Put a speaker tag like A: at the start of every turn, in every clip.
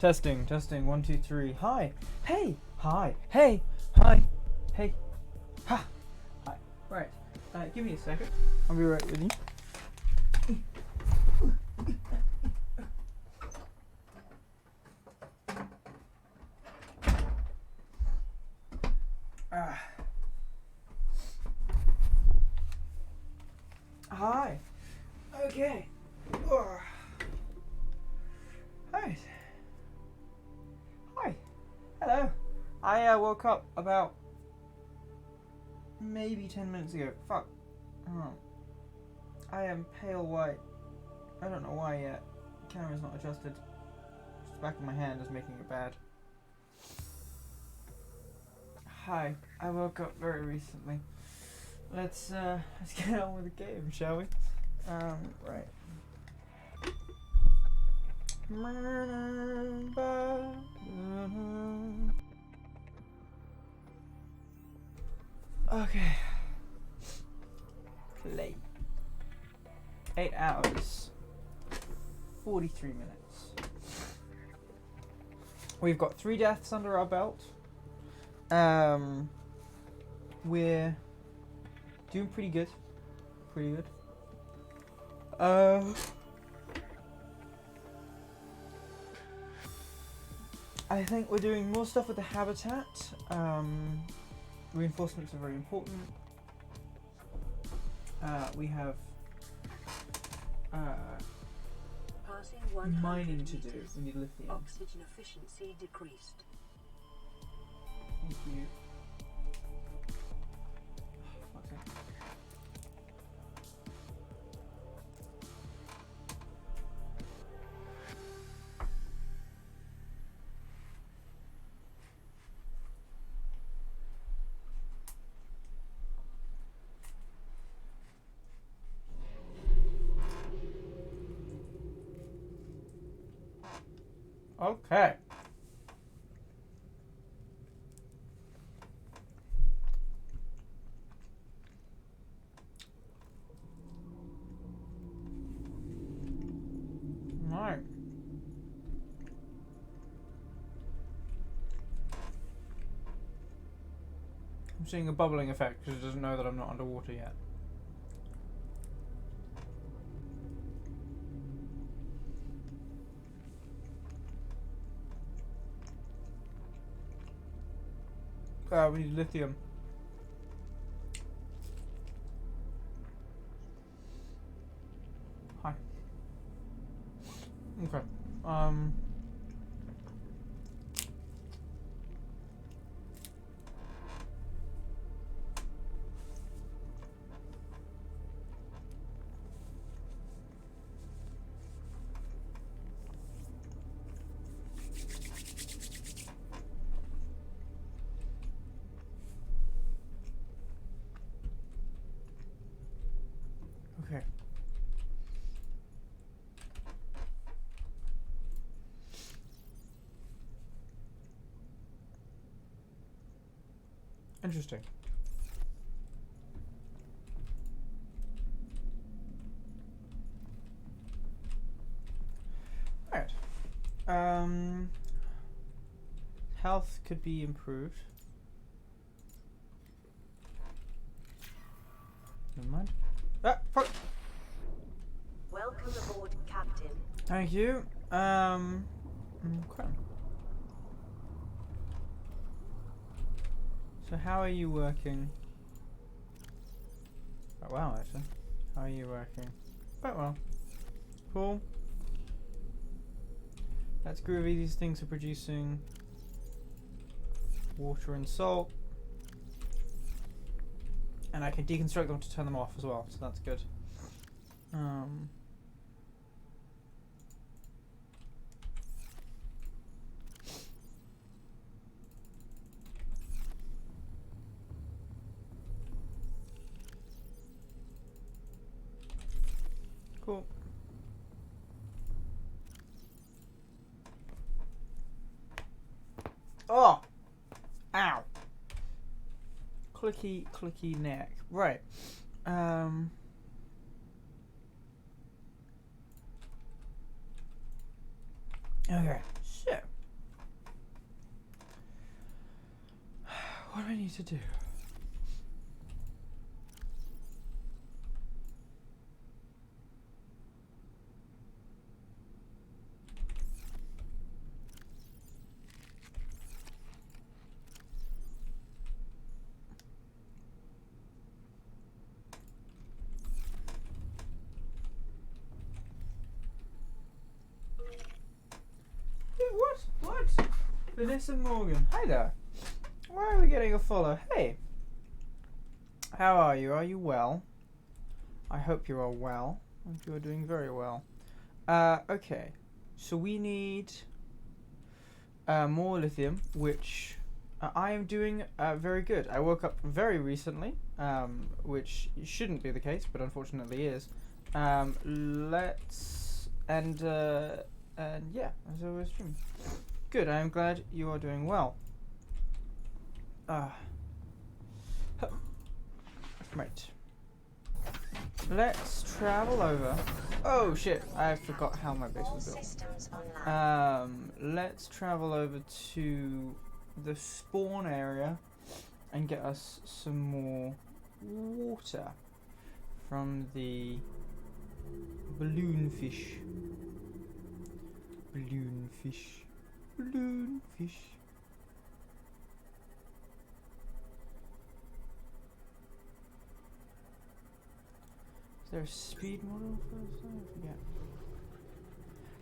A: Testing, testing, 1, 2, 3. Hi. Hey. Hi. Hey. Hi. Hey. Ha. Hi. Right. Give me a second. I'll be right with you. Hi. Okay. Right. Hi. Hello. I woke up about maybe 10 minutes ago. Fuck. Oh. I am pale white. I don't know why yet. The camera's not adjusted. Just the back of my hand is making it bad. Hi. I woke up very recently. Let's get on with the game, shall we? Right. Okay. Play. 8 hours. 43 minutes. We've got 3 deaths under our belt. We're doing pretty good. Pretty good. I think we're doing more stuff with the habitat. Reinforcements are very important. We have mining to do. We need lithium.
B: Oxygen efficiency decreased.
A: Thank you. Okay. Okay. Alright. I'm seeing a bubbling effect because it doesn't know that I'm not underwater yet. We need lithium. Hi. Okay. Okay. Interesting. Alright. Health could be improved. Never mind. Ah, fuck!
B: Welcome aboard, Captain.
A: Thank you. Okay. So how are you working? Quite well, actually. How are you working? Quite well. Cool. That's groovy. These things are producing water and salt. And I can deconstruct them to turn them off as well, so that's good. Cool. Oh! Ow! Clicky, clicky neck. Right. Okay, so I need to do? What? Vanessa Morgan. Hi there. Why are we getting a follow? Hey. How are you? Are you well? I hope you're all well. I hope you are doing very well. Okay. So we need more lithium, which I am doing very good. I woke up very recently, which shouldn't be the case, but unfortunately is. And yeah, so we're streaming. Good, I am glad you are doing well. Right. Let's travel over. Oh shit, I forgot how my base was built. Let's travel over to the spawn area and get us some more water from the balloonfish. Balloonfish. Balloonfish. Is there a speed model for this? I forget.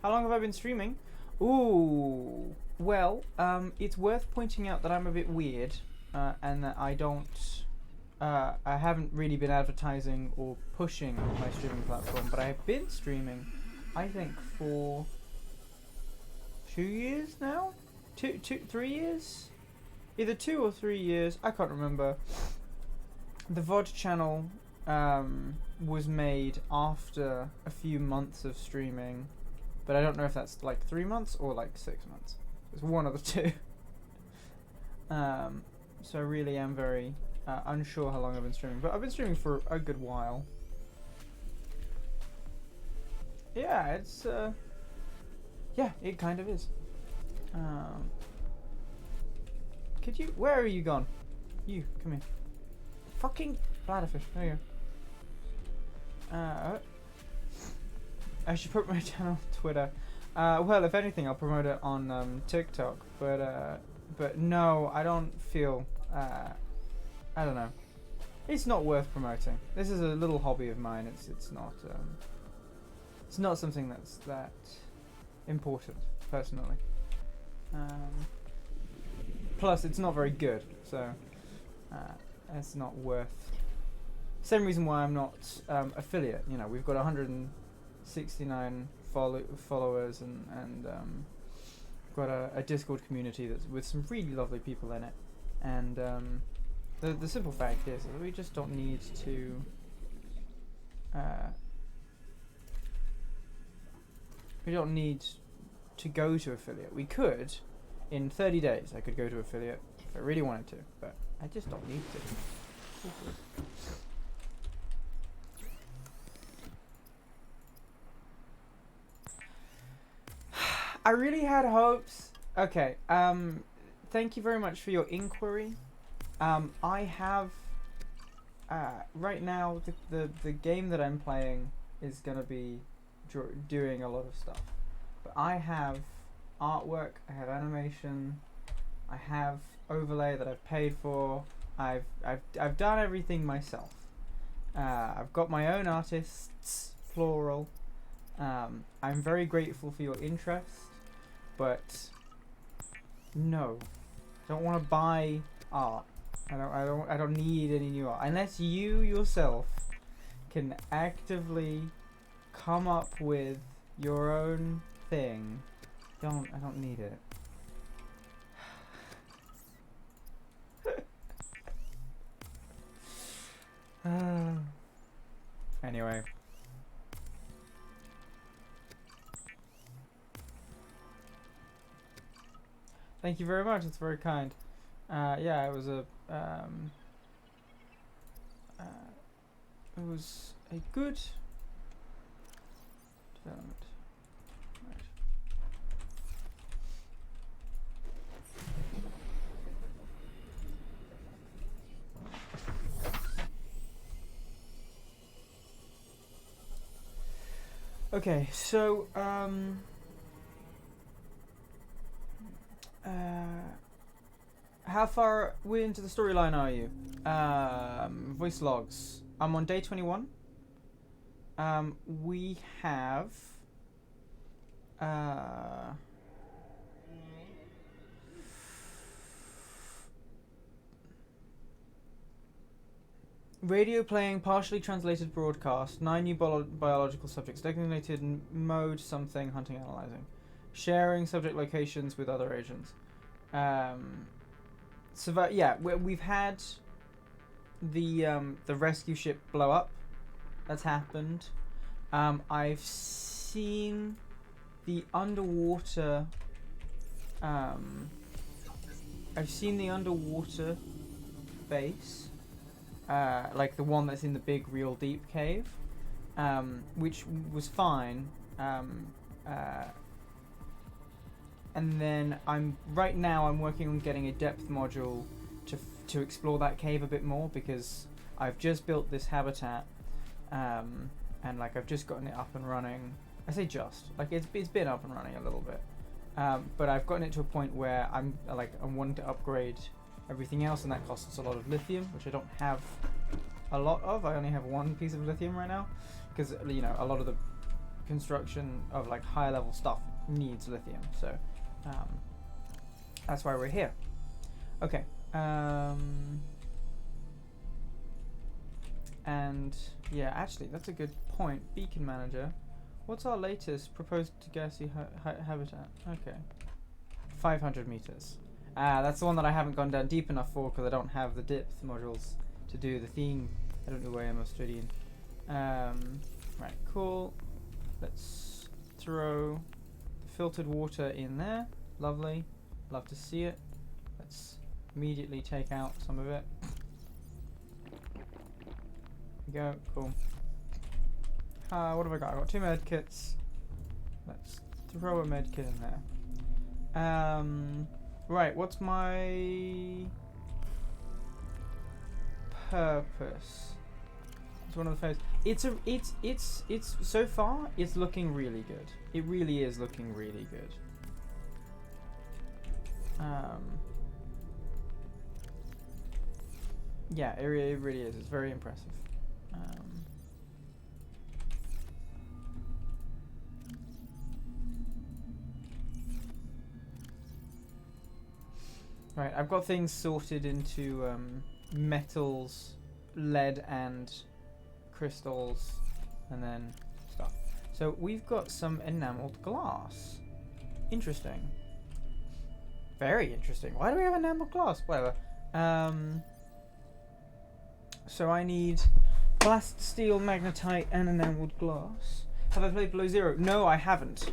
A: How long have I been streaming? Ooh. Well, it's worth pointing out that I'm a bit weird, and that I haven't really been advertising or pushing my streaming platform, but I have been streaming, I think, for 2 years now? 3 years? Either 2 or 3 years, I can't remember. The VOD channel was made after a few months of streaming, but I don't know if that's like 3 months or like 6 months. It's one of the two. So I really am very unsure how long I've been streaming, but I've been streaming for a good while. Yeah, it's yeah, it kind of is. Could you? Where are you gone? You come here. Fucking bladderfish. There you go. I should put my channel on Twitter. Well, if anything, I'll promote it on TikTok. But no, I don't feel. I don't know. It's not worth promoting. This is a little hobby of mine. It's not something that's that important personally. Plus, it's not very good, so it's not worth. Same reason why I'm not affiliate. You know, we've got 169 followers and got a Discord community that's with some really lovely people in it, and the simple fact is that we just don't need to. We don't need to go to affiliate. We could, in 30 days, I could go to affiliate if I really wanted to, but I just don't need to. I really had hopes. Okay, thank you very much for your inquiry. I have, right now, the game that I'm playing is gonna be doing a lot of stuff. But I have artwork, I have animation, I have overlay that I've paid for. I've done everything myself. I've got my own artists, plural. I'm very grateful for your interest, but no, I don't want to buy art. I don't need any new art unless you yourself can actively come up with your own thing. I don't need it. Anyway. Thank you very much. It's very kind. Yeah, it was a good development. Right. Okay, so how far into the storyline are you? Voice logs. I'm on day 21. We have radio playing, partially translated broadcast, 9 new biological subjects, designated mode something, hunting, analyzing, sharing subject locations with other agents. So yeah, we've had the rescue ship blow up. That's happened. I've seen the underwater. I've seen the underwater base, like the one that's in the big, real deep cave, which was fine. And then right now I'm working on getting a depth module to explore that cave a bit more, because I've just built this habitat, and like I've just gotten it up and running. I say just, like it's been up and running a little bit, but I've gotten it to a point where I'm wanting to upgrade everything else, and that costs a lot of lithium, which I don't have a lot of. I only have one piece of lithium right now, because a lot of the construction of like higher level stuff needs lithium, so that's why we're here. Okay. And yeah, actually, that's a good point. Beacon manager. What's our latest proposed gassy habitat? Okay. 500 meters. That's the one that I haven't gone down deep enough for, because I don't have the depth modules to do the theme. I don't know where I'm Australian. Right, cool. Let's throw filtered water in there. Lovely. Love to see it. Let's immediately take out some of it. Go, cool. What have I got? I've got 2 med kits. Let's throw a med kit in there. Right, what's my purpose? It's one of the phases. It's so far it's looking really good. It really is looking really good. Yeah, it really is. It's very impressive. Right, I've got things sorted into metals, lead, and crystals, and then stuff. So we've got some enameled glass. Interesting. Very interesting. Why do we have enameled glass? Whatever. So I need blast steel, magnetite, and enameled glass. Have I played Below Zero? No, I haven't.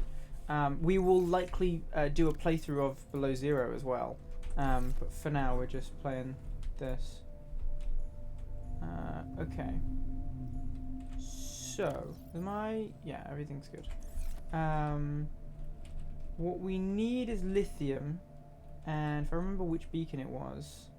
A: We will likely do a playthrough of Below Zero as well. But for now, we're just playing this. Okay. So, yeah, everything's good. What we need is lithium, and if I remember which beacon it was.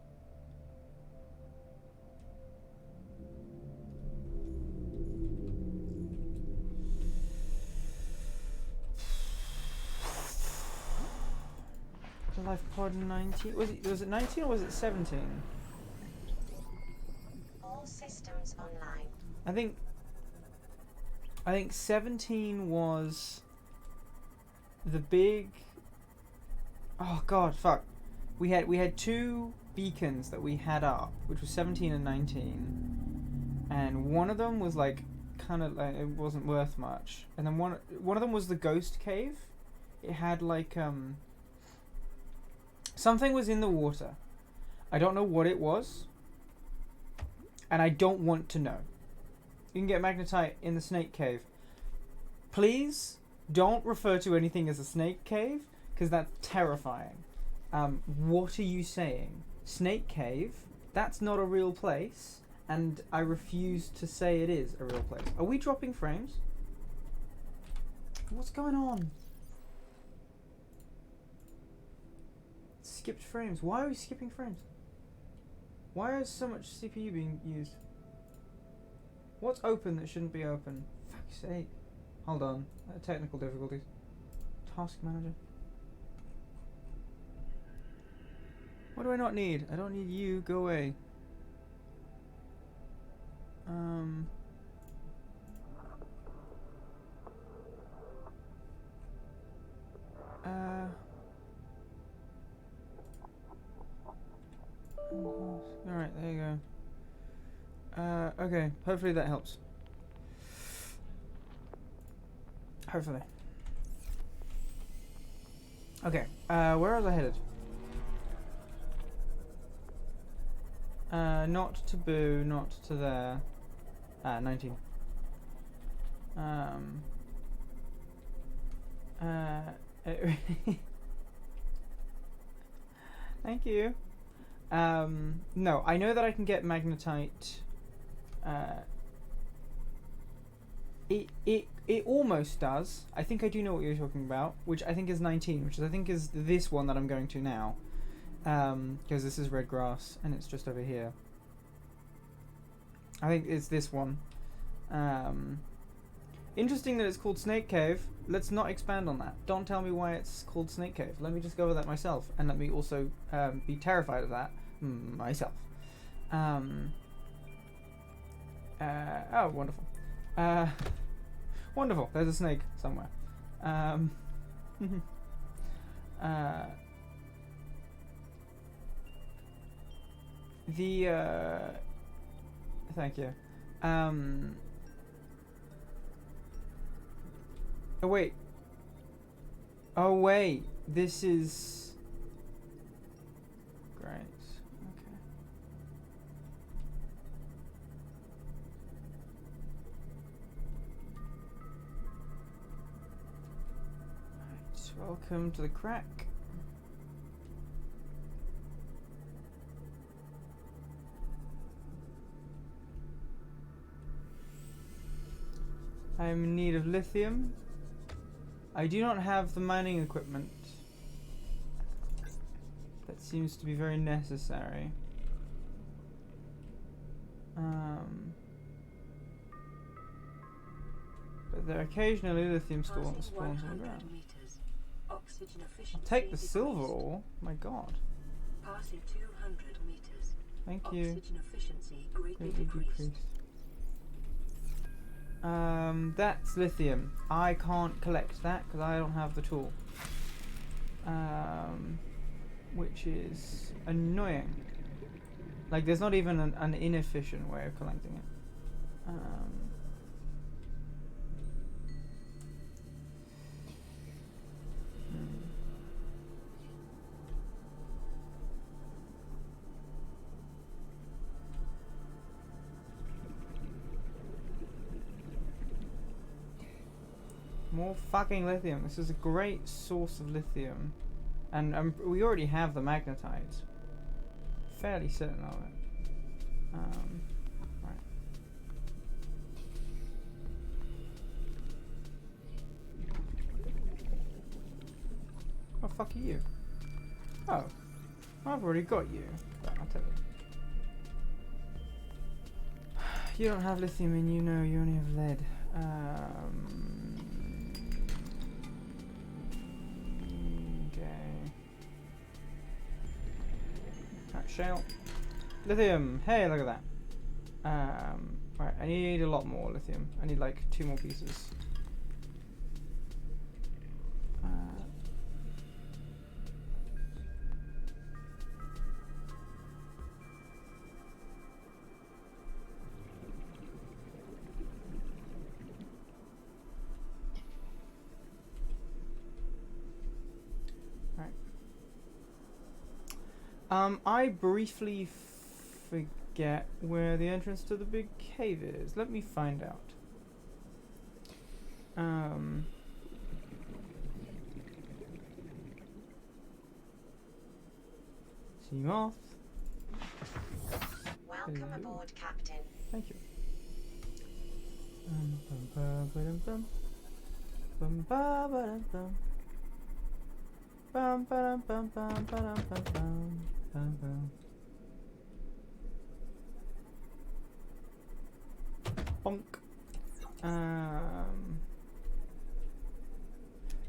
A: Life pod 19. Was it 19 or was it 17?
B: All systems online.
A: I think 17 was the big. Oh god, fuck. We had 2 beacons that we had up, which was 17 and 19, and one of them was like kind of like, it wasn't worth much, and then one of them was the ghost cave. It had like something was in the water. I don't know what it was, and I don't want to know. You can get magnetite in the snake cave. Please don't refer to anything as a snake cave, because that's terrifying. What are you saying? Snake cave? That's not a real place, and I refuse to say it is a real place. Are we dropping frames? What's going on? Skipped frames. Why are we skipping frames? Why is so much CPU being used? What's open that shouldn't be open? Fuck's sake. Hold on. Technical difficulties. Task manager. What do I not need? I don't need you. Go away. Alright, there you go. Okay, hopefully that helps. Hopefully. Okay, where was I headed? Not to Boo, not to there. 19. Thank you. No, I know that I can get magnetite. It almost does. I think I do know what you're talking about, which I think is 19, which I think is this one that I'm going to now. Because this is red grass and it's just over here. I think it's this one. Interesting that it's called Snake Cave. Let's not expand on that. Don't tell me why it's called Snake Cave. Let me just go over that myself, and let me also be terrified of that myself. Oh, wonderful. Wonderful. There's a snake somewhere. Thank you. Oh wait. Oh wait. This is great. Okay. Right. Welcome to the crack. I am in need of lithium. I do not have the mining equipment. That seems to be very necessary. But there are occasionally lithium spawns on the ground. I'll take the silver ore. My God.
C: Passing 200 meters.
A: Thank you.
C: Oxygen efficiency greatly
A: Decreased. That's lithium. I can't collect that because I don't have the tool. Which is annoying. Like, there's not even an inefficient way of collecting it. More fucking lithium. This is a great source of lithium. And we already have the magnetite. Fairly certain of it. Right. Oh, fuck are you? Oh. I've already got you. But I'll tell you. You don't have lithium and you know you only have lead. Shale. Lithium! Hey, look at that. Right, I need a lot more lithium. I need like 2 more pieces. I briefly forget where the entrance to the big cave is. Let me find out. Seamoth.
B: Welcome aboard, Captain.
A: Thank you. Bum ba ba dum bum. Bum ba dum bum bum ba dum bum bum bum bum. Bonk.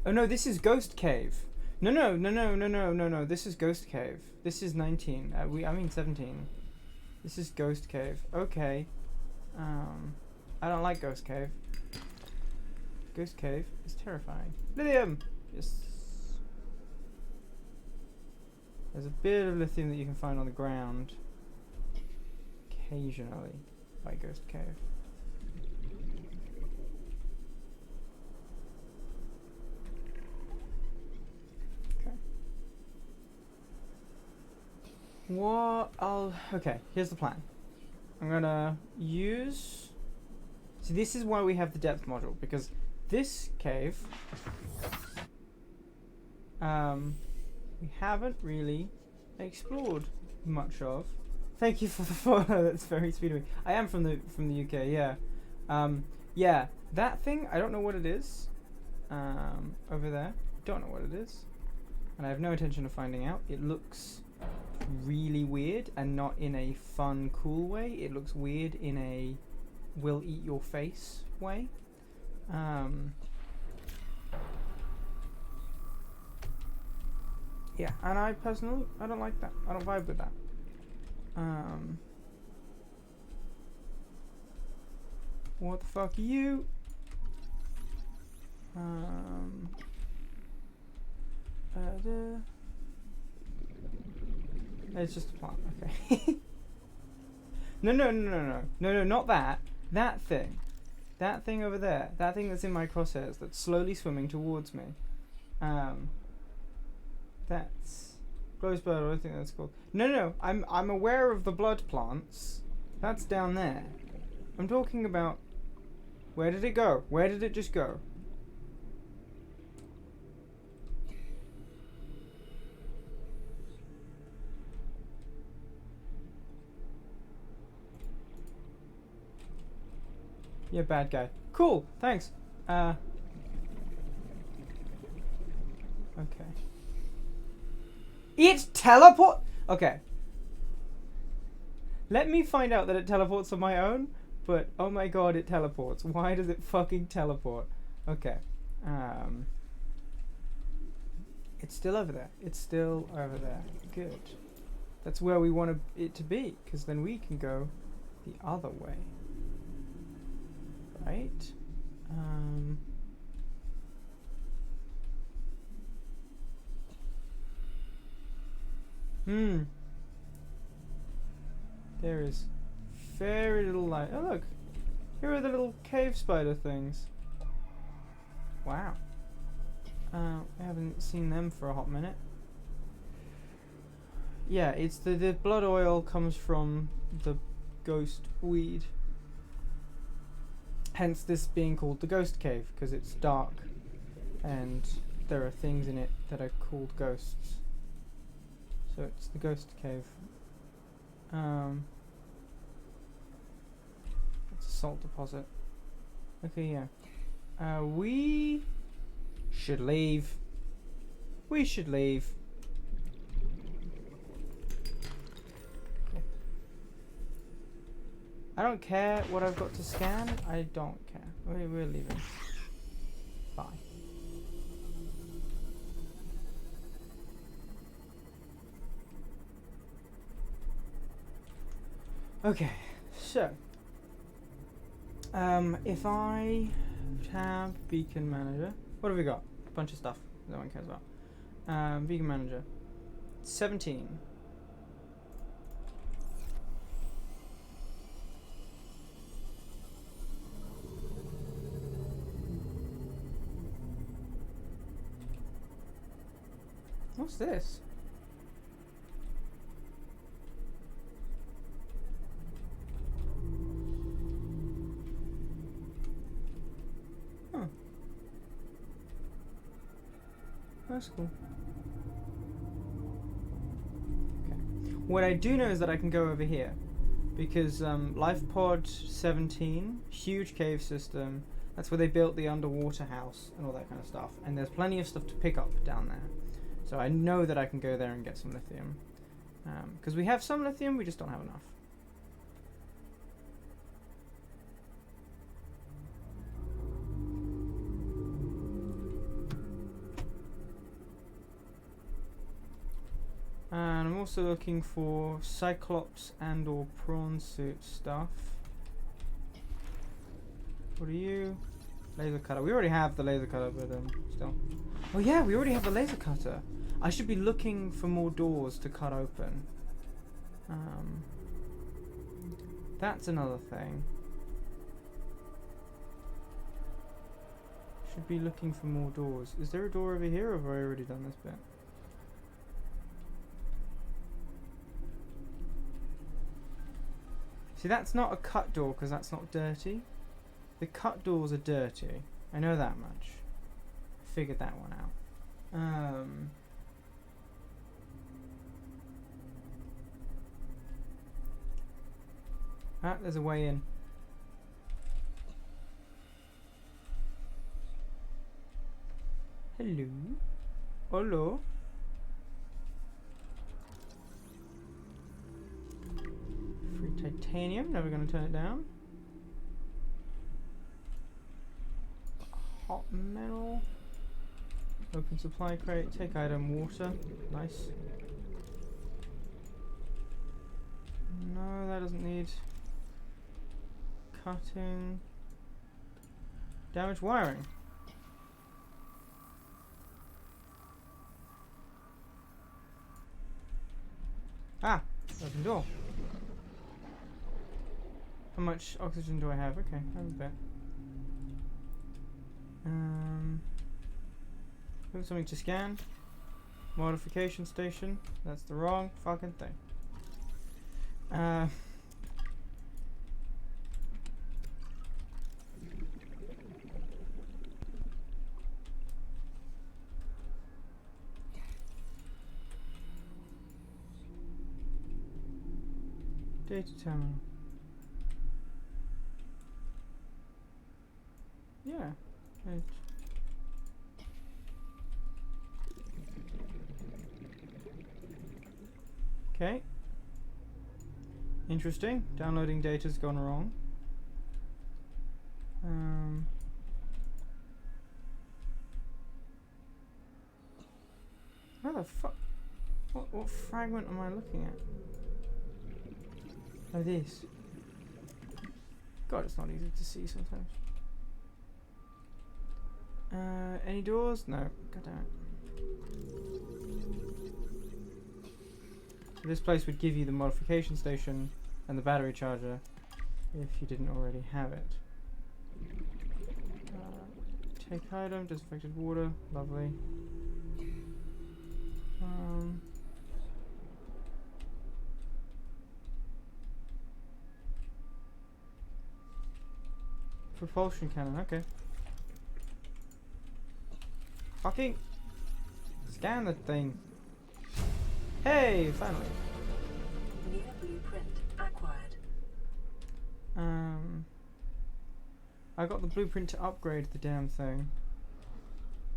A: Oh no, this is Ghost Cave. No. This is Ghost Cave. This is 19. I mean 17. This is Ghost Cave. Okay. I don't like Ghost Cave. Ghost Cave is terrifying. Lithium! Yes. There's a bit of lithium that you can find on the ground. Occasionally. By Ghost Cave. Okay. Okay, here's the plan. I'm gonna use... See, this is why we have the depth module, because this cave, we haven't really explored much of. Thank you for the follow. That's very sweet of me. I am from the UK. Yeah. Yeah. That thing. I don't know what it is. Over there. Don't know what it is, and I have no intention of finding out. It looks really weird, and not in a fun, cool way. It looks weird in a will eat your face way. Yeah, and I personally, I don't like that. I don't vibe with that. What the fuck are you? It's just a plant, okay. No, not that. That thing. That thing over there. That thing that's in my crosshairs that's slowly swimming towards me. That's Glowsbird, I think that's called. No, I'm aware of the blood plants. That's down there. I'm talking about, where did it go? Where did it just go? Yeah, bad guy. Cool, thanks. Okay. It teleport. Okay. Let me find out that it teleports on my own, but oh my god, it teleports. Why does it fucking teleport? Okay. It's still over there. It's still over there. Good. That's where we want it to be, because then we can go the other way. Right? There is very little light. Oh look! Here are the little cave spider things. Wow. I haven't seen them for a hot minute. Yeah, it's the blood oil comes from the ghost weed. Hence this being called the ghost cave, because it's dark and there are things in it that are called ghosts. So it's the ghost cave. It's a salt deposit. Okay, yeah. We should leave. We should leave. Cool. I don't care what I've got to scan. I don't care. We're leaving. Bye. Okay, so if I tab beacon manager, what have we got? A bunch of stuff no one cares about. Beacon manager 17. What's this? Huh. That's cool. Okay. What I do know is that I can go over here. Because Life Pod 17, huge cave system. That's where they built the underwater house and all that kind of stuff. And there's plenty of stuff to pick up down there. So I know that I can go there and get some lithium. Because we have some lithium, we just don't have enough. also looking for Cyclops and or prawn suit stuff. What are you? Laser cutter. We already have the laser cutter, but still. Oh yeah, we already have the laser cutter. I should be looking for more doors to cut open. That's another thing. Should be looking for more doors. Is there a door over here, or have I already done this bit? See, that's not a cut door because that's not dirty. The cut doors are dirty. I know that much. Figured that one out. Ah, there's a way in. Hello. Hello. Free titanium. Never gonna turn it down. Hot metal. Open supply crate. Take item. Water. Nice. No, that doesn't need cutting. Damaged wiring. Ah, open door. How much oxygen do I have? Okay, I have a bit. Something to scan. Modification station. That's the wrong fucking thing. Data terminal. Yeah. Right. Okay. Interesting. Downloading data's gone wrong. Where the fuck? What fragment am I looking at? Oh, this. God, it's not easy to see sometimes. Any doors? No. God damn it. This place would give you the modification station and the battery charger if you didn't already have it. Take item, disinfected water, lovely. Propulsion cannon, okay. Fucking scan the thing. Hey, finally.
C: New blueprint acquired.
A: I got the blueprint to upgrade the damn thing.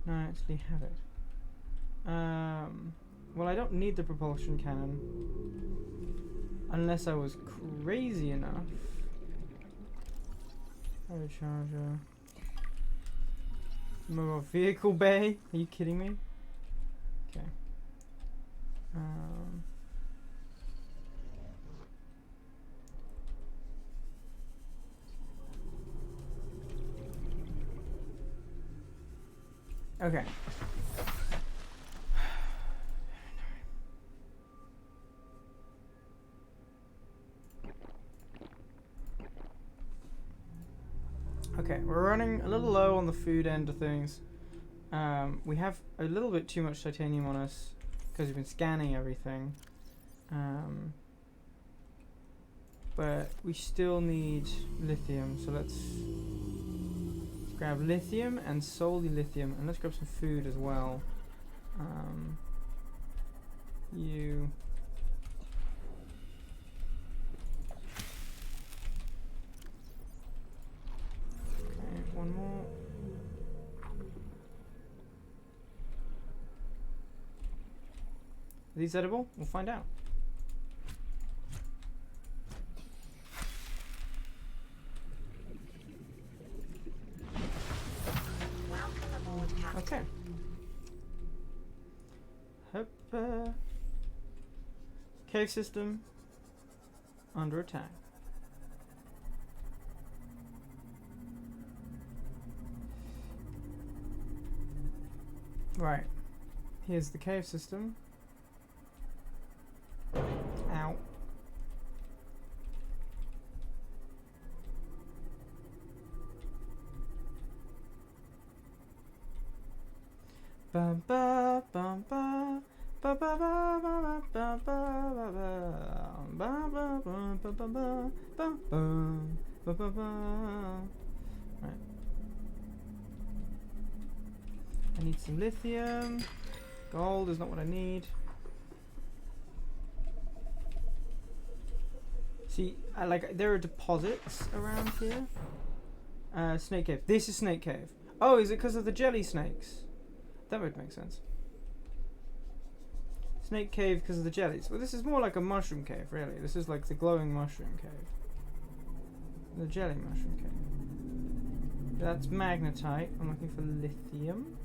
A: No, I actually have it. Well, I don't need the propulsion cannon unless I was crazy enough. Battery charger. Mobile vehicle bay? Are you kidding me? Okay. Okay. Okay, we're running a little low on the food end of things. We have a little bit too much titanium on us because we've been scanning everything. But we still need lithium, so let's grab lithium and solely lithium, and let's grab some food as well. You. Okay, one more. Are these edible? We'll find out. Okay. Cave system under attack. Right. Here's the cave system. Ow. Bum ba bum ba ba ba ba ba ba ba ba ba ba ba ba ba ba. Right. I need some lithium. Gold is not what I need. See, there are deposits around here. Snake cave. This is snake cave. Oh, is it because of the jelly snakes? That would make sense. Snake cave because of the jellies. Well, this is more like a mushroom cave, really. This is like the glowing mushroom cave. The jelly mushroom cave. That's magnetite. I'm looking for lithium.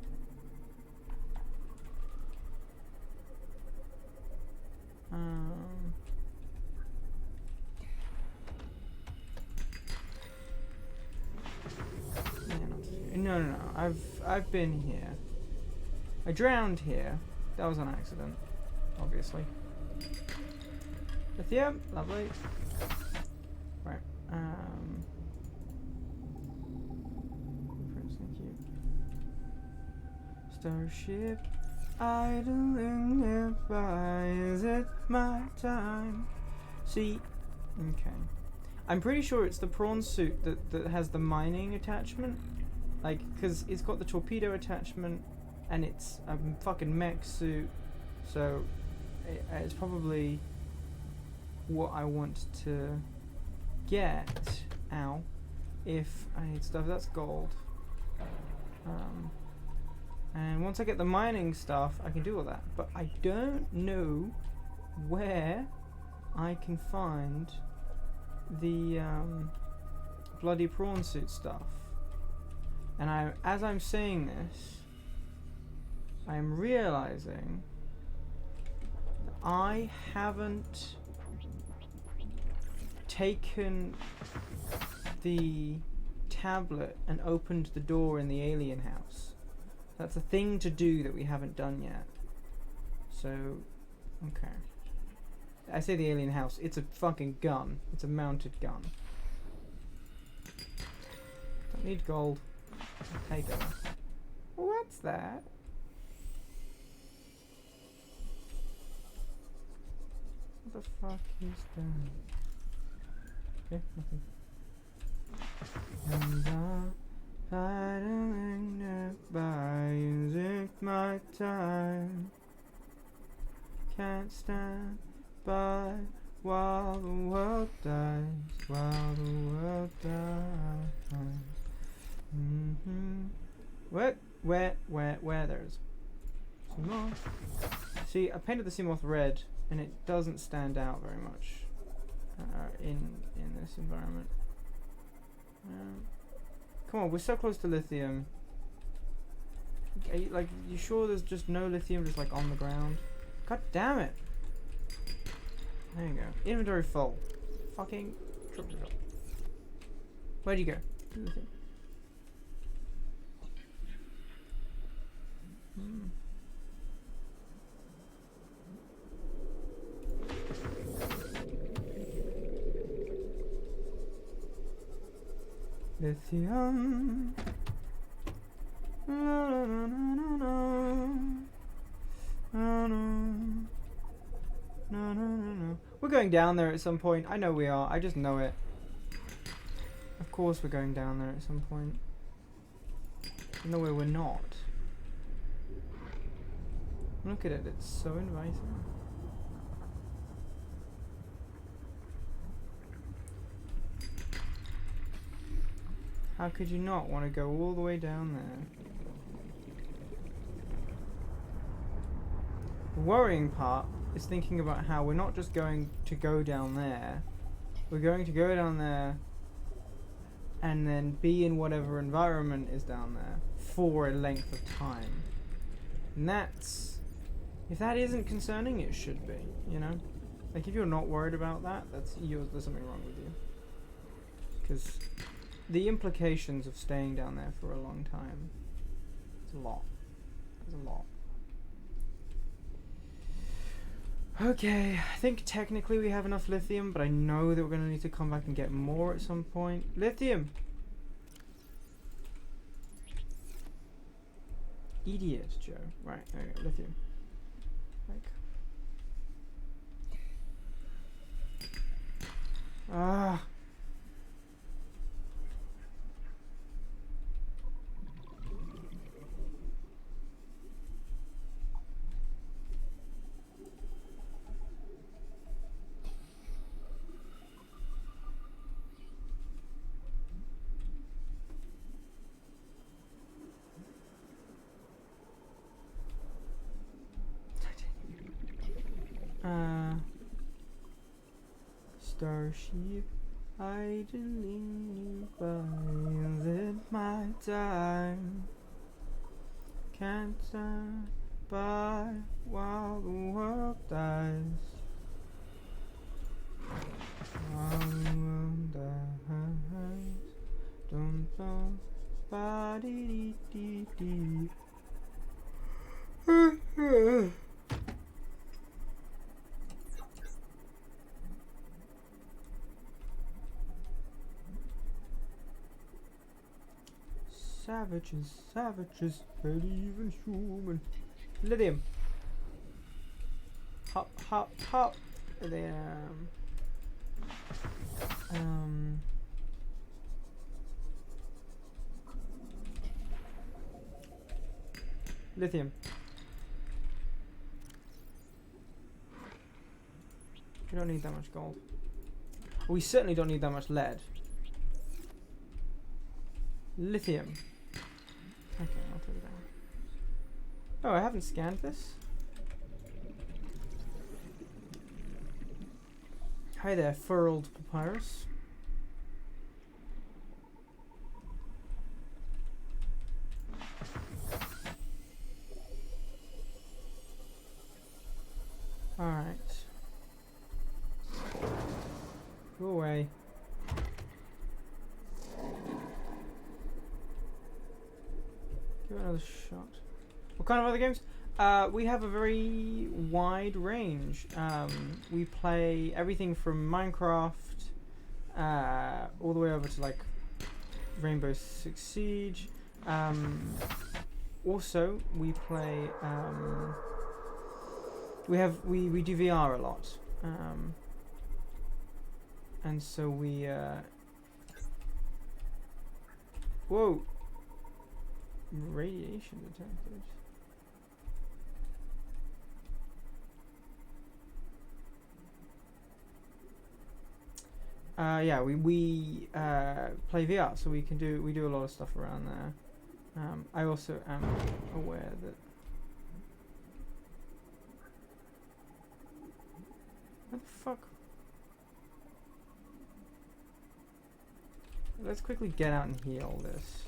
A: No. I've been here. I drowned here. That was an accident, obviously. Lithium, lovely. Right. Thank you. Starship idling nearby. Is it my time? See. Okay. I'm pretty sure it's the prawn suit that has the mining attachment. Like, because it's got the torpedo attachment, and it's a fucking mech suit, so it's probably what I want to get. Ow. If I need stuff, that's gold. And once I get the mining stuff, I can do all that. But I don't know where I can find the bloody prawn suit stuff. And as I'm saying this, I'm realizing that I haven't taken the tablet and opened the door in the alien house. That's a thing to do that we haven't done yet. So, okay. I say the alien house, it's a fucking gun. It's a mounted gun. Don't need gold. I'll take it. What's that? What the fuck is that? Okay, nothing. And I'm idling nearby, using my time. Can't stand by while the world dies, while the world dies. Where there's some more. See, I painted the sea moth red, and it doesn't stand out very much in this environment. Come on, we're so close to lithium. Are you sure there's just no lithium just like on the ground? God damn it! There you go. Inventory full. Fucking triple shot. Where'd you go? Lithium. Lithium. No. We're going down there at some point. I know we are. I just know it. Of course we're going down there at some point. No way we're not. Look at it. It's so inviting. How could you not want to go all the way down there? The worrying part is thinking about how we're not just going to go down there. We're going to go down there and then be in whatever environment is down there for a length of time. And that's... if that isn't concerning, it should be, you know? Like, if you're not worried about that, there's something wrong with you. Because the implications of staying down there for a long time, it's a lot. It's a lot. Okay, I think technically we have enough lithium, but I know that we're going to need to come back and get more at some point. Lithium! Idiot, Joe. Right, okay, lithium. Like. Ah. Starship idling by, is it my time? Can't stand by while the world dies. While the world dies. Don't ba-dee dee dee dee. Savages, savages, barely even human. Lithium. Hop, hop, hop. Lithium. Lithium. We don't need that much gold. We certainly don't need that much lead. Lithium. Okay, I'll take it down. Oh, I haven't scanned this. Hi there, furled papyrus. Alright. Go away. Give it another shot. What kind of other games? We have a very wide range. We play everything from Minecraft all the way over to like Rainbow Six Siege. Also, we play. We do VR a lot, and so we. Whoa. Radiation detected. Yeah, we play VR, so we do a lot of stuff around there. I also am aware that. What the fuck? Let's quickly get out and heal this.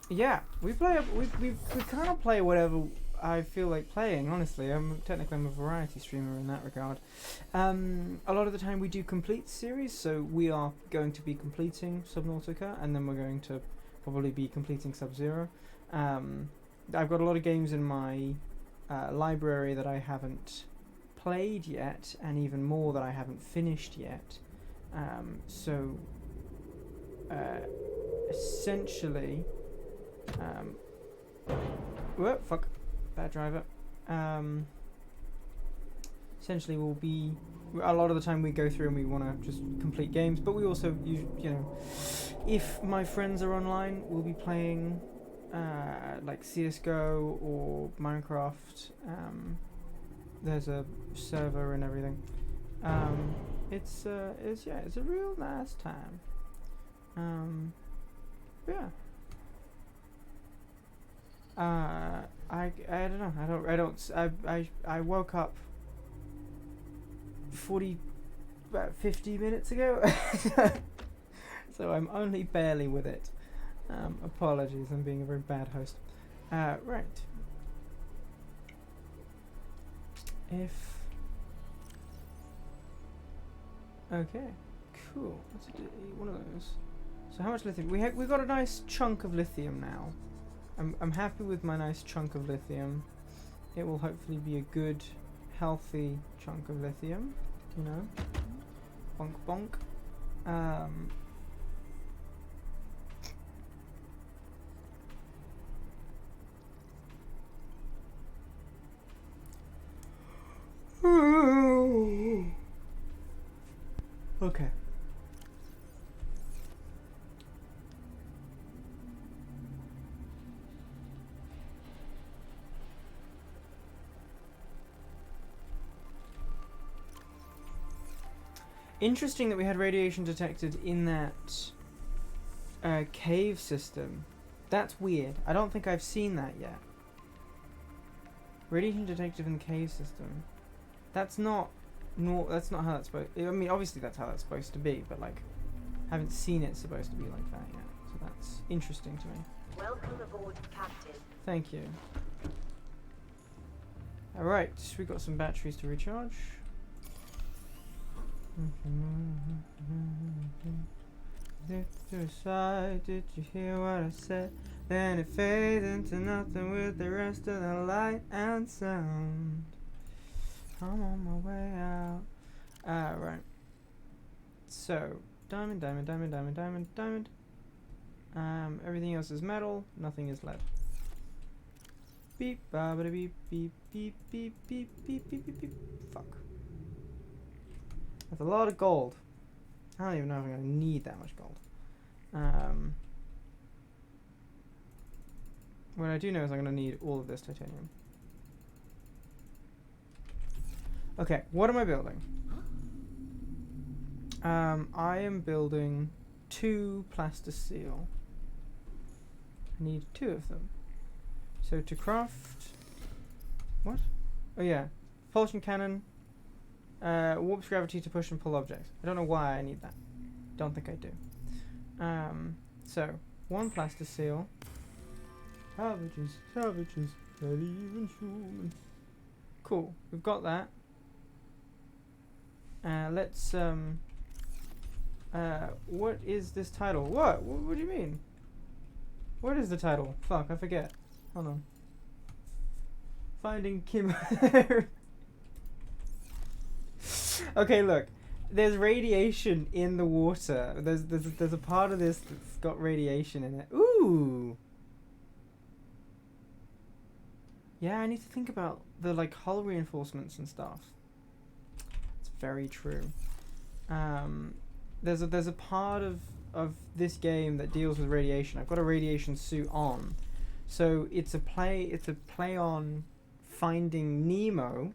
A: Yeah, we kind of play whatever I feel like playing. Honestly, I'm a variety streamer in that regard. A lot of the time we do complete series, so we are going to be completing Subnautica, and then we're going to probably be completing Sub-Zero. I've got a lot of games in my library that I haven't played yet, and even more that I haven't finished yet. Essentially, whoa, fuck, bad driver. Essentially, we'll be a lot of the time we go through and we want to just complete games, but we also you know, if my friends are online, we'll be playing like CS:GO or Minecraft. There's a server and everything. It's a real nice time. Yeah. I don't know. I woke up about 50 minutes ago. So I'm only barely with it. Apologies, I'm being a very bad host. Right. If... Okay, cool. Let's do one of those. So how much lithium? We got a nice chunk of lithium now. I'm happy with my nice chunk of lithium. It will hopefully be a good, healthy chunk of lithium. You know, bonk bonk. Okay. Interesting that we had radiation detected in that cave system. That's weird. I don't think I've seen that yet. Radiation detected in the cave system. That's not that's not how that's supposed. I mean, obviously that's how that's supposed to be, but like, haven't seen it supposed to be like that yet. So that's interesting to me.
B: Welcome aboard, Captain.
A: Thank you. All right, we got some batteries to recharge. Lift to the side, did you hear what I said? Then it fades into nothing with the rest of the light and sound. I'm on my way out. Right. So, diamond, diamond, diamond, diamond, diamond, diamond. Everything else is metal, nothing is lead. Beep, babada beep, beep, beep, beep, beep, beep, beep, beep, beep. Fuck. That's a lot of gold. I don't even know if I'm going to need that much gold. What I do know is I'm going to need all of this titanium. Okay, what am I building? I am building 2 plasticine. I need 2 of them. So to craft... What? Oh yeah. Propulsion cannon. Warps gravity to push and pull objects. I don't know why I need that. Don't think I do. So, 1 plasticine. Cabbages, cabbages, even human. Cool, we've got that. Let's, what is this title? What do you mean? What is the title? Fuck, I forget. Hold on. Finding Kim. Okay, look. There's radiation in the water. There's a part of this that's got radiation in it. Ooh. Yeah, I need to think about the like hull reinforcements and stuff. It's very true. There's a part of this game that deals with radiation. I've got a radiation suit on, so it's a play on Finding Nemo,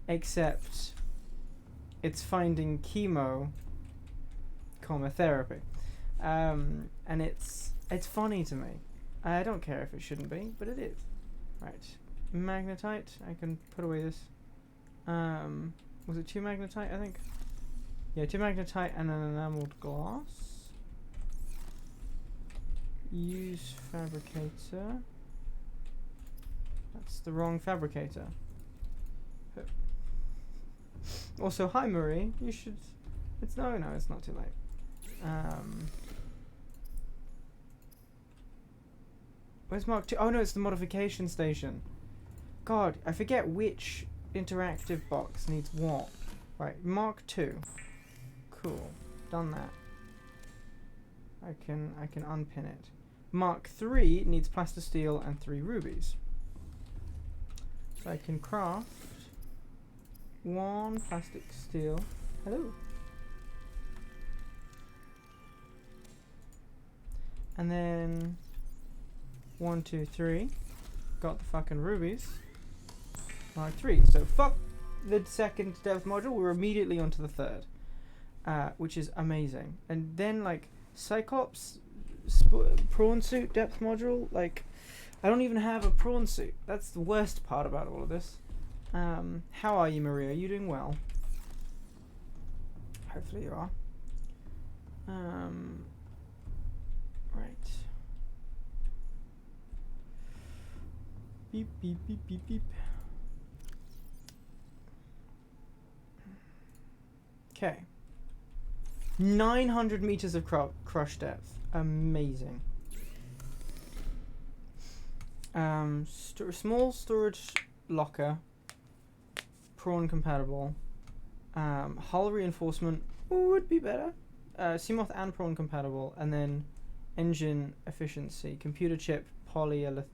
A: except it's Finding Chemo, therapy, and it's funny to me. I don't care if it shouldn't be, but it is. Right, magnetite. I can put away this. Was it 2 magnetite? I think. Yeah, 2 magnetite and an enameled glass. Use fabricator. That's the wrong fabricator. Also, hi Marie. You should. It's no, it's not too late. Where's Mark 2? Oh no, it's the modification station. God, I forget which interactive box needs what. Right, Mark 2. Cool. Done that. I can unpin it. Mark 3 needs plastisteel and 3 rubies. So I can craft 1 plastic steel. Hello. And then 1, 2, 3. Got the fucking rubies. Mark 3. So fuck the second depth module. We're immediately onto the third, which is amazing. And then like Cyclops prawn suit depth module. Like I don't even have a prawn suit. That's the worst part about all of this. How are you, Maria? Are you doing well? Hopefully you are. Right. Beep, beep, beep, beep, beep. Okay. 900 meters of crush depth. Amazing. Small storage locker. Prawn compatible. Hull reinforcement would be better. Seamoth and prawn compatible. And then engine efficiency. Computer chip. Polyaniline.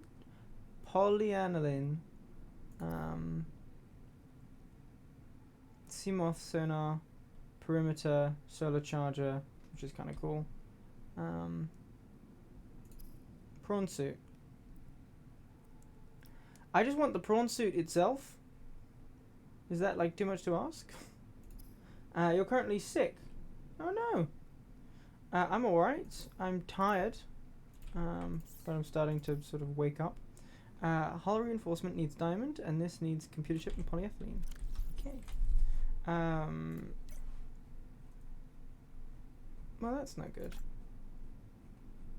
A: Seamoth sonar. Perimeter. Solar charger. Which is kind of cool. Prawn suit. I just want the prawn suit itself. Is that like too much to ask? You're currently sick. Oh no. I'm alright. I'm tired. But I'm starting to sort of wake up. Hull reinforcement needs diamond, and this needs computer chip and polyethylene. Okay. Well, that's no good.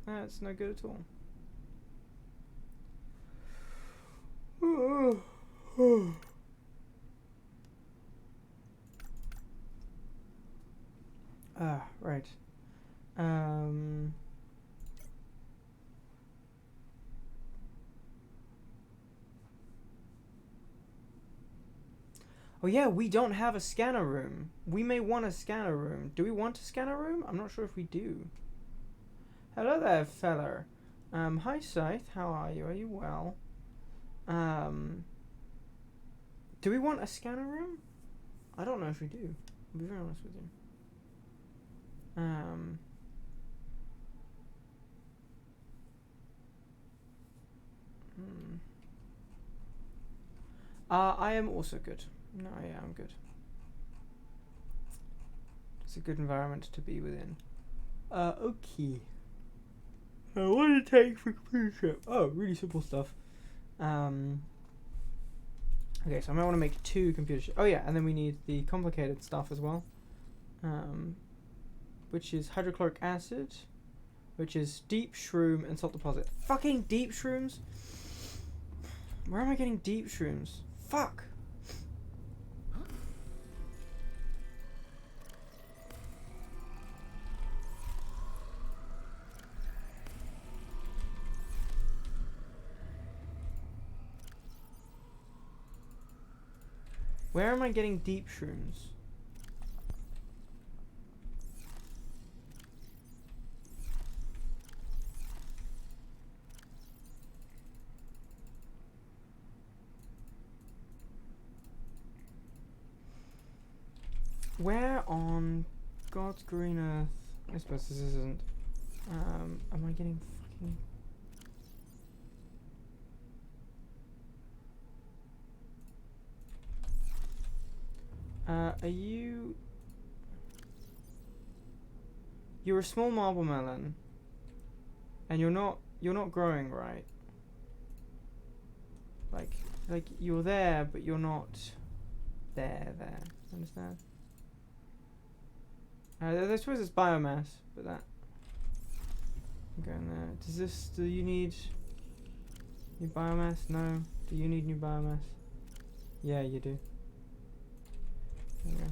A: That's no good at all. Right. Oh yeah, we don't have a scanner room. We may want a scanner room. Do we want a scanner room? I'm not sure if we do. Hello there, feller. Hi Scythe, how are you? Are you well? Do we want a scanner room? I don't know if we do. I'll be very honest with you. I am also good. No, yeah, I'm good. It's a good environment to be within. Okay. What did it take for computer chip? Oh, really simple stuff. Okay, so I might want to make 2 computer chips. Oh yeah, and then we need the complicated stuff as well. Which is hydrochloric acid, which is deep shroom and salt deposit. Fucking deep shrooms? Where am I getting deep shrooms? Fuck! Where am I getting deep shrooms? Where on God's green earth? I suppose this isn't. Am I getting fucking... Are you... You're a small marble melon. And you're not growing right. Like you're there, but you're not there. Understand? I suppose it's biomass, but that... I'm going there. Do you need new biomass? No. Do you need new biomass? Yeah, you do. There you go.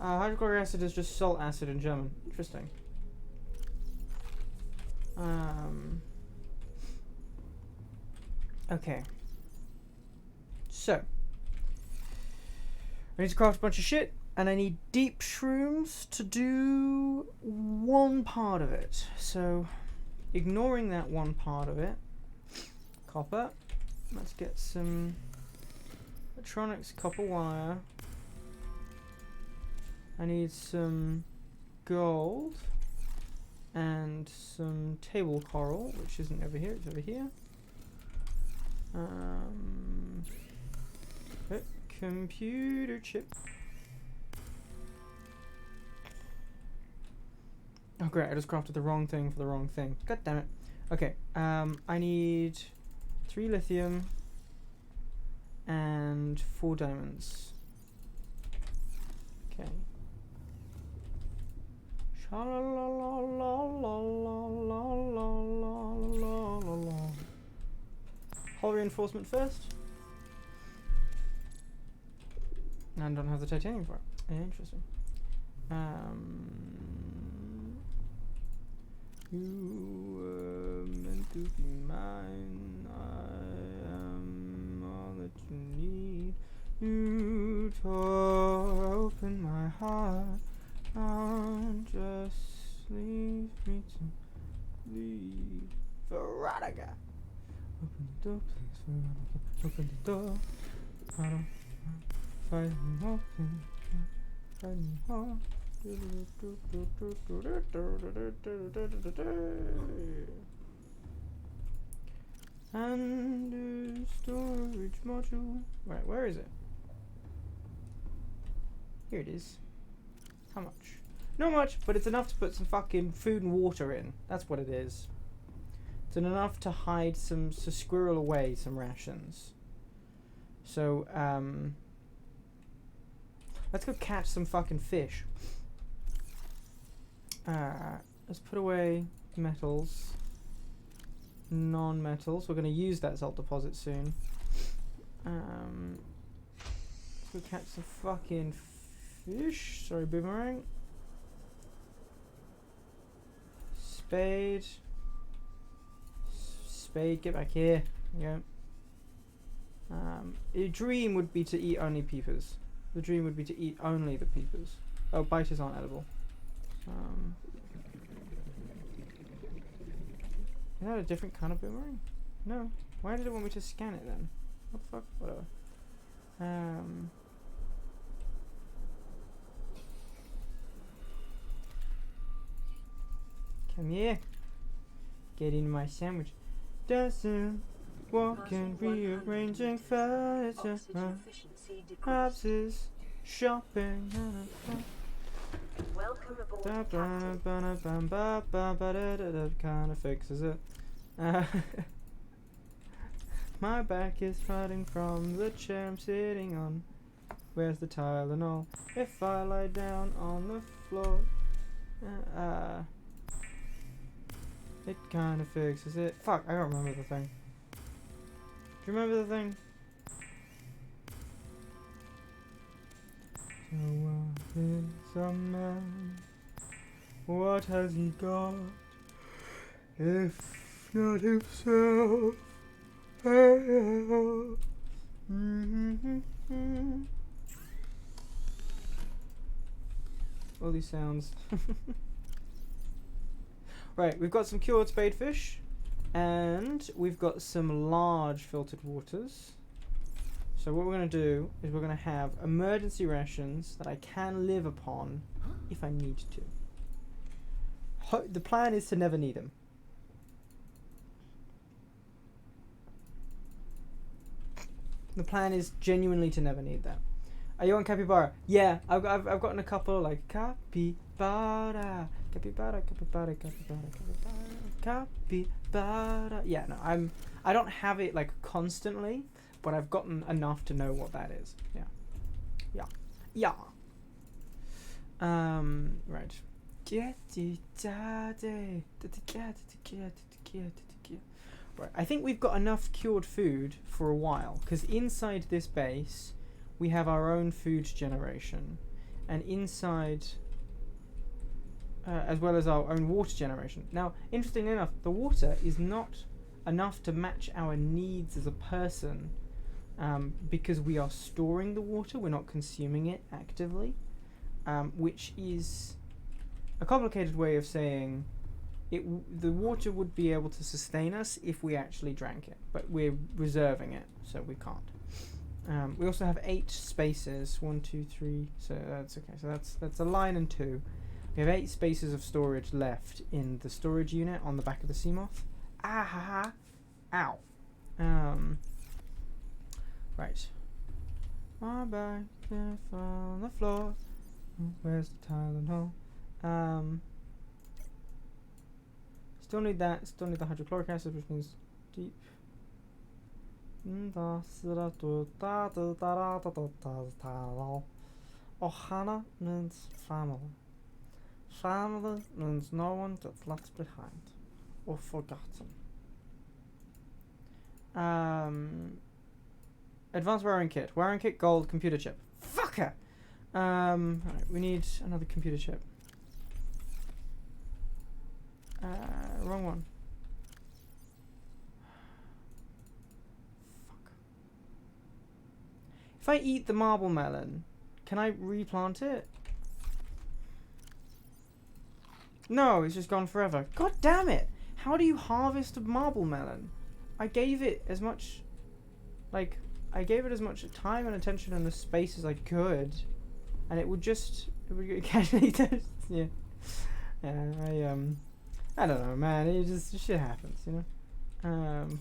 A: Hydrochloric acid is just salt acid in German. Interesting. Okay. So. I need to craft a bunch of shit, and I need deep shrooms to do one part of it. So, ignoring that one part of it, copper. Let's get some electronics, copper wire. I need some gold and some table coral, which isn't over here, it's over here. Computer chip. Oh great, I just crafted the wrong thing for the wrong thing. God damn it. Okay, I need 3 lithium and 4 diamonds. Okay. Hull reinforcement first. And I don't have the titanium for it. Interesting. You were meant to be mine. I am all that you need. You tore open my heart. Just leave me to leave. Veronica. Open the door, please, Veronica. Open the door. I don't fight me open. Fight me hard. And storage module. Right, where is it? Here it is. How much? Not much, but it's enough to put some fucking food and water in. That's what it is. It's enough to hide to squirrel away some rations. So, let's go catch some fucking fish. Let's put away metals. Non-metals. We're going to use that salt deposit soon. Let's go catch some fucking fish. Sorry, boomerang. Spade. Spade, get back here. There you go. A dream would be to eat only peepers. The dream would be to eat only the peepers. Oh, biters aren't edible. Is that a different kind of boomerang? No. Why did it want me to scan it then? What the fuck? Whatever. Come here. Get in my sandwich. Dancing, walking, rearranging furniture.
C: Oxygen efficiency decreased.
A: Houses, shopping.
B: Welcome aboard, Captain.
A: Kind of fixes it. My back is hurting from the chair I'm sitting on. Where's the tile and all? If I lie down on the floor, it kind of fixes it. Fuck, I don't remember the thing. Do you remember the thing? So what is a man? What has he got? If not himself. All these sounds. Right, we've got some cured spadefish, and we've got some large filtered waters. So what we're going to do is we're going to have emergency rations that I can live upon if I need to. The plan is to never need them. The plan is genuinely to never need that. Are you on capybara? Yeah, I've gotten a couple like capybara, capybara, capybara, capybara, capybara, capybara. Yeah, no, I don't have it like constantly, but I've gotten enough to know what that is. Yeah. Right. Right, I think we've got enough cured food for a while, because inside this base we have our own food generation, and inside as well as our own water generation. Now, interestingly enough, the water is not enough to match our needs as a person, because we are storing the water, we're not consuming it actively, which is a complicated way of saying the water would be able to sustain us if we actually drank it, but we're reserving it, so we can't. We also have 8 spaces, 1, 2, 3, so that's okay. So that's a line and 2. We have 8 spaces of storage left in the storage unit on the back of the Seamoth. Ah ha ha! Ow. Right. My back is on the floor. Where's the Tylenol? Still need that. Still need the hydrochloric acid, which means deep. Ohana means family. Family means no one gets left behind or forgotten. Advanced wiring kit. Wiring kit, gold, computer chip. Fucker! Right, we need another computer chip. Wrong one. Fuck. If I eat the marble melon, can I replant it? No, it's just gone forever. God damn it! How do you harvest a marble melon? I gave it as much, like, I gave it as much time and attention and the space as I could, and it would occasionally yeah. Yeah, I don't know, man. It just shit happens, you know.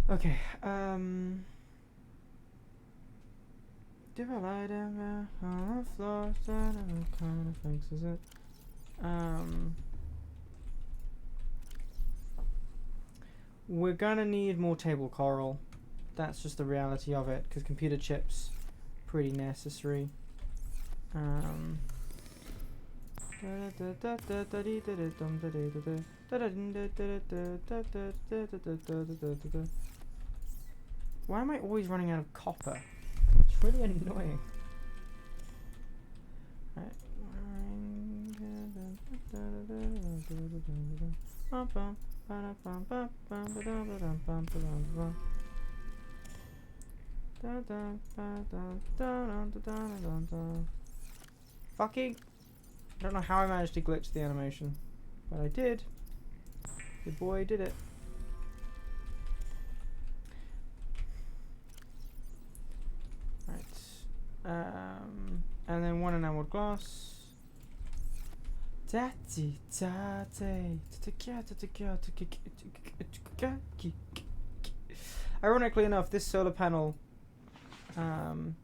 A: Okay, Did I lie down on the floor? What kind of fix is it? We're gonna need more table coral. That's just the reality of it, because computer chips pretty necessary. Why am I always running out of copper? It's really annoying. Right. Fucking, I don't know how I managed to glitch the animation, but I did. Good boy did it. And then one enameled glass. Ironically enough, this solar panel,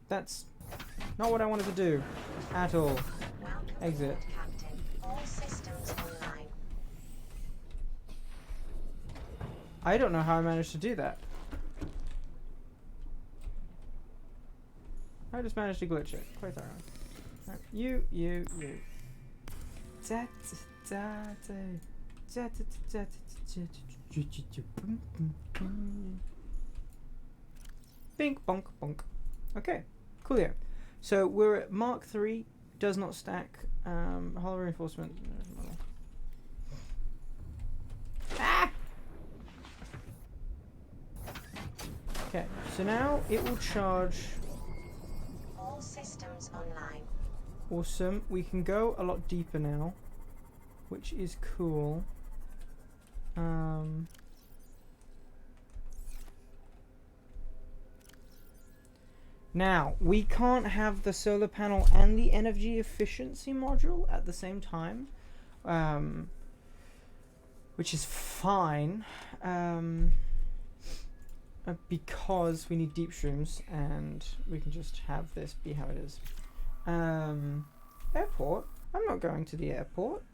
A: that's not what I wanted to do at all. Exit.
B: Captain. All systems online.
A: I don't know how I managed to do that. I just managed to glitch it. Quite alright. Right. You. Bink, bonk, bonk. Okay, coolio. So we're at Mark 3. Does not stack. Hull reinforcement. Ah! Okay, so now it will charge.
B: All systems online.
A: Awesome. We can go a lot deeper now, which is cool. Now, we can't have the solar panel and the energy efficiency module at the same time, which is fine, because we need deep shrooms, and we can just have this be how it is. Airport? I'm not going to the airport.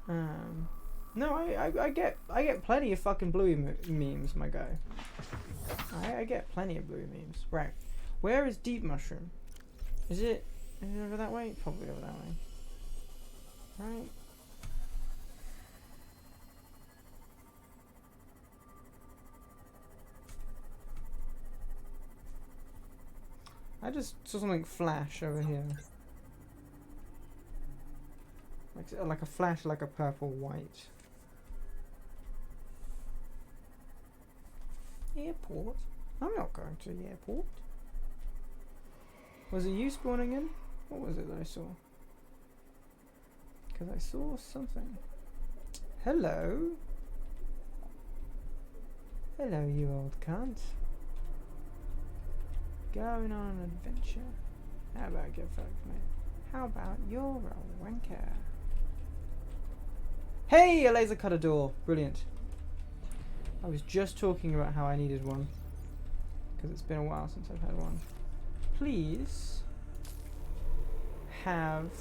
A: No, I get plenty of fucking Bluey memes, my guy. I get plenty of Bluey memes. Right. Where is Deep Mushroom? Is it over that way? Probably over that way. Right. I just saw something flash over here. Like a flash, like a purple white. Airport? I'm not going to the airport. Was it you spawning in? What was it that I saw? Because I saw something. Hello? Hello, you old cunt. Going on an adventure. How about get fucked, mate? How about you're a wanker? Hey, a laser cutter door. Brilliant. I was just talking about how I needed one. Because it's been a while since I've had one. Please have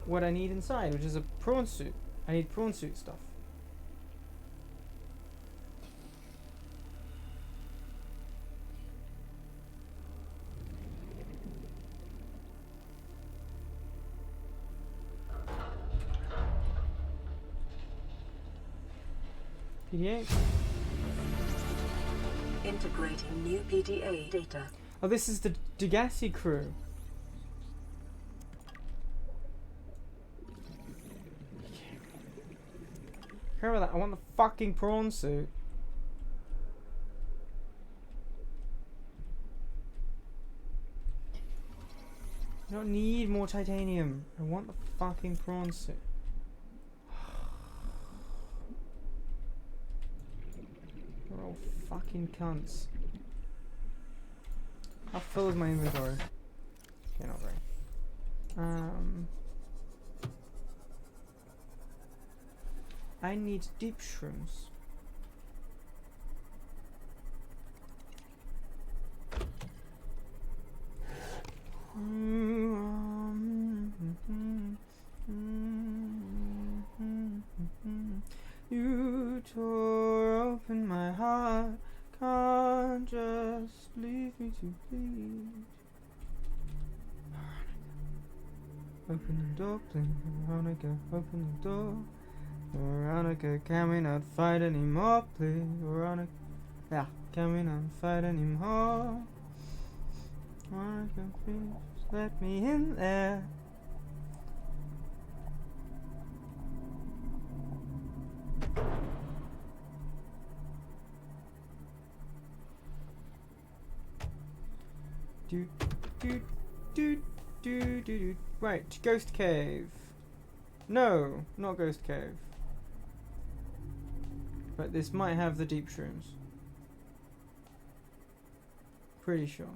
A: what I need inside, which is a prawn suit. I need prawn suit stuff. PDA.
C: Integrating new PDA data.
A: Oh, this is the Degassi crew. Care about that. I want the fucking prawn suit. I don't need more titanium. I want the fucking prawn suit. We're all fucking cunts. How full is my inventory? Okay, not very. I need deep shrooms. You tore open my heart, can't just leave me to bleed. Open the door, please, Veronica, open the door. Veronica, can we not fight anymore, please? Veronica, yeah, can we not fight anymore? Veronica, please, just let me in there. Do, do, do, do, do, do. Right, Ghost Cave. No, not Ghost Cave. But this might have the deep shrooms. Pretty sure.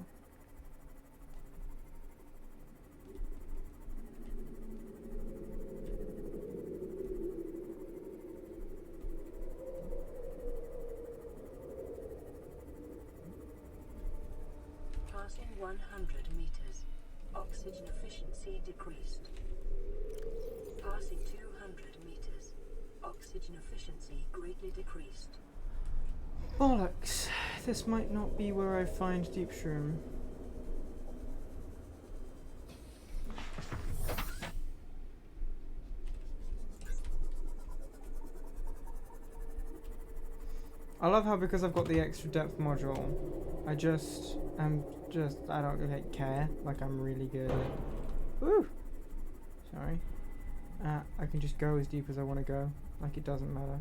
C: Passing 100 meters. Oxygen efficiency decreased. Passing 200 meters. Oxygen efficiency greatly decreased.
A: Bollocks. This might not be where I find deep shroom. I love how because I've got the extra depth module, I don't really care. Like I'm really good at it. Woo! Sorry. I can just go as deep as I want to go. Like it doesn't matter.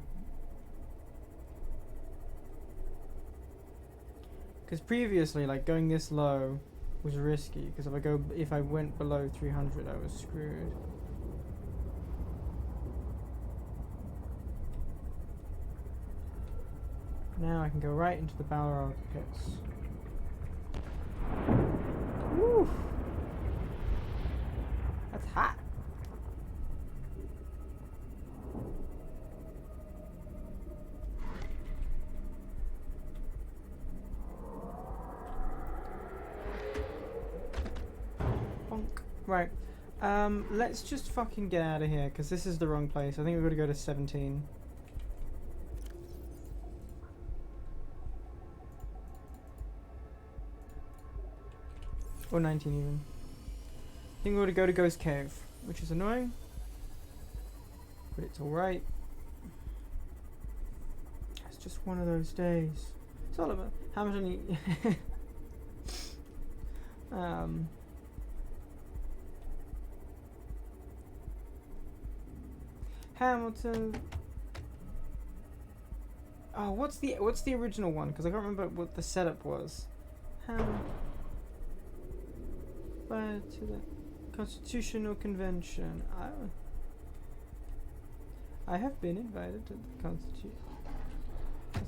A: Because previously, like going this low was risky. Because if I went below 300, I was screwed. Now I can go right into the Balrog pits. Woo! That's hot. Bonk. Right. Let's just fucking get out of here because this is the wrong place. I think we've got to go to 17. Or 19 even. I think we're going to go to Ghost Cave, which is annoying. But it's alright. It's just one of those days. It's all about how much I need. Hamilton. Oh, what's the original one? Because I can't remember what the setup was. Prior to the Constitutional Convention. I have been invited to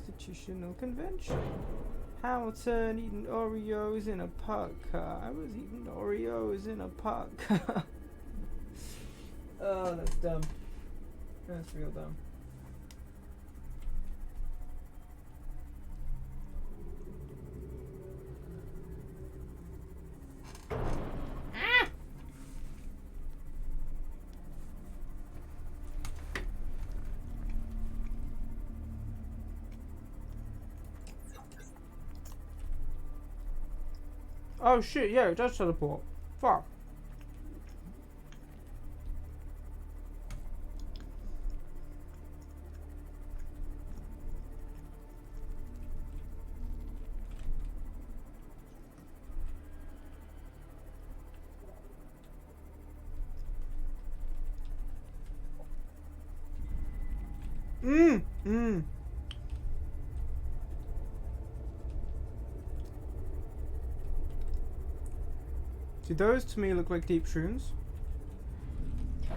A: the Constitutional Convention. Hamilton eating Oreos in a park car. I was eating Oreos in a park car. Oh, that's dumb. That's real dumb. Oh shit, yeah, it does teleport. Fuck. Mmm. See, those to me look like deep shrooms. Get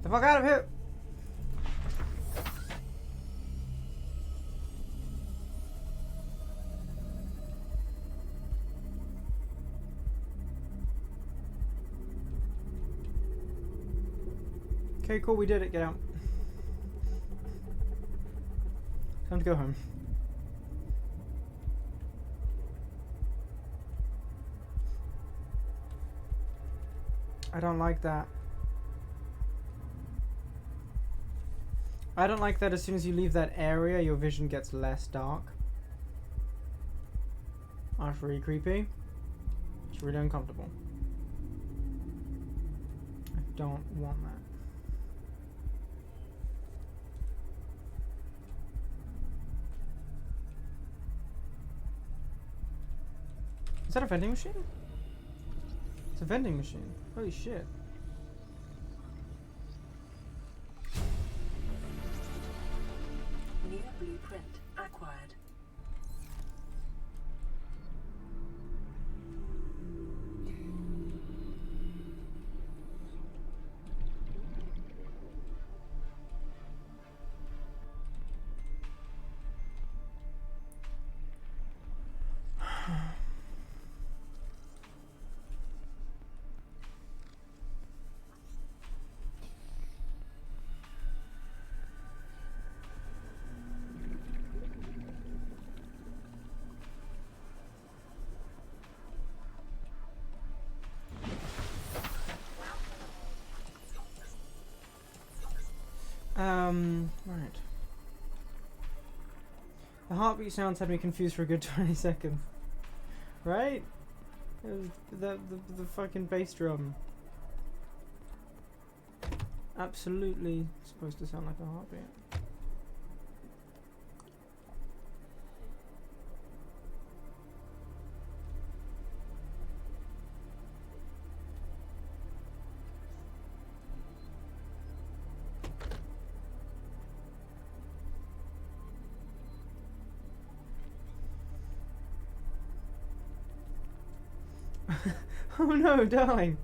A: the fuck out of here! Okay, cool, we did it. Get out. Time to go home. I don't like that. I don't like that as soon as you leave that area, your vision gets less dark. That's really creepy. It's really uncomfortable. I don't want that. Is that a vending machine? It's a vending machine. Holy shit.
C: New blueprint acquired.
A: Right. The heartbeat sounds had me confused for a good 20 seconds. Right? It was the fucking bass drum. Absolutely supposed to sound like a heartbeat. Oh no, darling!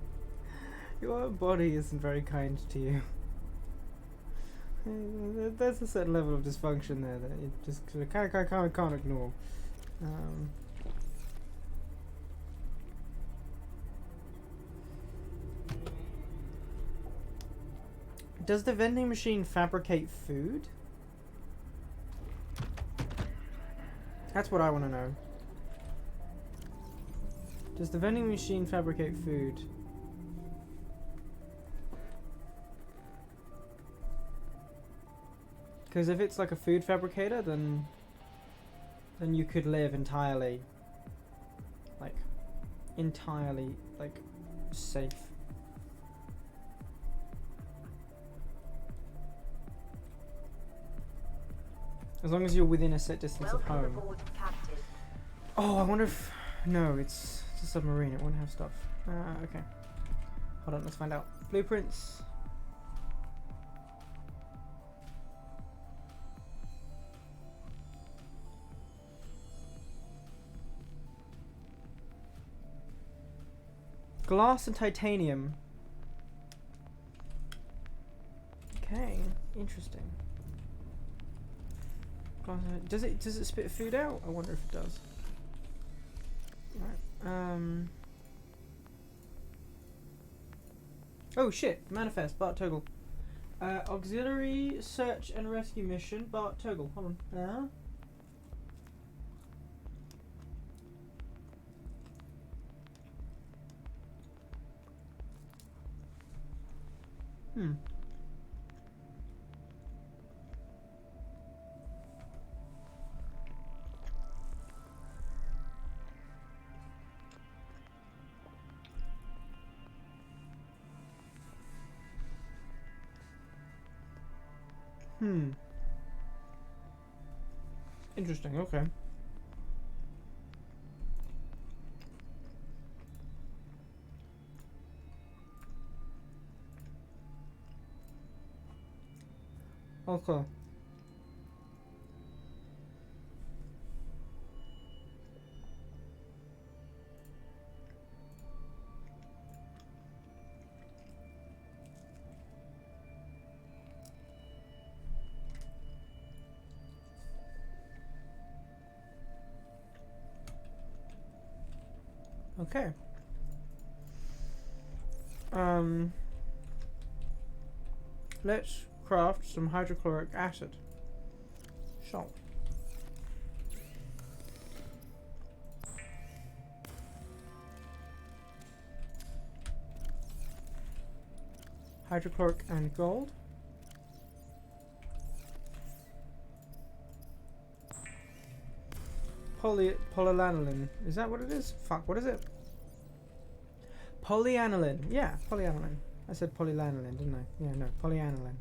A: Your body isn't very kind to you. There's a certain level of dysfunction there that you just can't ignore. Does the vending machine fabricate food? That's what I want to know. Does the vending machine fabricate food? Because if it's like a food fabricator, then you could live entirely, like, safe. As long as you're within a set distance of home.
B: Aboard, Captain.
A: Oh, I wonder if... No, it's a submarine. It won't have stuff. Okay. Hold on, let's find out. Blueprints. Glass and titanium. Okay, interesting. Does it spit food out? I wonder if it does. Right. Oh shit! Manifest. Bart Toggle. Auxiliary search and rescue mission. Bart Toggle. Hold on. Hmm. Interesting, okay. Okay. Okay. Let's craft some hydrochloric acid. So. Hydrochloric and gold. Polyaniline. Is that what it is? Fuck, what is it? Polyaniline. Yeah, polyaniline. I said polyaniline, didn't I? Yeah, no, polyaniline.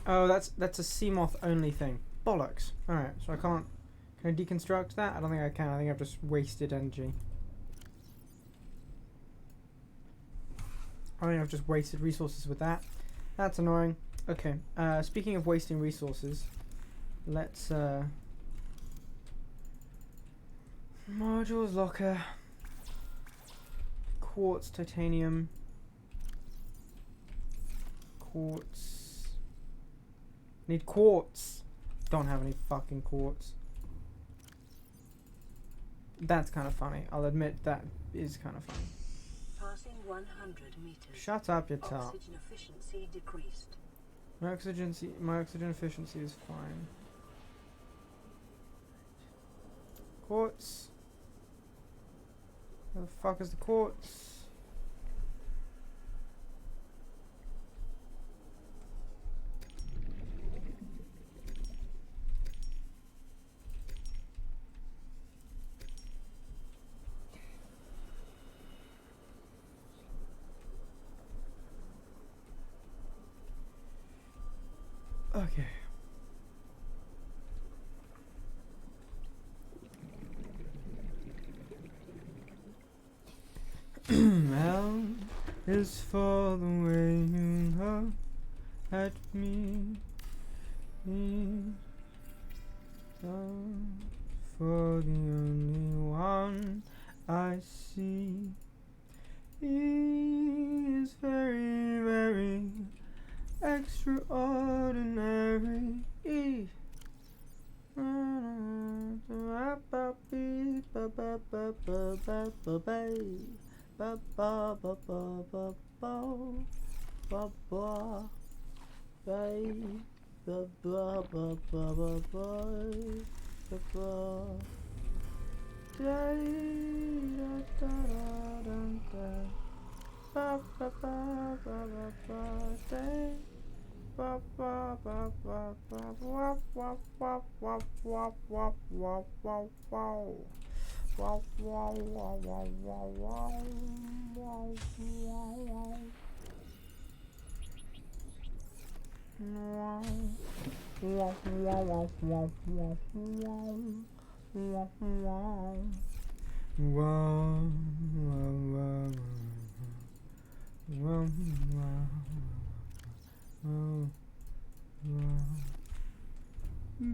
A: Oh, that's a Seamoth only thing. Bollocks. Alright, so I can't... Can I deconstruct that? I don't think I can. I think I've just wasted energy. I think I've just wasted resources with that. That's annoying. Okay, speaking of wasting resources, let's... Modules, locker... Quartz, titanium... Quartz... Need quartz. Don't have any fucking quartz. That's kind of funny. I'll admit that is kind of funny.
C: Passing 100 meters.
A: Shut up, you top.
C: Oxygen efficiency decreased.
A: My oxygen efficiency is fine. Quartz. Where the fuck is the quartz? Okay. L is for the way you look at me. E for the only one I see. E is very, very extraordinary. E.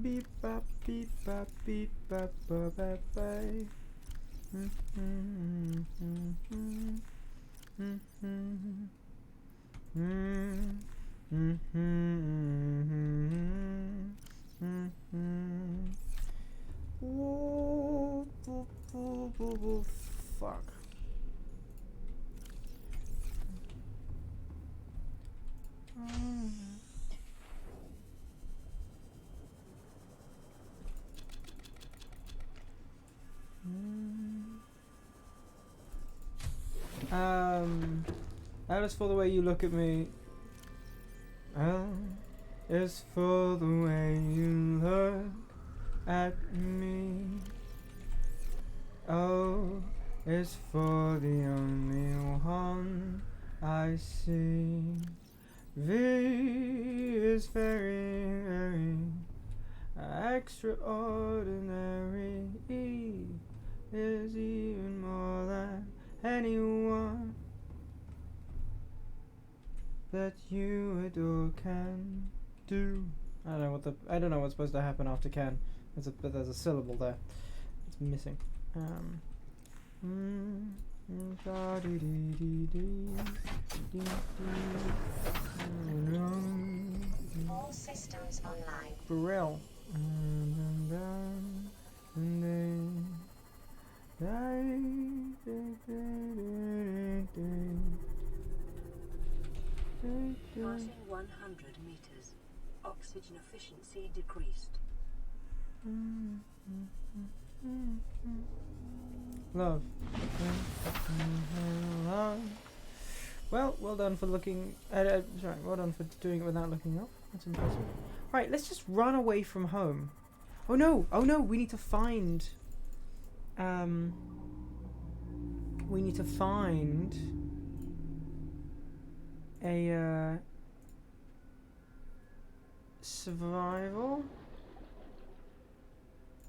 A: Beep bop beep bop beep bop bop bop bye. Fuck. That is for the way you look at me. Is for the way you look at me. O is for the only one I see. V is very, very extraordinary. E is even more than anyone that you adore can do. I don't know what's supposed to happen after can. There's a syllable there. It's missing.
B: All systems online.
A: Brill.
C: Passing 100 meters. Oxygen efficiency decreased.
A: Love. Well done for looking. Sorry, well done for doing it without looking up. That's impressive. Right, let's just run away from home. Oh no! We need to find. We need to find a survival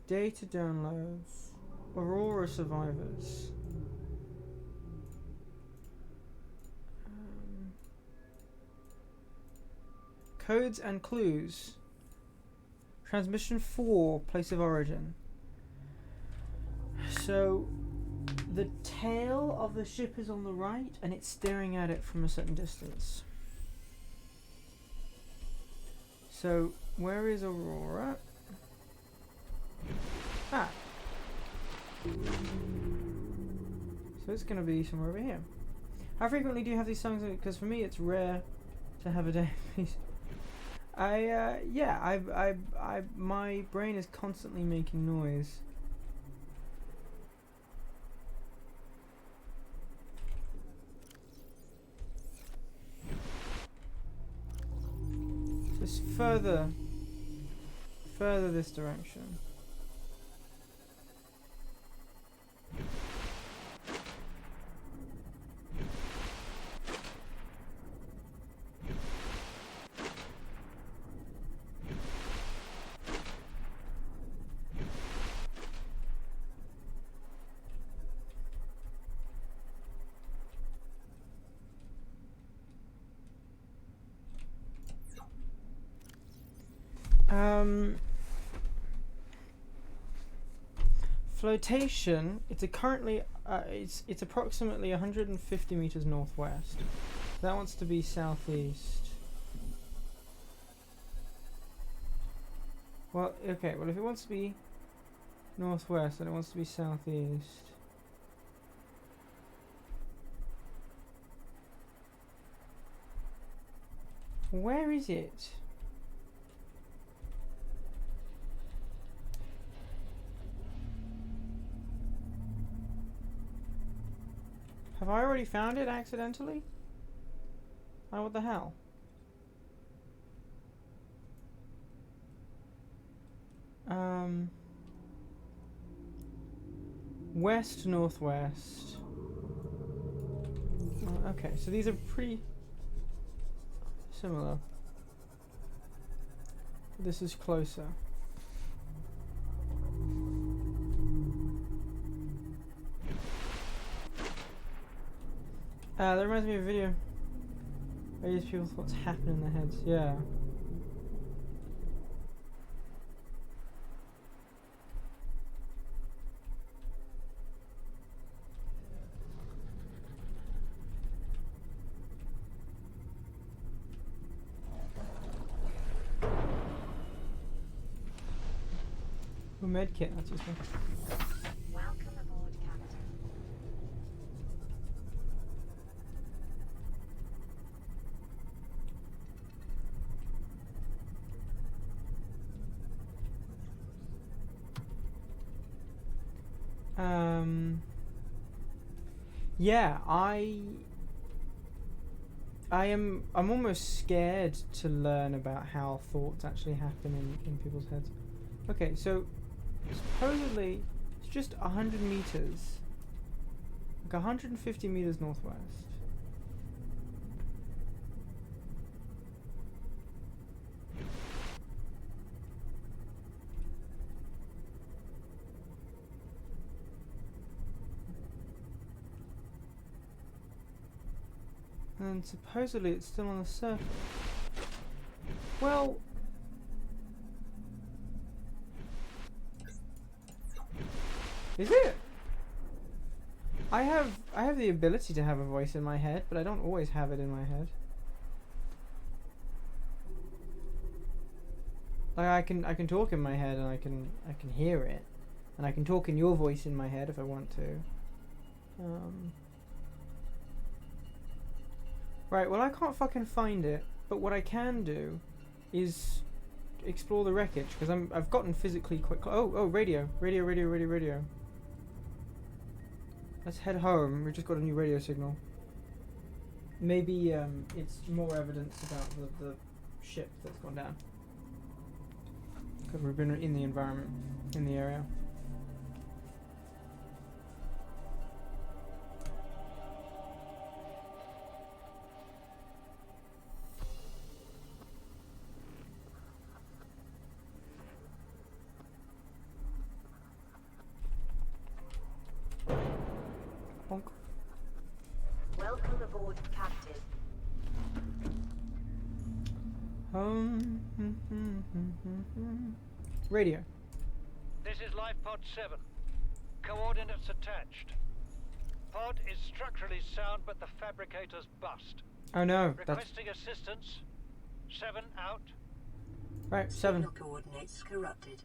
A: data downloads. Aurora survivors. Codes and clues. Transmission 4, place of origin. So the tail of the ship is on the right and it's staring at it from a certain distance. So where is Aurora? Ah. So it's going to be somewhere over here. How frequently do you have these songs? Because for me it's rare to have a day piece. My brain is constantly making noise. Just further this direction. Flotation. It's currently it's approximately 150 meters northwest. That wants to be southeast. Well, okay. Well, if it wants to be northwest, then it wants to be southeast. Where is it? Have I already found it accidentally? Oh, what the hell? West, northwest. Oh, okay, so these are pretty similar. this is closer. That reminds me of a video. I use people's thoughts happen in their heads. Yeah. Oh, medkit, that's useful.
B: Welcome aboard, Captain.
A: Yeah, I'm almost scared to learn about how thoughts actually happen in people's heads. Okay, so supposedly it's just 100 meters, like 150 meters northwest. And supposedly it's still on the surface. Well, is it? I have the ability to have a voice in my head, but I don't always have it in my head. Like I can talk in my head and I can hear it, and I can talk in your voice in my head if I want to. Right, well I can't fucking find it, but what I can do is explore the wreckage, because I've gotten physically quick. Oh, radio. Let's head home. We've just got a new radio signal. Maybe it's more evidence about the ship that's gone down, because we've been in the environment, in the area.
C: Welcome aboard, Captain.
A: Radio.
D: This is Life Pod 7. Coordinates attached. Pod is structurally sound, but the fabricator's bust.
A: Oh no, that's
D: Requesting assistance. 7 out.
A: right. 7.
C: Signal coordinates corrupted.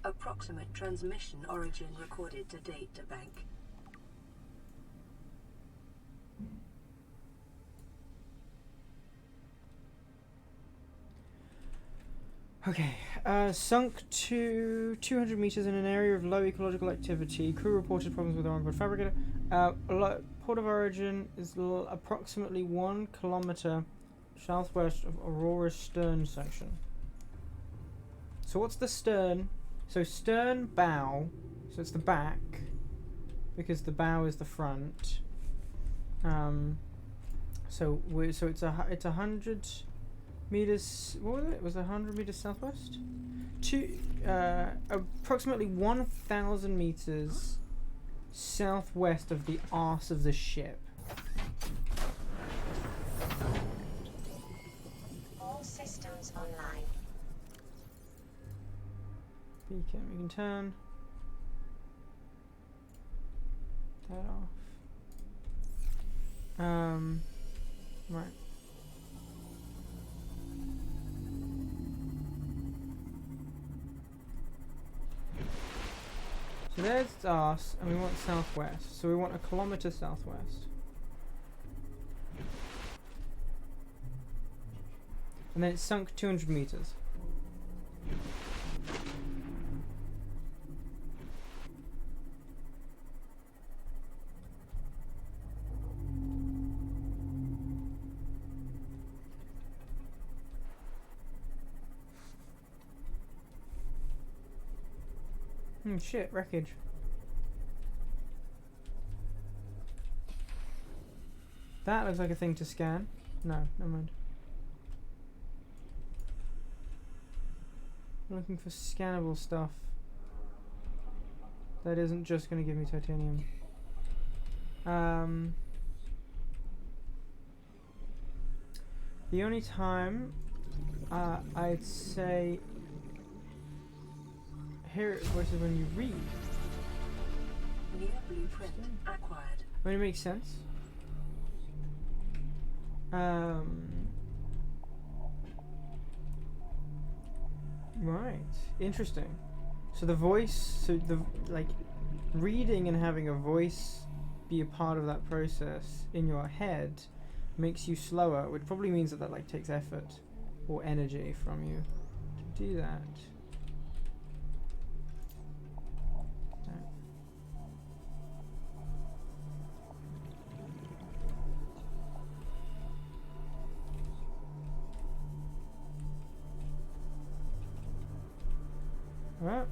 C: Approximate transmission origin recorded to data bank.
A: Okay, sunk to 200 meters in an area of low ecological activity. Crew reported problems with the onboard fabricator. Port of origin is approximately 1 kilometer southwest of Aurora's stern section. So what's the stern? So stern, bow. So it's the back, because the bow is the front. So it's 100 meters. What was it? Was it 100 meters southwest? Approximately 1,000 meters southwest of the arse of the ship.
B: All systems online.
A: Beacon. We can turn that off. Right. So there's us, and we want southwest. So we want 1 kilometer southwest. And then it's sunk 200 meters. Shit, wreckage. That looks like a thing to scan. No, never mind. I'm looking for scannable stuff. That isn't just going to give me titanium. The only time I'd say hear voices when you read.
C: New blueprint acquired.
A: I mean, it makes sense. Right. Interesting. So the voice, so the like reading and having a voice be a part of that process in your head makes you slower, which probably means that like takes effort or energy from you to do that. Alright.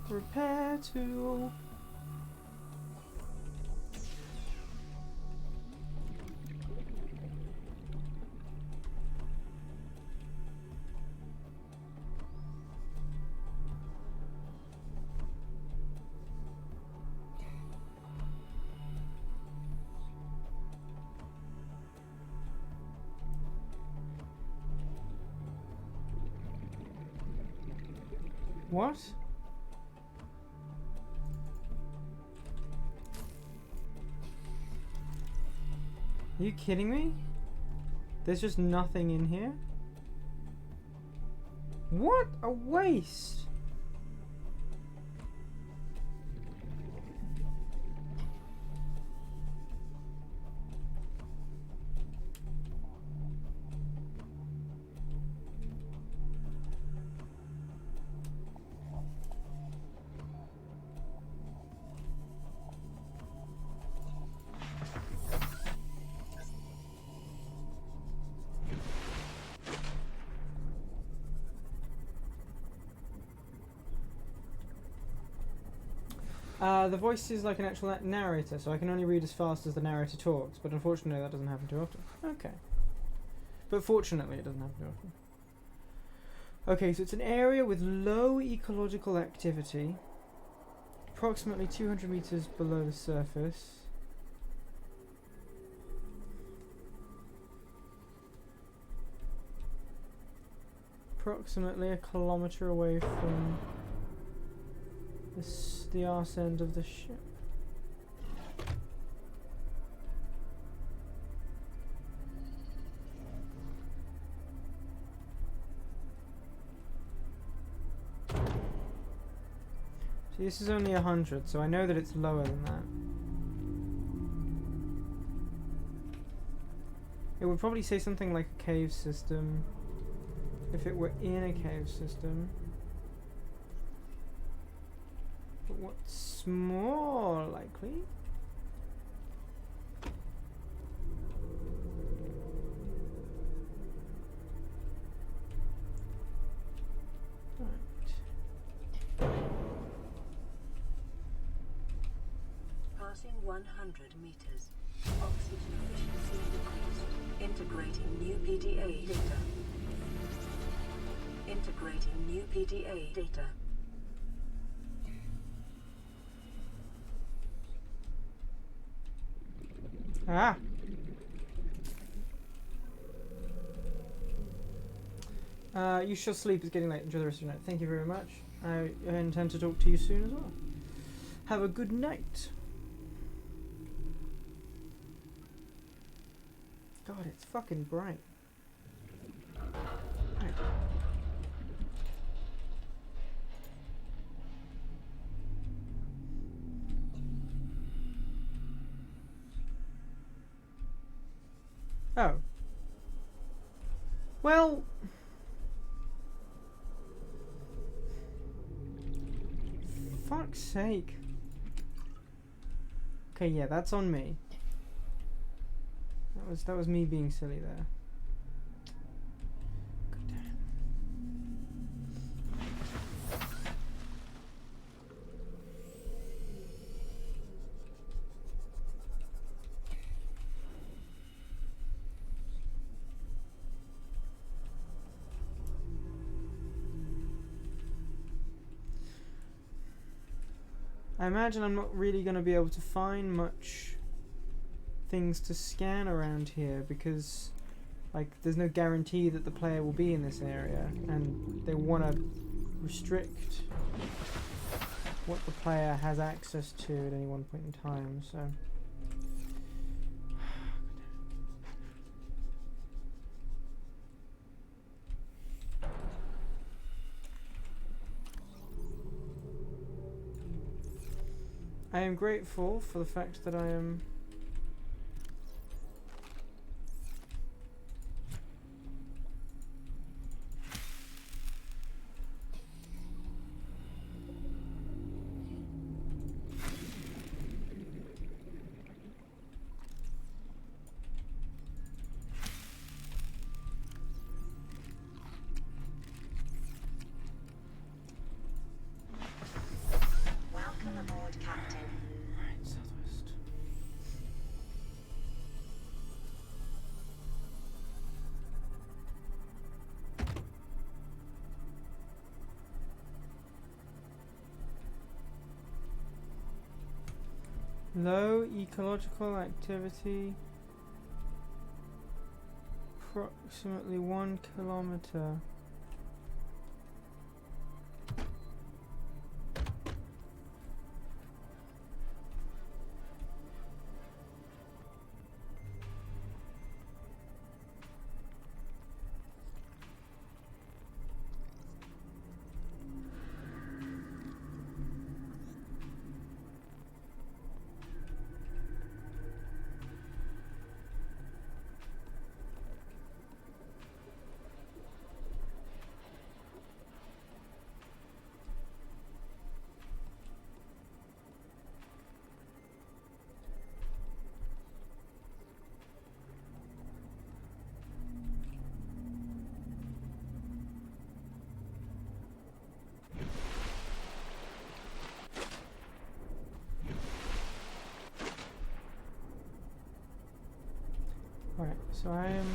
A: Repair tool. What? Are you kidding me? There's just nothing in here? What a waste! The voice is like an actual narrator, so I can only read as fast as the narrator talks, but unfortunately that doesn't happen too often. Okay. But fortunately it doesn't happen too often. Okay, so it's an area with low ecological activity, approximately 200 meters below the surface. Approximately a kilometer away from the arse end of the ship. See, this is only 100, so I know that it's lower than that. It would probably say something like a cave system if it were in a cave system. But what's more likely?
C: Passing 100 meters. Oxygen efficiency decreased. Integrating new PDA data. Integrating new PDA data.
A: Ah! You shall sleep. It's getting late. Enjoy the rest of your night. Thank you very much. I intend to talk to you soon as well. Have a good night. God, it's fucking bright. Right. Oh. Well... fuck's sake. Okay, yeah, that's on me. That was me being silly there. God damn it. I imagine I'm not really going to be able to find much things to scan around here because, like, there's no guarantee that the player will be in this area, and they want to restrict what the player has access to at any one point in time, so... I am grateful for the fact that I am...
B: Welcome aboard, Captain.
A: Right, southwest. Low ecological activity. Approximately 1 kilometer. Right, so I'm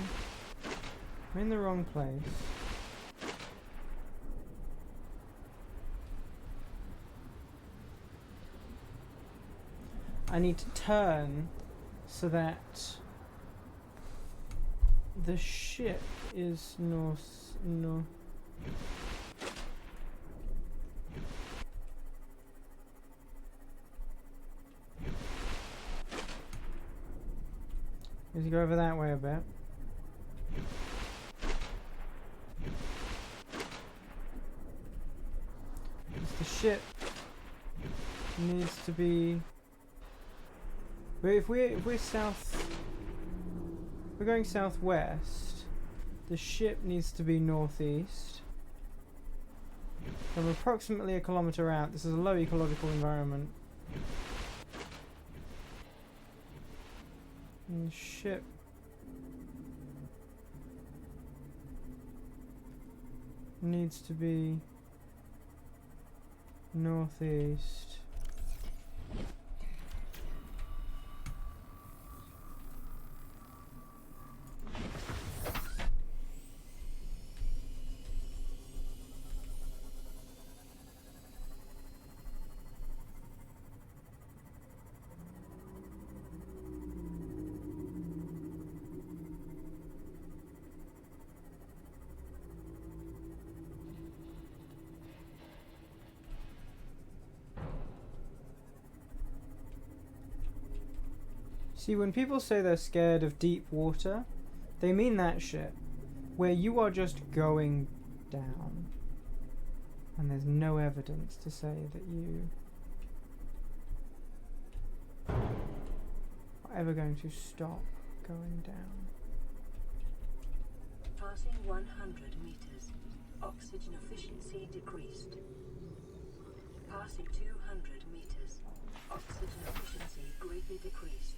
A: in the wrong place. I need to turn so that the ship is north. Need to go over that way a bit. The ship needs to be. But if we're south, we're going southwest. The ship needs to be northeast. So we're approximately a kilometer out. This is a low ecological environment. And the ship needs to be northeast. See, when people say they're scared of deep water, they mean that shit. Where you are just going down. And there's no evidence to say that you are ever going to stop going down.
C: Passing 100 meters. Oxygen efficiency decreased. Passing 200 meters. Oxygen efficiency greatly decreased.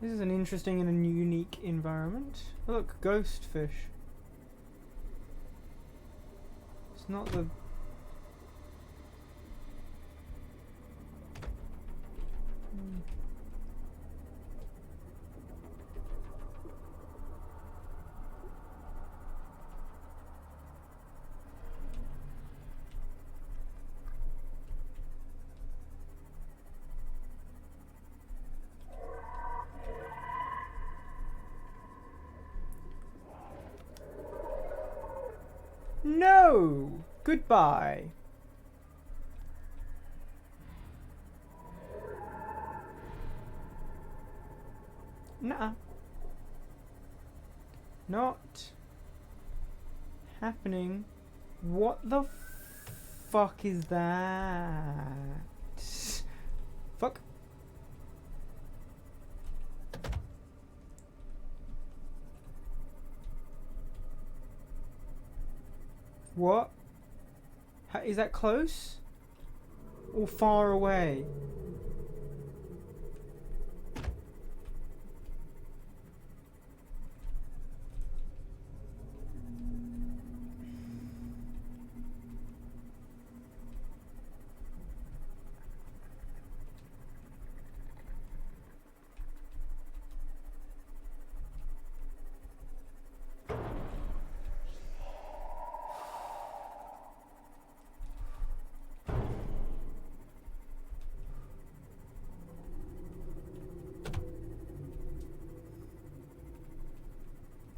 A: This is an interesting and a unique environment. Look, ghost fish. It's not the... No! Goodbye. Nuh-uh. Not happening. What the fuck is that? Fuck. What? Is that close? Or far away?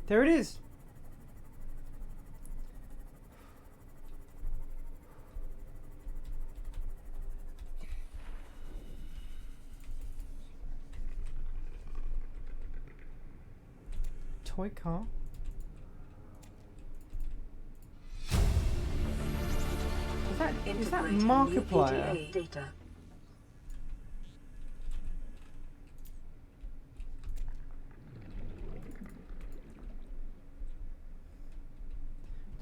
A: There it is. Toy car. Is that
C: Integrating
A: Markiplier?
C: new PDA data.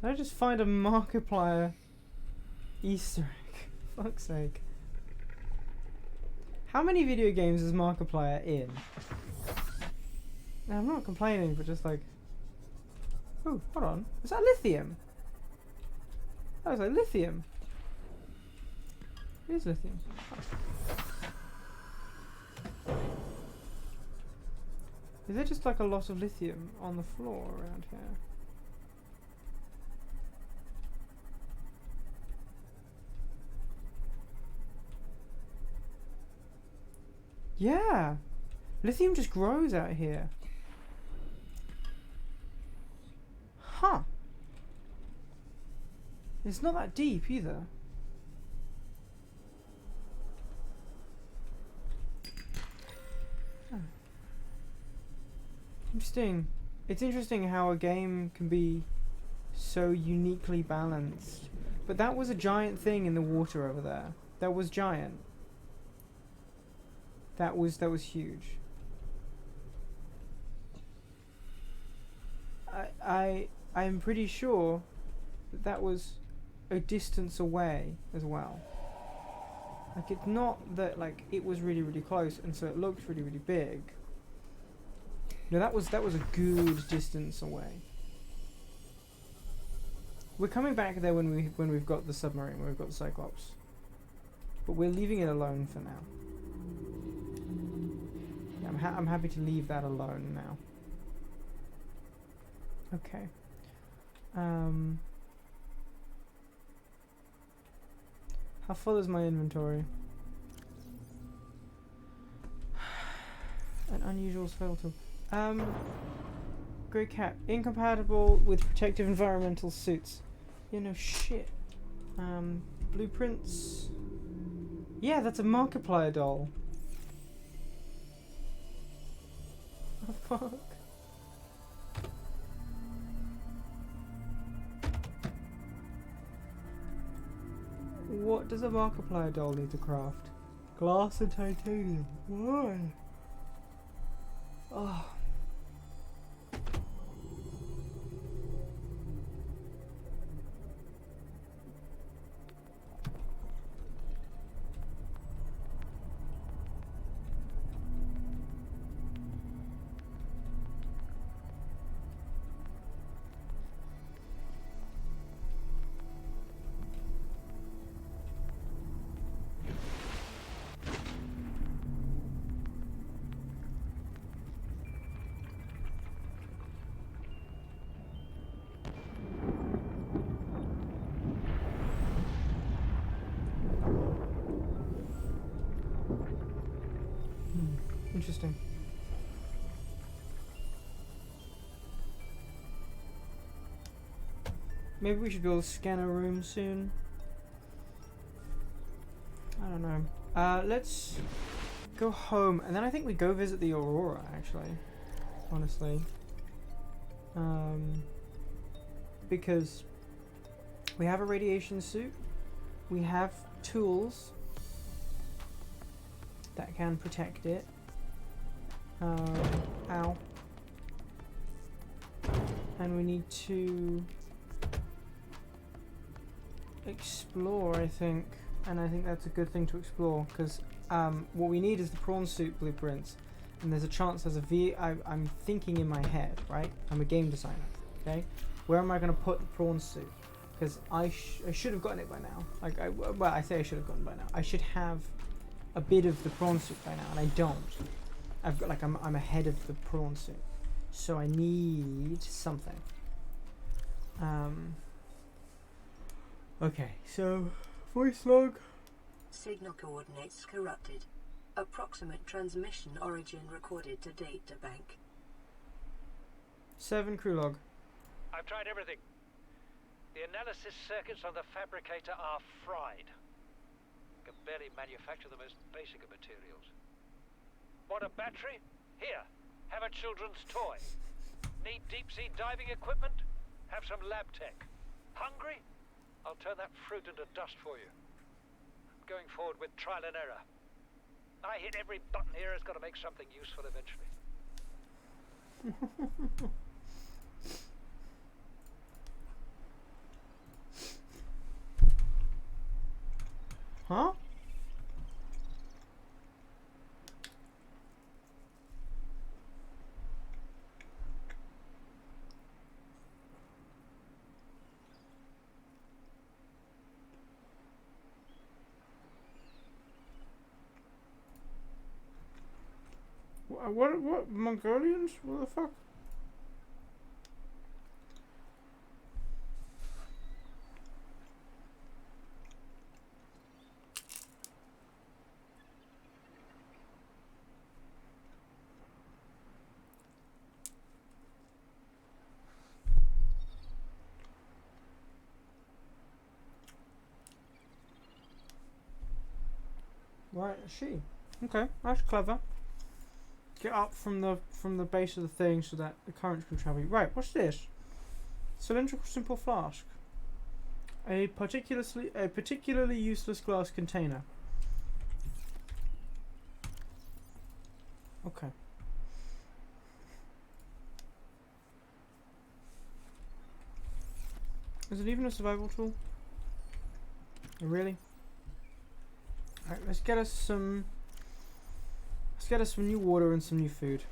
A: Did I just find a Markiplier Easter egg? Fuck's sake. How many video games is Markiplier in? Now, I'm not complaining, but just like... Oh, hold on. Is that lithium? That was like lithium. It is lithium. Is there just like a lot of lithium on the floor around here? Yeah! Lithium just grows out here. Huh. It's not that deep either. Huh. Interesting. It's interesting how a game can be so uniquely balanced. But that was a giant thing in the water over there. That was giant. That was huge. I'm pretty sure that was a distance away as well. Like, it's not that like it was really close and so it looked really big. No, that was a good distance away. We're coming back there when we've got the submarine, when we've got the Cyclops. But we're leaving it alone for now. Yeah, I'm happy to leave that alone now. Okay. How full is my inventory? An unusual skeletal. Grey cat. Incompatible with protective environmental suits. Yeah, no shit. Blueprints. Yeah, that's a Markiplier doll. Oh fuck. What does a Markiplier doll need to craft? Glass and titanium. Why? Oh. Maybe we should build a scanner room soon. I don't know. Let's go home, and then I think we go visit the Aurora, actually. Honestly. Because we have a radiation suit. We have tools that can protect it. Ow. And we need to explore, I think. And I think that's a good thing to explore, because what we need is the prawn suit blueprints. And there's a chance there's I'm thinking in my head, right? I'm a game designer, okay? Where am I going to put the prawn suit? Because I should have gotten it by now. Like, I say I should have gotten it by now. I should have a bit of the prawn suit by now, and I don't. I've got, like, I'm ahead of the prawn suit. So I need something. Okay, so voice log.
C: Signal coordinates corrupted. Approximate transmission origin recorded to data bank.
A: 7 crew log.
D: I've tried everything. The analysis circuits on the fabricator are fried. Can barely manufacture the most basic of materials. Want a battery? Here, have a children's toy. Need deep-sea diving equipment? Have some lab tech. Hungry? I'll turn that fruit into dust for you. Going forward with trial and error. I hit every button here has got to make something useful eventually.
A: Huh? What Mongolians? What the fuck? Right, she. Okay, that's clever. Get up from the base of the thing so that the currents can travel. Right, what's this? Cylindrical simple flask. A particularly useless glass container. Okay. Is it even a survival tool? Really? Alright, let's get us some new water and some new food.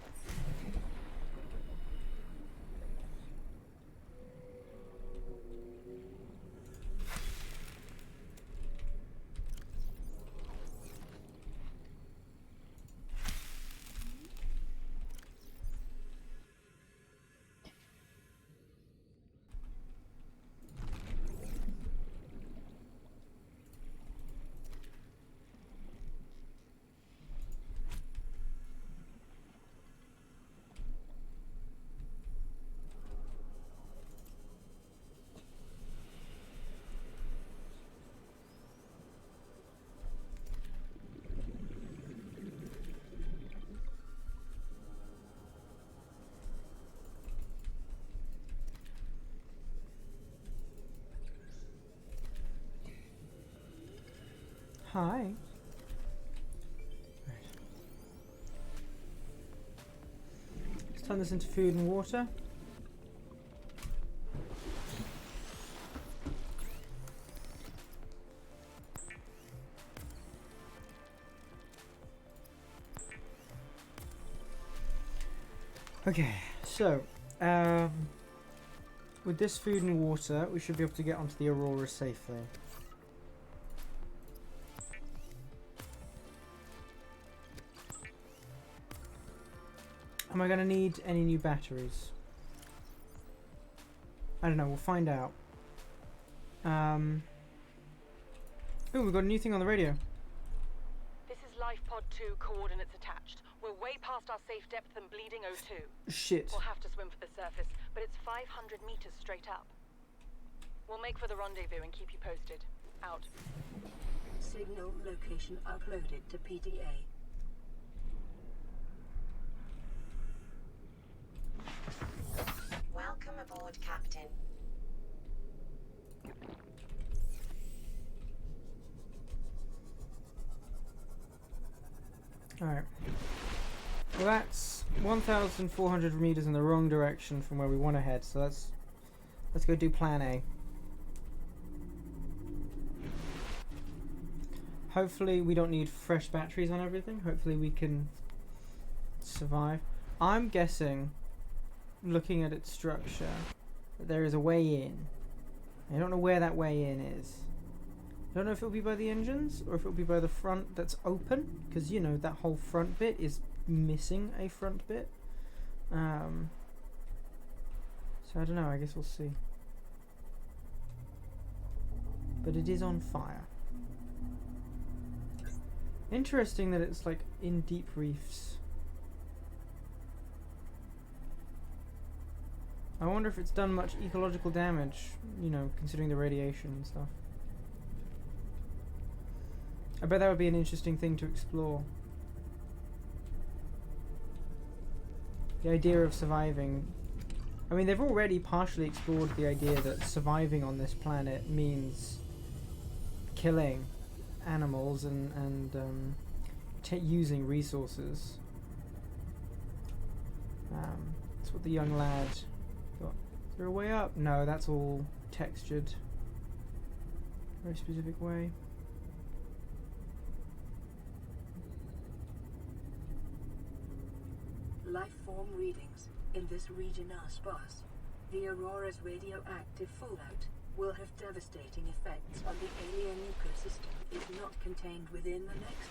A: Hi. Right. Let's turn this into food and water. Okay, so with this food and water, we should be able to get onto the Aurora safely. Am I going to need any new batteries? I don't know, we'll find out. Oh, we've got a new thing on the radio.
E: This is Life Pod 2, coordinates attached. We're way past our safe depth and bleeding O2.
A: Shit.
E: We'll have to swim for the surface, but it's 500 meters straight up. We'll make for the rendezvous and keep you posted. Out.
C: Signal location uploaded to PDA.
B: Welcome aboard, Captain.
A: Alright. Well, that's 1,400 meters in the wrong direction from where we want to head, so let's go do plan A. Hopefully we don't need fresh batteries on everything. Hopefully we can survive. I'm guessing, looking at its structure, that there is a way in. I don't know where that way in is. I don't know if it'll be by the engines or if it'll be by the front that's open, because you know that whole front bit is missing a front bit. So I don't know, I guess we'll see. But it is on fire. Interesting that it's like in deep reefs. I wonder if it's done much ecological damage, you know, considering the radiation and stuff. I bet that would be an interesting thing to explore. The idea of surviving. I mean, they've already partially explored the idea that surviving on this planet means killing animals and using resources. That's what the young lad got. Is there a way up? No, that's all textured. Very specific way.
C: Life form readings in this region are sparse. The Aurora's radioactive fallout will have devastating effects on the alien ecosystem if not contained within the next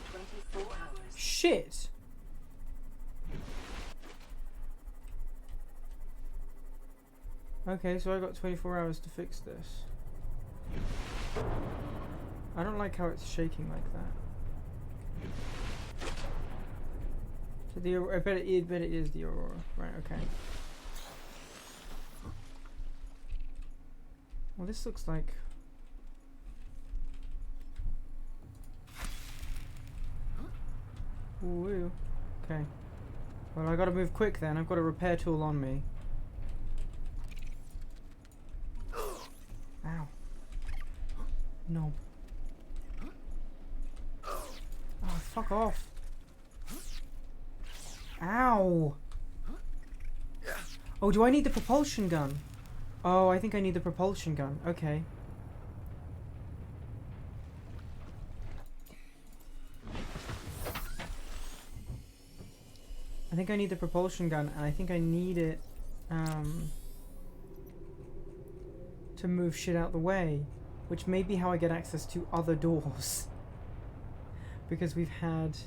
C: 24 hours.
A: Shit! Okay, so I got 24 hours to fix this. I don't like how it's shaking like that. So I bet it is the Aurora. Right, okay. Well, this looks like... Ooh, okay. Well, I gotta move quick then. I've got a repair tool on me. Ow. No. Oh, fuck off. Ow! Oh, do I need the propulsion gun? Oh, I think I need the propulsion gun. Okay. I think I need the propulsion gun, and I think I need it to move shit out the way, which may be how I get access to other doors. Because we've had...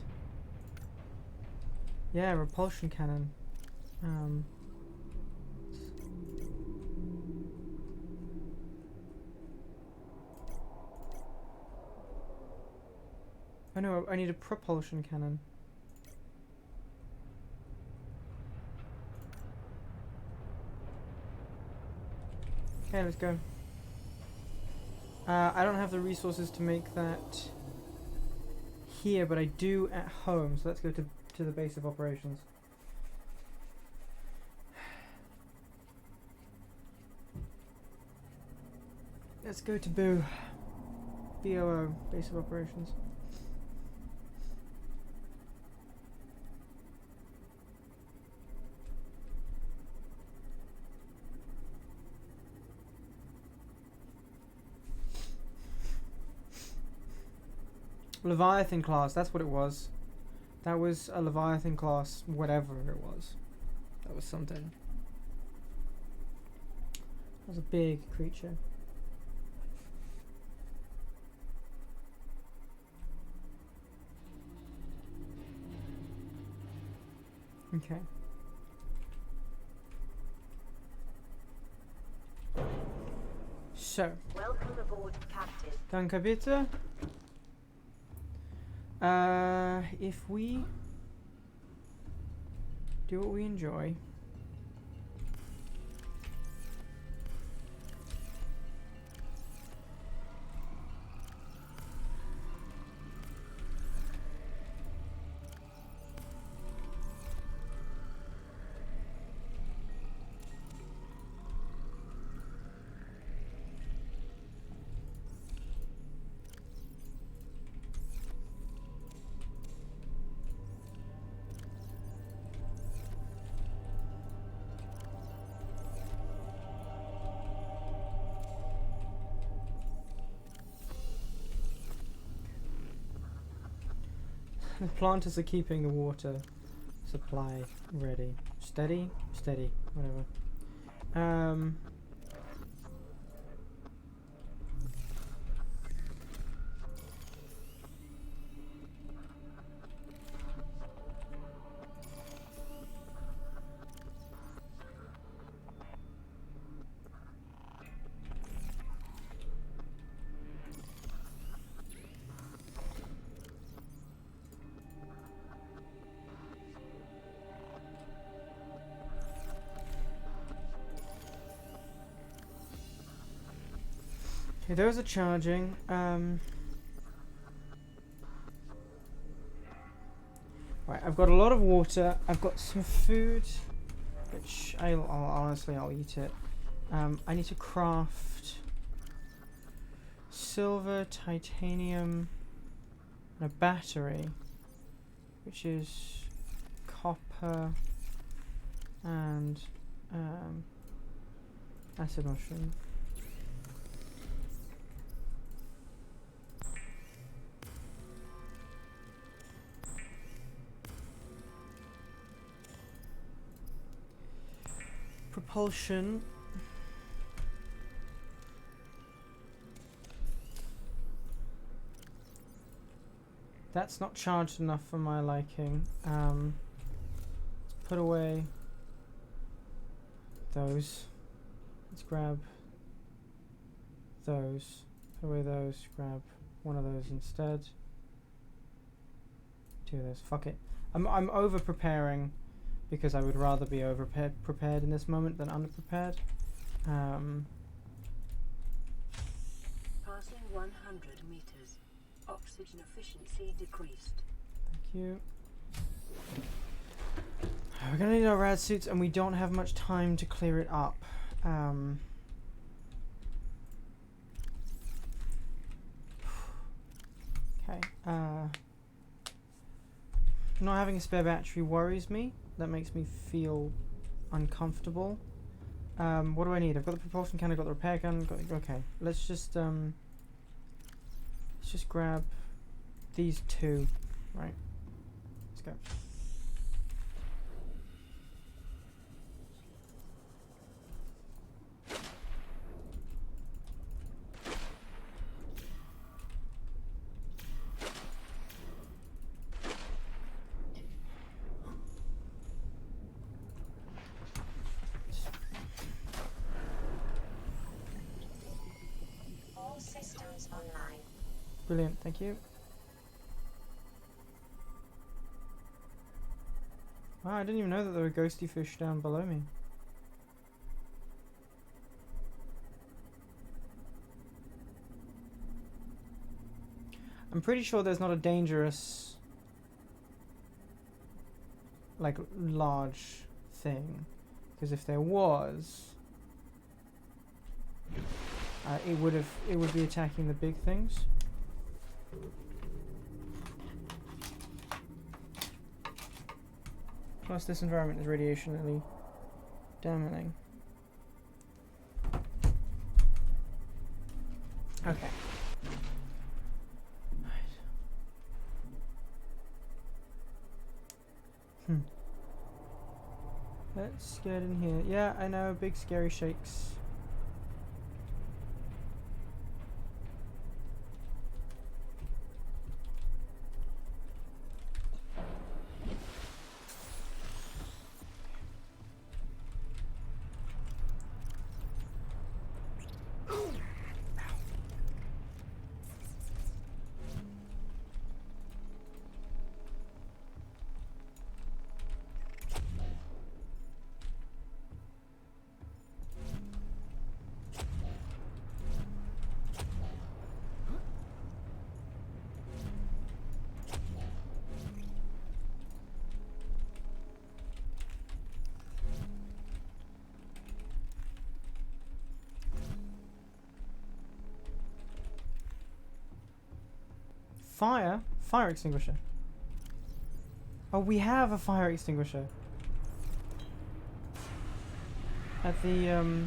A: Yeah, repulsion cannon. Oh no, I need a propulsion cannon. Okay, let's go. I don't have the resources to make that here, but I do at home, so let's go to the base of operations. Let's go to BOO. BOO, base of operations. Leviathan class, that's what it was. That was a Leviathan class, whatever it was. That was something. That was a big creature. Okay. So.
B: Welcome aboard, Captain.
A: Danke bitte. If we do what we enjoy. The planters are keeping the water supply ready. Steady? Steady. Whatever. Okay, those are charging. Right, I've got a lot of water. I've got some food, which I'll honestly I'll eat it. I need to craft silver, titanium, and a battery, which is copper and acid mushroom. Propulsion. That's not charged enough for my liking. Let's put away those. Let's grab those. Put away those. Grab one of those instead. Two of those. Fuck it. I'm over preparing because I would rather be over prepared in this moment than underprepared.
C: Passing 100 meters. Oxygen efficiency decreased.
A: Thank you. We're gonna need our rad suits, and we don't have much time to clear it up. Okay. Not having a spare battery worries me. That makes me feel uncomfortable. What do I need? I've got the propulsion can. I've got the repair gun. Okay. Let's just grab these two. Right. Let's go.
B: All systems online.
A: Brilliant. Thank you. Wow, I didn't even know that there were ghosty fish down below me. I'm pretty sure there's not a dangerous, like, large thing, because if there was, it would be attacking the big things. Plus, this environment is radiationally damaging. Okay. Right. Let's get in here. Yeah, I know, big scary shakes. Fire extinguisher. Oh, we have a fire extinguisher. At the,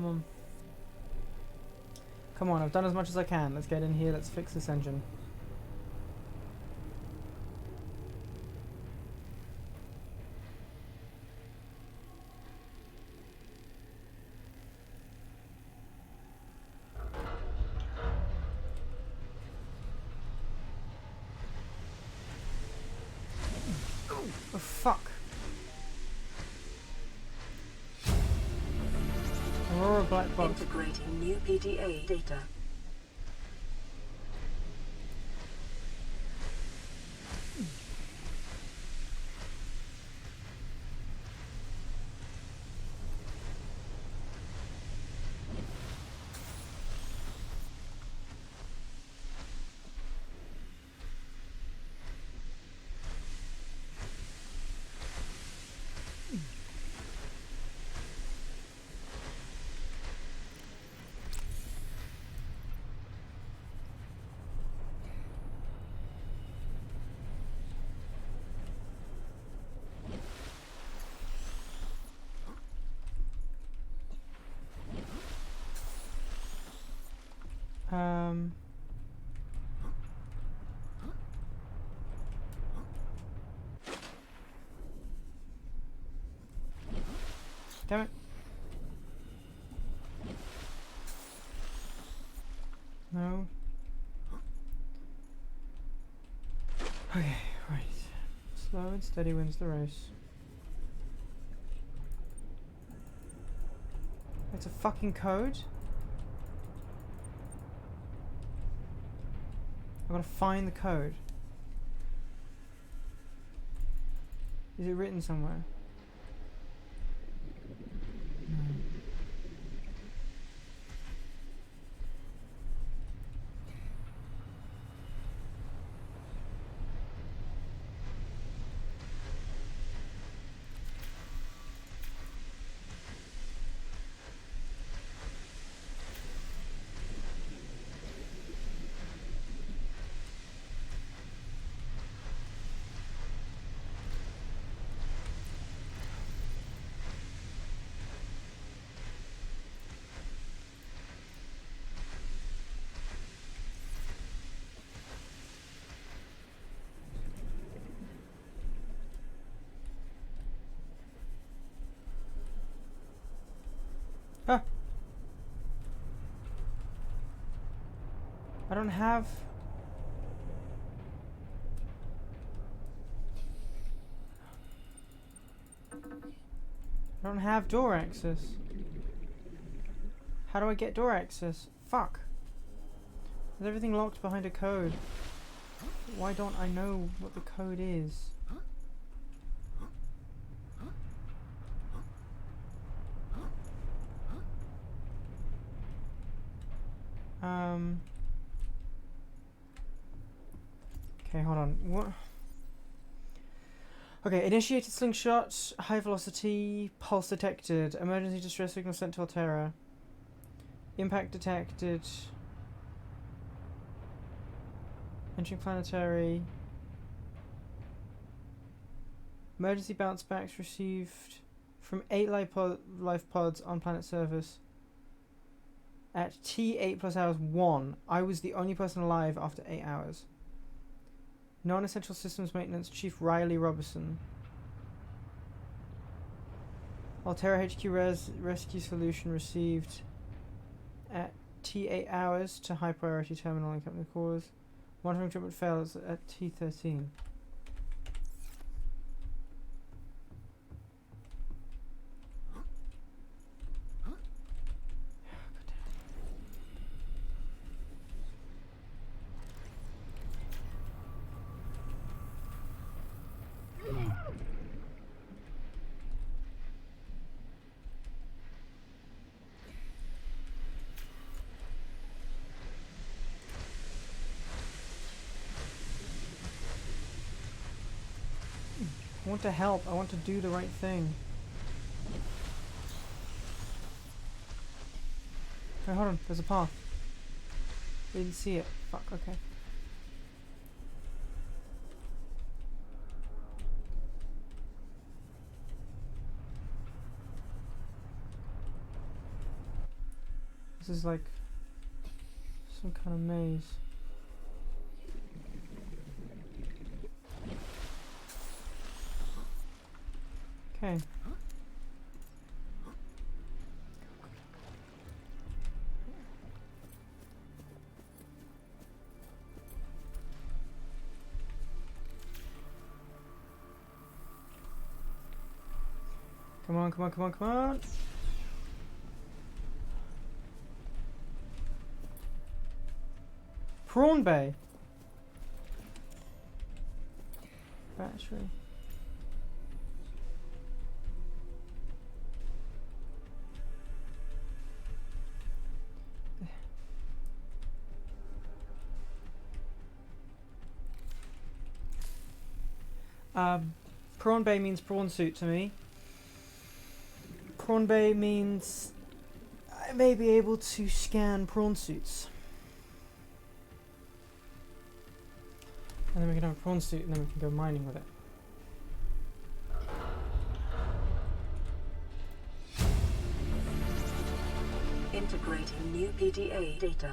A: Come on. Come on, I've done as much as I can. Let's get in here, let's fix this engine. Oh, fuck. Aurora black box.
C: Integrating new PDA data.
A: Um. Damn it. No. Okay, right. Slow and steady wins the race. It's a fucking code? I've got to find the code. Is it written somewhere? No. Ah! I don't have... I don't have door access. How do I get door access? Fuck. Is everything locked behind a code? Why don't I know what the code is? Okay, hold on. What? Okay, initiated slingshot, high velocity, pulse detected, emergency distress signal sent to Altera. Impact detected. Entering planetary. Emergency bounce backs received from 8 life pods on planet surface. At T8 plus hours 1, I was the only person alive after 8 hours. Non-essential systems maintenance, Chief Riley Robertson. Altera HQ rescue solution received at T8 hours to high priority terminal and company cores. Monitoring equipment fails at T13. I want to help. I want to do the right thing. Hey, hold on. There's a path. We didn't see it. Fuck, okay. This is like some kind of maze. Okay. Come on, come on, come on, come on. Prawn Bay. Battery. Prawn Bay means prawn suit to me. Prawn Bay means I may be able to scan prawn suits. And then we can have a prawn suit and then we can go mining with it.
C: Integrating new PDA data.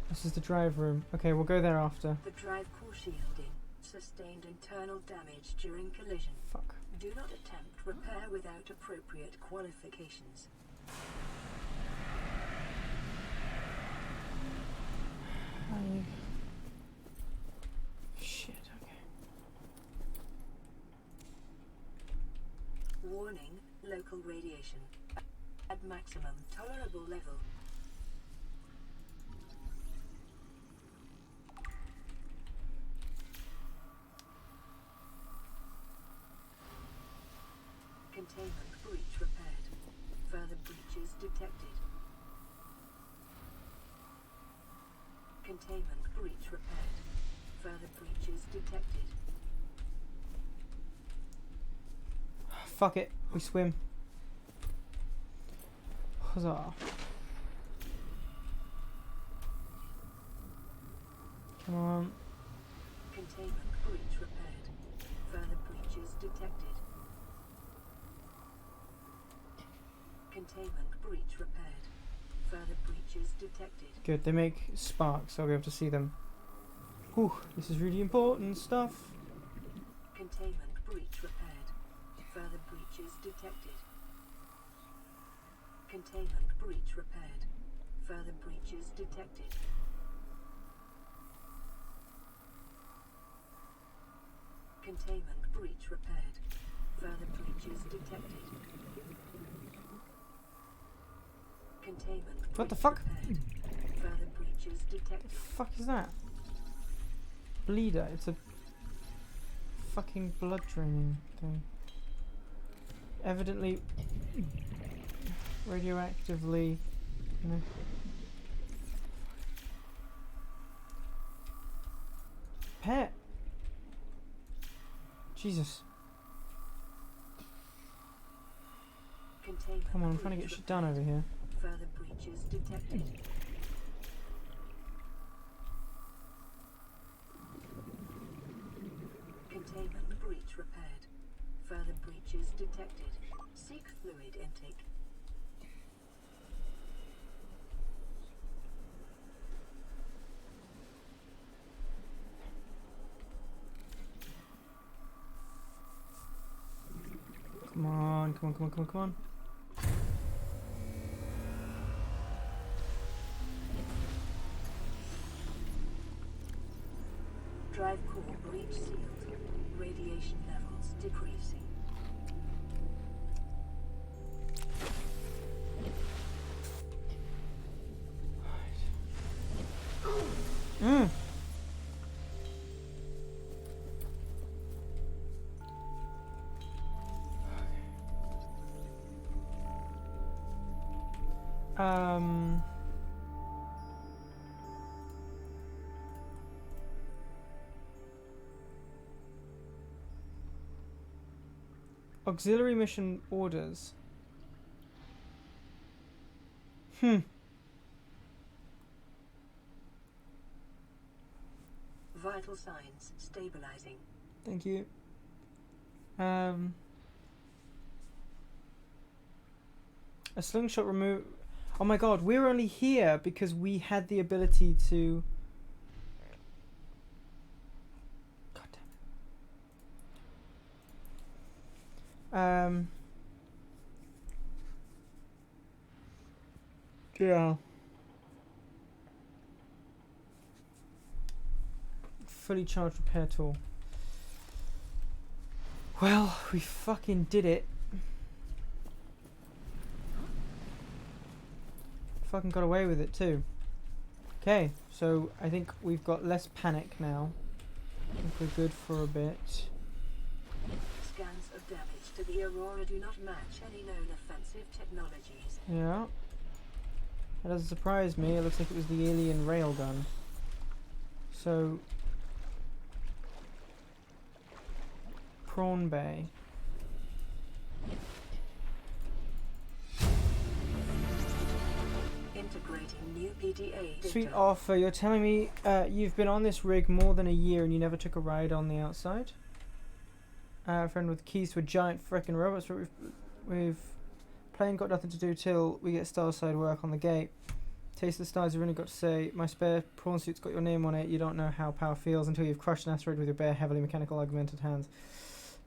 A: This is the drive room. Okay, we'll go there after.
C: The drive core shielding sustained internal damage during collision.
A: Fuck.
C: Do not attempt repair without appropriate qualifications.
A: Shit, okay.
C: Warning, local radiation at maximum tolerable level. Containment breach repaired. Further breaches detected. Containment breach repaired. Further breaches detected.
A: Fuck it, we swim. Huzzah. Come on.
C: Containment breach repaired. Further breaches detected. Containment breach repaired. Further breaches detected.
A: Good, they make sparks, so I'll be able to see them. Whew, this is really important stuff.
C: Containment breach repaired. Further breaches detected. Containment breach repaired. Further breaches detected. Containment breach repaired. Further breaches detected. Containment
A: What the
C: breach
A: fuck?
C: repaired. Further breaches detected.
A: The fuck is that? Bleeder, it's a fucking blood draining thing. Evidently radioactively, you know. Pet. Jesus.
C: Containment
A: Come on, I'm trying to get
C: breach
A: shit done
C: repaired.
A: over here.
C: Further breaches detected. Containment breach repaired. Further breaches detected. Seek fluid intake.
A: Come on, come on, come on, come on, come on.
C: Drive core breach sealed. Radiation levels decreasing.
A: Mm. Um. Auxiliary mission orders.
C: Vital signs stabilizing.
A: Thank you. A slingshot remove. Oh my god, we're only here because we had the ability to. God damn it. Yeah. Fully charged repair tool. Well, we fucking did it. Fucking got away with it too. Okay, so I think we've got less panic now. I think we're good for a bit.
C: Scans of damage to the Aurora do not match any known offensive technologies.
A: Yeah. That doesn't surprise me. It looks like it was the alien railgun. So... Prawn Bay.
C: Integrating new PDA data.
A: Sweet offer. You're telling me you've been on this rig more than a year and you never took a ride on the outside? Friend with keys to a giant frickin' robot. So we've plane got nothing to do till we get Starside work on the gate. Taste of the stars, you've only got to say, my spare prawn suit's got your name on it. You don't know how power feels until you've crushed an asteroid with your bare, heavily mechanical augmented hands.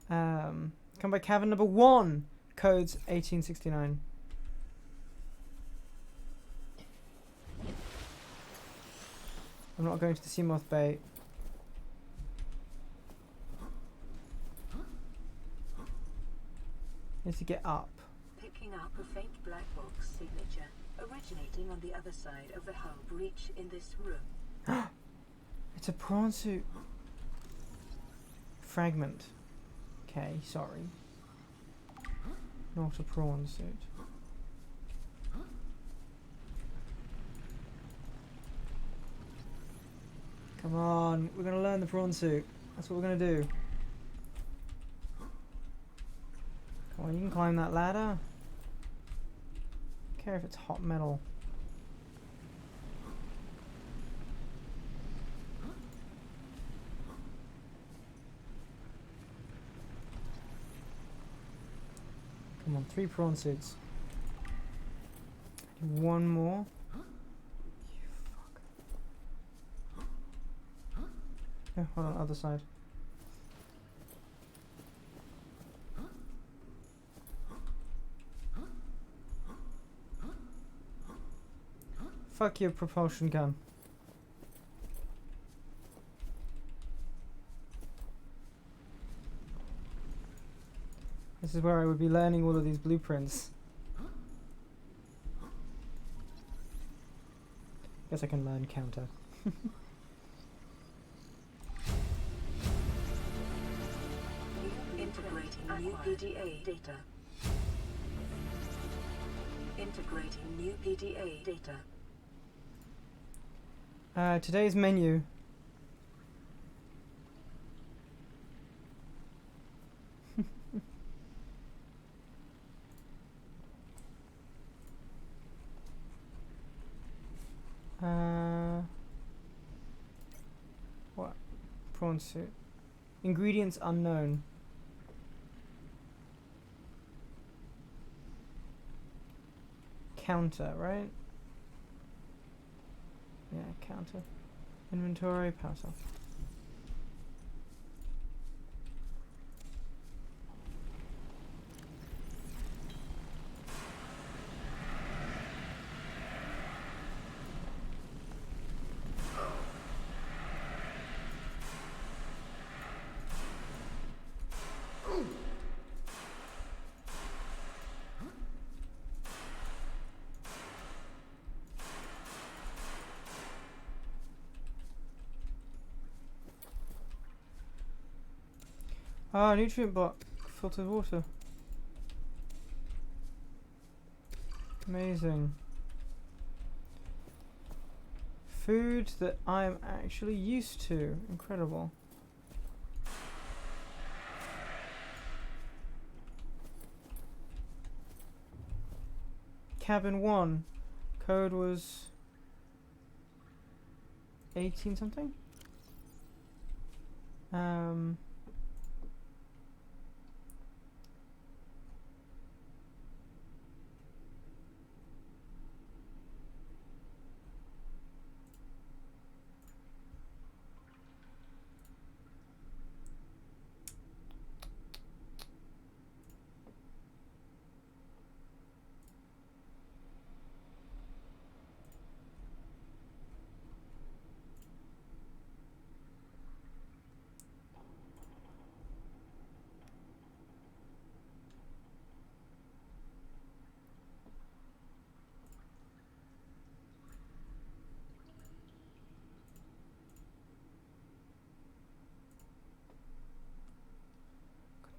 A: Come by cabin number 1. Codes 1869. I'm not going to the Seamoth Bay. Need to get up.
C: Picking up a faint black box signature originating on the other side of the hull breach in this room.
A: It's a prawn suit. Fragment. Okay, sorry. Not a prawn suit. Come on, we're gonna learn the prawn suit. That's what we're gonna do. Come on, you can climb that ladder. I don't care if it's hot metal. Come on, 3 prawn suits. One more. You fuck. Yeah, hold on, other side. Fuck your propulsion gun. This is where I would be learning all of these blueprints. Guess I can learn counter.
C: Integrating new PDA data. Integrating new PDA data.
A: Today's menu. What? Prawn suit. Ingredients unknown. Counter, right? Yeah, counter. Inventory, power cell. Ah, nutrient block. Filtered water. Amazing. Food that I'm actually used to. Incredible. Cabin 1. Code was 18 something?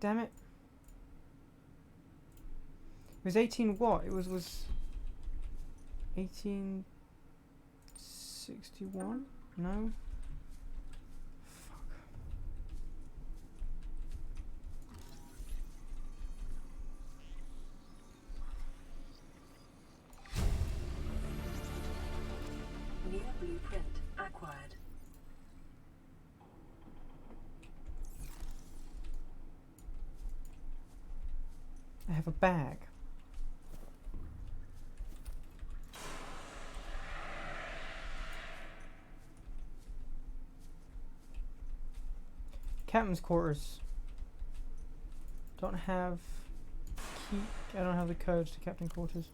A: damn it. It was 18 what? It was 1861? No? Fuck.
C: New blueprint acquired.
A: I have a bag. Captain's quarters. Don't have key. I don't have the codes to captain quarters.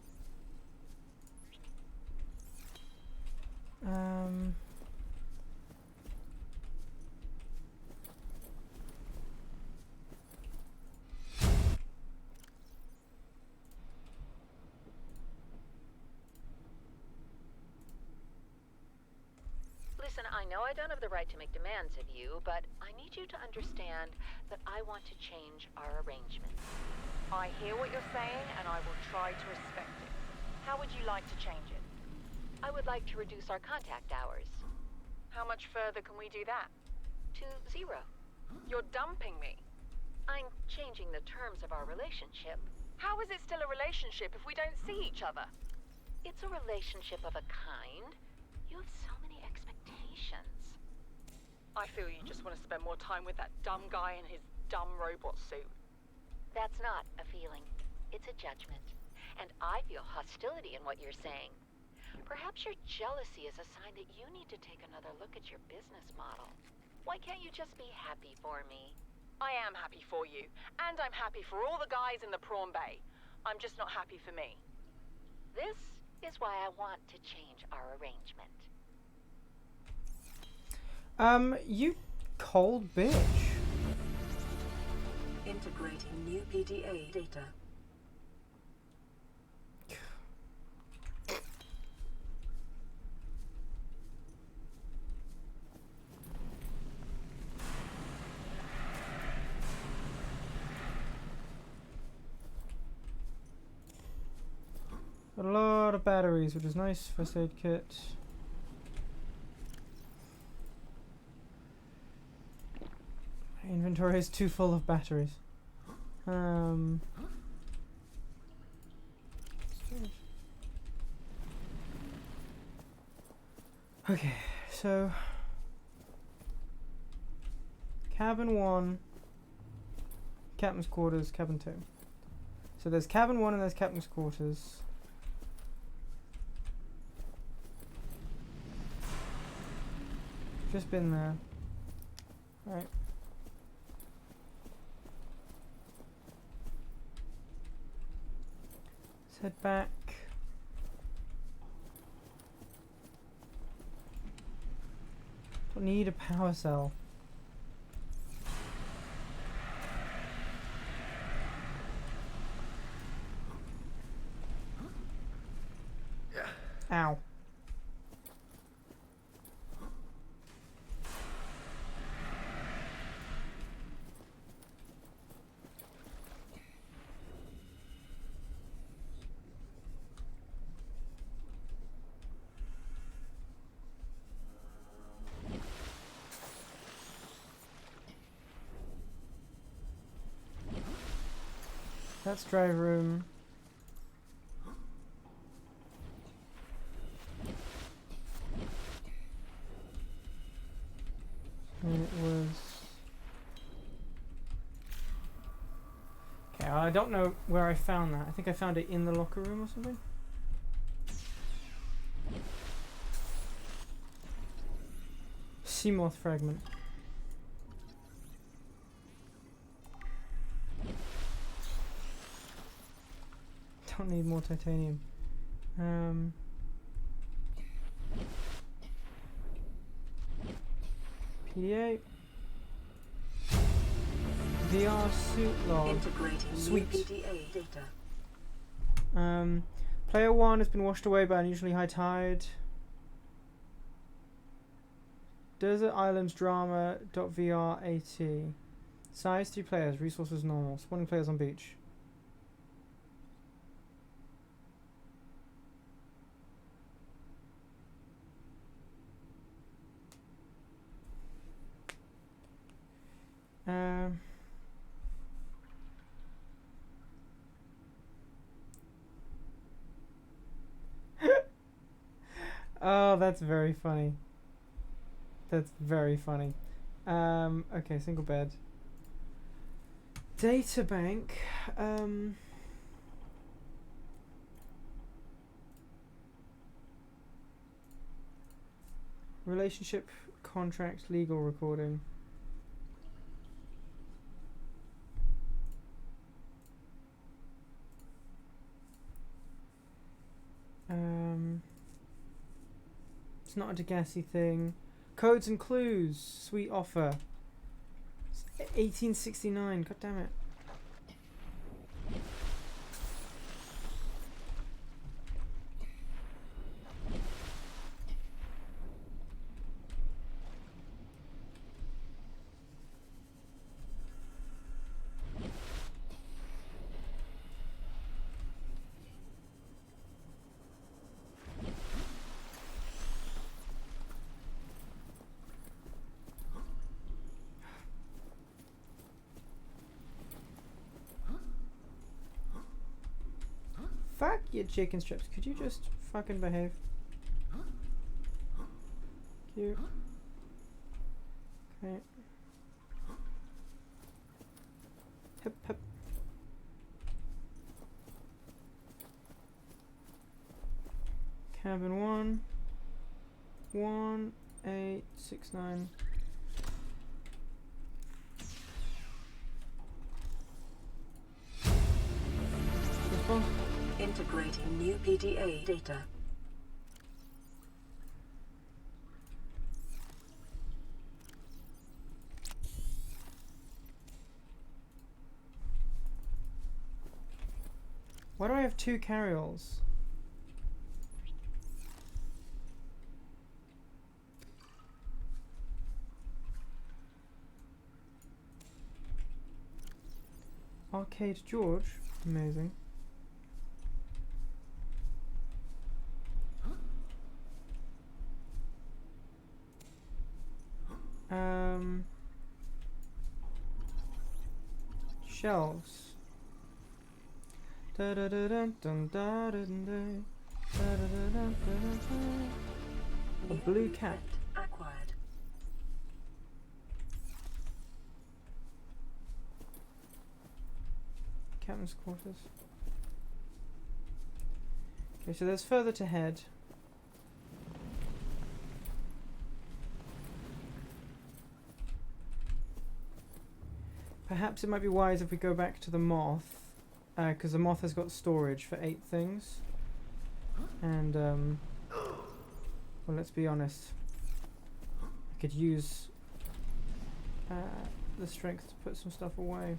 E: Listen, I know I don't have the right to make demands of you, but I need you to understand that I want to change our arrangement. I hear what you're saying, and I will try to respect it. How would you like to change it? I would like to reduce our contact hours. How much further can we do that? To 0. You're dumping me. I'm changing the terms of our relationship. How is it still a relationship if we don't see each other? It's a relationship of a kind. You have so many expectations. I feel you just want to spend more time with that dumb guy in his dumb robot suit. That's not a feeling. It's a judgment. And I feel hostility in what you're saying. Perhaps your jealousy is a sign that you need to take another look at your business model. Why can't you just be happy for me? I am happy for you, and I'm happy for all the guys in the prawn bay. I'm just not happy for me. This is why I want to change our arrangement.
A: You cold bitch.
C: Integrating new PDA data.
A: Got a lot of batteries, which is nice. First aid kit. My inventory is too full of batteries. Okay, so cabin 1, captain's quarters, cabin 2. So there's cabin 1 and there's captain's quarters. Just been there. Right. Let's head back. Don't need a power cell. Ow. That's drive room. And it was... Okay, I don't know where I found that. I think I found it in the locker room or something. Seamoth fragment. Don't need more titanium. PDA. VR suit log.
C: Integrating
A: Sweet.
C: new PDA data.
A: Player 1 has been washed away by unusually high tide. Desert Islands Drama .VR AT. Size 3 players. Resources normal. Spawning players on beach. Oh, that's very funny. That's very funny. Okay, single bed. Data bank. Relationship, contract, legal recording. It's not a Degassi thing. Codes and clues. Sweet offer. 1869. God damn it. Fuck your chicken strips. Could you just fucking behave? Cute. Okay. Hip hip. Cabin 1. 1869. Response.
C: Integrating new PDA data.
A: Why do I have 2 carryalls? Arcade George. Amazing. Shelves. A blue cat.
C: Acquired.
A: Captain's quarters. Okay, so there's further to head. Perhaps it might be wise if we go back to the moth, because the moth has got storage for 8 things. And, well, let's be honest. I could use the strength to put some stuff away.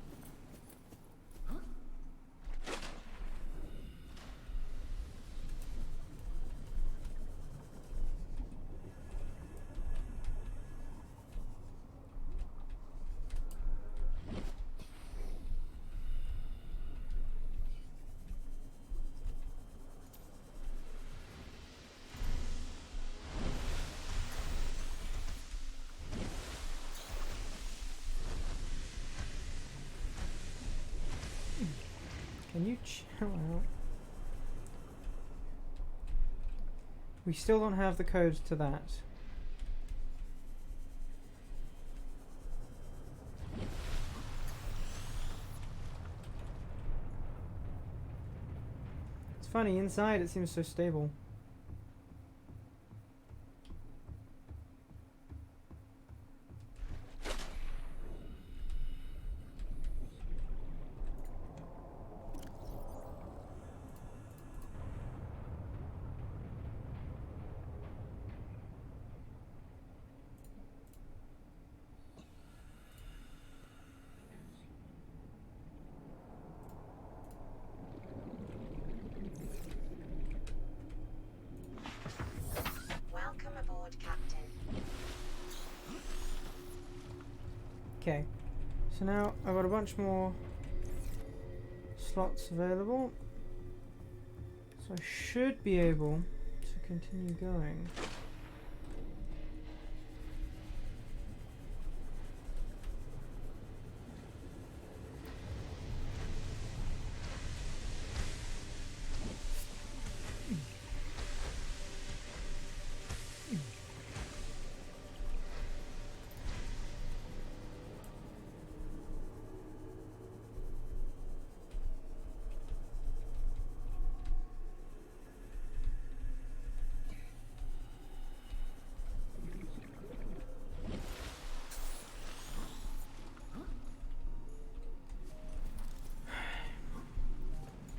A: Can you chill out? We still don't have the codes to that. It's funny, inside it seems so stable.
B: Welcome aboard, Captain.
A: Okay, So now I've got a bunch more slots available. So I should be able to continue going.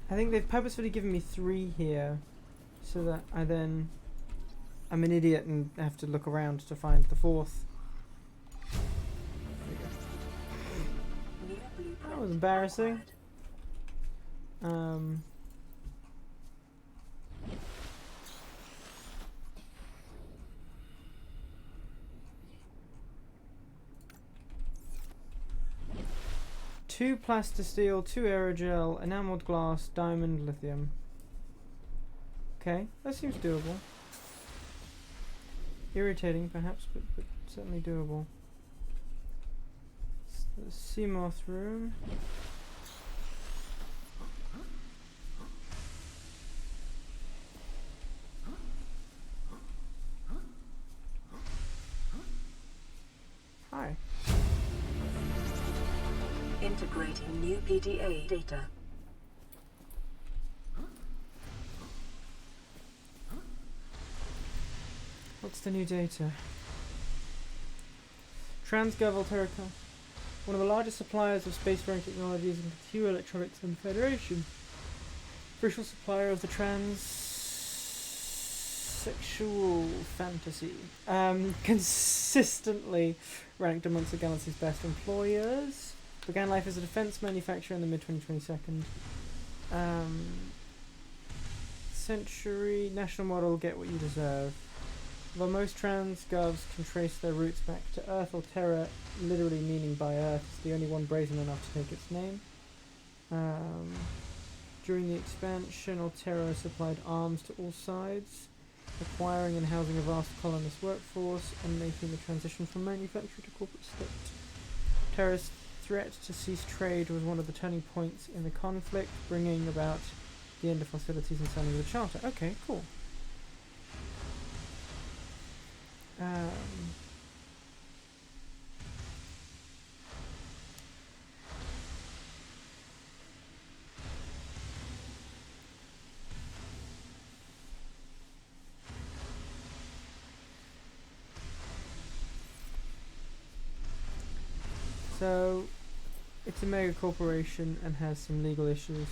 A: I think they've purposefully given me 3 here, so that I'm an idiot and have to look around to find the 4th. That was embarrassing. Two plastisteel, 2 aerogel, enameled glass, diamond, lithium. Okay, that seems doable. Irritating, perhaps, but certainly doable. The Seamoth room. Hi.
C: Integrating new PDA data.
A: What's the new data? Transgov Alterica, one of the largest suppliers of spacefaring technologies and consumer electronics in the Federation. Official supplier of the transsexual fantasy. Consistently ranked amongst the galaxy's best employers. Began life as a defense manufacturer in the mid-2022. Century national model, get what you deserve. Though most transgovs can trace their roots back to Earth, or Terra, literally meaning by Earth, is the only one brazen enough to take its name. During the expansion, Altera supplied arms to all sides, acquiring and housing a vast colonist workforce, and making the transition from manufacturer to corporate state. Terra's threat to cease trade was one of the turning points in the conflict, bringing about the end of hostilities and signing of the Charter. Okay, cool. So, it's a mega corporation and has some legal issues.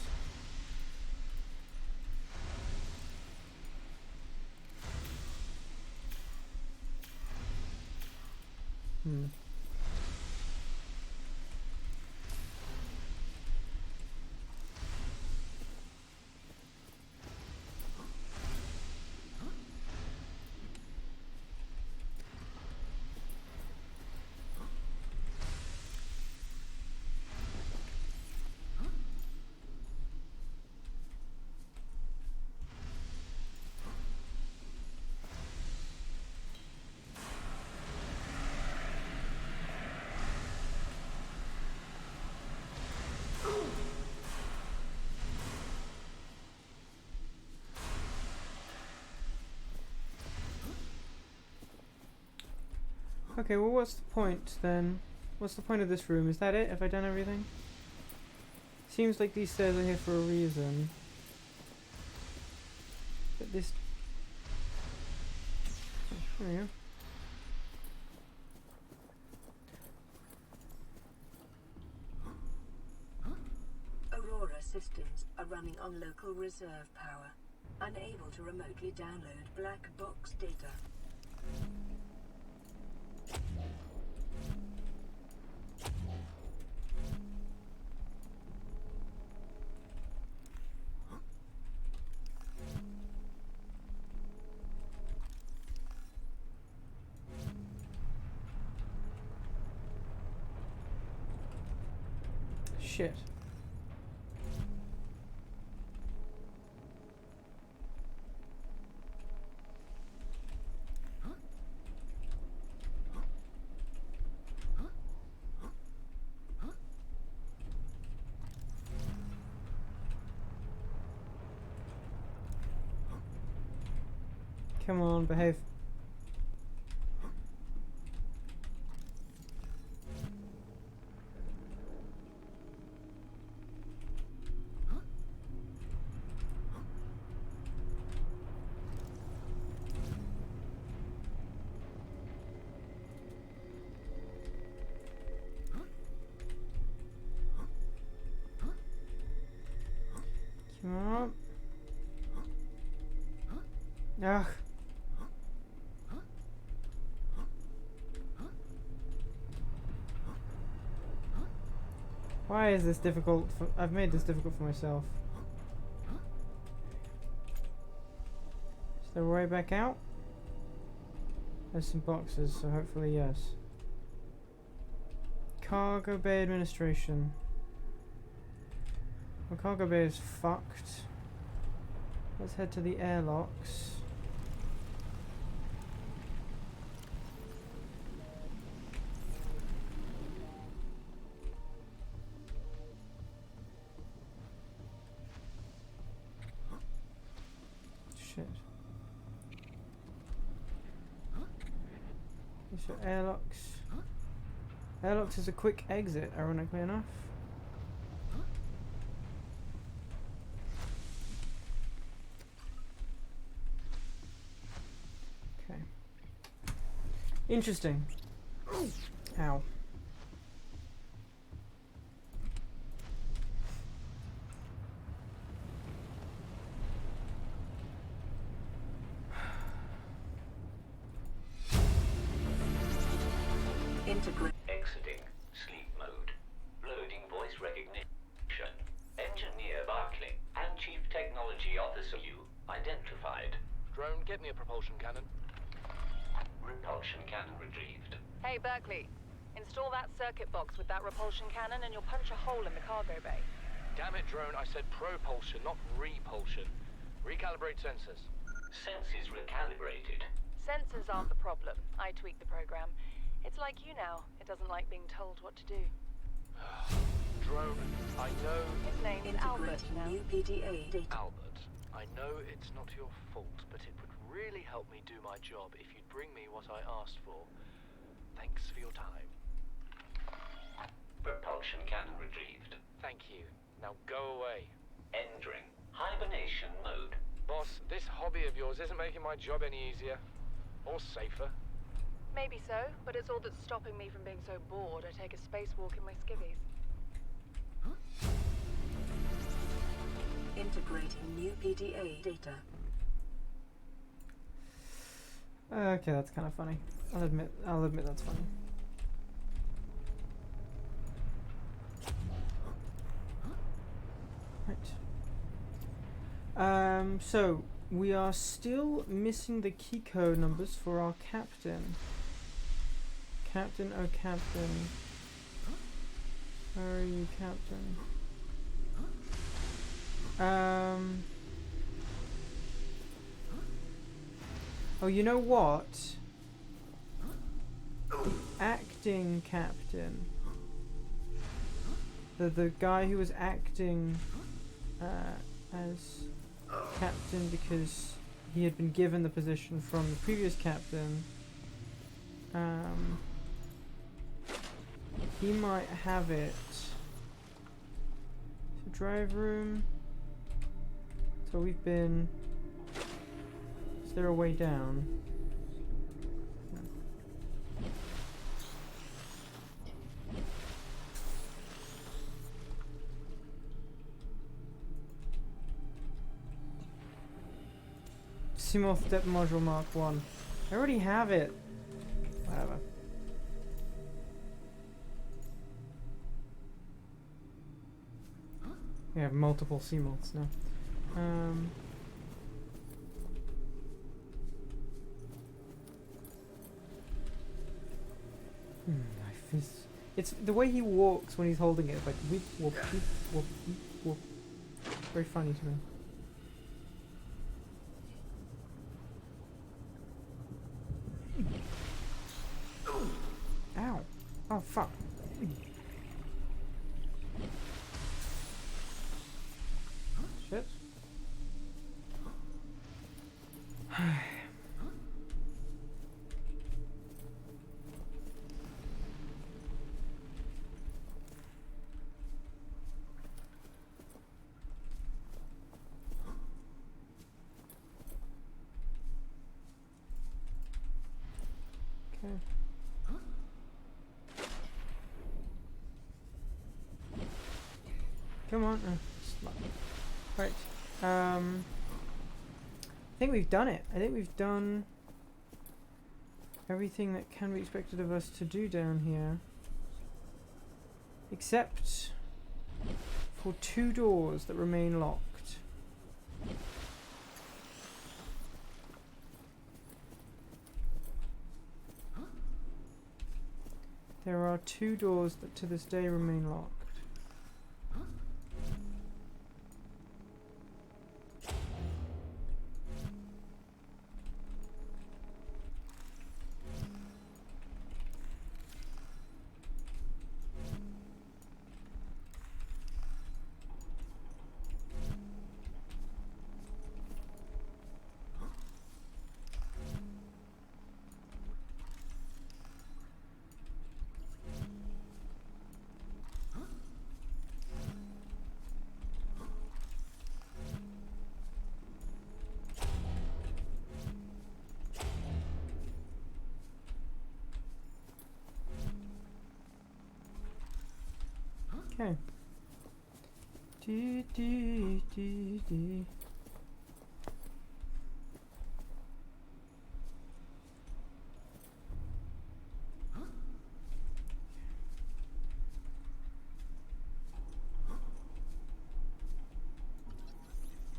A: Okay, well what's the point then? What's the point of this room? Is that it? Have I done everything? Seems like these stairs are here for a reason. But this... Oh, there we go.
C: Aurora systems are running on local reserve power, unable to remotely download black box data.
A: Shit. Come on, behave. Come on. Ugh. Why is this difficult? I've made this difficult for myself. Is there a way back out? There's some boxes, so hopefully yes. Cargo Bay Administration. Well, Cargo Bay is fucked. Let's head to the airlocks. Shit. So airlocks. Airlocks is a quick exit, ironically enough. Okay. Interesting. Ow.
C: Integrate.
F: Exiting sleep mode. Loading voice recognition. Engineer Barclay and Chief Technology Officer you identified.
G: Drone, get me a propulsion cannon.
F: Repulsion cannon retrieved.
E: Hey, Berkeley. Install that circuit box with that repulsion cannon and you'll punch a hole in the cargo bay.
G: Damn it, Drone, I said propulsion, not repulsion. Recalibrate sensors.
F: Senses recalibrated.
E: Sensors aren't the problem. I tweaked the program. It's like you now. It doesn't like being told what to do.
G: Drone, I know...
E: His name's Albert
C: Integrating
E: now.
C: new PDA data.
G: Albert, I know it's not your fault, but it would really help me do my job if you'd bring me what I asked for. Thanks for your time.
F: Propulsion cannon retrieved.
G: Thank you. Now go away.
F: Entering hibernation mode.
G: Boss, this hobby of yours isn't making my job any easier. Or safer.
E: Maybe so, but it's all that's stopping me from being so bored I take a spacewalk in my skivvies.
C: Integrating new PDA data.
A: Okay, that's kind of funny. I'll admit that's funny. Right. So we are still missing the key code numbers for our captain. Captain, oh captain. Where are you, captain? Oh, you know what? Acting captain. The guy who was acting as captain because he had been given the position from the previous captain. He might have it. So drive room. So we've been. Is there a way down? No. Simulth Depth Module Mark 1. I already have it. Whatever. We have multiple Simulths now. Life is It's the way he walks when he's holding it. It's like whoop whoop whoop whoop whoop whoop. Very funny to me. Ow! Oh fuck! Shit. Okay. Come on. Right. I think we've done it. I think we've done everything that can be expected of us to do down here. Except for 2 doors that remain locked. There are 2 doors that to this day remain locked. Okay. Dee.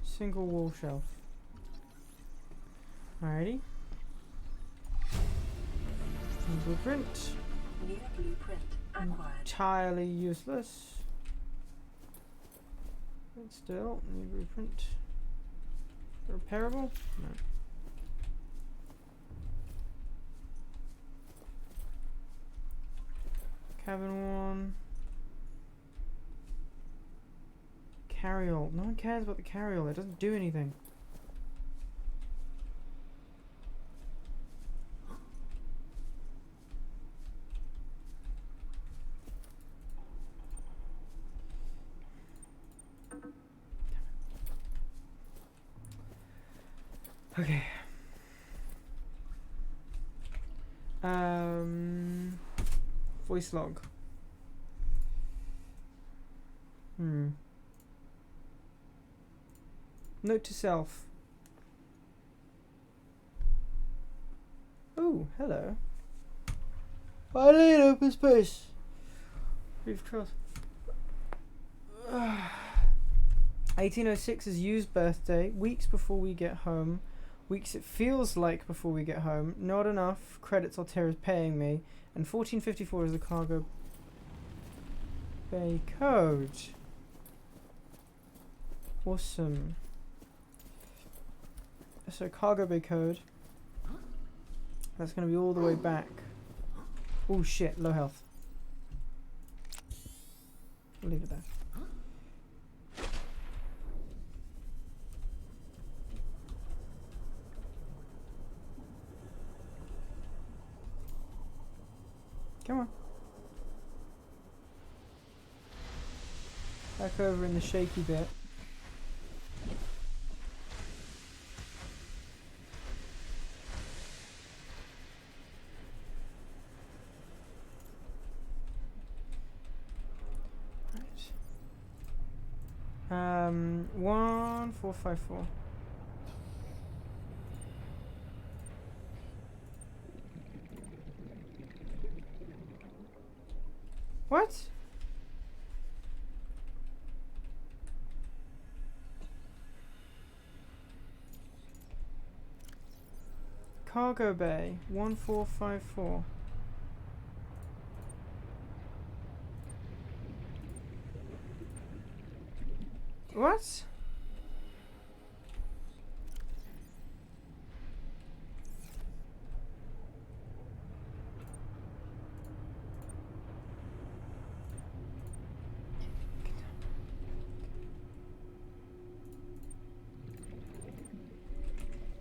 A: Single wall shelf. Alrighty. Blueprint.
C: New blueprint acquired.
A: Entirely useless. But still, new blueprint. Repairable? No. Cabin 1. Carryall. No one cares about the carryall. It doesn't do anything. Okay. Voice log. Note to self. Oh, hello. I need open space. Brief trust. 1806 is Yu's birthday. Weeks before we get home. Weeks it feels like before we get home. Not enough credits Altera's paying me. And 1454 is the cargo bay code. Awesome. So cargo bay code. That's going to be all the way back. Oh shit, low health. We'll leave it there. Come on. Back over in the shaky bit. Right. 1454. What? Cargo bay 1454. What?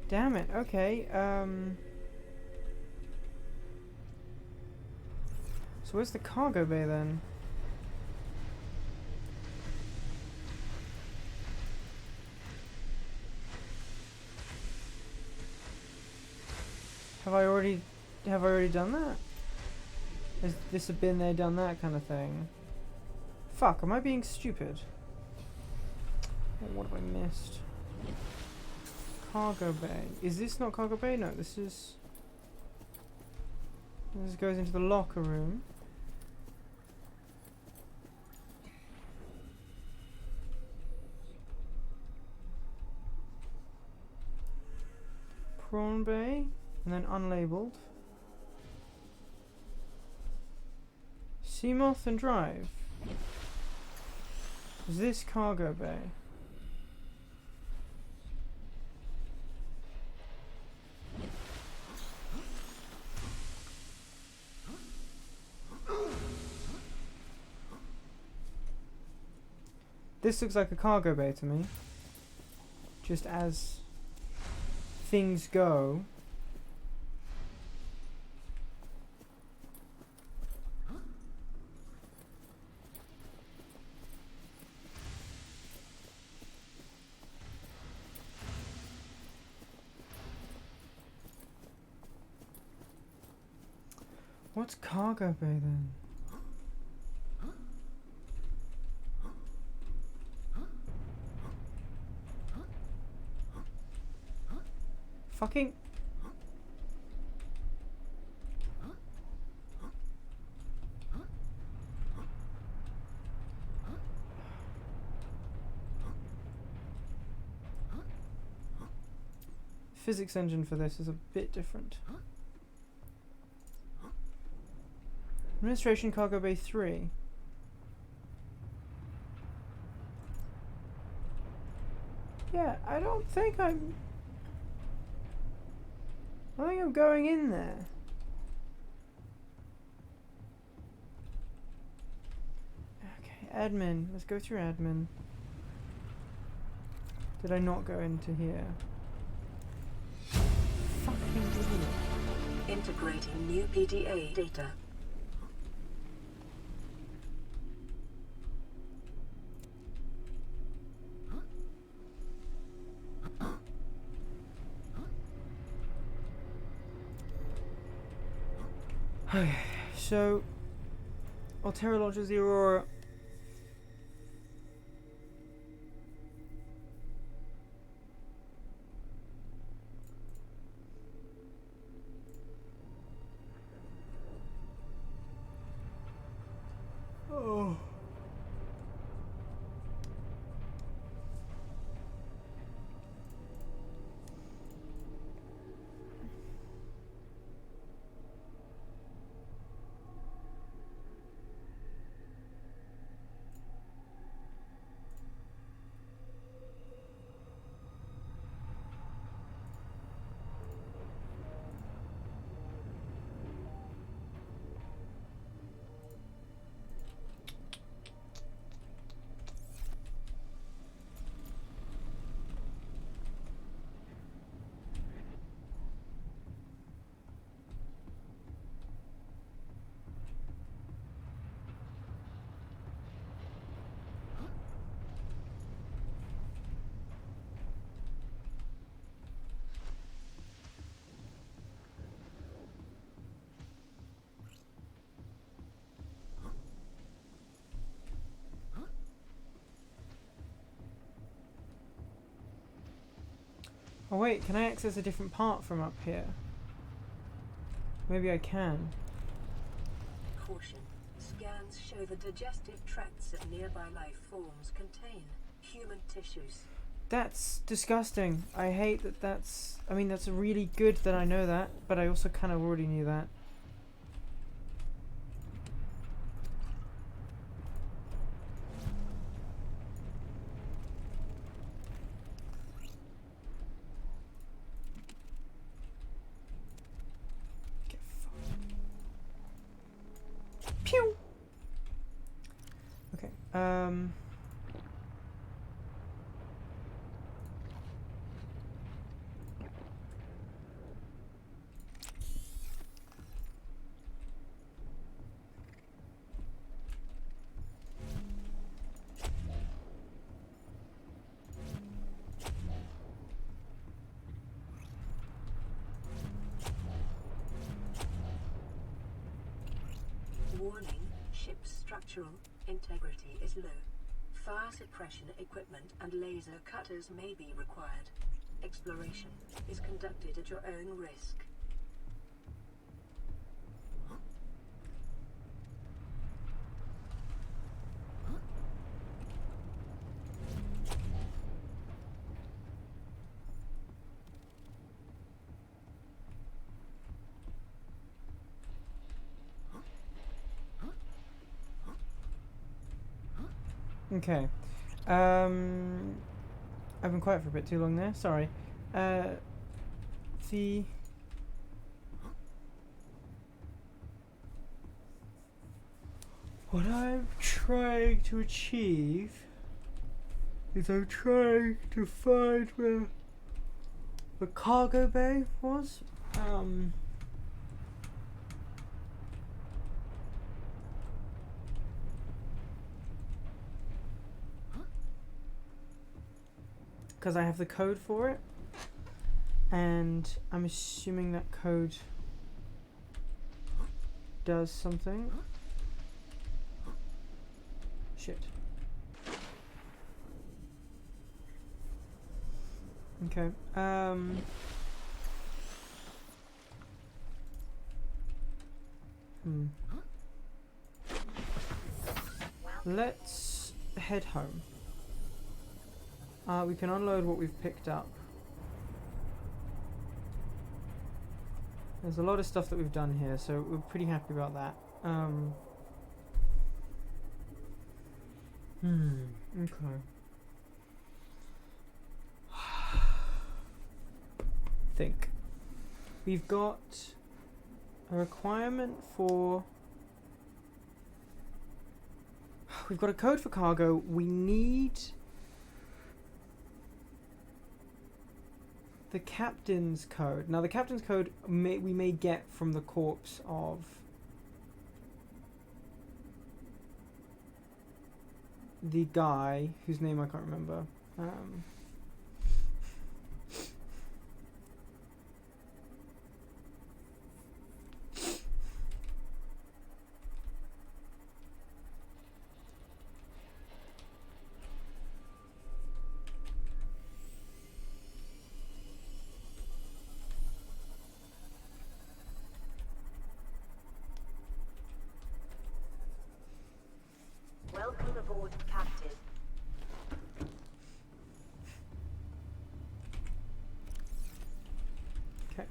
A: Damn it, okay, so where's the cargo bay then? Have I already done that? Has this a been there, done that kind of thing? Fuck, am I being stupid? Oh, what have I missed? Cargo bay. Is this not cargo bay? No, this is... This goes into the locker room. Prawn bay. And then unlabeled. Seamoth and drive. Is this cargo bay? This looks like a cargo bay to me. Just as things go. What's cargo bay then? Fucking... Physics engine for this is a bit different. Administration cargo bay 3. Yeah, I don't think I'm going in there. Okay, admin. Let's go through admin. Did I not go into here? Fucking idiot.
C: Integrating new PDA data.
A: Okay, so Altera launches the Aurora. Oh. Oh wait, can I access a different part from up here? Maybe I can.
C: Caution. Scans show the digestive tracts of nearby life forms contain human tissues.
A: That's disgusting. I hate that that's... I mean, that's really good that I know that, but I also kind of already knew that. Pew! Okay,
C: Warning, ship's structural integrity is low. Fire suppression equipment and laser cutters may be required. Exploration is conducted at your own risk.
A: okay. I've been quiet for a bit too long there. Sorry. The what I'm trying to achieve is I'm trying to find where the cargo bay was. Because I have the code for it, and I'm assuming that code does something. Shit. Okay. Let's head home. We can unload what we've picked up. There's a lot of stuff that we've done here, so we're pretty happy about that. Okay. Think. We've got a requirement for... We've got a code for cargo. We need... the captain's code. Now the captain's code we may get from the corpse of the guy whose name I can't remember.
B: Welcome aboard, Captain.
A: Okay.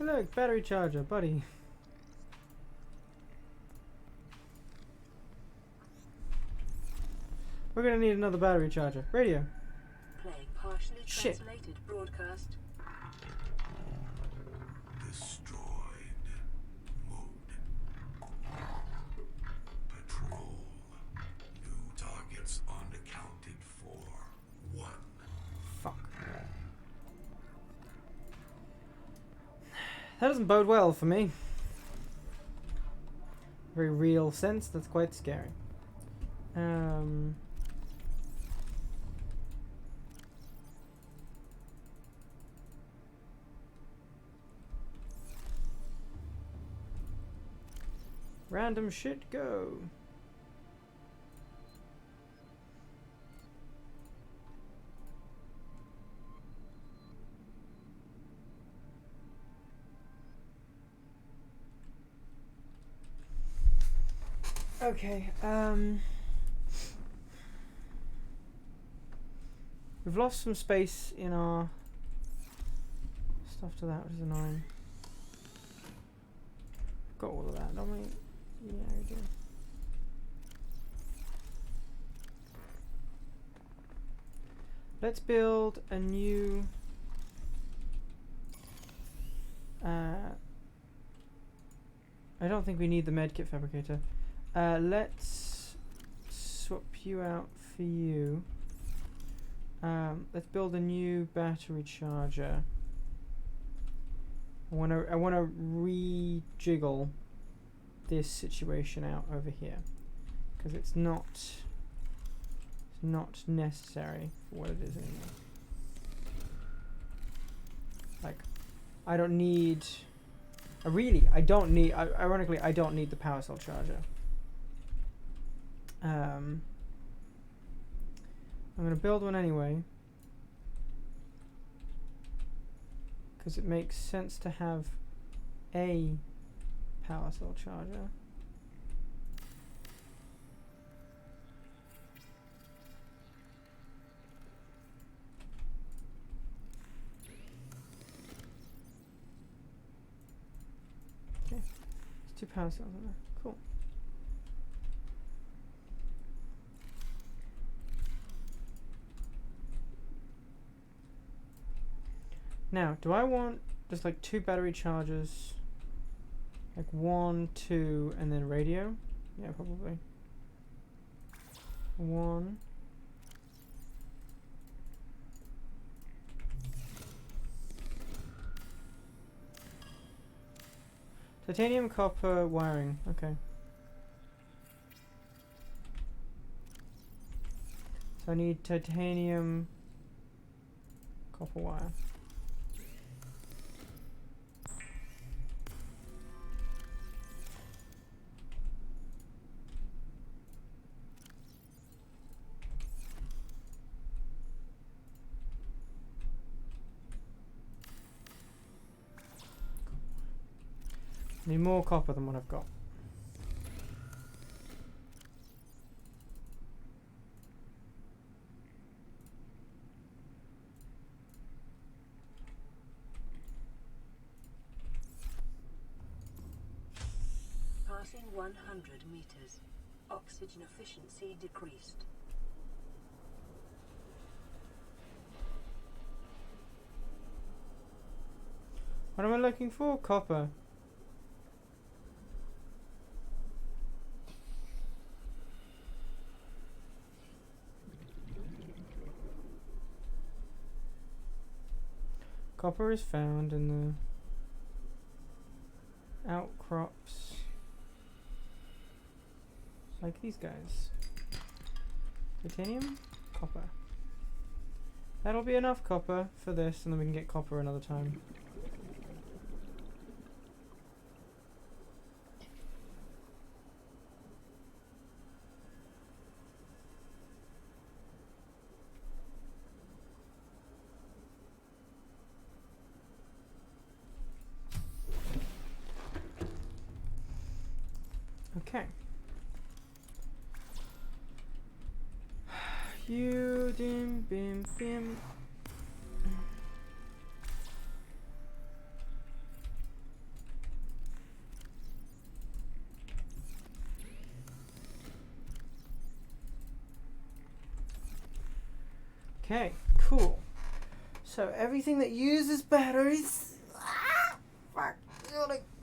A: Look, battery charger, buddy. We're gonna need another battery charger. Radio.
C: Playing partially
A: Shit.
C: translated broadcast.
H: Destroyed. Mode. Patrol. New targets unaccounted for. 1.
A: Fuck. That doesn't bode well for me. Very real sense, that's quite scary. Random shit go. Okay, we've lost some space in our after that, which is annoying. Got all of that, don't we? Yeah, we do. Let's build a new I don't think we need the medkit fabricator. Let's swap you out for you. Let's build a new battery charger. I wanna rejiggle this situation out over here because it's not necessary for what it is anymore. Like, I don't need. Ironically, I don't need the power cell charger. I'm gonna build one anyway because it makes sense to have a power cell charger. Okay, there's 2 power cells in there. Cool. Now, do I want just like 2 battery chargers? Like 1, 2, and then radio? Yeah, probably. 1. Titanium, copper, wiring. Okay. So I need titanium, copper wire. Need more copper than what I've got.
C: Passing 100 meters. Oxygen efficiency decreased.
A: What am I looking for? Copper. Copper is found in the outcrops, like these guys. Titanium, copper. That'll be enough copper for this, and then we can get copper another time. Okay. You dim bim bim. Okay, cool. So everything that uses batteries,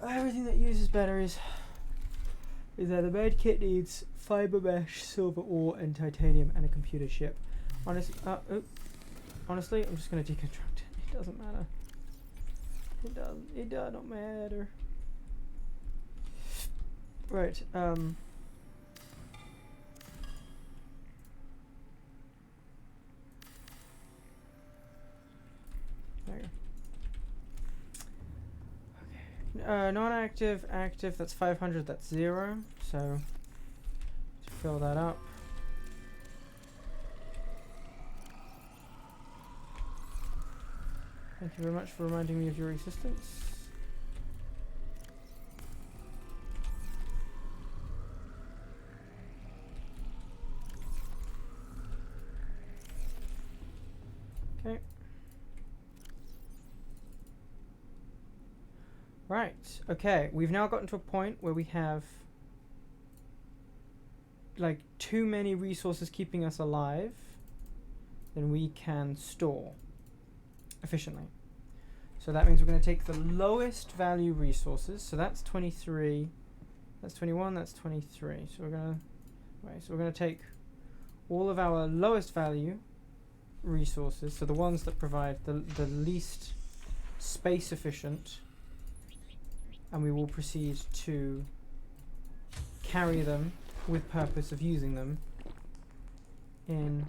A: everything that uses batteries is that the med kit needs fiber mesh, silver ore, and titanium, and a computer chip. Honestly, honestly, I'm just gonna deconstruct it. It doesn't matter. It does not matter. Right. There you go. Okay. Non-active, active. That's 500. That's 0. So to fill that up. Thank you very much for reminding me of your existence. Okay. Right, okay, we've now gotten to a point where we have like too many resources keeping us alive than we can store efficiently. So that means we're going to take the lowest value resources. So that's 23, that's 21, that's 23. So we're going to take all of our lowest value resources, so the ones that provide the least space efficient, and we will proceed to carry them with purpose of using them in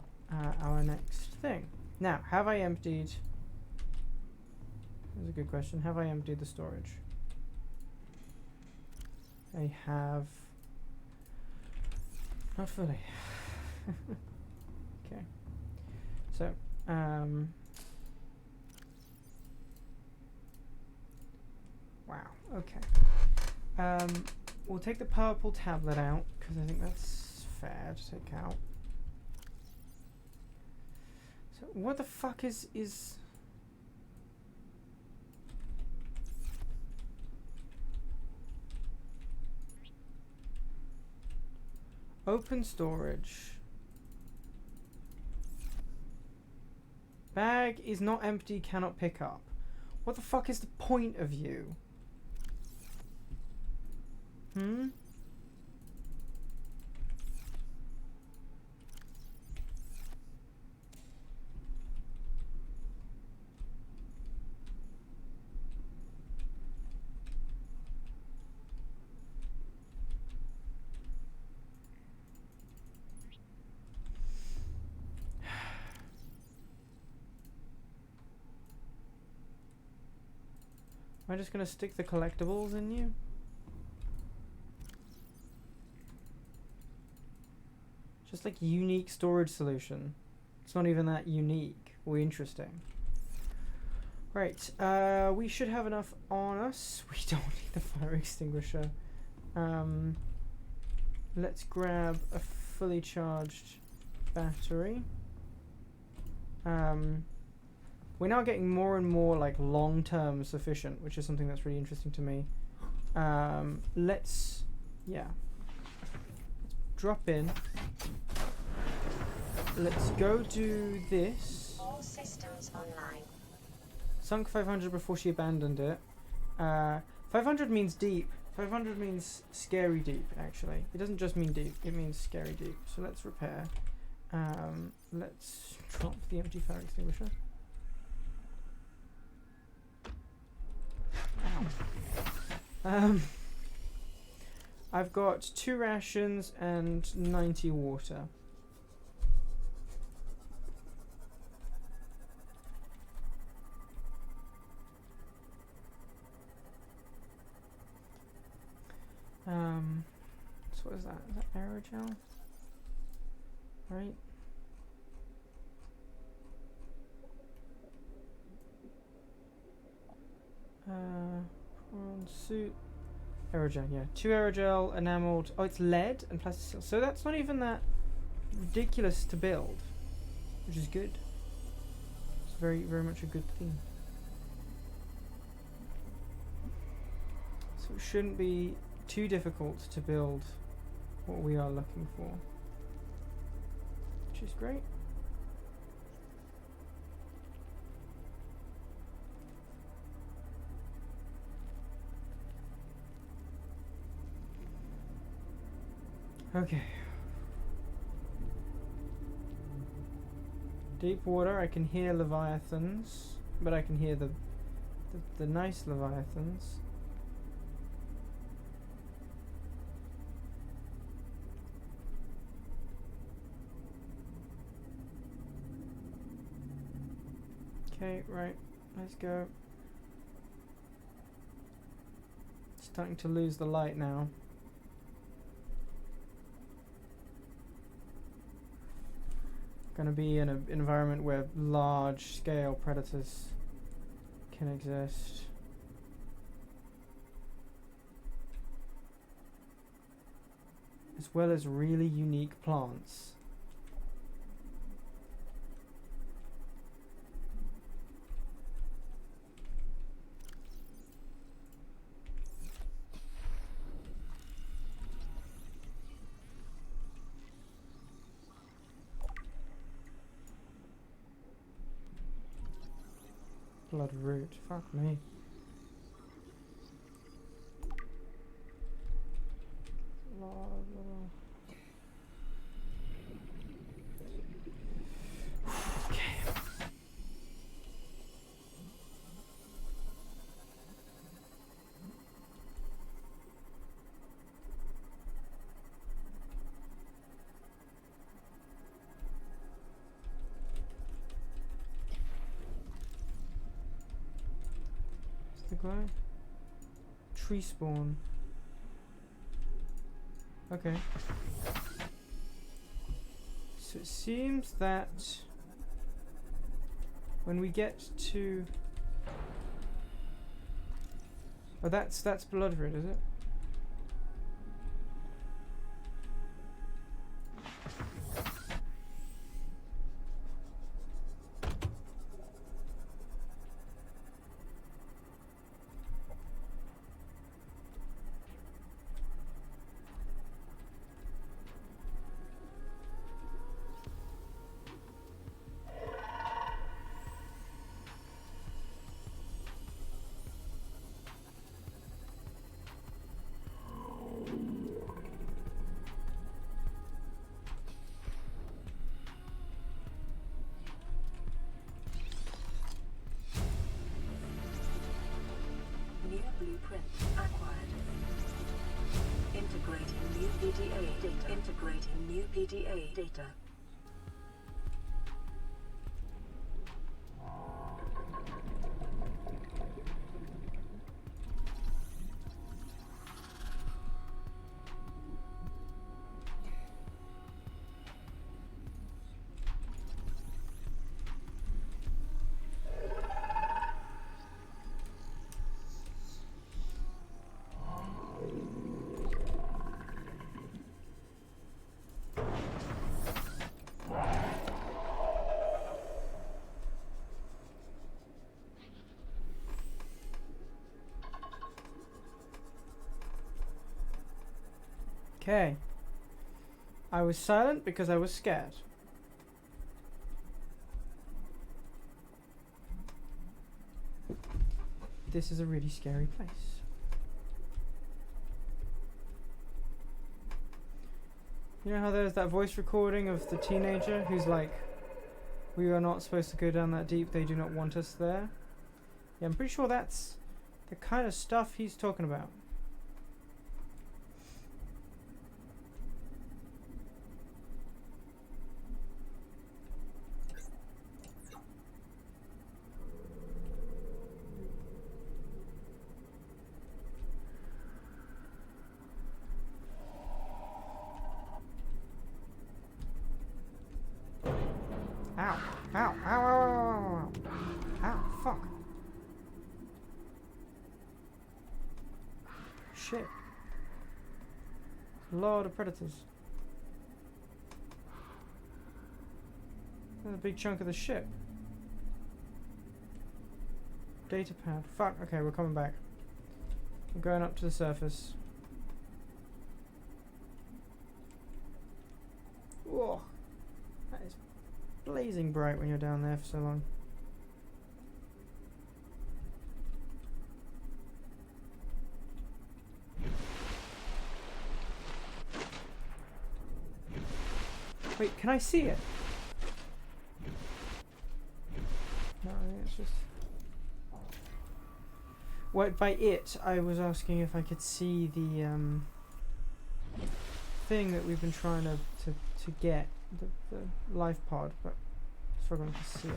A: our next thing. Now, have I emptied... That's a good question. Have I emptied the storage? I have... Not fully. Okay. So, wow, okay. We'll take the purple tablet out, because I think that's fair to take out. So, what the fuck is... Open storage. Bag is not empty, cannot pick up. What the fuck is the point of you? Hmm? Am I just gonna stick the collectibles in you? Just like unique storage solution. It's not even that unique or interesting. Right, we should have enough on us. We don't need the fire extinguisher. Let's grab a fully charged battery. We're now getting more and more like long-term sufficient, which is something that's really interesting to me. Let's drop in. Let's go do this.
B: All systems online.
A: Sunk 500 before she abandoned it. 500 means deep. 500 means scary deep, actually. It doesn't just mean deep, it means scary deep. So let's repair. Let's drop the empty fire extinguisher. Ow. I've got 2 rations and 90 water. So what is that? Is that aerogel? Right. Prawn suit. Aerogel, yeah. 2 aerogel, enameled. Oh, it's lead and plastic. So that's not even that ridiculous to build, which is good. It's very, very much a good thing. So it shouldn't be too difficult to build what we are looking for, which is great. Okay. Deep water, I can hear leviathans, but I can hear the nice leviathans. Okay, right, let's go. Starting to lose the light now. Going to be in an environment where large scale predators can exist. As well as really unique plants. Bloodroot. Fuck me. The guy? Tree spawn. Okay. So it seems that when we get to... Oh, that's Bloodroot, is it?
C: New blueprint acquired. Integrating new PDA data. Integrating new PDA data.
A: Okay. I was silent because I was scared. This is a really scary place. You know how there's that voice recording of the teenager who's like, we are not supposed to go down that deep, they do not want us there? Yeah, I'm pretty sure that's the kind of stuff he's talking about. Ow, ow, ow, ow, ow, ow, ow, ow, fuck. Shit. A lot of predators. That's a big chunk of the ship. Data pad. Fuck, okay, we're coming back. We're going up to the surface. Whoa. That is blazing bright when you're down there for so long. Wait, can I see it? No, I think it's just... What, by it, I was asking if I could see the thing that we've been trying to get, the life pod, but struggling to see it.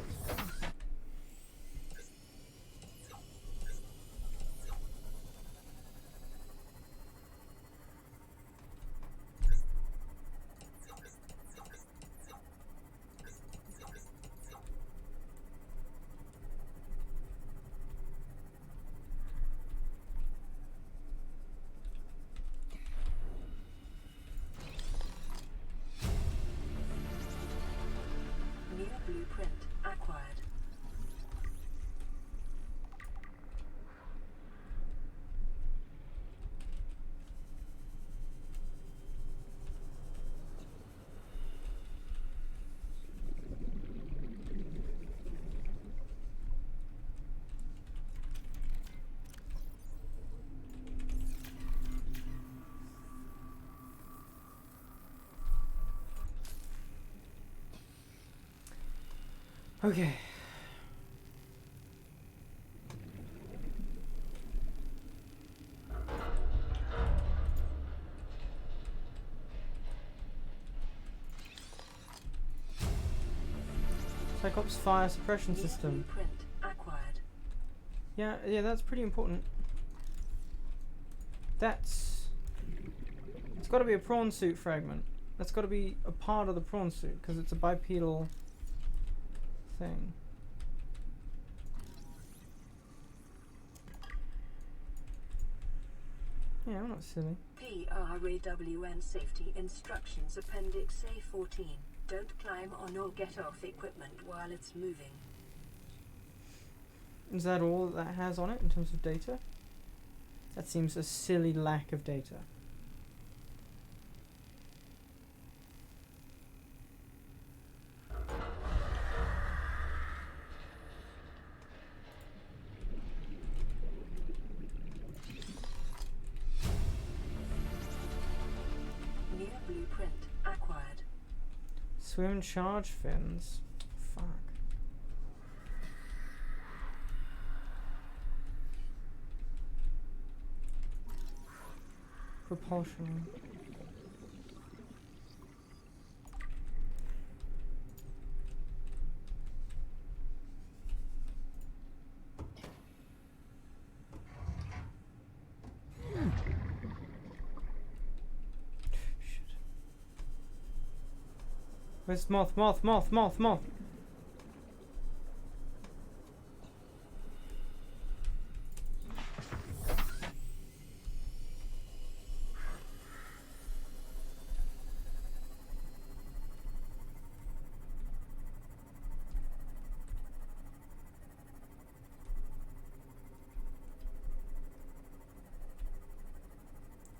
C: New blueprint acquired.
A: Okay. Cyclops fire suppression
C: New
A: system.
C: blueprint acquired.
A: Yeah, that's pretty important. It's got to be a prawn suit fragment. That's got to be a part of the prawn suit because it's a bipedal thing. Yeah, I'm not silly.
C: PRAWN Safety Instructions Appendix A14. Don't climb on or get off equipment while it's moving.
A: Is that all that has on it in terms of data? That seems a silly lack of data.
C: New blueprint acquired.
A: Swim charge fins. Fuck. Propulsion. Shit. Where's moth?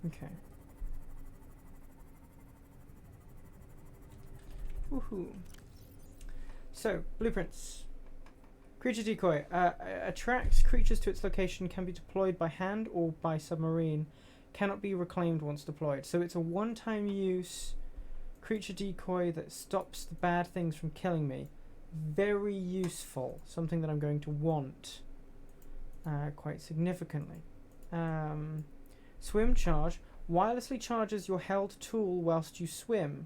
A: Okay. Woohoo. So, blueprints. Creature decoy. Attracts creatures to its location, can be deployed by hand or by submarine. Cannot be reclaimed once deployed. So it's a one-time use creature decoy that stops the bad things from killing me. Very useful. Something that I'm going to want quite significantly. Swim charge. Wirelessly charges your held tool whilst you swim.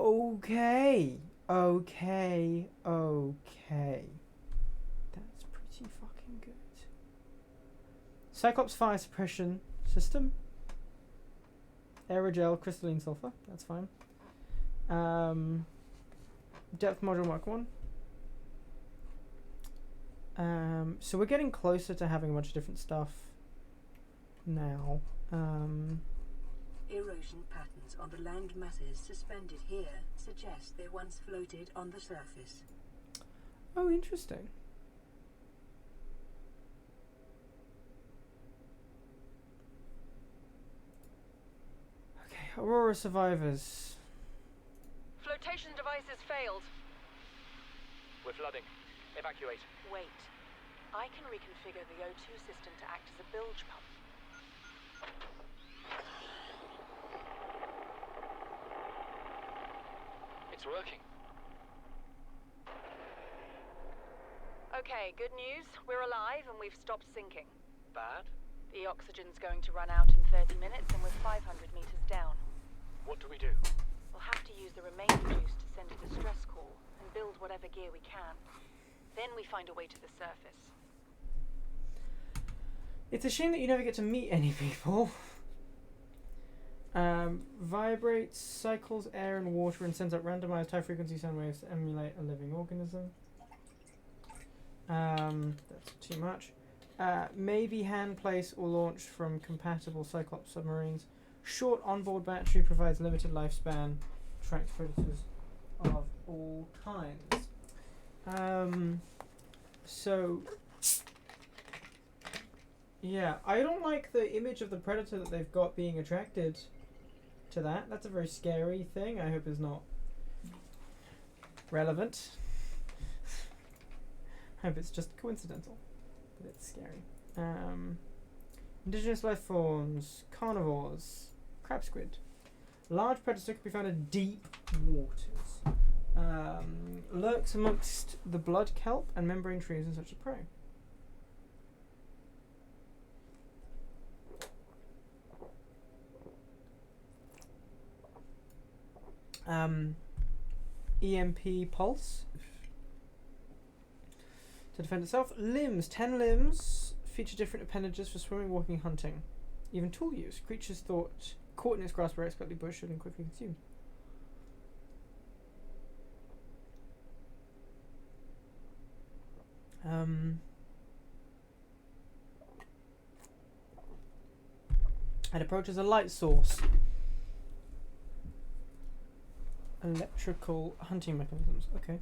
A: Okay. That's pretty fucking good. Cyclops fire suppression system. Aerogel crystalline sulfur. That's fine. Depth module Mark 1. So we're getting closer to having a bunch of different stuff now.
C: Erosion patterns on the land masses suspended here suggest they once floated on the surface.
A: Oh, interesting. Okay, Aurora survivors.
E: Flotation devices failed.
G: We're flooding. Evacuate.
E: Wait. I can reconfigure the O2 system to act as a bilge pump.
G: It's working.
E: Okay, good news. We're alive and we've stopped sinking.
G: Bad?
E: The oxygen's going to run out in 30 minutes and we're 500 meters down.
G: What do we do?
E: We'll have to use the remaining juice to send a distress call and build whatever gear we can. Then we find a way to the surface.
A: It's a shame that you never get to meet any people. Vibrates, cycles air and water and sends out randomized high frequency sound waves to emulate a living organism. That's too much. Maybe hand place or launched from compatible Cyclops submarines. Short onboard battery provides limited lifespan. Tracks predators of all kinds. So yeah, I don't like the image of the predator that they've got being attracted to that. That's a very scary thing. I hope it's not relevant. I hope it's just coincidental, but it's scary. Indigenous life forms, carnivores, crab squid. Large predator can be found in deep waters. Lurks amongst the blood kelp and membrane trees and such a prey. EMP pulse to defend itself. Limbs. 10 limbs feature different appendages for swimming, walking, hunting. Even tool use. Creatures caught in its grasp are expertly bushed and quickly consumed. It approaches a light source. Electrical hunting mechanisms. Okay.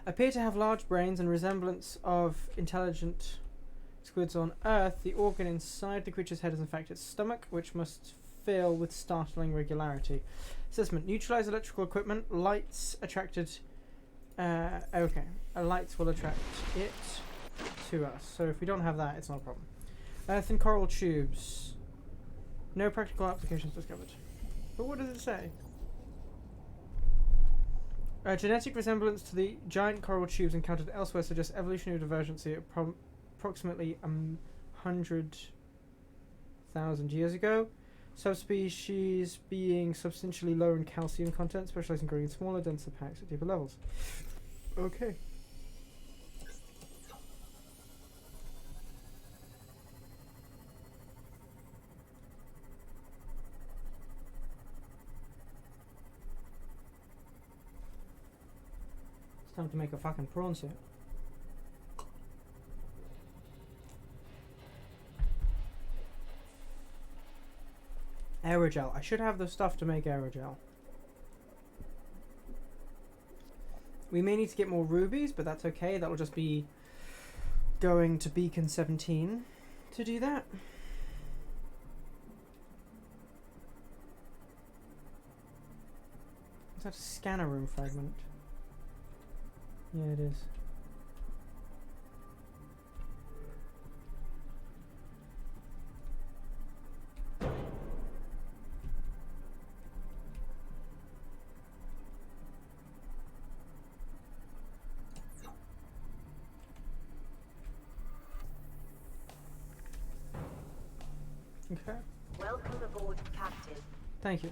A: Appear to have large brains and resemblance of intelligent squids on Earth. The organ inside the creature's head is in fact its stomach, which must fill with startling regularity. Assessment. Neutralize electrical equipment. Lights attracted... okay. Lights will attract it to us. So if we don't have that, it's not a problem. Earth and coral tubes. No practical applications discovered. But what does it say? A genetic resemblance to the giant coral tubes encountered elsewhere suggests evolutionary divergency at approximately 100,000 years ago. Subspecies being substantially lower in calcium content, specializing in growing in smaller, denser packs at deeper levels. Okay. It's time to make a fucking prawn suit. Aerogel. I should have the stuff to make aerogel. We may need to get more rubies, but that's okay. That will just be going to Beacon 17 to do that. Is that a scanner room fragment? Yeah, it is. Okay.
B: Welcome aboard, Captain.
A: Thank you.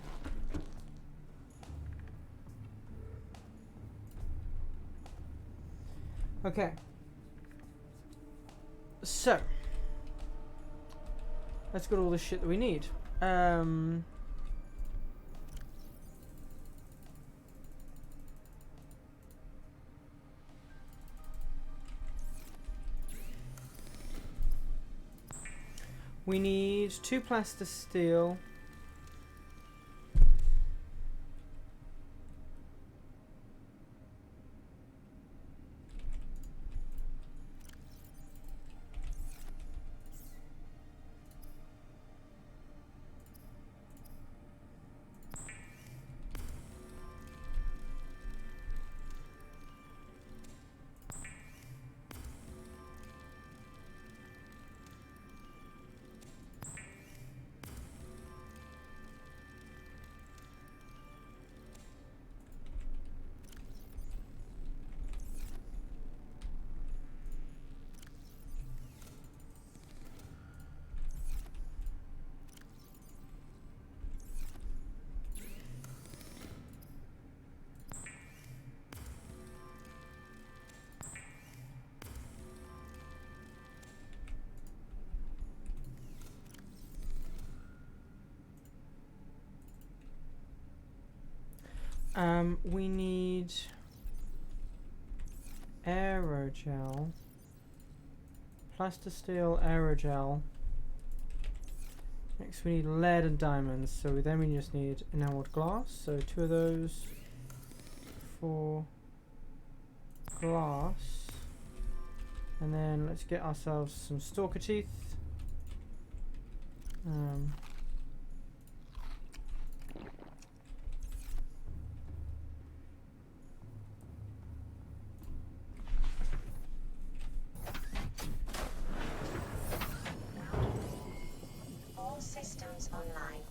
A: Okay. So. Let's get all the shit that we need. We need 2 plastisteel. We need aerogel, plastisteel, aerogel. Next we need lead and diamonds, so then we just need enameled glass, so 2 of those for glass. And then let's get ourselves some stalker teeth.
B: All systems online.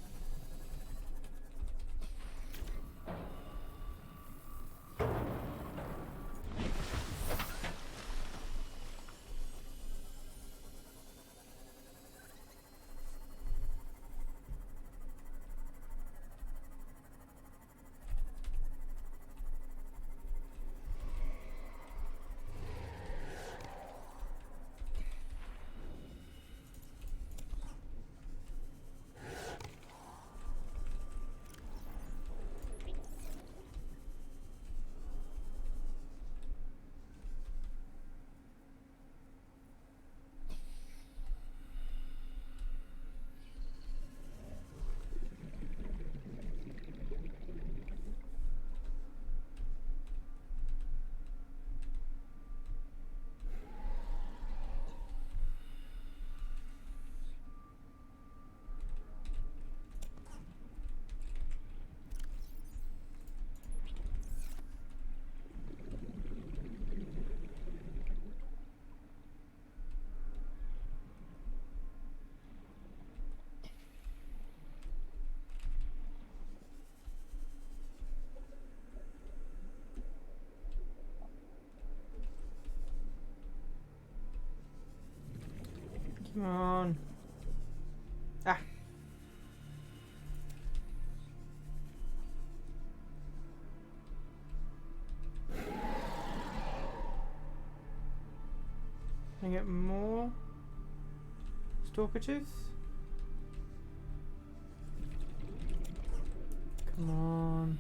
A: Come on. Ah. Can I get more stalker tooth? Come on.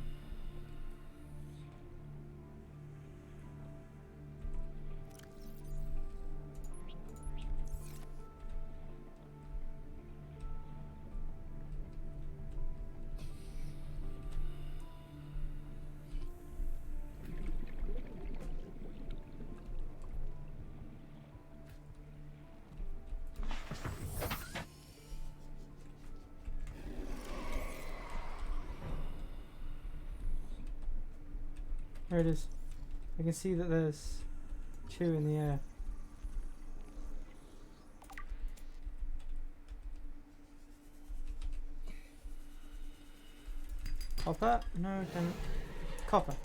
A: There it is. I can see that there's 2 in the air. Copper? No, then copper.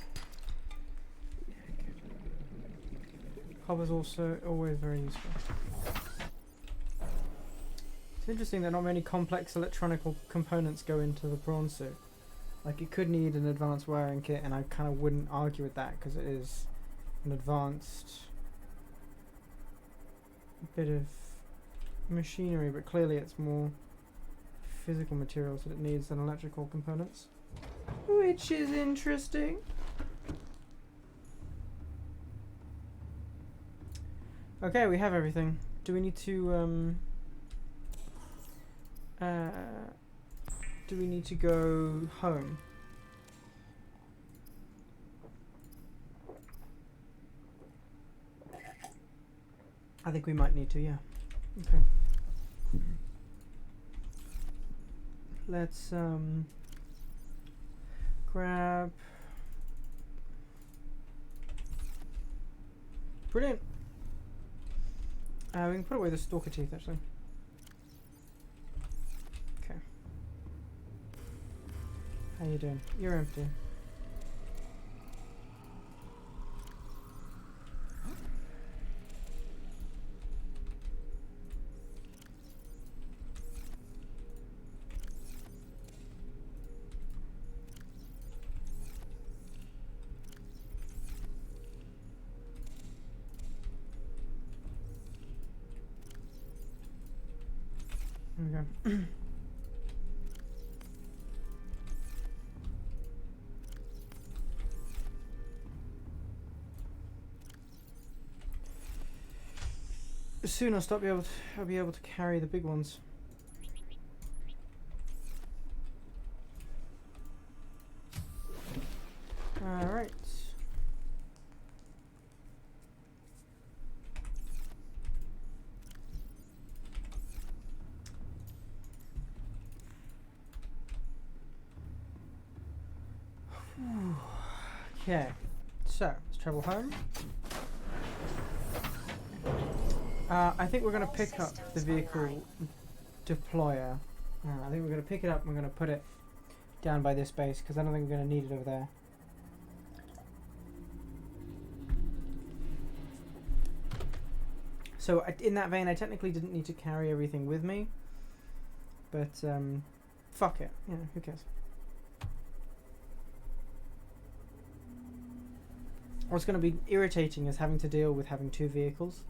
A: Copper's also always very useful. It's interesting that not many complex electronic components go into the prawn suit. Like, it could need an advanced wiring kit, and I kind of wouldn't argue with that because it is an advanced bit of machinery, but clearly it's more physical materials that it needs than electrical components, which is interesting. Okay, we have everything. Do we need to go home? I think we might need to, yeah. Okay. Let's grab. Brilliant. We can put away the stalker teeth actually. Okay. How you doing? You're empty. Okay. Soon I'll be able to carry the big ones. All right. Okay, so let's travel home. I think we're going to pick up the vehicle deployer. I think we're going to pick it up and we're going to put it down by this base because I don't think we're going to need it over there. So in that vein, I technically didn't need to carry everything with me, but fuck it, you know, who cares? What's going to be irritating is having to deal with having 2 vehicles.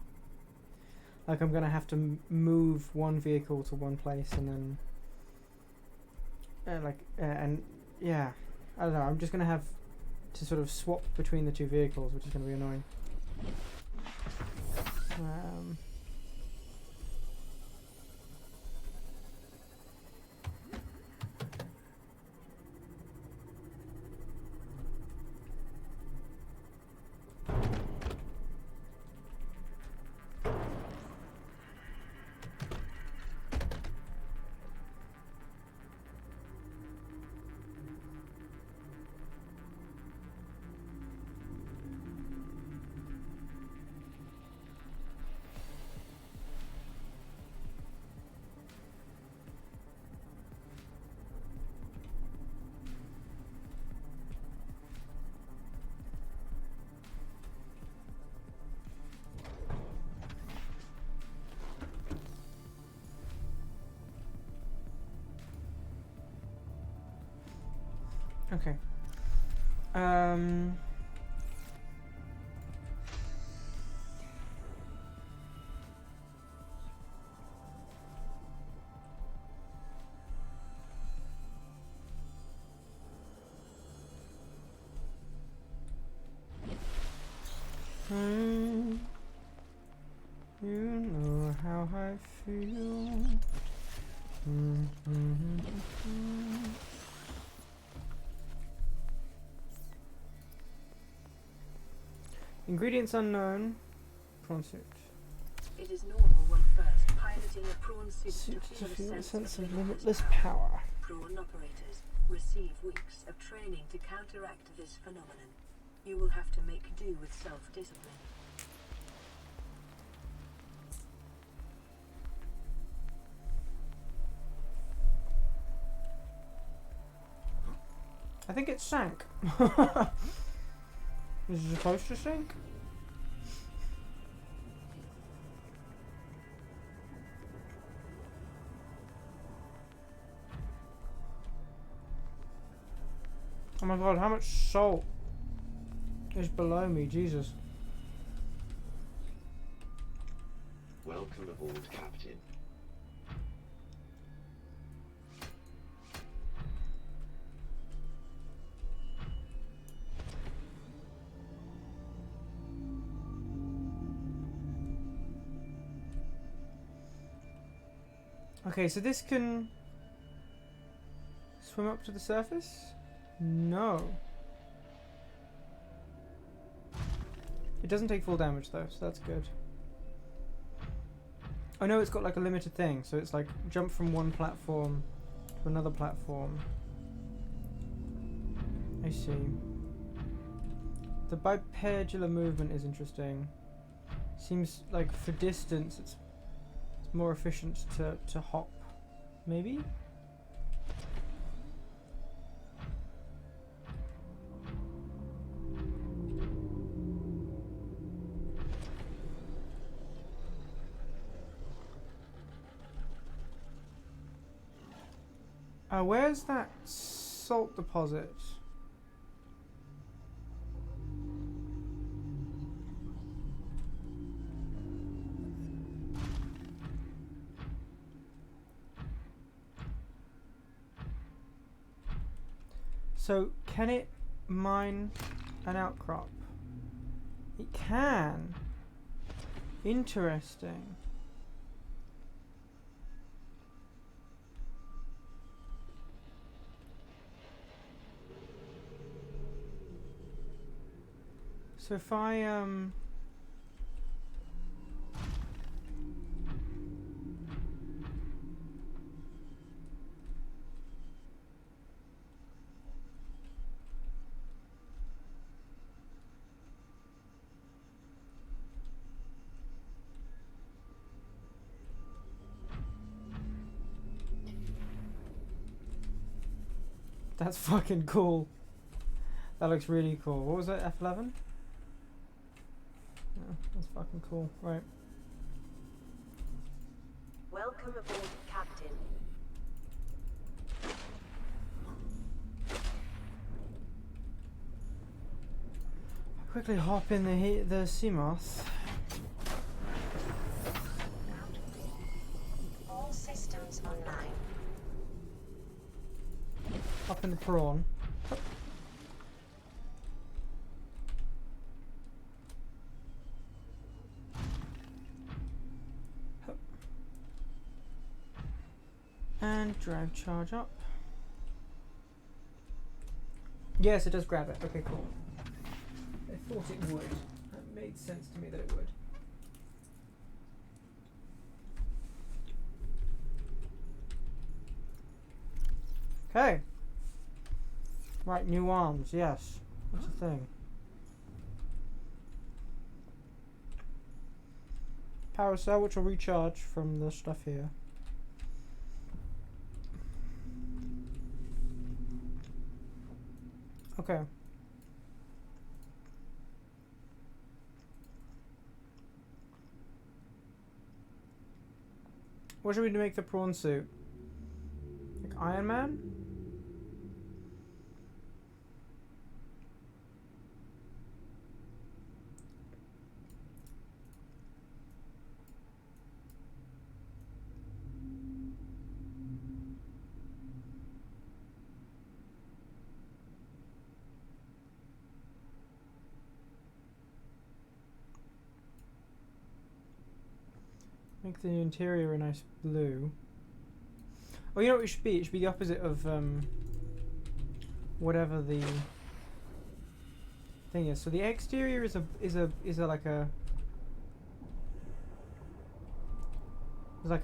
A: Like, I'm going to have to move one vehicle to one place and then and yeah, I don't know, I'm just going to have to sort of swap between the 2 vehicles, which is going to be annoying. Okay. You know how I feel. Ingredients unknown. Prawn suit.
C: It is normal when first piloting a prawn suit to feel a sense of
A: limitless power.
C: Prawn operators receive weeks of training to counteract this phenomenon. You will have to make do with self-discipline.
A: I think it sank. Is it supposed to sink? Oh my god, how much salt is below me, Jesus.
I: Welcome aboard, Captain.
A: Okay, so this can swim up to the surface? No. It doesn't take full damage though, so that's good. Oh no, it's got like a limited thing, so it's like jump from one platform to another platform. I see. The bipedular movement is interesting. Seems like for distance it's more efficient to hop, maybe? Where's that salt deposit? So, can it mine an outcrop? It can. Interesting. So if I that's fucking cool. That looks really cool. What was it? F11? Yeah, that's fucking cool. Right.
B: Welcome aboard, Captain.
A: Quickly hop in the sea moth.
B: All systems online.
A: Hop in the prawn. And drive charge up. Yes, it does grab it. Okay, cool. I thought it would. That made sense to me that it would. Okay. Right, new arms, yes. What's the thing? Power cell, which will recharge from the stuff here. Okay. What should we make the prawn suit? Like Iron Man? Make the interior a nice blue. Oh, you know what it should be? It should be the opposite of whatever the thing is. So the exterior is like a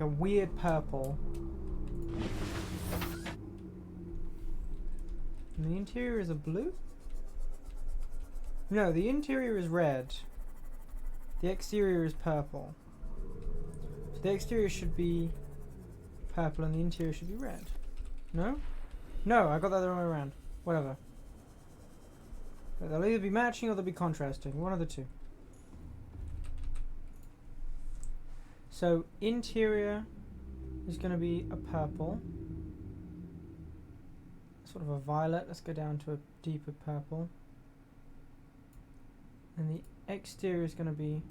A: weird purple. And the interior is a blue? No, the interior is red. The exterior is purple. So the exterior should be purple and the interior should be red. No? No, I got that the wrong way around. Whatever. But they'll either be matching or they'll be contrasting. One of the two. So interior is going to be a purple. Sort of a violet. Let's go down to a deeper purple. And the exterior is going to be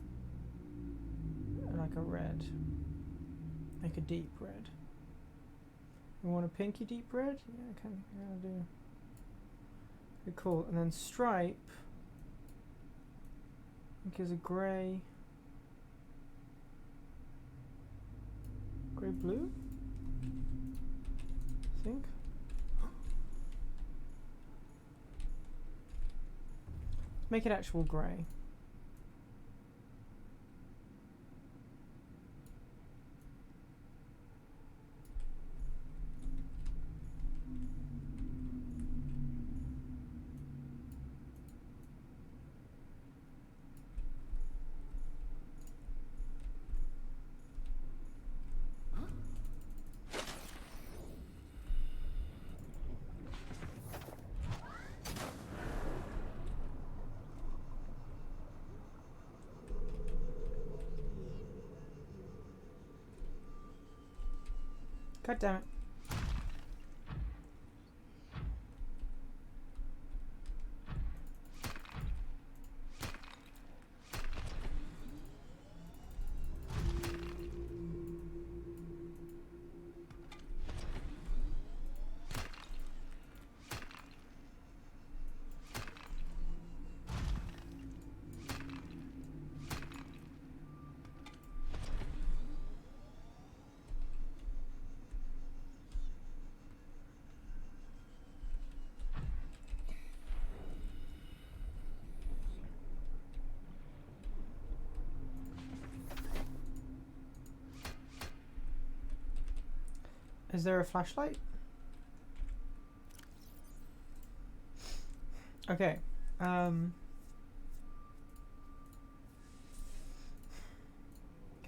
A: like a red. Like a deep red. You want a pinky deep red? Yeah, I can do. Okay, cool. And then stripe, I think is a grey. Grey blue? I think. Let's make it actual grey. God damn it. Is there a flashlight? Okay. Can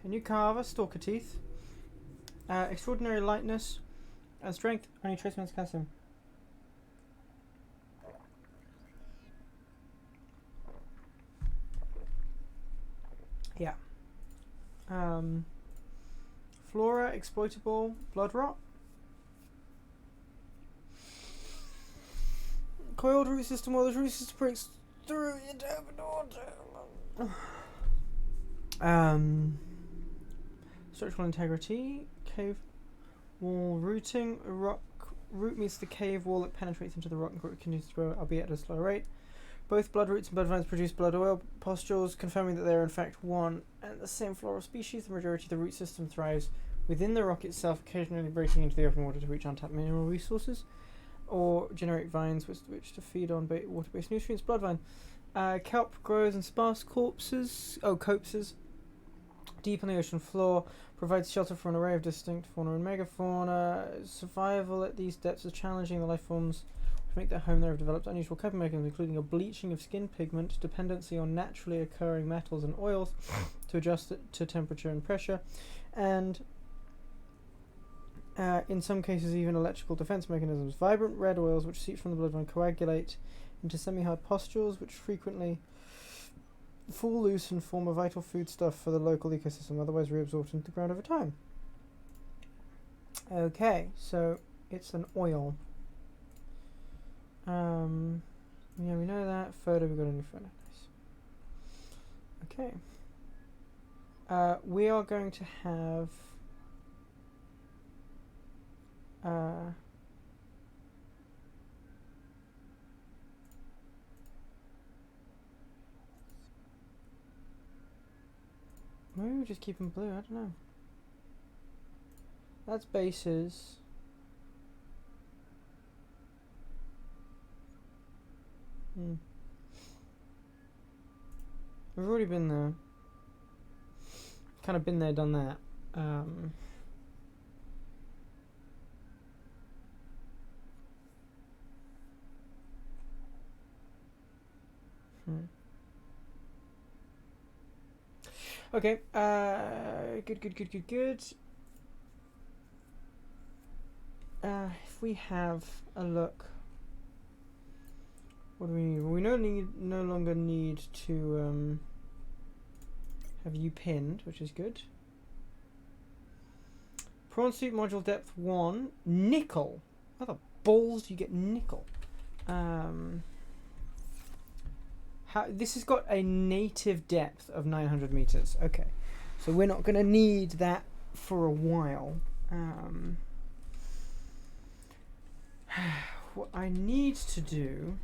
A: you carve a stalker teeth? Extraordinary lightness and strength. Only trace amounts calcium. Yeah. Flora, exploitable, blood rot. Coiled root system, while the root system breaks through the internal structural integrity, cave wall rooting, root meets the cave wall that penetrates into the rock and continues to grow, albeit at a slow rate. Both blood roots and blood vines produce blood oil pustules, confirming that they are in fact one and the same floral species. The majority of the root system thrives within the rock itself, occasionally breaking into the open water to reach untapped mineral resources, or generate vines which to feed on water-based nutrients. Blood vine. Kelp grows in sparse copses deep on the ocean floor, provides shelter for an array of distinct fauna and megafauna. Survival at these depths is challenging. The life forms which make their home there have developed unusual coping mechanisms, including a bleaching of skin pigment, dependency on naturally occurring metals and oils to adjust it to temperature and pressure, and in some cases even electrical defense mechanisms. Vibrant red oils which seep from the blood vine coagulate into semi-hard pustules which frequently fall loose and form a vital foodstuff for the local ecosystem, otherwise reabsorbed into the ground over time. Okay, so it's an oil. Yeah, we know that. Photo, we got a new photo. Nice. Okay. We are going to have maybe we just keep them blue, I don't know. That's bases. We've already been there. Kind of been there, done that. Okay. Good. If we have a look, what do we need? Well, we no longer need to have you pinned, which is good. Prawn suit module depth 1, nickel. How the balls do you get nickel? This has got a native depth of 900 meters. Okay, so we're not going to need that for a while. What I need to do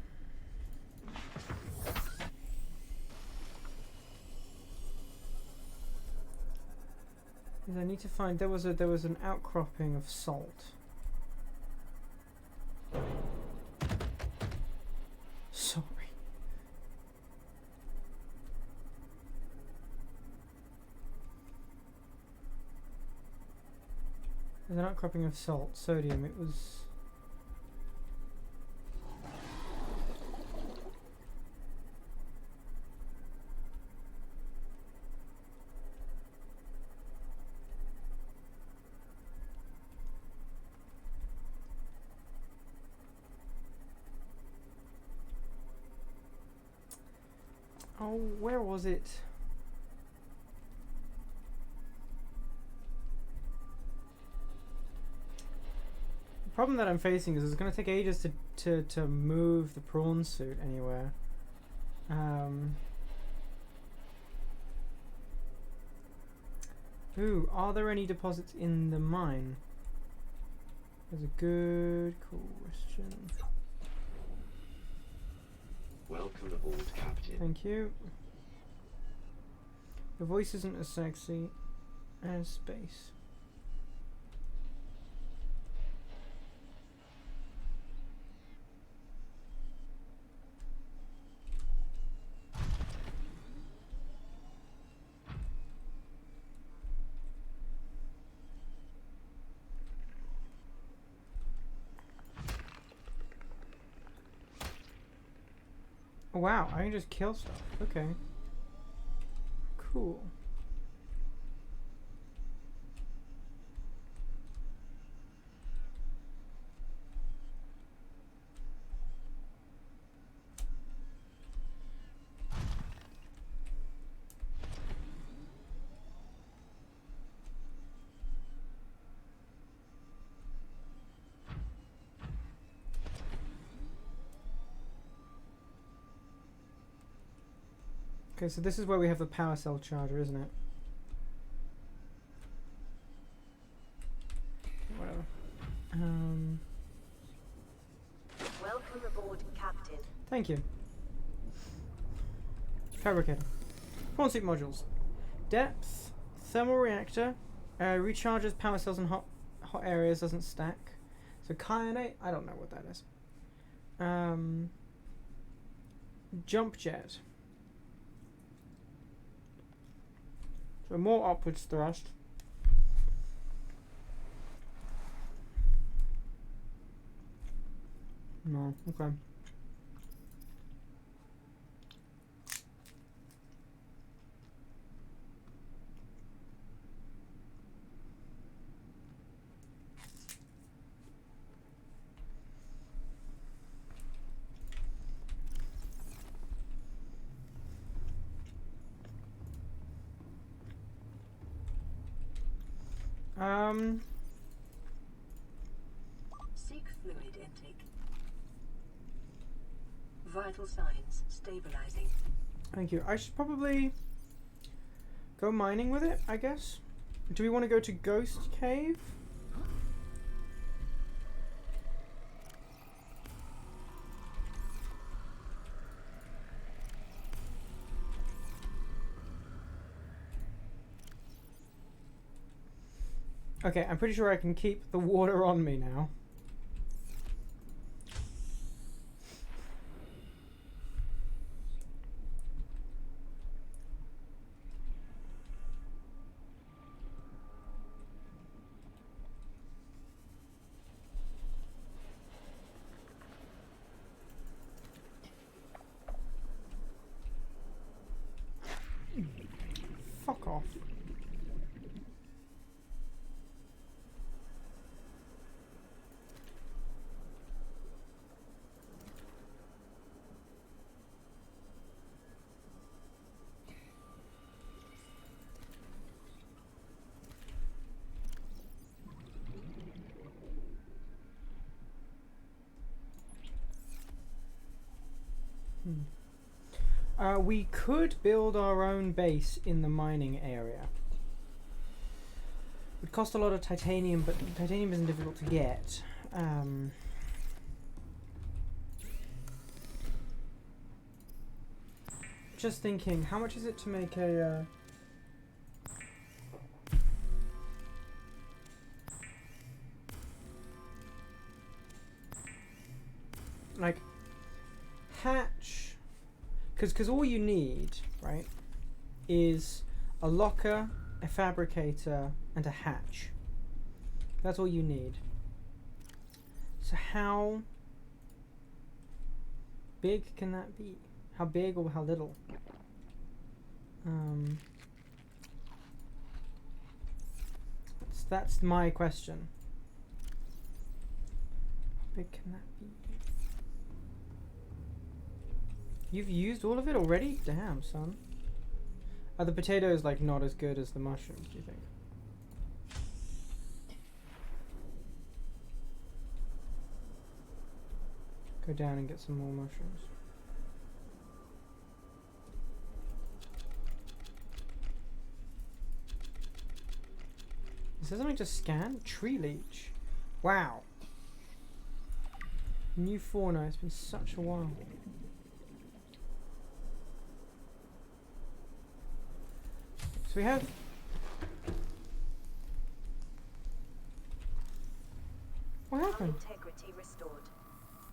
A: is I need to find there was an outcropping of salt. Sorry. There's an outcropping of salt, sodium. It was. Oh, where was it? The problem that I'm facing is it's going to take ages to move the prawn suit anywhere. Ooh, are there any deposits in the mine? That's a good question.
I: Welcome aboard, Captain.
A: Thank you. The voice isn't as sexy as space. Wow, I can just kill stuff. Okay. Cool. Okay, so this is where we have the power cell charger, isn't it? Whatever.
B: Welcome aboard, Captain.
A: Thank you. Fabricator. Prawn suit modules. Depth. Thermal reactor. Recharges power cells in hot areas, doesn't stack. So kyanate, I don't know what that is. Jump jet. So more upwards thrust. No, okay.
C: Seek fluid intake. Vital signs stabilizing.
A: Thank you. I should probably go mining with it, I guess. Do we want to go to Ghost Cave? Okay, I'm pretty sure I can keep the water on me now. Fuck off. We could build our own base in the mining area. It would cost a lot of titanium, but titanium isn't difficult to get. Just thinking, how much is it to make a... like, hatch... Because all you need, right, is a locker, a fabricator, and a hatch. That's all you need. So how big can that be? How big or how little? That's my question. How big can that be? You've used all of it already? Damn, son. Are the potatoes like not as good as the mushrooms, do you think? Go down and get some more mushrooms. Is there something to scan? Tree leech. Wow. New fauna. It's been such a while. So we have... What happened?
B: Integrity restored.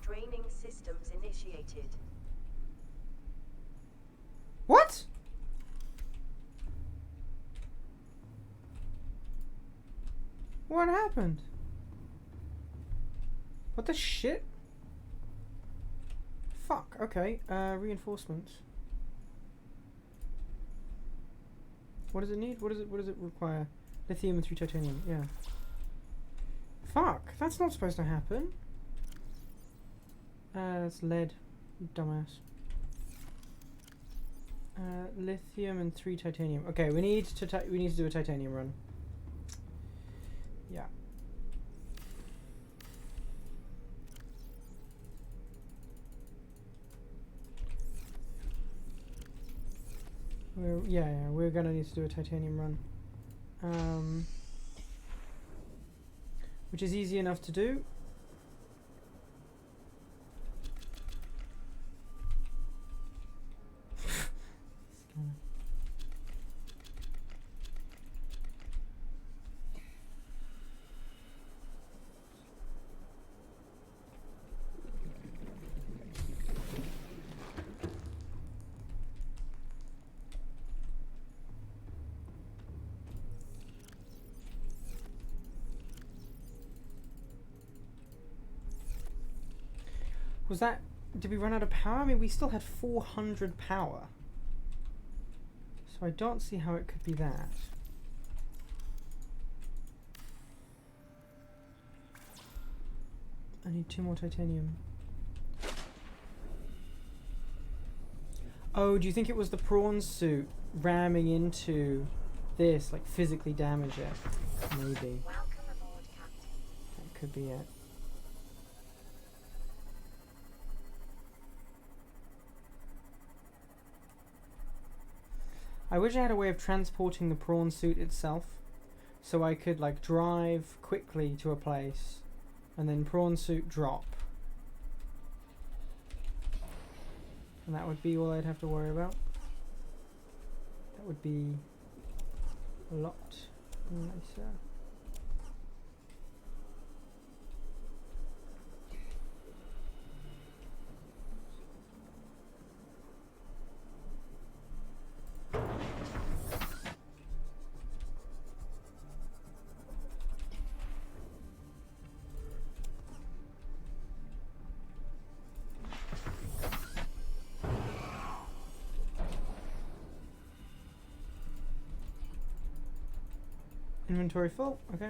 B: Draining systems initiated.
A: What? What happened? What the shit? Fuck, okay. Reinforcements. What does it need? What does it require? Lithium and 3 titanium, yeah. Fuck, that's not supposed to happen. That's lead, you dumbass. Lithium and 3 titanium. Okay, we need to do a titanium run. Yeah. We're gonna need to do a titanium run. Which is easy enough to do. Was that... Did we run out of power? I mean, we still had 400 power. So I don't see how it could be that. I need 2 more titanium. Oh, do you think it was the prawn suit ramming into this, like physically damage it? Maybe.
B: Welcome aboard, Captain.
A: That could be it. I wish I had a way of transporting the prawn suit itself, so I could like drive quickly to a place and then prawn suit drop. And that would be all I'd have to worry about. That would be a lot nicer. Inventory full. Okay.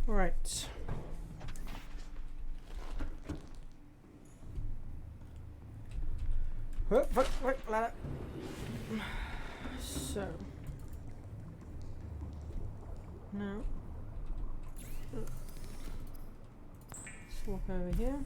A: Right. Ladder. So. Now. Let's walk over here.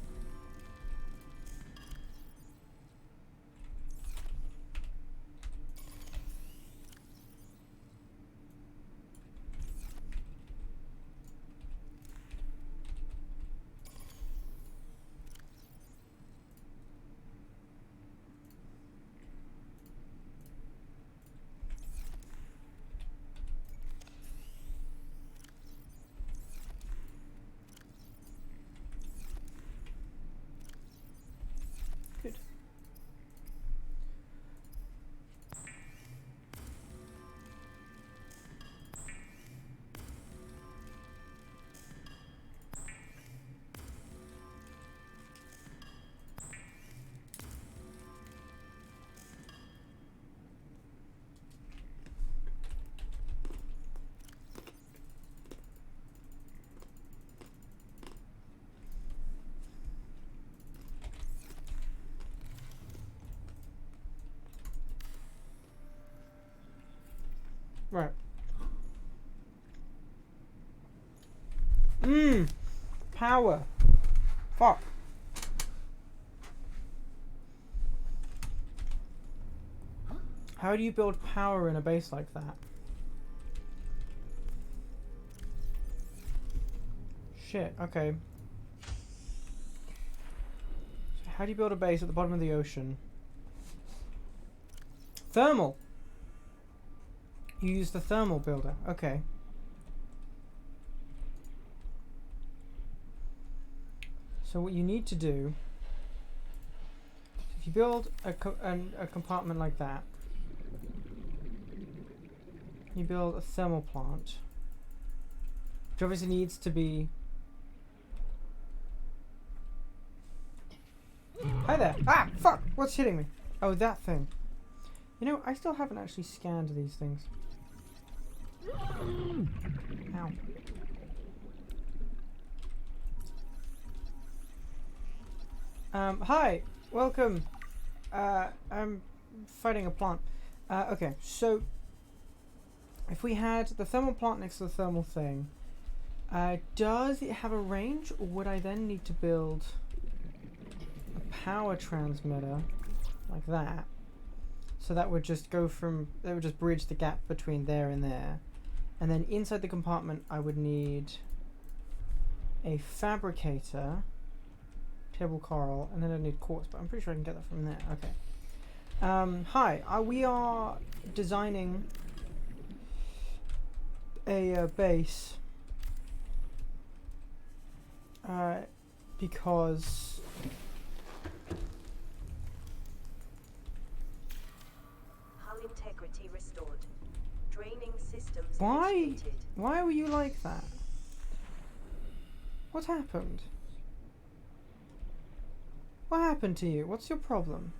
A: Good. Right. Power. Fuck. How do you build power in a base like that? Shit, okay. So how do you build a base at the bottom of the ocean? Thermal! You use the thermal builder, okay. So what you need to do, if you build a compartment like that, you build a thermal plant, which obviously needs to be... Hi there! Ah! Fuck! What's hitting me? Oh, that thing. You know, I still haven't actually scanned these things. Ow. Hi! Welcome! I'm fighting a plant. Okay, so... If we had the thermal plant next to the thermal thing, does it have a range, or would I then need to build a power transmitter like that? So that would just go from, that would just bridge the gap between there and there. And then inside the compartment I would need a fabricator, table coral, and then I'd need quartz, but I'm pretty sure I can get that from there. Okay. Hi, we are designing a base because
B: Hull integrity restored. Draining systems
A: why
B: initiated.
A: were you like that? What happened? What happened to you? What's your problem?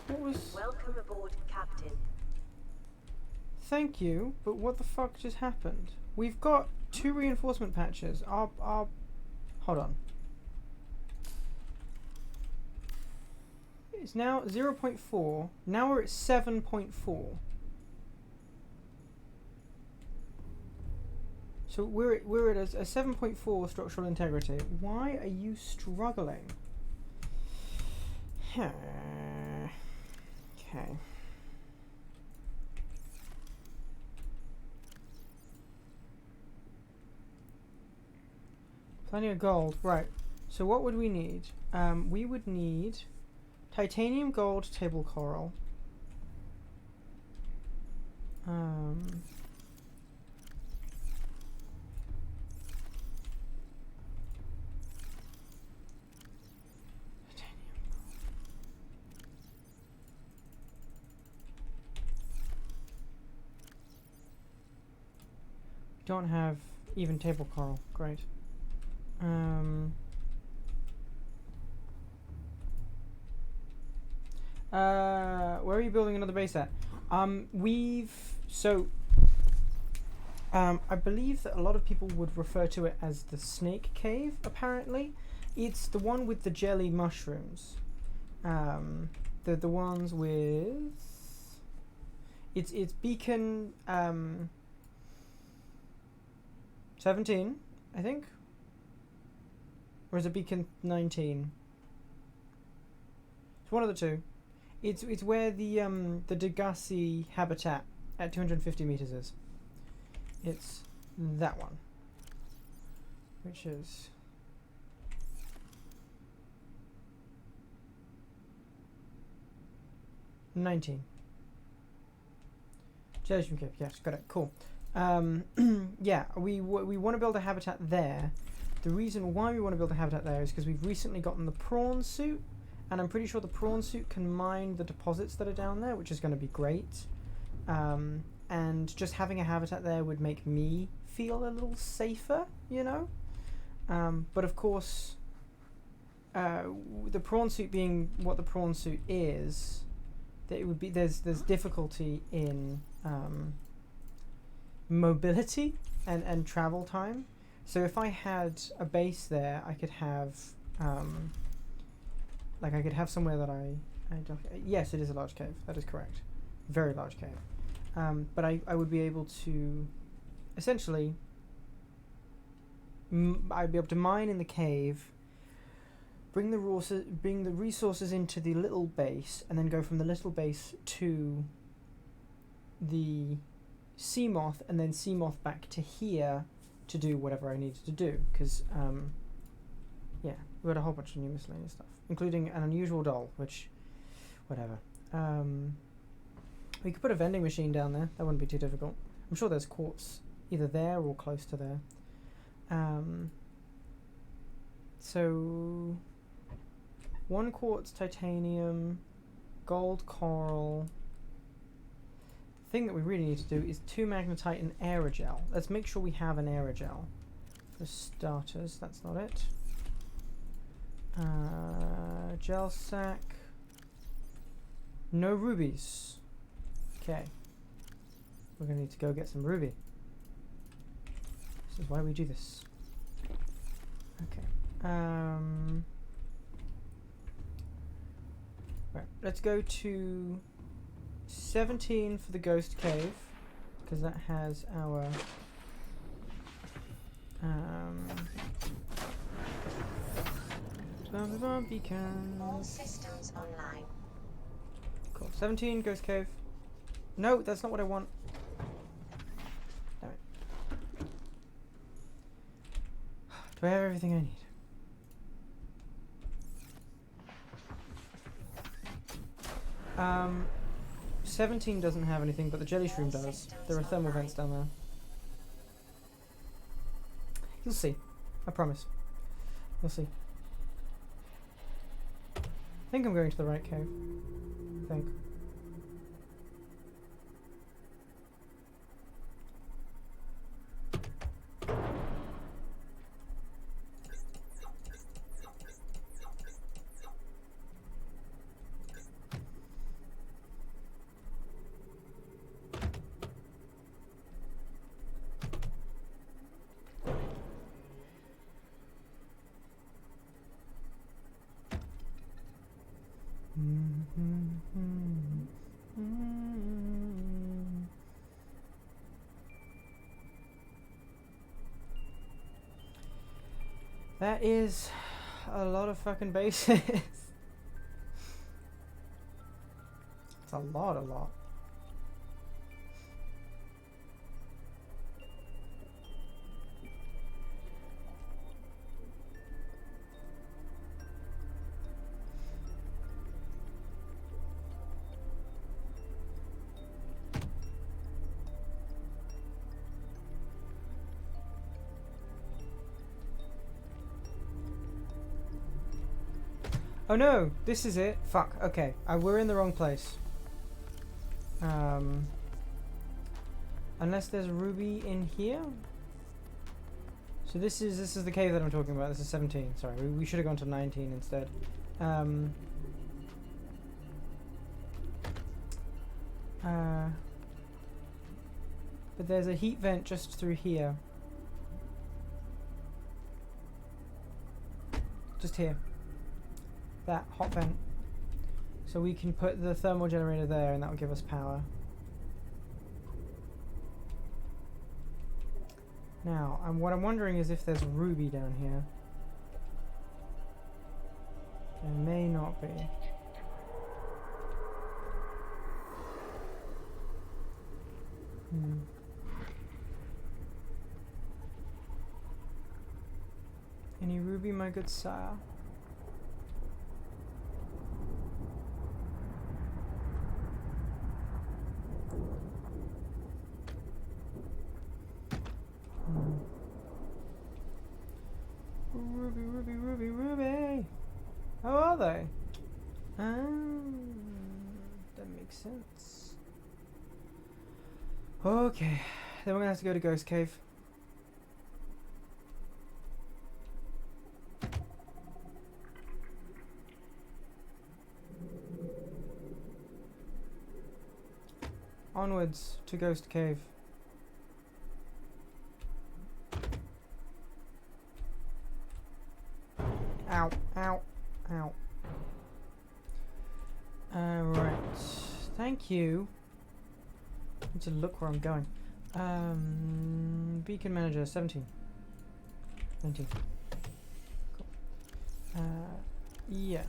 A: What was...
B: Welcome aboard, Captain.
A: Thank you, but what the fuck just happened? We've got 2 reinforcement patches. Hold on. It's now 0.4. Now we're at 7.4. So we're at a 7.4 structural integrity. Why are you struggling? Okay. Plenty of gold, right. So what would we need? We would need titanium, gold, table coral. Don't have even table coral. Great. Where are you building another base at? I believe that a lot of people would refer to it as the Snake Cave, apparently. It's the one with the jelly mushrooms. The ones with... It's beacon 17, I think? Or is it beacon 19? It's one of the two. It's where the Degassi habitat at 250 meters is. It's that one, which is 19. Jellyshroom Cave, yes, got it. Cool. Yeah, we want to build a habitat there. The reason why we want to build a habitat there is because we've recently gotten the prawn suit, and I'm pretty sure the prawn suit can mine the deposits that are down there, which is going to be great. And just having a habitat there would make me feel a little safer, you know? But of course, the prawn suit being what the prawn suit is, that it would be there's difficulty in mobility and travel time. So if I had a base there, I could have like I could have somewhere that I don't, yes, it is a large cave. That is correct. Very large cave. But I would be able to essentially I'd be able to mine in the cave, bring the resources into the little base, and then go from the little base to the Seamoth, and then Seamoth back to here to do whatever I needed to do. Because yeah, we got a whole bunch of new miscellaneous stuff, including an unusual doll, which whatever. We could put a vending machine down there. That wouldn't be too difficult. I'm sure there's quartz either there or close to there. So 1 quartz titanium, gold coral. The thing that we really need to do is 2 magnetite and aerogel. Let's make sure we have an aerogel. For starters, that's not it. Gel sack. No rubies. Okay. We're going to need to go get some ruby. This is why we do this. Okay. Right, let's go to 17 for the ghost cave, because that has our beacon.
B: All systems online.
A: Cool. 17 ghost cave. No, that's not what I want. Damn it. Do I have everything I need? 17 doesn't have anything, but the jelly shroom does. There are thermal vents down there. You'll see. I promise. You'll see. I think I'm going to the right cave. I think. That is a lot of fucking bases. It's a lot. Oh no, this is it. Fuck, okay. We're in the wrong place. Unless there's a ruby in here? So this is the cave that I'm talking about. This is 17. Sorry, we should have gone to 19 instead. But there's a heat vent just through here. Just here. That hot vent. So we can put the thermal generator there and that will give us power. Now, what I'm wondering is if there's ruby down here. There may not be. Any ruby, my good sire? Ruby, ruby, ruby, ruby! How are they? That makes sense. Okay, then we're gonna have to go to Ghost Cave. Onwards to Ghost Cave. Ow, ow, ow. Right. Thank you. Need to look where I'm going. Beacon manager 17. 19. Cool. Yeah.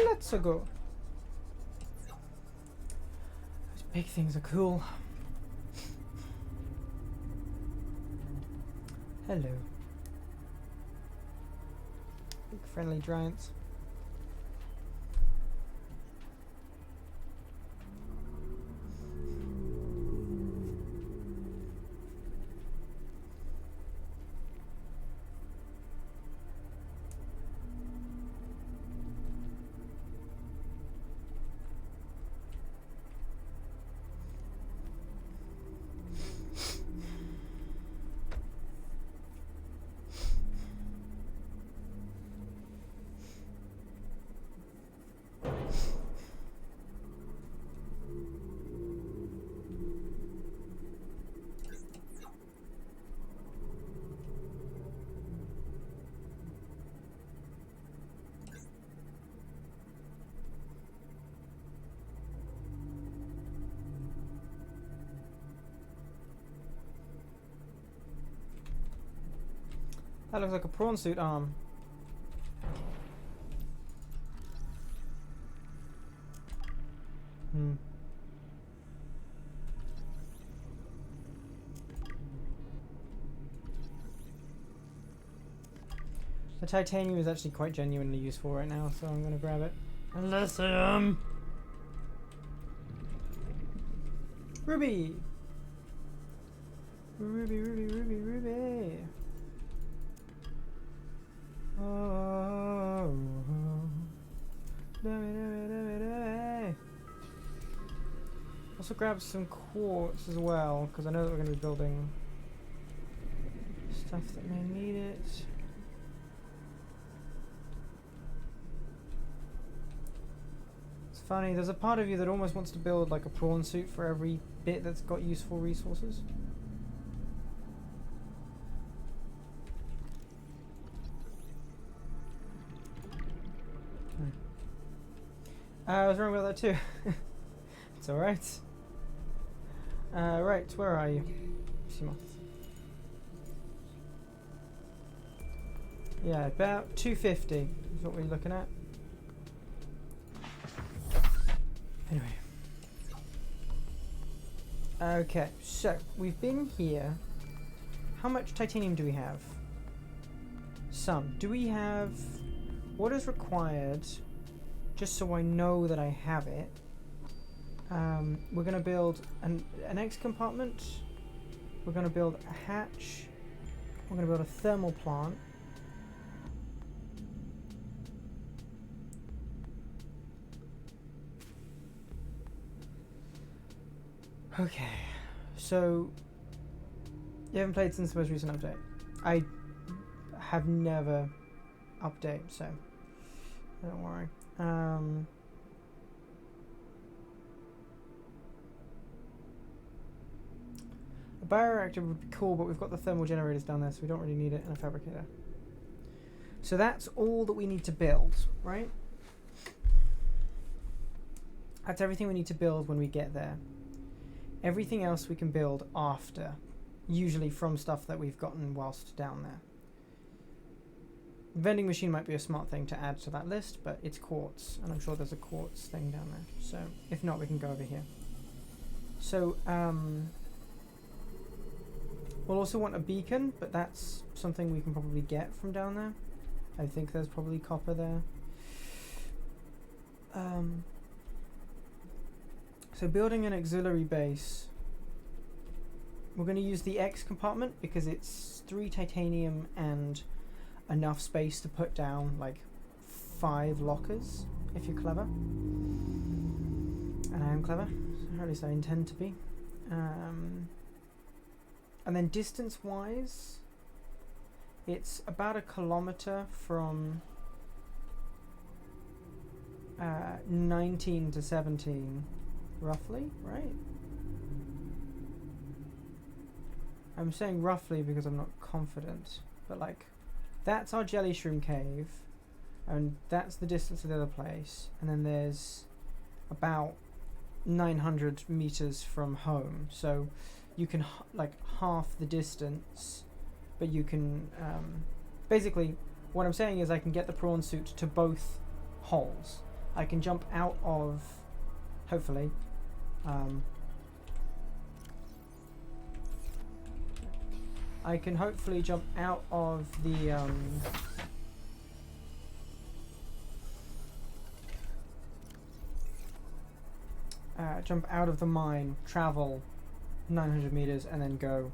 A: Let's go. Those big things are cool. Hello. Big friendly giants. That looks like a prawn suit arm. The titanium is actually quite genuinely useful right now, so I'm gonna grab it. Unless Ruby! Ruby, ruby, ruby, ruby! Oh, also grab some quartz as well, because I know that we're going to be building stuff that may need it. It's funny, there's a part of you that almost wants to build like a prawn suit for every bit that's got useful resources. I was wrong about that too. It's alright. Right, where are you? Simoth. Yeah, about 250 is what we're looking at. Anyway. Okay, so we've been here. How much titanium do we have? Some. Do we have... What is required... Just so I know that I have it, we're going to build an X compartment, we're going to build a hatch, we're going to build a thermal plant, Okay, so you haven't played since the most recent update. I have never update, so don't worry. A bioreactor would be cool, but we've got the thermal generators down there, so we don't really need it in a fabricator. So that's all that we need to build, right? That's everything we need to build when we get there. Everything else we can build after, usually from stuff that we've gotten whilst down there. Vending machine might be a smart thing to add to that list, but it's quartz, and I'm sure there's a quartz thing down there. So if not, we can go over here. So we'll also want a beacon, but that's something we can probably get from down there. I think there's probably copper there. So building an auxiliary base, we're going to use the X compartment because it's 3 titanium and enough space to put down like 5 lockers if you're clever. And I am clever, or at least I intend to be. And then distance wise, it's about 1 kilometer from 19 to 17. Roughly, right? I'm saying roughly because I'm not confident, but like that's our jelly shroom cave, and that's the distance to the other place, and then there's about 900 meters from home, so you can like half the distance, but you can basically what I'm saying is I can get the prawn suit to both holes. I can jump out of, hopefully, I can hopefully jump out of the mine, travel 900 meters, and then go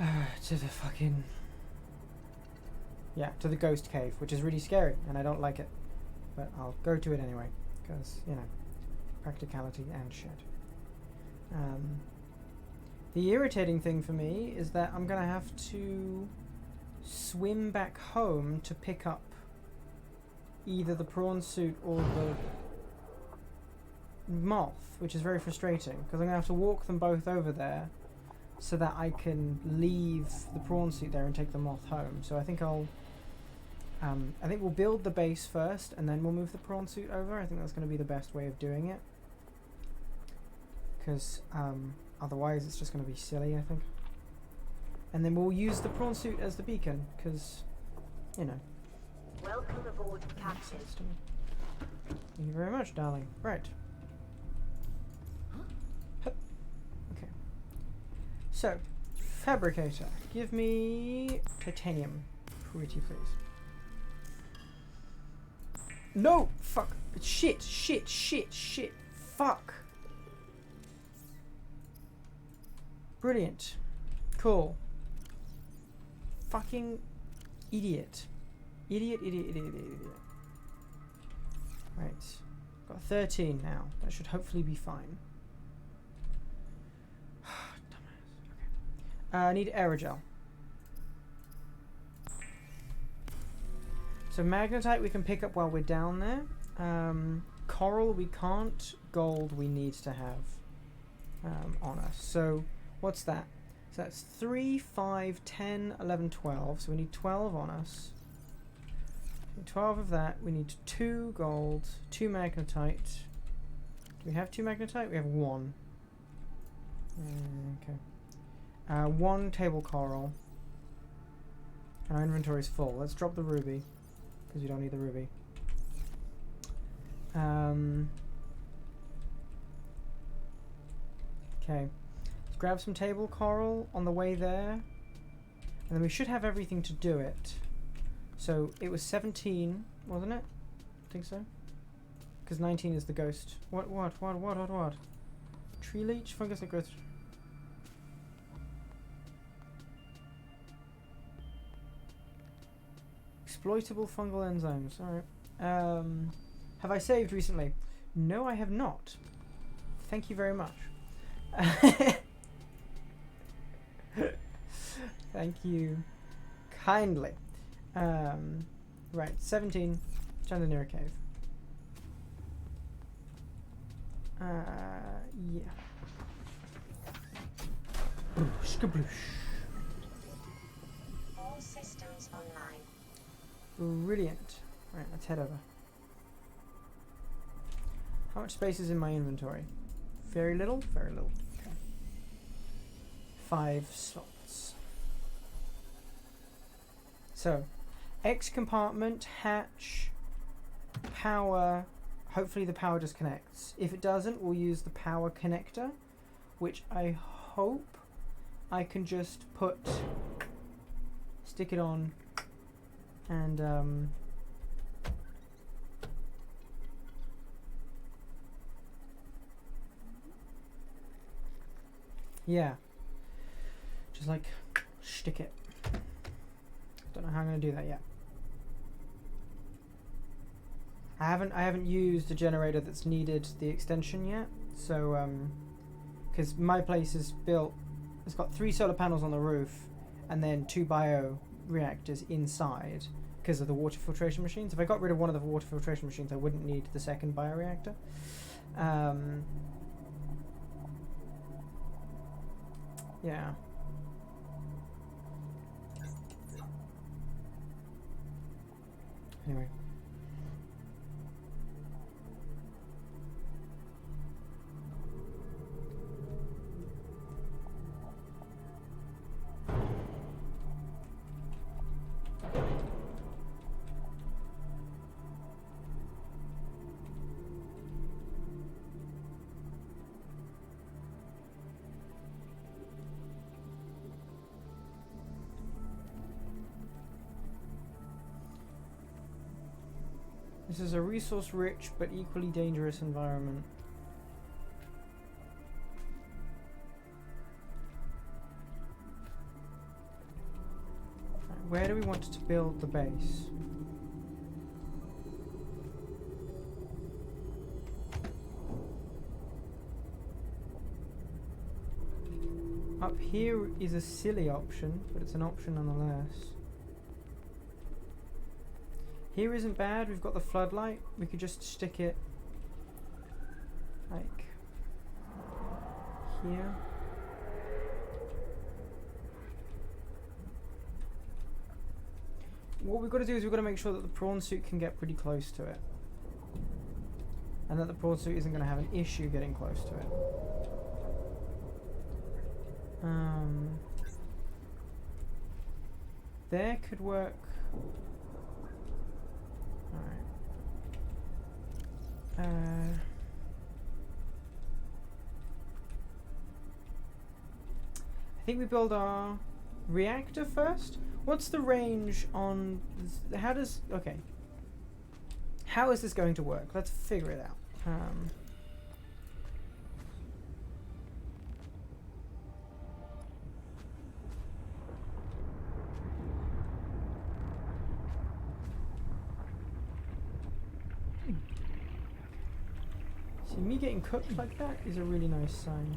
A: to the fucking to the ghost cave, which is really scary, and I don't like it, but I'll go to it anyway because practicality and shit. The irritating thing for me is that I'm gonna have to swim back home to pick up either the prawn suit or the moth, which is very frustrating because I'm gonna have to walk them both over there so that I can leave the prawn suit there and take the moth home. So I think we'll build the base first and then we'll move the prawn suit over. I think that's going to be the best way of doing it. Because otherwise it's just going to be silly, I think. And then we'll use the prawn suit as the beacon, because,
B: Welcome aboard, Captain.
A: Thank you very much, darling. Right. Okay. So, fabricator. Give me titanium. Pretty please. No! Fuck. Shit. Fuck. Brilliant. Cool. Fucking idiot. Idiot. Right. Got 13 now. That should hopefully be fine. Dumbass. Okay. I need aerogel. So magnetite we can pick up while we're down there. Coral we can't. Gold we need to have on us. So what's that? So that's 3, 5, 10, 11, 12. So we need 12 on us. 12 of that. We need 2 gold, 2 magnetite. Do we have 2 magnetite? We have 1. Okay. 1 table coral. And our inventory is full. Let's drop the ruby, because we don't need the ruby. Okay. Let's grab some table coral on the way there. And then we should have everything to do it. So it was 17, wasn't it? I think so. Because 19 is the ghost. What? Tree leech? Fungus that growth. Exploitable fungal enzymes. Alright. Have I saved recently? No, I have not. Thank you very much. Thank you kindly. Right, 17. Chandelier Cave. Yeah. Skabloosh.
B: All systems online.
A: Brilliant. Right, let's head over. How much space is in my inventory? Very little? Very little. Okay. 5 slots. So, X compartment, hatch, power. Hopefully the power disconnects. If it doesn't, we'll use the power connector, which I hope I can just stick it on, and yeah, just like stick it. Don't know how I'm gonna do that yet. I haven't used a generator that's needed the extension yet, so because my place is built, it's got 3 solar panels on the roof, and then 2 bio reactors inside because of the water filtration machines. If I got rid of one of the water filtration machines, I wouldn't need the second bioreactor. Yeah. Anyway. This is a resource-rich but equally dangerous environment. Right, where do we want to build the base? Up here is a silly option, but it's an option nonetheless. Here isn't bad, we've got the floodlight. We could just stick it like here. What we've got to do is we've got to make sure that the prawn suit can get pretty close to it. And that the prawn suit isn't going to have an issue getting close to it. There could work. Alright. I think we build our reactor first. What's the range on... How does... Okay. How is this going to work? Let's figure it out. See, me getting cooked like that is a really nice sign.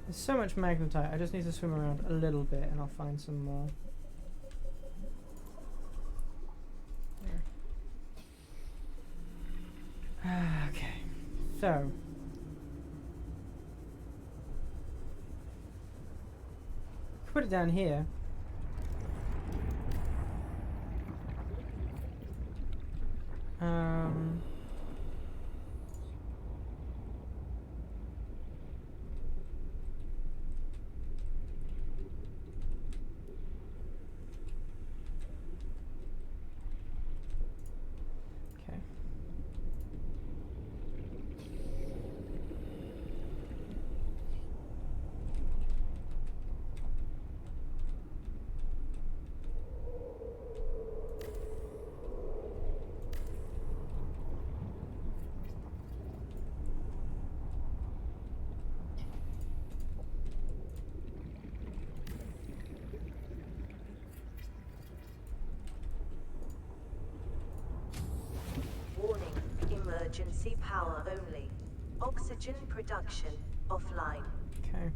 A: There's so much magnetite, I just need to swim around a little bit and I'll find some more. Okay, so put it down here.
J: emergency power only. Oxygen production offline.
A: Okay.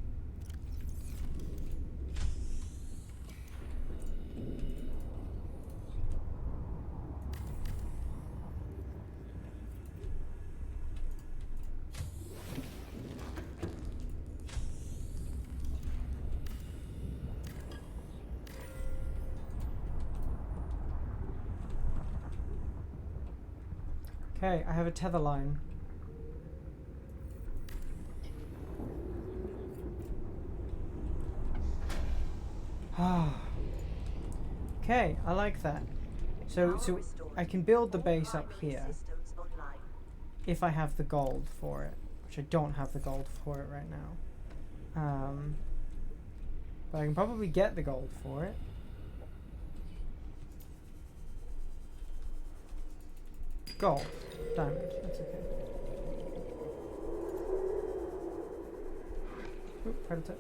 A: Okay, I have a tether line. Okay, I like that. So I can build the base up here if I have the gold for it, which I don't have the gold for it right now. But I can probably get the gold for it. Gold. Diamond. That's okay. Oop, predator.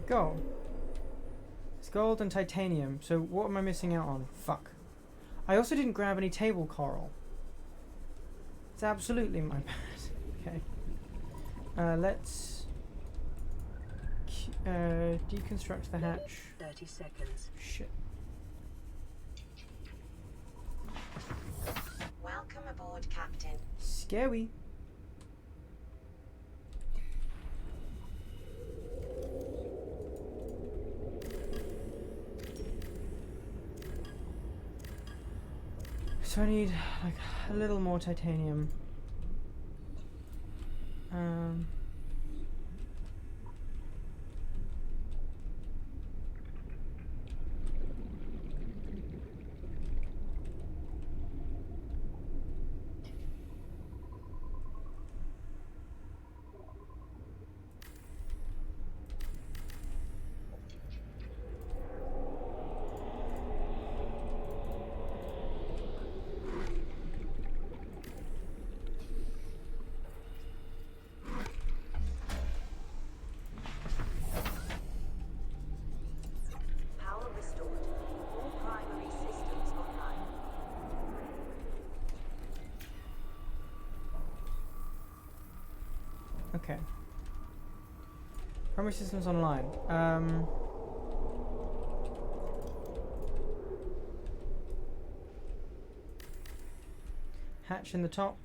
A: Gold. It's gold and titanium. So what am I missing out on? Fuck. I also didn't grab any table coral. It's absolutely my bad. Okay. Let's deconstruct the hatch.
C: 30 seconds.
A: Shit.
B: Welcome aboard, Captain.
A: Scary. So I need like a little more titanium.
J: Power restored. All primary systems online.
A: Okay. Primary systems online. Hatch in the top.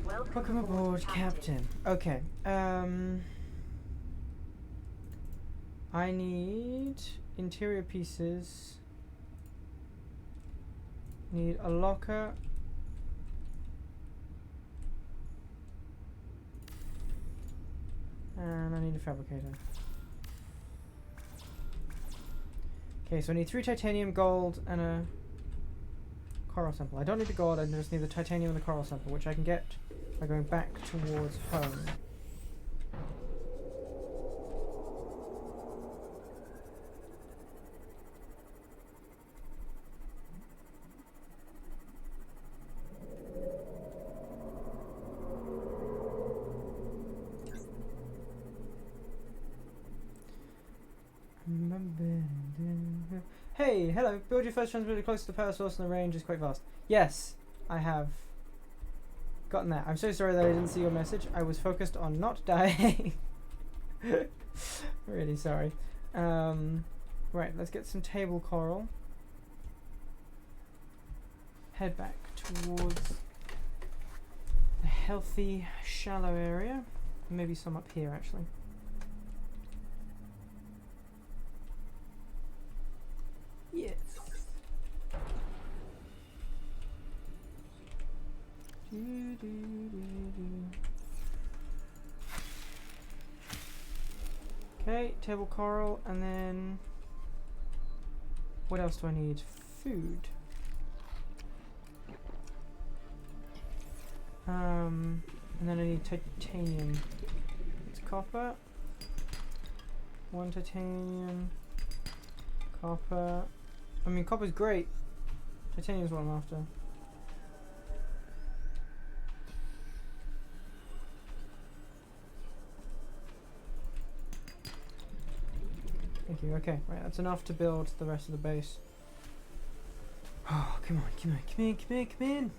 A: Welcome aboard, Captain. Okay. I need interior pieces. Need a locker. And I need a fabricator. Okay, so I need 3 titanium, gold, and a coral sample. I don't need the gold, I just need the titanium and the coral sample, which I can get by going back towards home. Hey, hello. Build your first transmitter close to the power source and the range is quite vast. Yes, I have gotten that. I'm so sorry that I didn't see your message. I was focused on not dying. Really sorry. Right, let's get some table coral. Head back towards a healthy, shallow area. Maybe some up here, actually. Yes. Okay, table coral, and then what else do I need? Food. And then I need titanium. It's copper. 1 titanium. Copper. I mean, copper's great. Titanium's what I'm after. Thank you. Okay, right, that's enough to build the rest of the base. Oh, come on, come on, come in, come in, come in.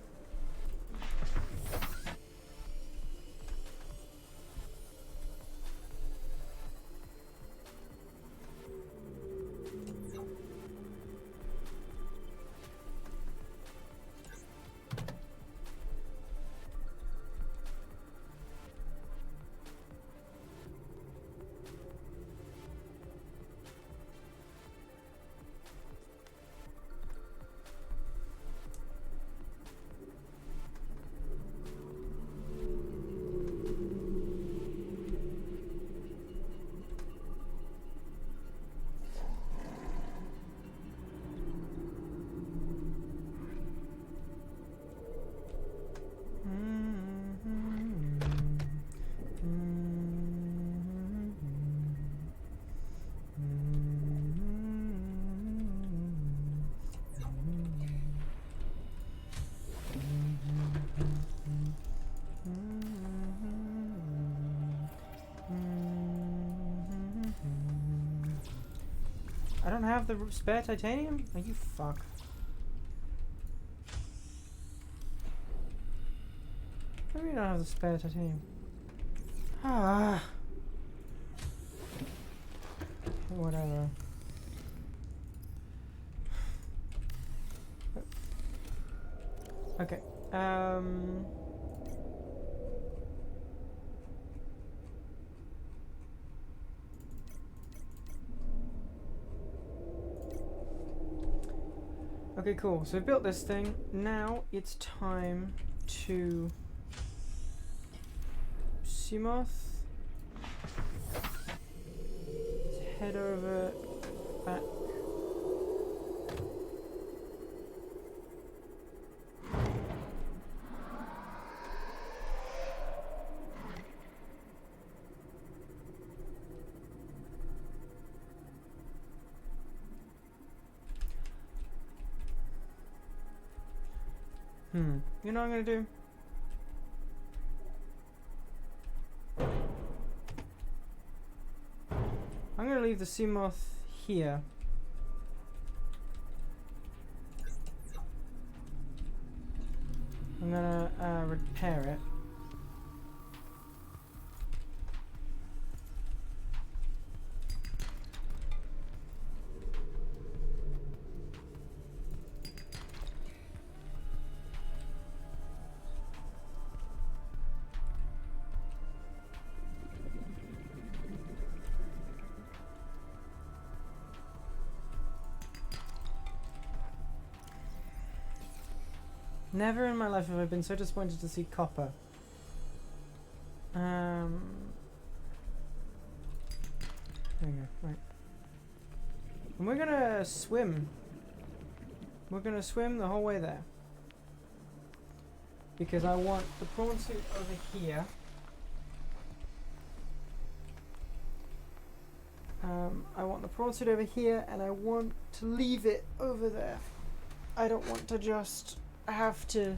A: I don't have the spare titanium? Oh, you fuck. What do you mean I don't have the spare titanium? Ah. Whatever. Okay. Okay, cool. So we built this thing. Now it's time to Seamoth. Let's head over back. You know what I'm gonna do? I'm gonna leave the Seamoth here. I'm gonna repair it. Never in my life have I been so disappointed to see copper. There we go, right. And we're gonna swim. We're gonna swim the whole way there. Because I want the prawn suit over here. I want the prawn suit over here, and I want to leave it over there. I don't want to just have to,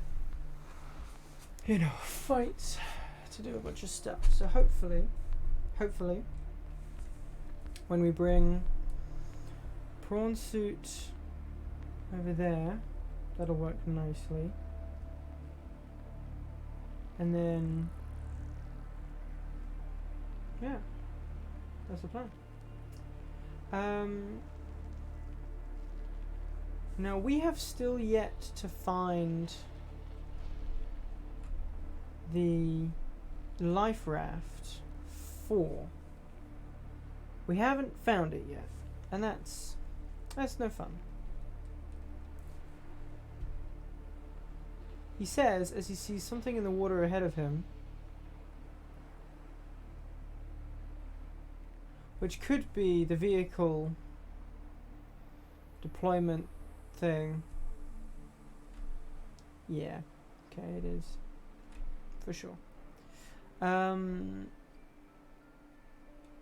A: you know, fight to do a bunch of stuff. So hopefully, when we bring prawn suit over there, that'll work nicely. And then, yeah, that's the plan. Now we have still yet to find the life raft 4. We haven't found it yet, and that's no fun. He says as he sees something in the water ahead of him, which could be the vehicle deployment thing. Yeah, okay, it is for sure.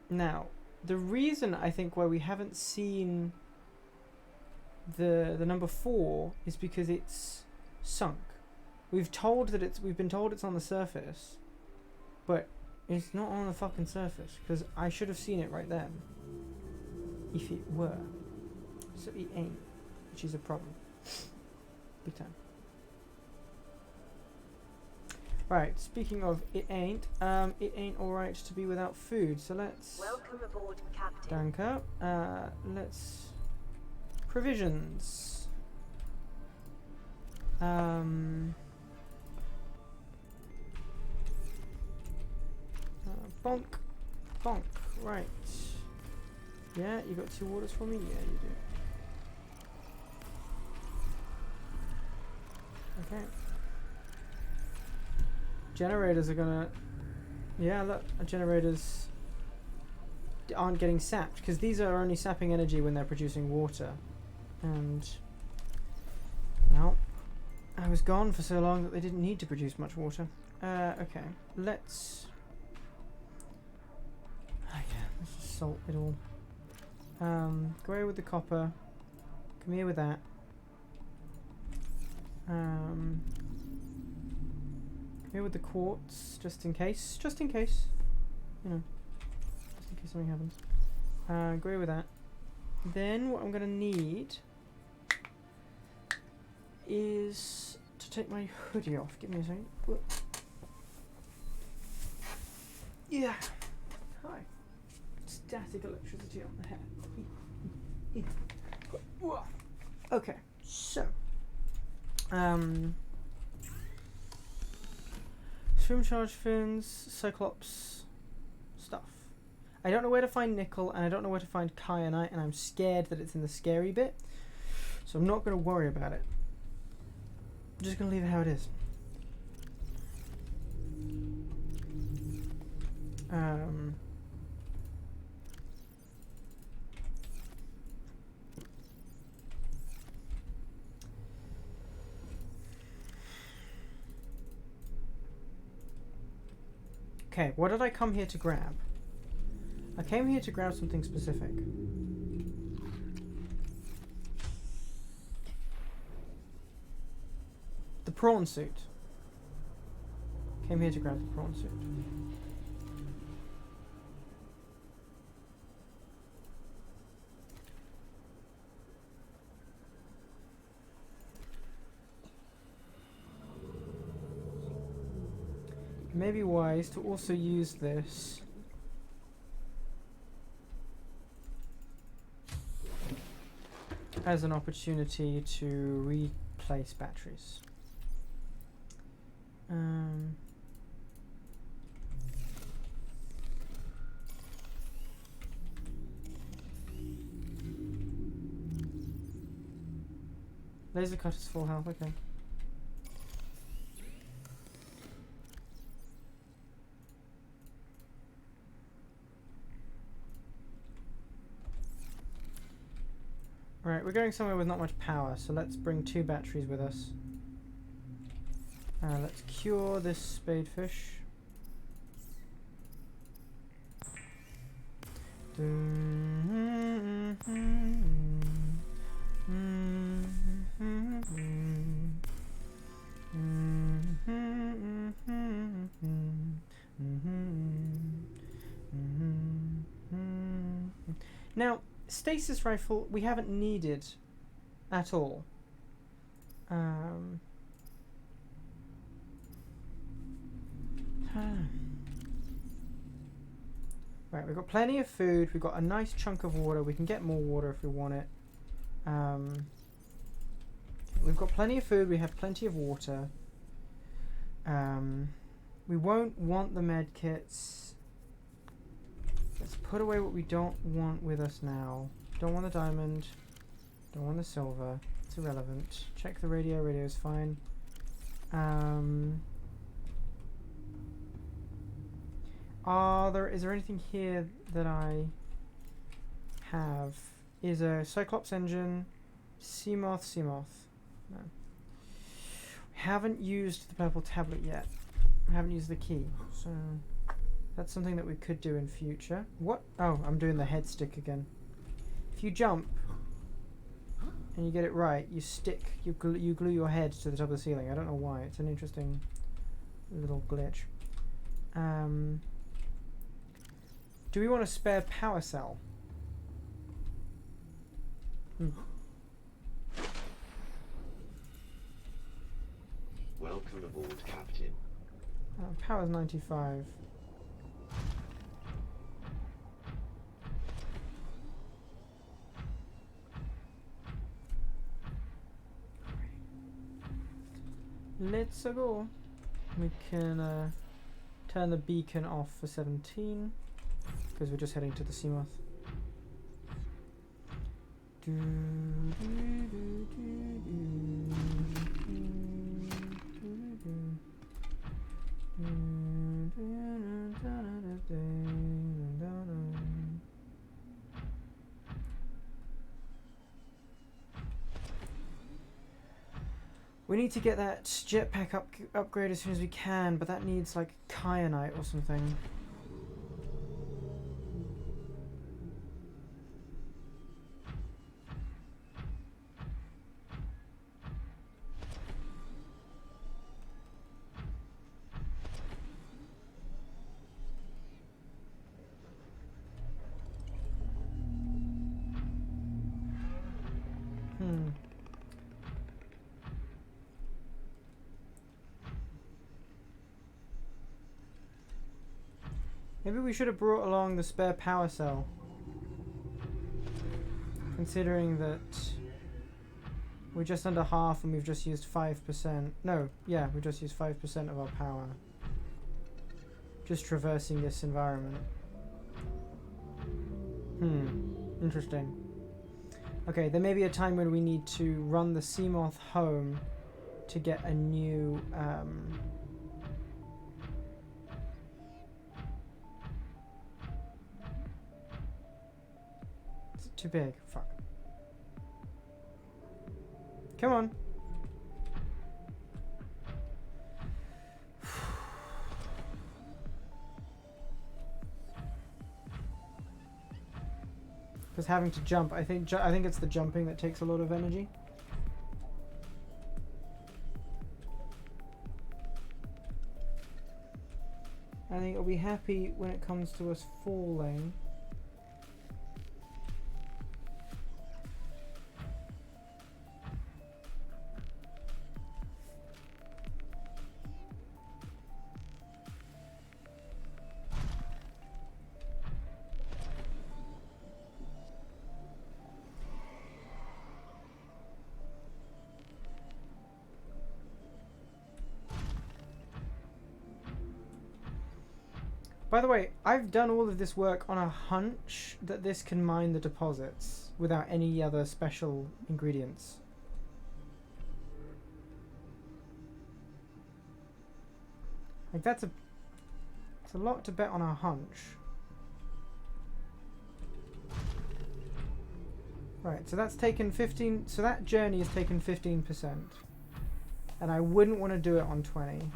A: Now, the reason I think why we haven't seen the number 4 is because it's sunk. We've been told it's on the surface, but it's not on the fucking surface, because I should have seen it right then. if it were. So it ain't, which is a problem. Big time. Right, speaking of it ain't alright to be without food, so let's...
J: Welcome aboard, Captain.
A: Danke. Let's... Provisions. Bonk. Bonk. Right. Yeah, you got 2 waters for me? Yeah, you do. Okay. Generators are gonna... Yeah, look, generators aren't getting sapped, because these are only sapping energy when they're producing water. And... well, I was gone for so long that they didn't need to produce much water. Okay, let's... oh yeah, let's just salt it all. Go away with the copper. Come here with that. Come here with the quartz, just in case. Just in case. You know. Just in case something happens. Go away with that. Then what I'm gonna need is to take my hoodie off. Give me a second. Yeah. Hi. Static electricity on the head. Okay, so swim charge fins, Cyclops stuff. I don't know where to find nickel, and I don't know where to find kyanite, and I'm scared that it's in the scary bit, so I'm not going to worry about it. I'm just going to leave it how it is. Okay, what did I come here to grab? I came here to grab something specific. The prawn suit. Came here to grab the prawn suit. It may be wise to also use this as an opportunity to replace batteries. Laser cutter's full health, okay. Right, we're going somewhere with not much power, so let's bring 2 batteries with us. Let's cure this spadefish. Now, stasis rifle we haven't needed at all. Right, we've got plenty of food, we've got a nice chunk of water, we can get more water if we want it. We've got plenty of food, we have plenty of water. We won't want the med kits. Let's put away what we don't want with us now. Don't want the diamond. Don't want the silver. It's irrelevant. Check the radio. Radio's fine. Is there anything here that I have? Is a Cyclops engine. Seamoth. No. We haven't used the purple tablet yet. I haven't used the key. So that's something that we could do in future. What? Oh, I'm doing the head stick again. If you jump and you get it right, you glue your head to the top of the ceiling. I don't know why. It's an interesting little glitch. Do we want a spare power cell?
I: Welcome aboard, Captain.
A: Power's 95. Let's go. We can turn the beacon off for 17 because we're just heading to the Seamoth. We need to get that jetpack upgrade as soon as we can, but that needs like kyanite or something. Maybe we should have brought along the spare power cell. Considering that we're just under half and we've just used 5%. No, yeah, we just used 5% of our power. Just traversing this environment. Interesting. Okay, there may be a time when we need to run the Seamoth home to get a new Is it too big? Fuck. Come on. Because having to jump, I think it's the jumping that takes a lot of energy. I think it'll be happy when it comes to us falling. By the way, I've done all of this work on a hunch that this can mine the deposits without any other special ingredients. Like it's a lot to bet on a hunch. Right, so that's taken 15, so that journey has taken 15%. And I wouldn't want to do it on 20.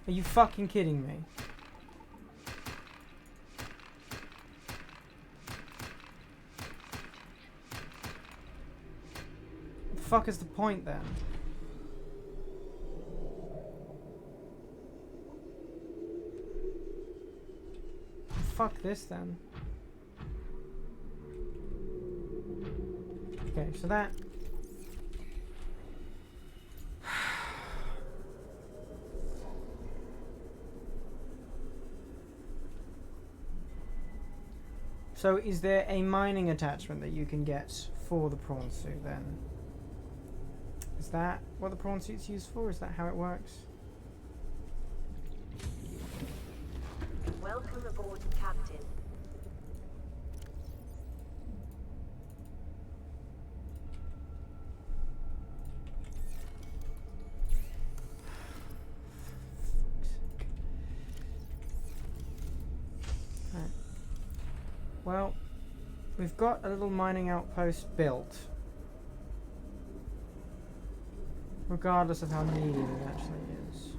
A: Are you fucking kidding me? What the fuck is the point then? Fuck this then. Okay, so that... So is there a mining attachment that you can get for the prawn suit then? Is that what the prawn suit's used for? Is that how it works?
J: Welcome aboard, Captain.
A: Well, we've got a little mining outpost built. Regardless of how needed it actually is.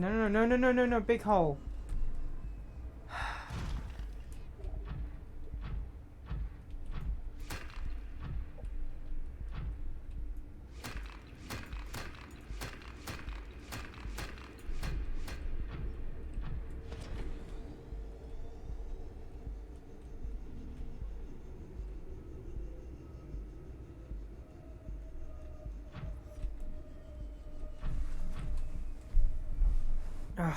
A: No, big hole. Ugh.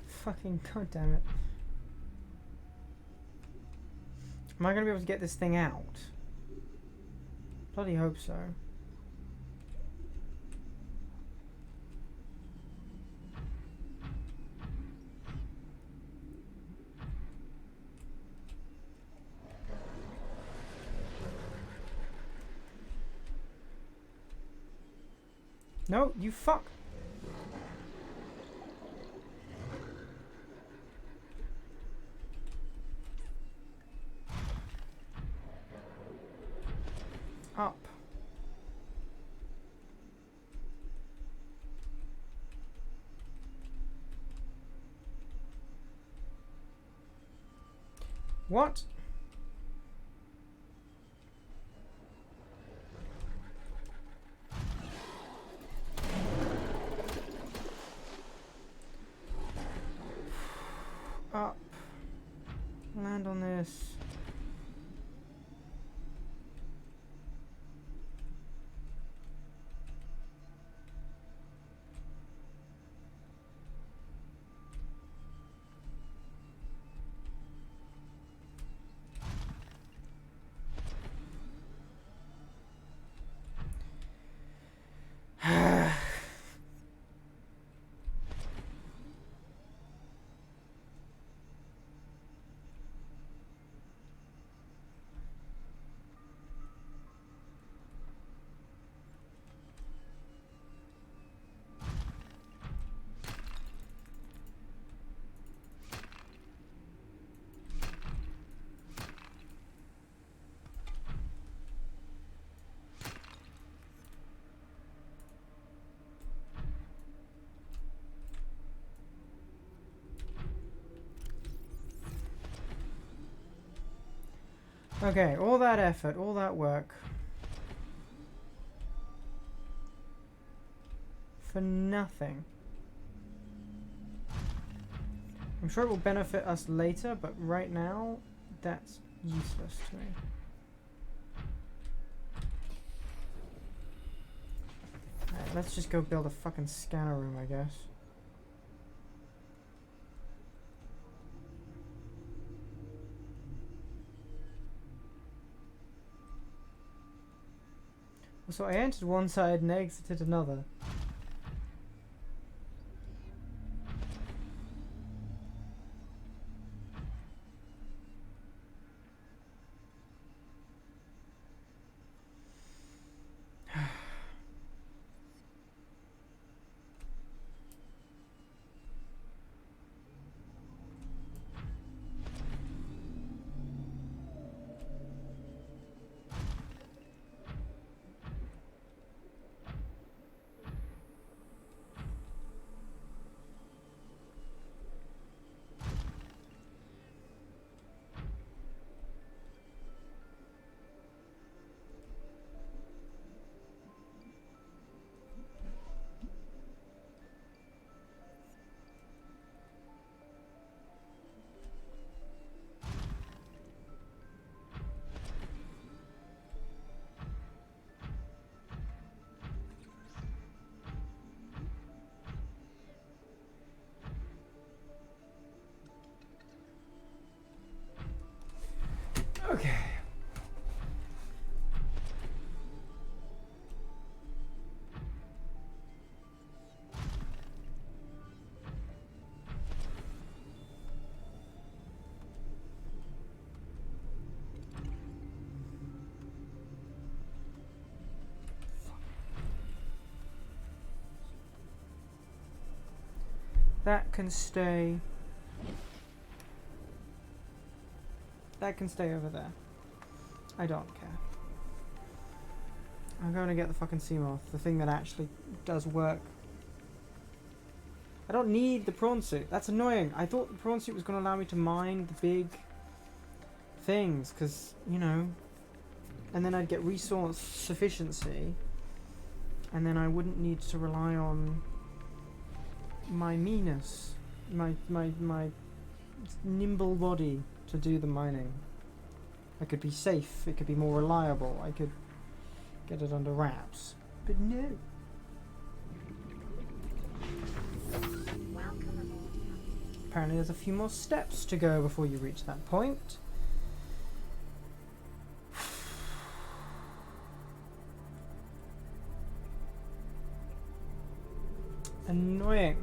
A: Fucking goddamn it. Am I gonna be able to get this thing out? Bloody hope so. No, you fuck. Up. What? Up. Land on this. Okay, all that effort, all that work. For nothing. I'm sure it will benefit us later, but right now, that's useless to me. Alright, let's just go build a fucking scanner room, I guess. So I entered one side and exited another. That can stay. That can stay over there. I don't care. I'm going to get the fucking Seamoth, the thing that actually does work. I don't need the prawn suit. That's annoying. I thought the prawn suit was going to allow me to mine the big things, because, you know, and then I'd get resource sufficiency, and then I wouldn't need to rely on my meanness, my nimble body to do the mining. I could be safe, it could be more reliable, I could get it under wraps. But no.
B: Welcome aboard.
A: Apparently there's a few more steps to go before you reach that point. Annoying.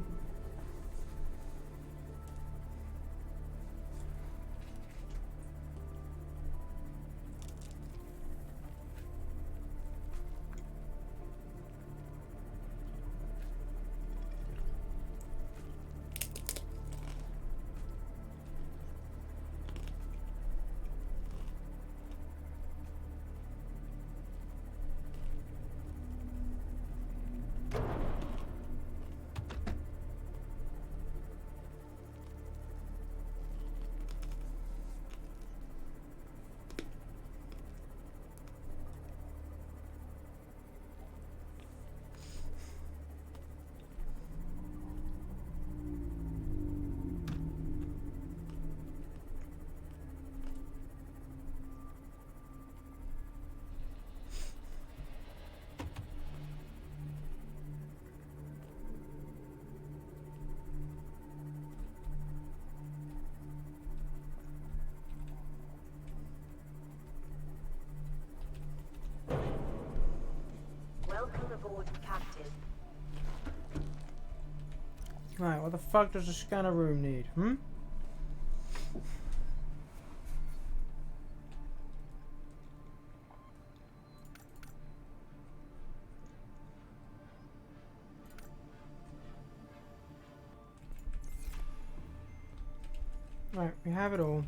J: Welcome aboard, Captain.
A: Right, what the fuck does the scanner room need, hmm? Right, we have it all.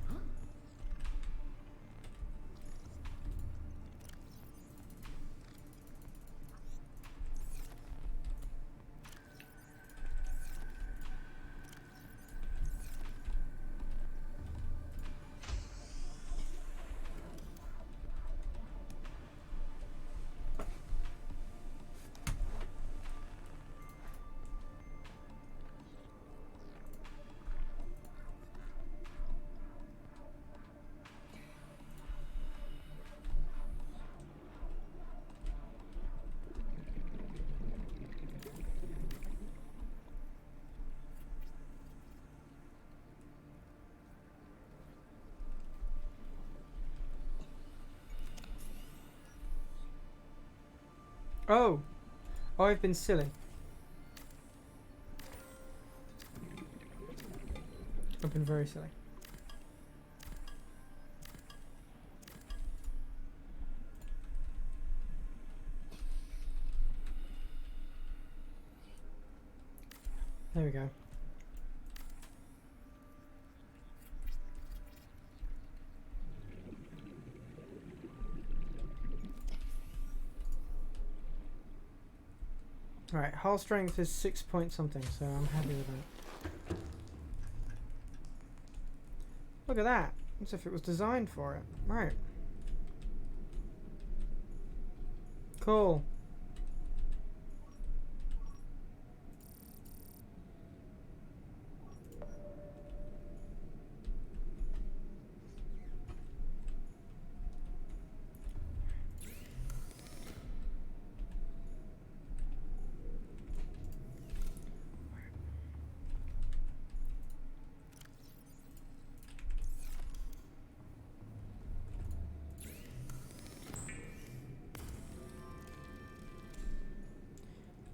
A: Oh! Oh, I've been silly. I've been very silly. There we go. Right, hull strength is 6 point something, so I'm happy with that. Look at that! As if it was designed for it. Right. Cool.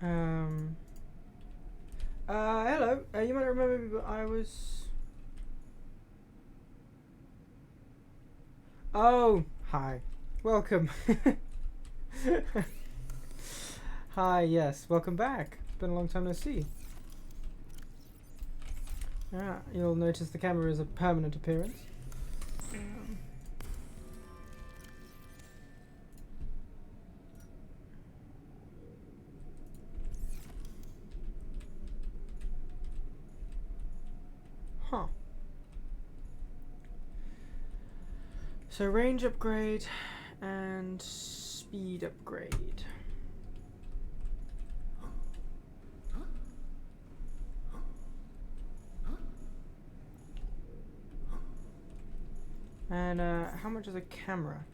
A: Hello. You might remember me, but I was... Oh, hi. Welcome. Hi, yes. Welcome back. It's been a long time no see. You'll notice the camera is a permanent appearance. Huh. So range upgrade and speed upgrade. And how much is a camera?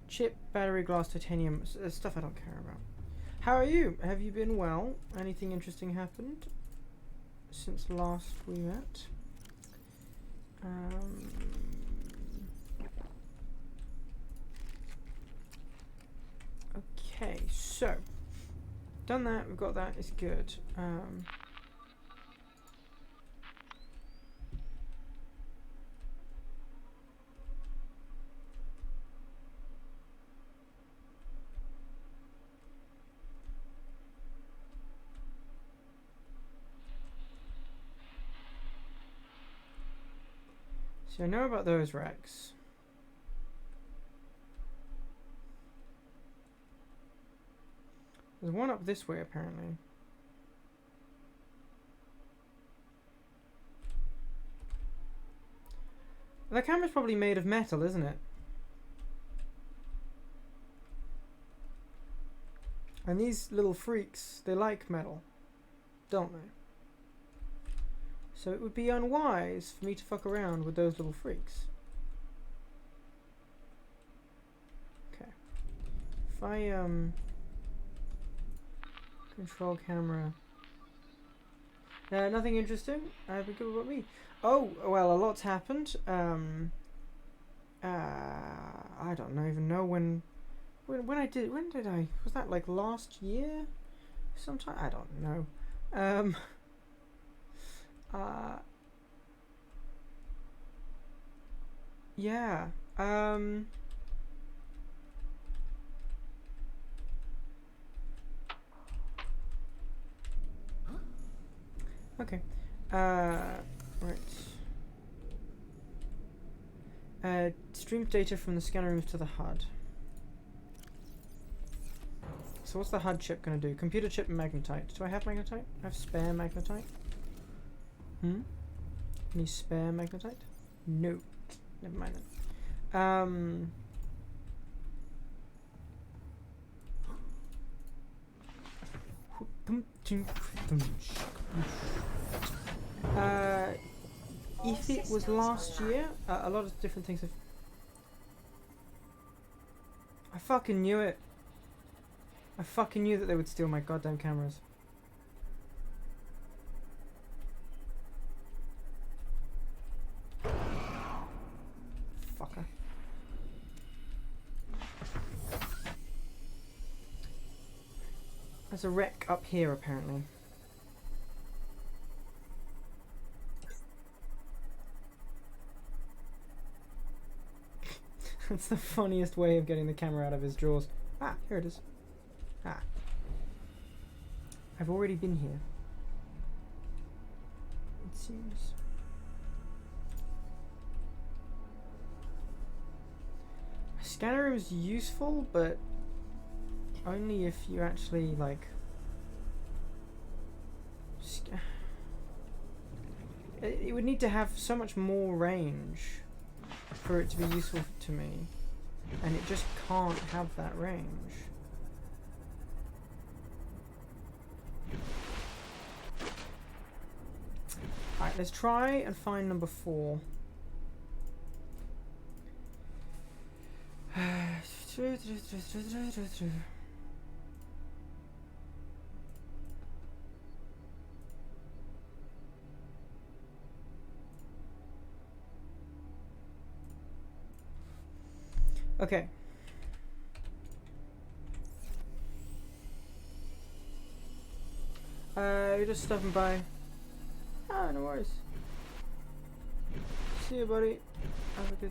A: Chip, battery, glass, titanium, stuff I don't care about. How are you? Have you been well? Anything interesting happened since last we met? Okay, so done that. We've got that. It's good. So I know about those wrecks. There's one up this way apparently. The camera's probably made of metal, isn't it? And these little freaks, they like metal, don't they? So it would be unwise for me to fuck around with those little freaks. Okay. If I control camera. Nothing interesting. I've been good about me. Oh well, a lot's happened. I don't even know when I did. When did I? Was that like last year? Sometime I don't know. Yeah. Okay. Right. Stream data from the scanner rooms to the HUD. So what's the HUD chip gonna do? Computer chip and magnetite. Do I have magnetite? I have spare magnetite. Any spare magnetite? No. Never mind then. If it was last year, a lot of different things have... I fucking knew it. I fucking knew that they would steal my goddamn cameras. Fucker. There's a wreck up here apparently. That's the funniest way of getting the camera out of his drawers. Ah, here it is. Ah. I've already been here. It seems. A scanner room is useful, but only if you actually, like... It would need to have so much more range for it to be useful to me, and it just can't have that range. Alright, let's try and find number 4. Okay. You're just stopping by. Ah, no worries. See you, buddy. Have a good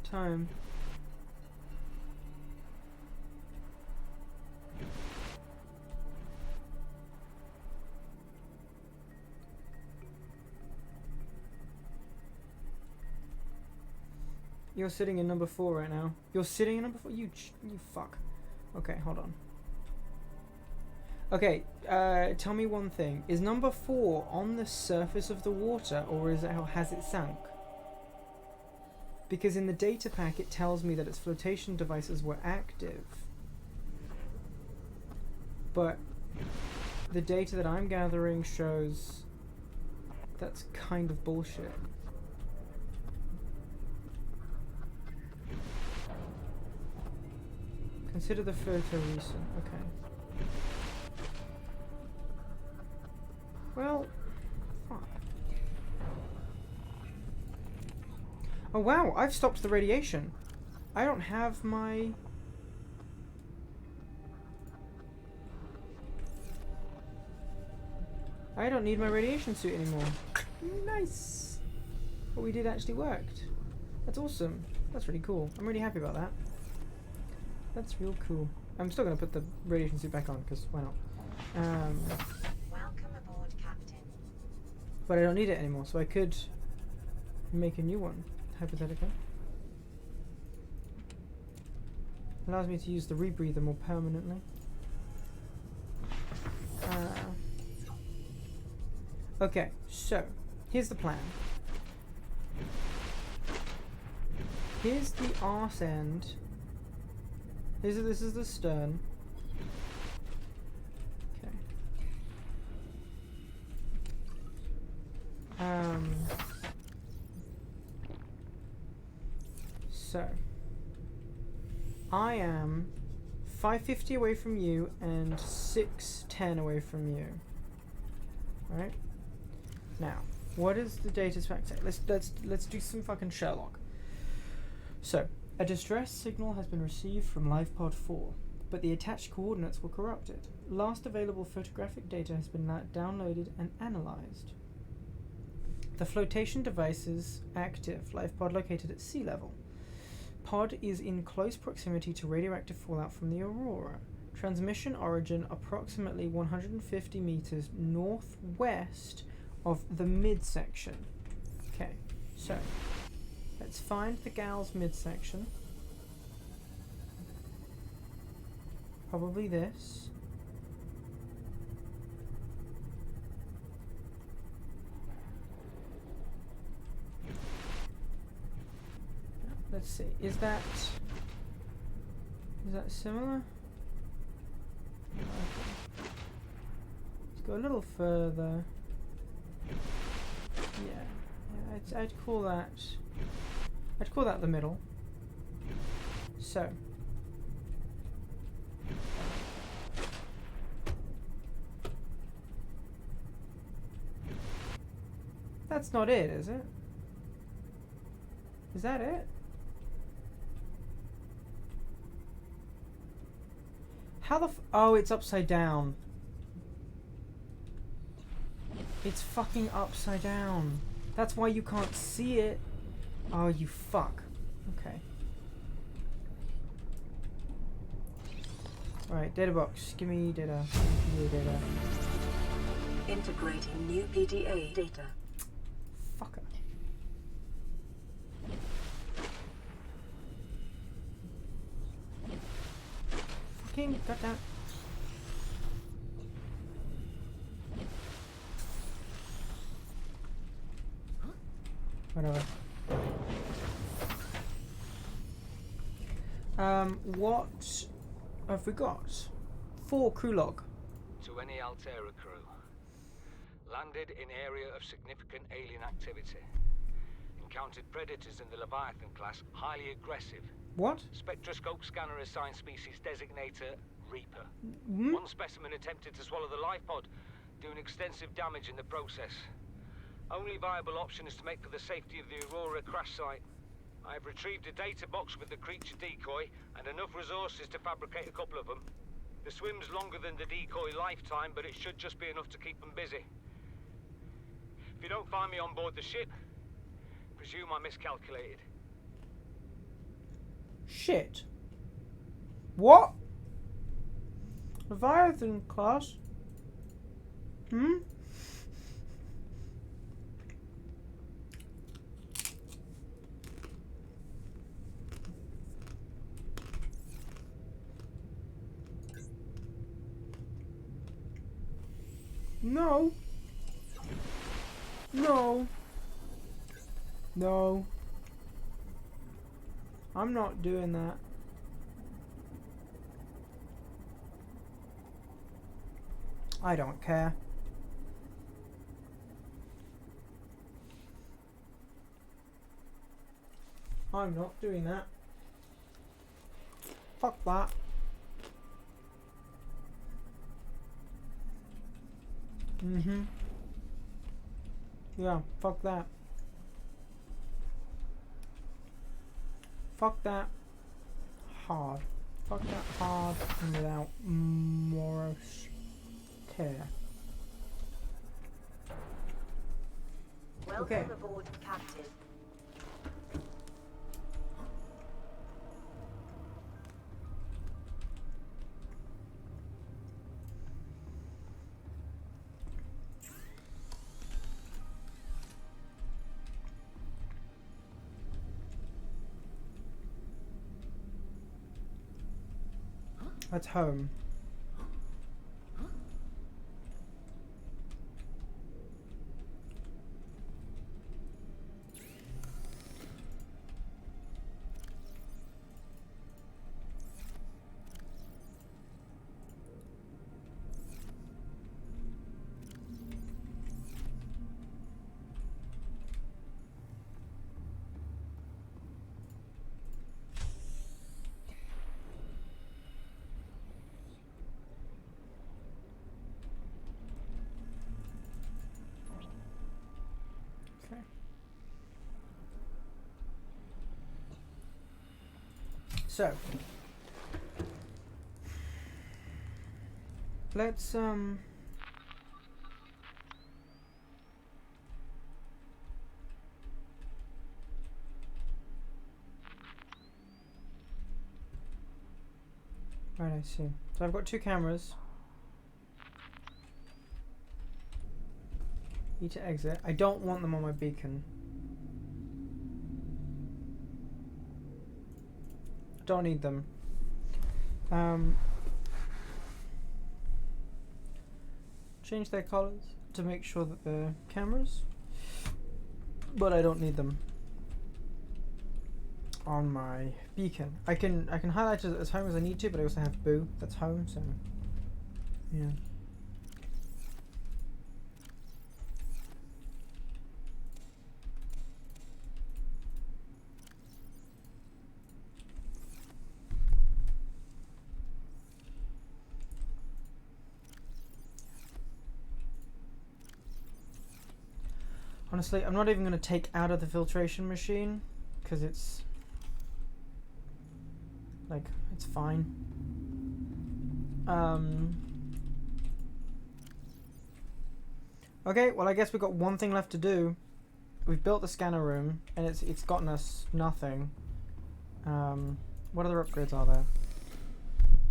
A: time. You're sitting in number 4 right now. You're sitting in number 4? You fuck. Okay, hold on. Okay, tell me one thing. Is number 4 on the surface of the water, or has it sunk? Because in the data pack it tells me that its flotation devices were active. But the data that I'm gathering shows that's kind of bullshit. Consider the photo recent. Okay. Well, fuck. Oh wow, I've stopped the radiation. I don't have my... I don't need my radiation suit anymore. Nice! What we did actually worked. That's awesome. That's really cool. I'm really happy about that. That's real cool. I'm still going to put the radiation suit back on, because why not?
B: Welcome aboard, Captain.
A: But I don't need it anymore, so I could make a new one, hypothetically. Allows me to use the rebreather more permanently. Okay, so here's the plan. Here's the arse end. This is the stern. Okay. So I am 550 away from you and 610 away from you. Right? Now, what does the data spec say? Let's do some fucking Sherlock. So, a distress signal has been received from LifePod 4, but the attached coordinates were corrupted. Last available photographic data has been downloaded and analyzed. The flotation device is active. LifePod located at sea level. Pod is in close proximity to radioactive fallout from the Aurora. Transmission origin approximately 150 meters northwest of the midsection. Okay, so let's find the gal's midsection. Probably this. Let's see. Is that similar? Okay. Let's go a little further. Yeah, I'd call that the middle. So that's not it, is it? Is that it? How the oh, it's upside down. It's fucking upside down. That's why you can't see it. Oh, you fuck. Okay. Alright, data box. Give me data. Give me data.
C: Integrating new PDA data.
A: Fucker. Fucking goddamn. Whatever. What have we got? 4 crew log.
K: To any Altera crew. Landed in area of significant alien activity. Encountered predators in the Leviathan class, highly aggressive.
A: What?
K: Spectroscope scanner assigned species designator Reaper.
A: Hmm?
K: One specimen attempted to swallow the life pod, doing extensive damage in the process. Only viable option is to make for the safety of the Aurora crash site. I have retrieved a data box with the creature decoy and enough resources to fabricate a couple of them. The swim's longer than the decoy lifetime, but it should just be enough to keep them busy. If you don't find me on board the ship, presume I miscalculated.
A: Shit. What? Leviathan class? Hmm? No. No. No. I'm not doing that. I don't care. I'm not doing that. Fuck that. Mm-hmm. Yeah, fuck that. Fuck that hard. Fuck that hard and without morose care.
J: Welcome
A: Okay.
J: aboard, Captain.
A: That's home. Okay. So let's right, I see. So I've got 2 cameras. E to exit. I don't want them on my beacon. Don't need them. Change their colors to make sure that they're cameras, but I don't need them on my beacon. I can highlight it as home as I need to, but I also have Boo that's home, so yeah. Honestly, I'm not even going to take out of the filtration machine because it's like, it's fine. Okay, well I guess we've got one thing left to do. We've built the scanner room and it's gotten us nothing. What other upgrades are there?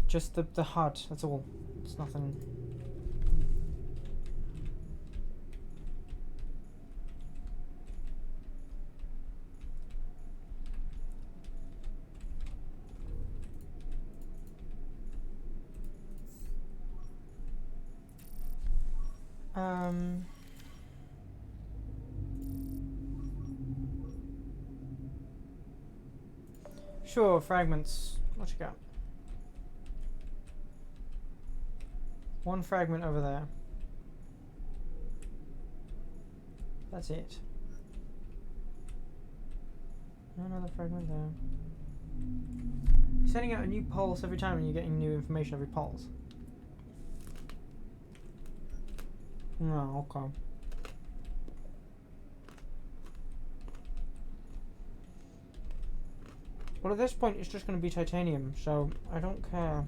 A: Just the HUD, that's all. It's nothing. Sure, fragments. What you got? 1 fragment over there. That's it. Another fragment there. You're sending out a new pulse every time and you're getting new information every pulse. No, okay. Well, at this point, it's just going to be titanium, so I don't care.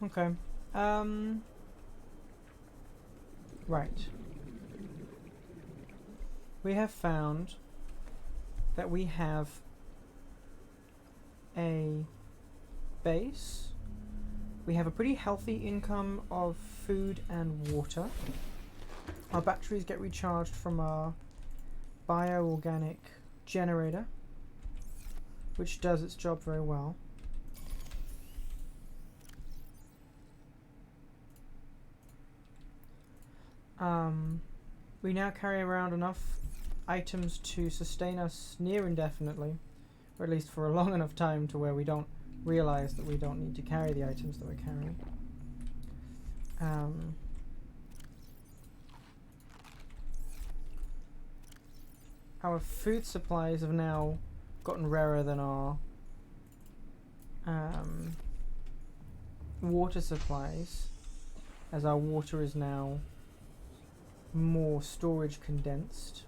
A: Okay. Right. We have found that we have a base. We have a pretty healthy income of food and water. Our batteries get recharged from our bioorganic generator, which does its job very well. We now carry around enough items to sustain us near indefinitely, or at least for a long enough time to where we don't realize that we don't need to carry the items that we're carrying. Our food supplies have now gotten rarer than our water supplies, as our water is now more storage condensed,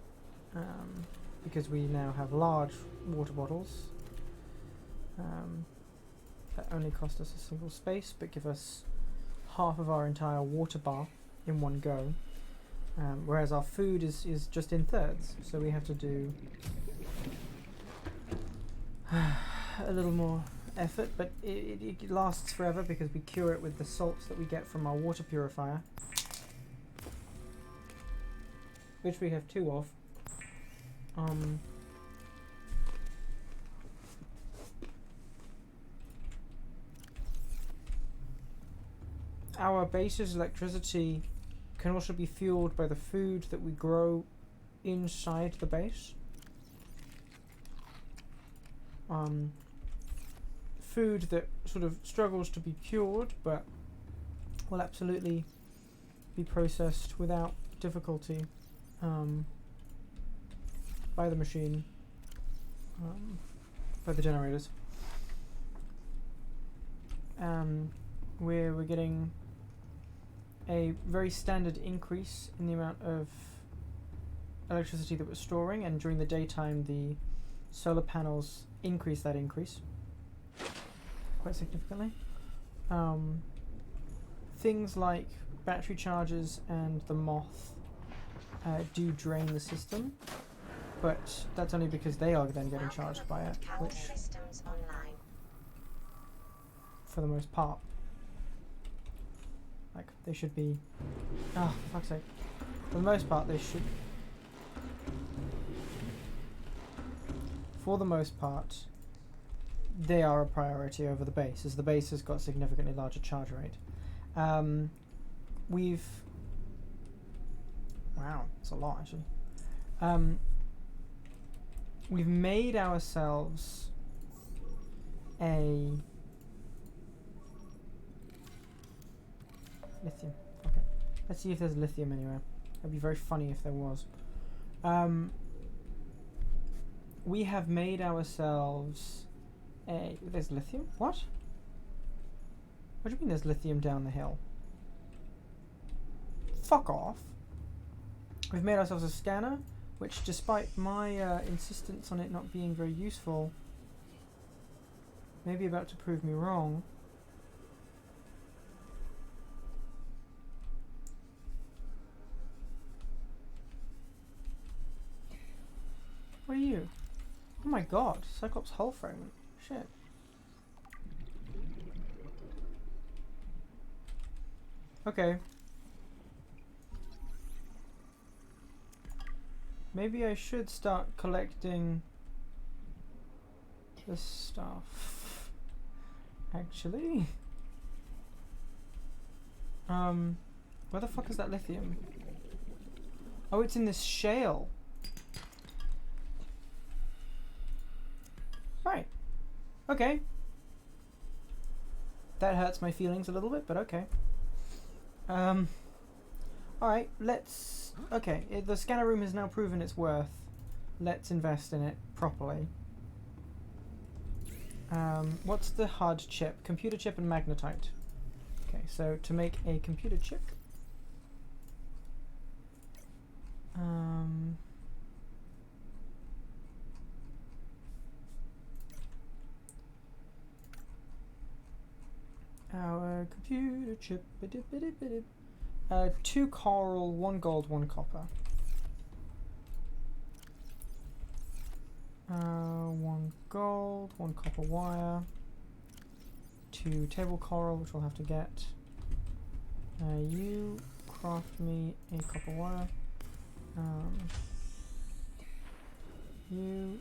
A: because we now have large water bottles that only cost us a single space but give us half of our entire water bar in one go, whereas our food is just in thirds, so we have to do a little more effort, but it lasts forever because we cure it with the salts that we get from our water purifier, which we have 2 of. Our base's electricity can also be fueled by the food that we grow inside the base. Food that sort of struggles to be cured, but will absolutely be processed without difficulty by the machine, by the generators. We're getting a very standard increase in the amount of electricity that we're storing, and during the daytime the solar panels increase that increase quite significantly. Things like battery chargers and the moth do drain the system, but that's only because they are then getting charged by it, which
B: systems online.
A: for the most part, like, they should be, oh, for fuck's sake, for the most part they should, for the most part they are a priority over the base, as the base has got significantly larger charge rate. Wow, that's a lot actually. We've made ourselves a lithium. Okay, let's see if there's lithium anywhere. It'd be very funny if there was. We have made ourselves a... There's lithium? What? What do you mean there's lithium down the hill? Fuck off. We've made ourselves a scanner, which, despite my insistence on it not being very useful, may be about to prove me wrong. What are you? Oh my god, Cyclops hull fragment. Shit. Okay. Maybe I should start collecting this stuff. Actually. Where the fuck is that lithium? Oh, it's in this shale. Right. Okay. That hurts my feelings a little bit, but okay. Alright, let's... Okay, the scanner room has now proven its worth. Let's invest in it properly. What's the HUD chip? Computer chip and magnetite. Okay, so to make a computer chip... our computer 2 coral, 1 gold, 1 copper. 1 gold, 1 copper wire, 2 table coral, which we'll have to get. You craft me a copper wire. You.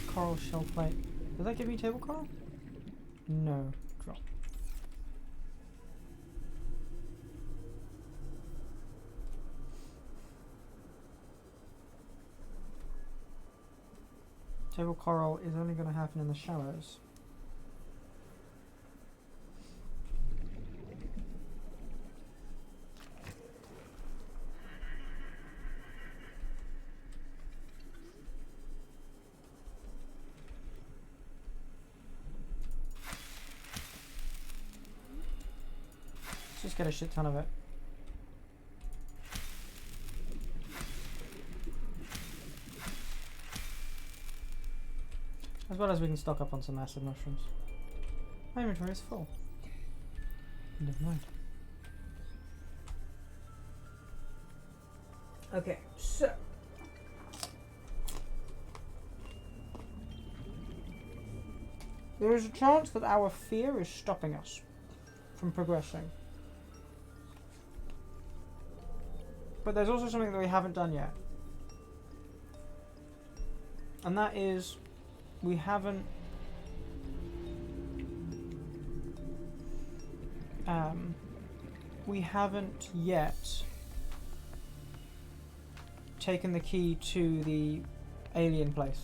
A: Coral shell plate. Does that give me table coral? No. Drop. Table coral is only going to happen in the shallows. Let's just get a shit ton of it. As well as we can stock up on some acid mushrooms. My inventory is full. Never mind. Okay, so there is a chance that our fear is stopping us from progressing. But there's also something that we haven't done yet. And that is, we haven't yet taken the key to the alien place.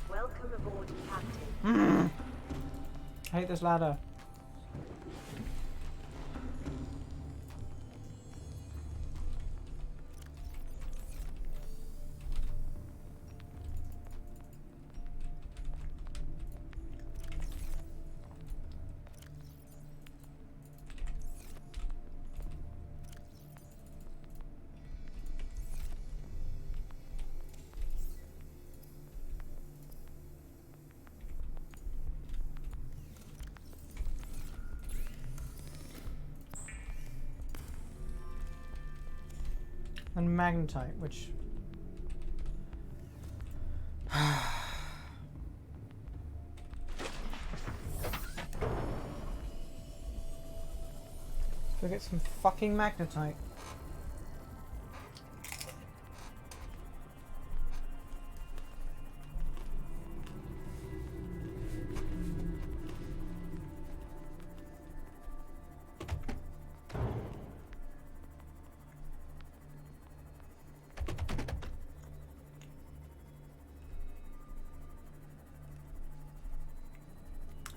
J: Welcome aboard, Captain.
A: I hate this ladder. And magnetite, which go get some fucking magnetite.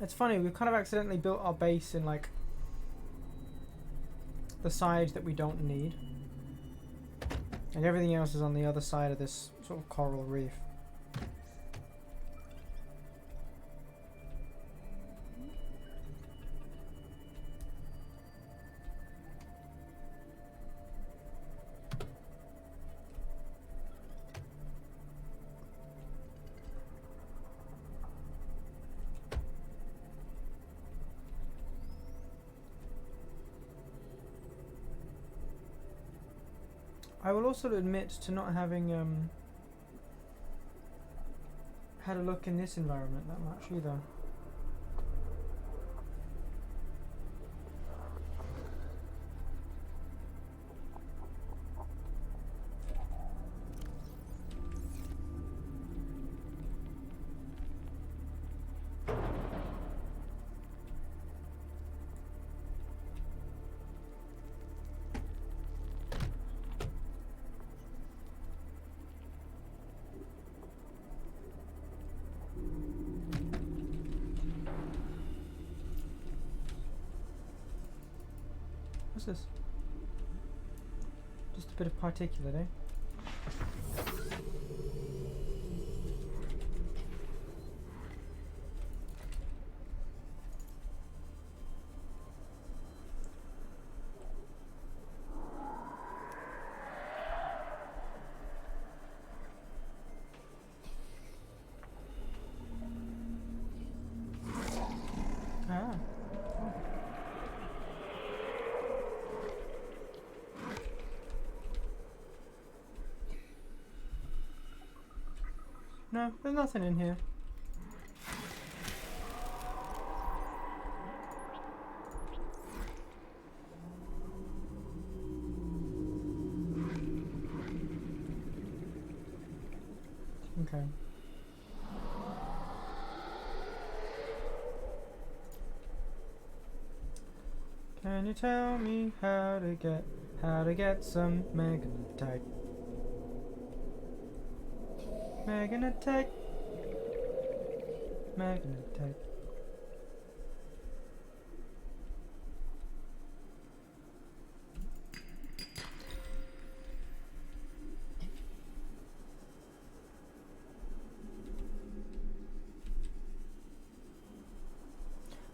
A: It's funny, we've kind of accidentally built our base in like the side that we don't need. And everything else is on the other side of this sort of coral reef. I will also admit to not having had a look in this environment that much either. What's this? Just a bit of particulate, eh? Ah. No, there's nothing in here. Okay. Can you tell me how to get some magnetite? Magnetite. Magnetite.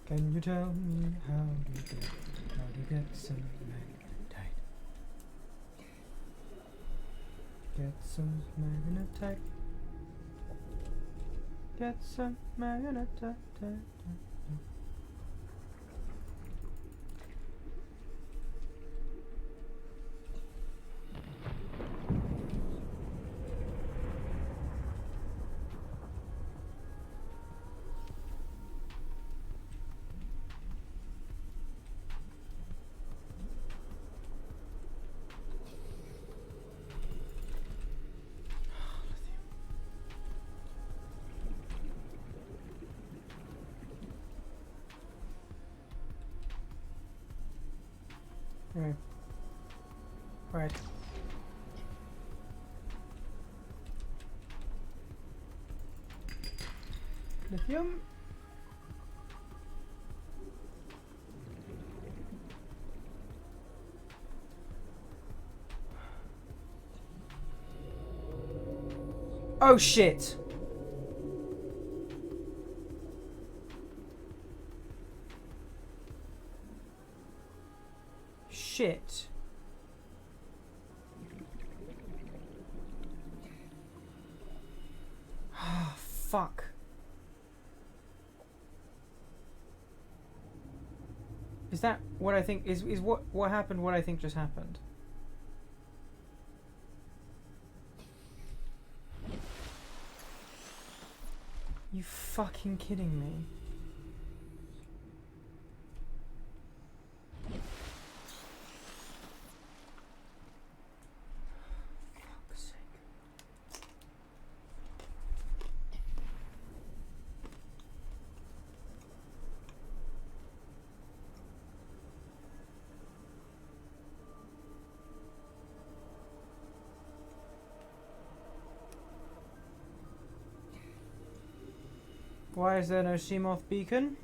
A: Can you tell me how to get some magnetite? Get some magnetite. Get some magnetite. Right. Right. Lithium. Oh shit. Shit. Ah, fuck. Is that what I think is what happened what I think just happened? You fucking kidding me? Fuck's sake. Why is there no Seamoth beacon?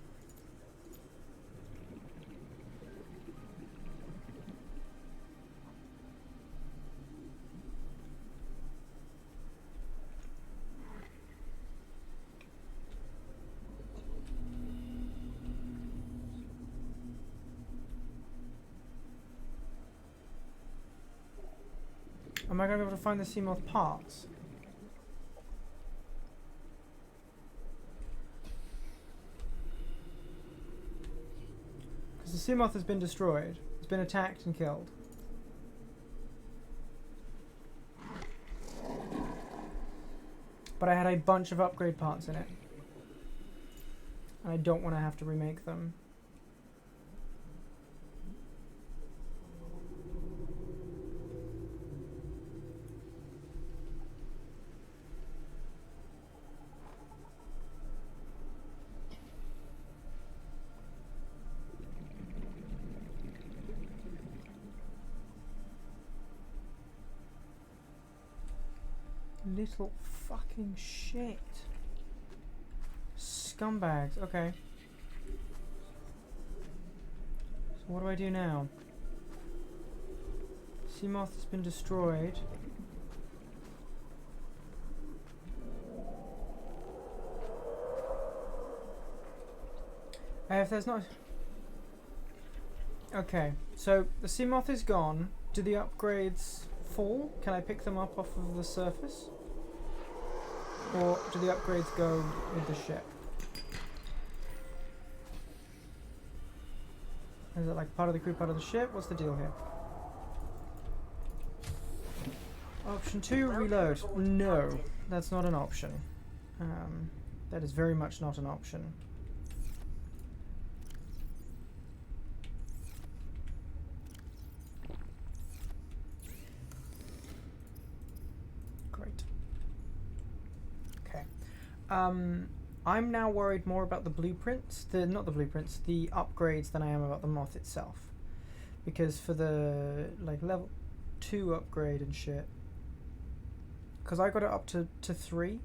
A: Am I going to be able to find the Seamoth parts? Because the Seamoth has been destroyed. It's been attacked and killed. But I had a bunch of upgrade parts in it. And I don't want to have to remake them. Little fucking shit. Scumbags. Okay. So what do I do now? Seamoth has been destroyed. If there's not... Okay, so the Seamoth is gone. Do the upgrades fall? Can I pick them up off of the surface? Or do the upgrades go with the ship? Is it like part of the crew, part of the ship? What's the deal here? Option 2, reload. No, that's not an option. That is very much not an option. Great. Okay. I'm now worried more about the blueprints, not the blueprints, the upgrades than I am about the moth itself. Because for the like level 2 upgrade and shit, because I got it up to 3,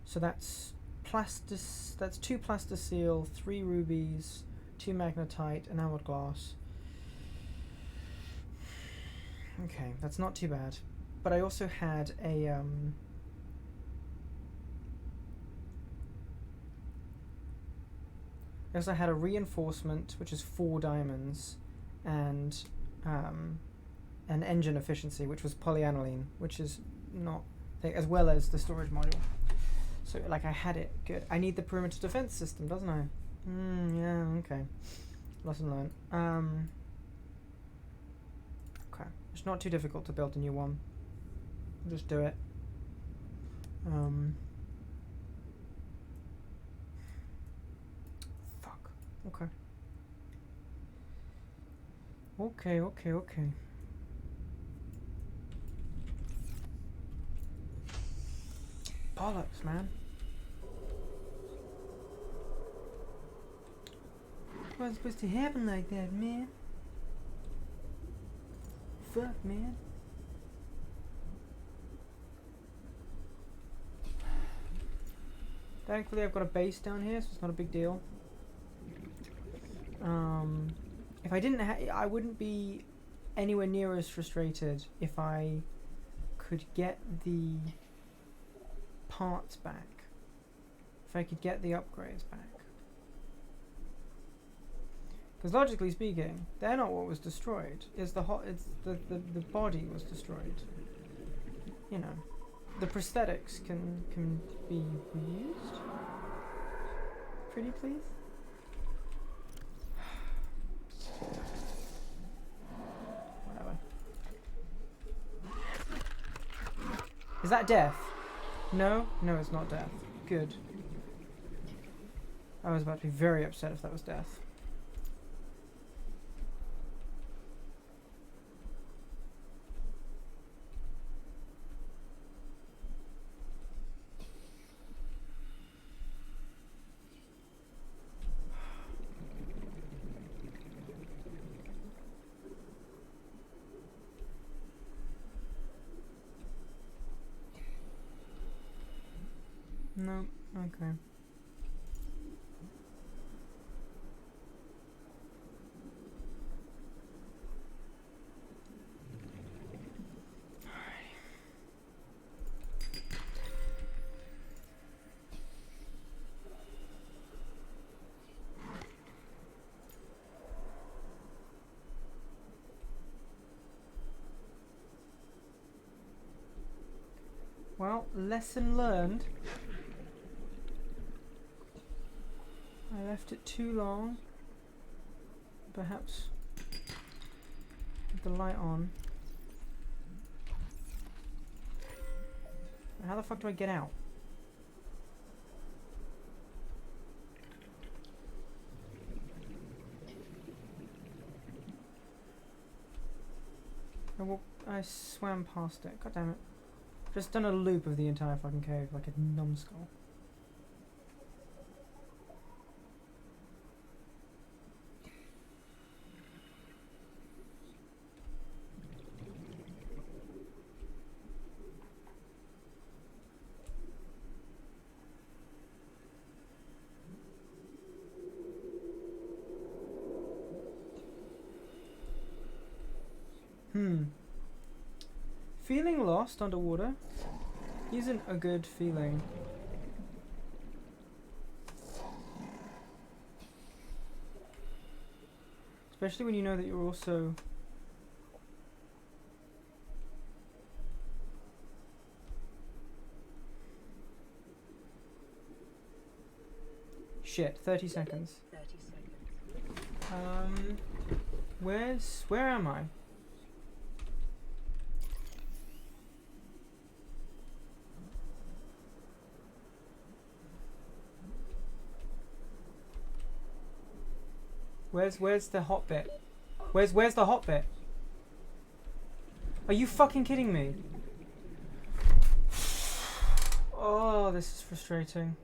A: so that's that's 2 plasticine, 3 rubies, 2 magnetite, an hourglass. Okay, that's not too bad. But I also had a I also had a reinforcement, which is 4 diamonds, and an engine efficiency, which was polyaniline, which is not, as well as the storage module. So, like, I had it good. I need the perimeter defense system, doesn't I? Yeah, okay. Lesson learned. Okay. It's not too difficult to build a new one. Just do it. Fuck. Okay. Okay. Bollocks, man. It wasn't supposed to happen like that, man. Fuck, man. Thankfully, I've got a base down here, so it's not a big deal. If I didn't, I wouldn't be anywhere near as frustrated if I could get the parts back. If I could get the upgrades back. Because logically speaking, they're not what was destroyed. It's the body was destroyed. You know, the prosthetics can be reused. Pretty please. Whatever. Is that death? No, it's not death. Good. I was about to be very upset if that was death. No, okay. Well, lesson learned. I left it too long. Perhaps with the light on. How the fuck do I get out? I swam past it. God damn it. Just done a loop of the entire fucking cave like a numbskull. Feeling lost underwater isn't a good feeling. Especially when you know that you're also... Shit, 30 seconds.
C: 30 seconds.
A: Where am I? Where's the hot bit? Where's the hot bit? Are you fucking kidding me? Oh, this is frustrating.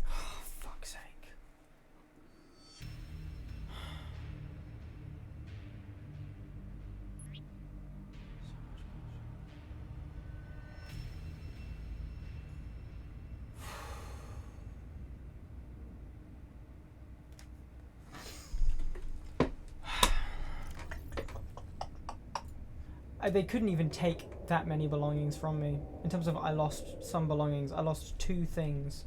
A: Oh, fuck's sake. They couldn't even take that many belongings from me. In terms of I lost some belongings. I lost 2 things.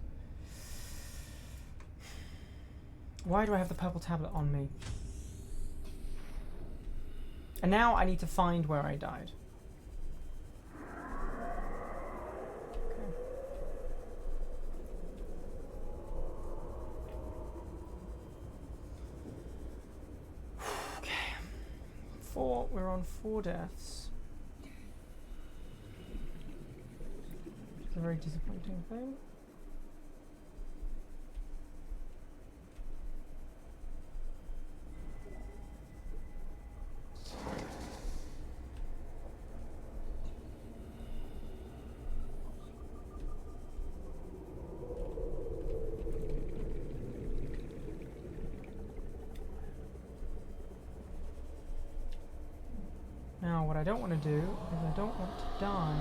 A: Why do I have the purple tablet on me? And now I need to find where I died. Okay. We're on 4 deaths. It's a very disappointing thing. Now, what I don't want to do is I don't want to die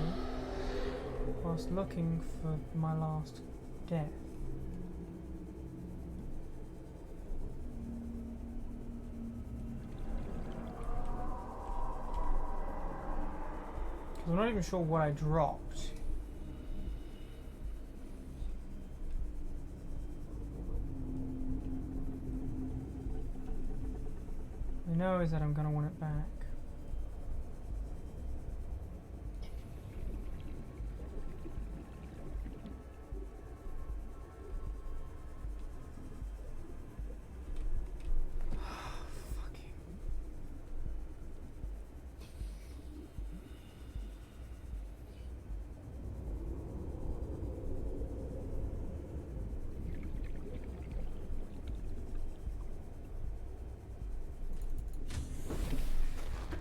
A: whilst looking for my last death. Because I'm not even sure what I dropped. I know is that I'm going to want it back.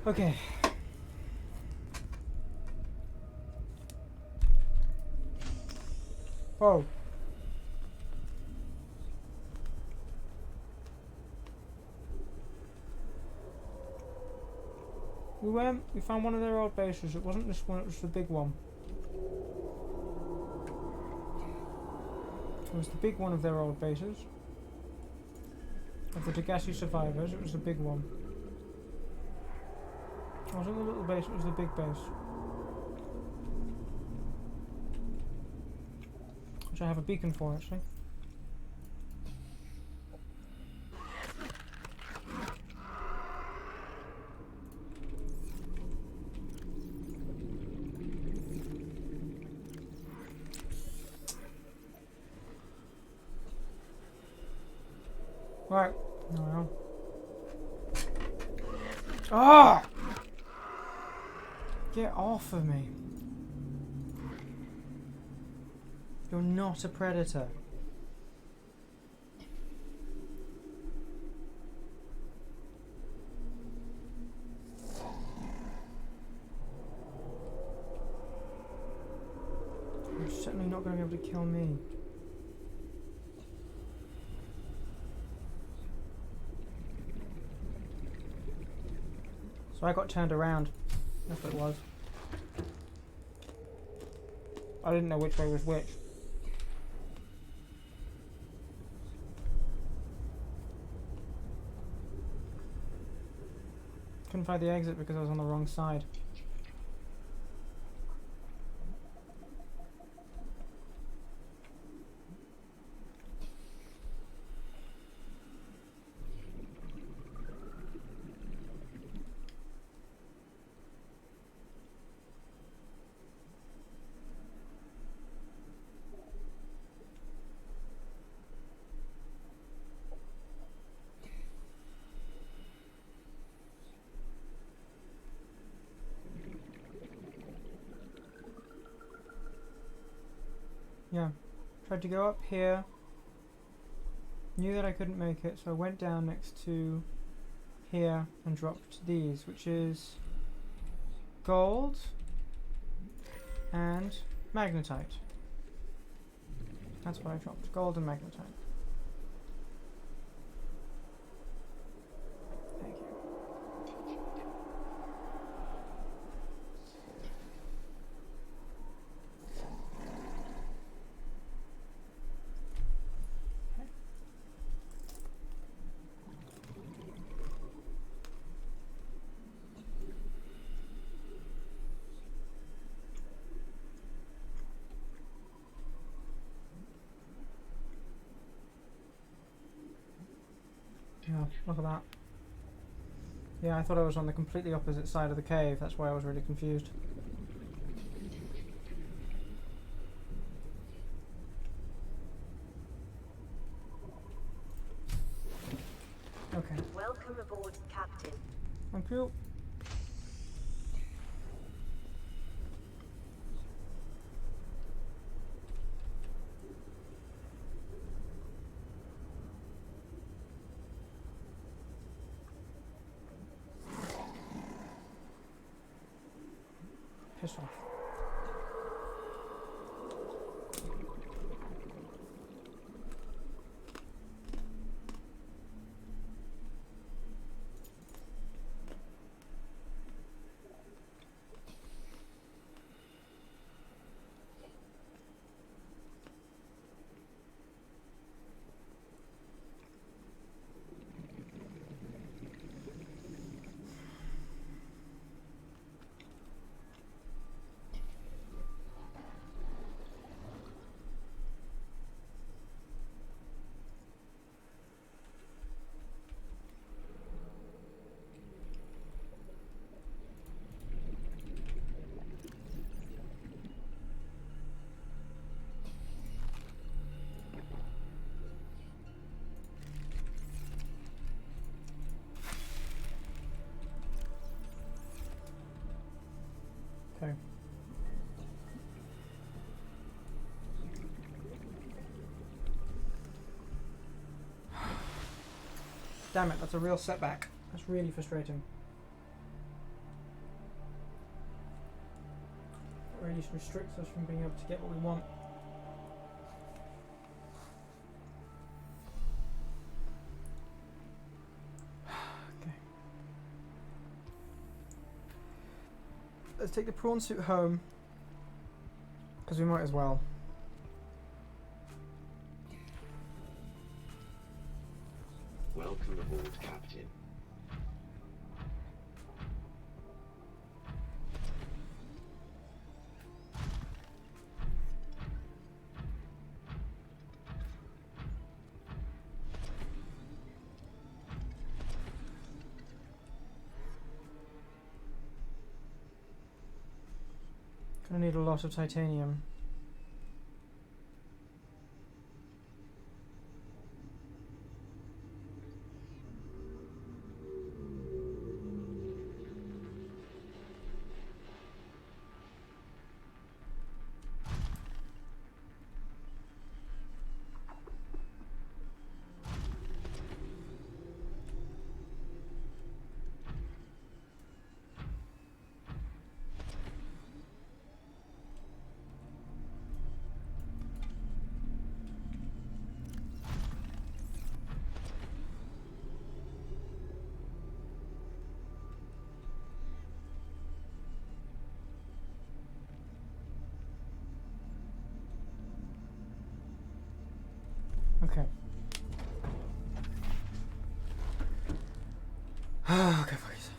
A: Okay. Whoa. We found one of their old bases. It wasn't this one, it was the big one. It was the big one of their old bases. Of the Degassi survivors, it was the big one. It wasn't the little base, it was the big base. Which I have a beacon for, actually. Right. No. Ah! Get off of me. You're not a predator. You're certainly not going to be able to kill me. So I got turned around. That's what it was. I didn't know which way was which. Couldn't find the exit because I was on the wrong side. Yeah, tried to go up here, knew that I couldn't make it, so I went down next to here and dropped these, which is gold and magnetite. That's what I dropped, gold and magnetite. Thank you. Yeah, look at that. Yeah, I thought I was on the completely opposite side of the cave. That's why I was really confused. Okay.
J: Welcome aboard, Captain.
A: Thank you. Piss off. Okay. Damn it, that's a real setback. That's really frustrating. It really restricts us from being able to get what we want. Okay. Let's take the prawn suit home, because we might as well.
I: Welcome aboard, Captain.
A: Gonna need a lot of titanium. Okay. Okay, fuck yourself.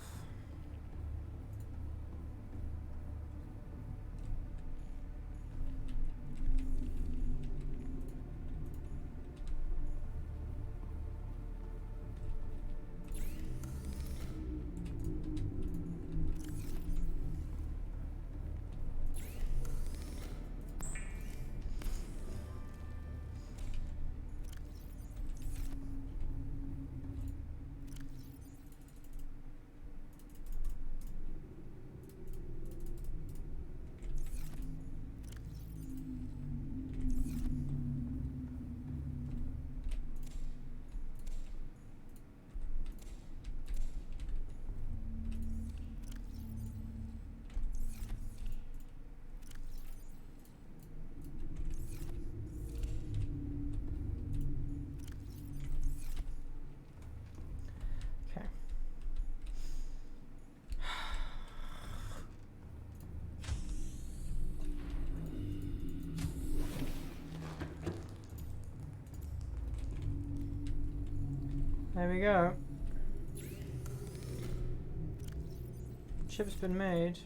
A: There we go. Chip's been made.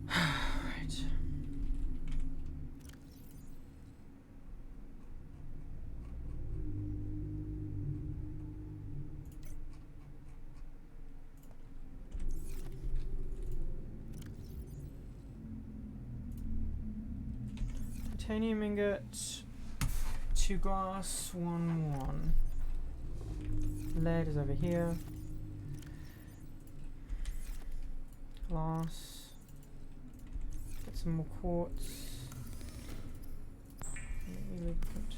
A: Right. Titanium ingot, 2 glass, 1. Lead is over here. Glass. Get some more quartz. Lubricant.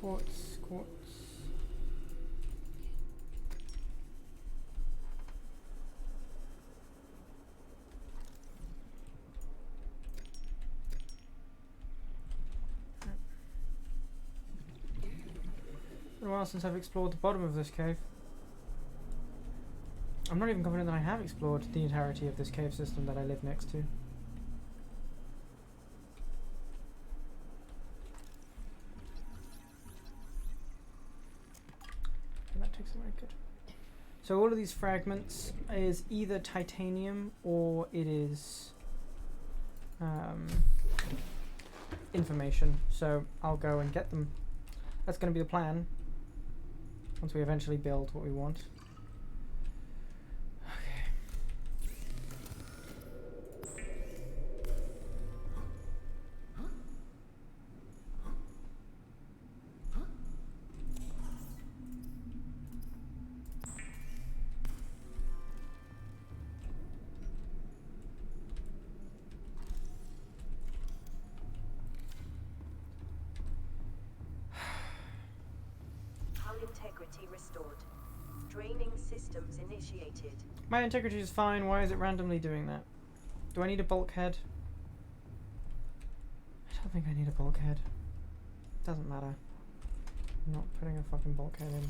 A: Quartz. Been a while since I've explored the bottom of this cave. I'm not even confident that I have explored the entirety of this cave system that I live next to. That takes it very good. So all of these fragments is either titanium or it is information. So I'll go and get them. That's going to be the plan once we eventually build what we want.
J: Integrity restored. Draining systems initiated.
A: My integrity is fine. Why is it randomly doing that? Do I need a bulkhead? I don't think I need a bulkhead. Doesn't matter. I'm not putting a fucking bulkhead in.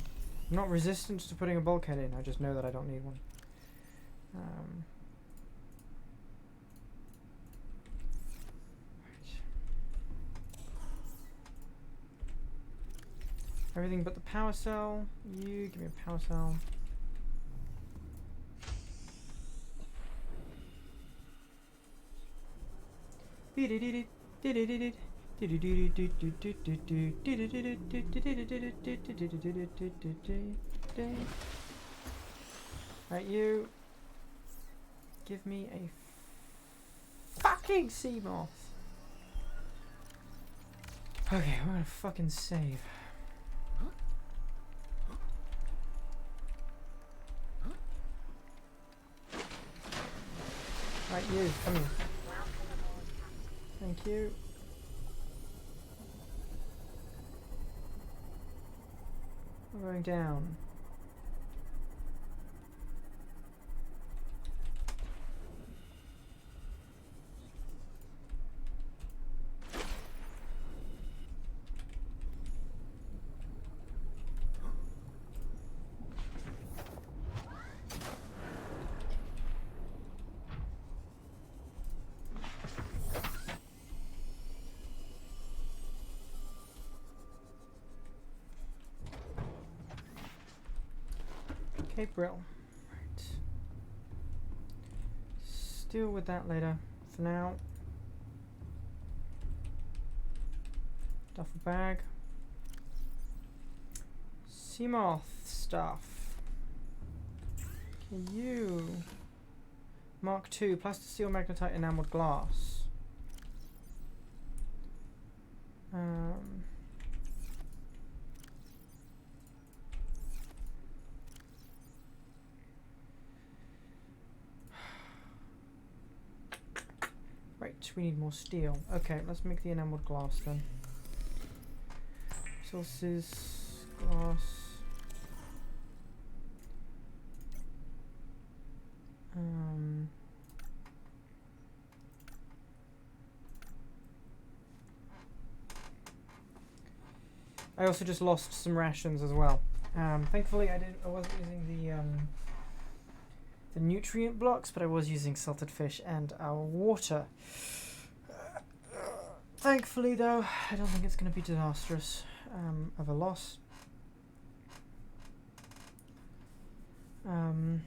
A: I'm not resistant to putting a bulkhead in. I just know that I don't need one. Everything but the power cell. You give me a power cell. Right, you. Give me a fucking sea moth. Okay, we're gonna fucking save. Right, you, come here. Thank you. We're going down. Cape Brill. Right. deal with that later. For now, duffel bag. Seamoth stuff. Okay, you. Mark II, plasticine magnetite enameled glass. Right, we need more steel. Okay, let's make the enameled glass then. Resources, glass. I also just lost some rations as well. Thankfully, I wasn't using the nutrient blocks, but I was using salted fish and our water. Thankfully, though, I don't think it's going to be disastrous of a loss. Hull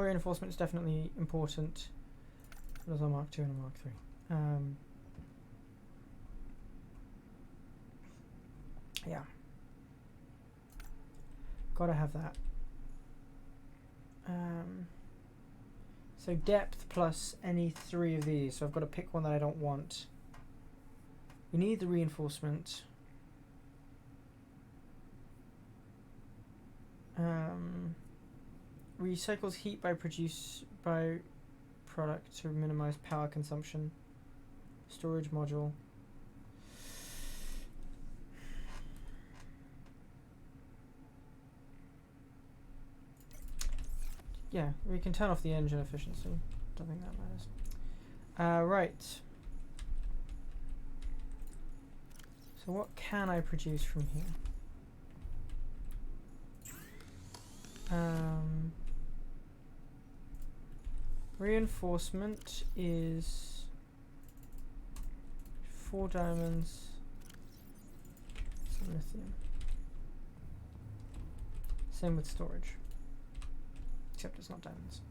A: reinforcement is definitely important. There's a Mark II and a Mark III. Yeah. Gotta have that. So depth plus any 3 of these. So I've got to pick one that I don't want. We need the reinforcement. Recycles heat by product to minimize power consumption. Storage module. Yeah, we can turn off the engine efficiency. Don't think that matters. Right. So what can I produce from here? Reinforcement is 4 diamonds, some lithium. Same with storage. Except it's not diamonds.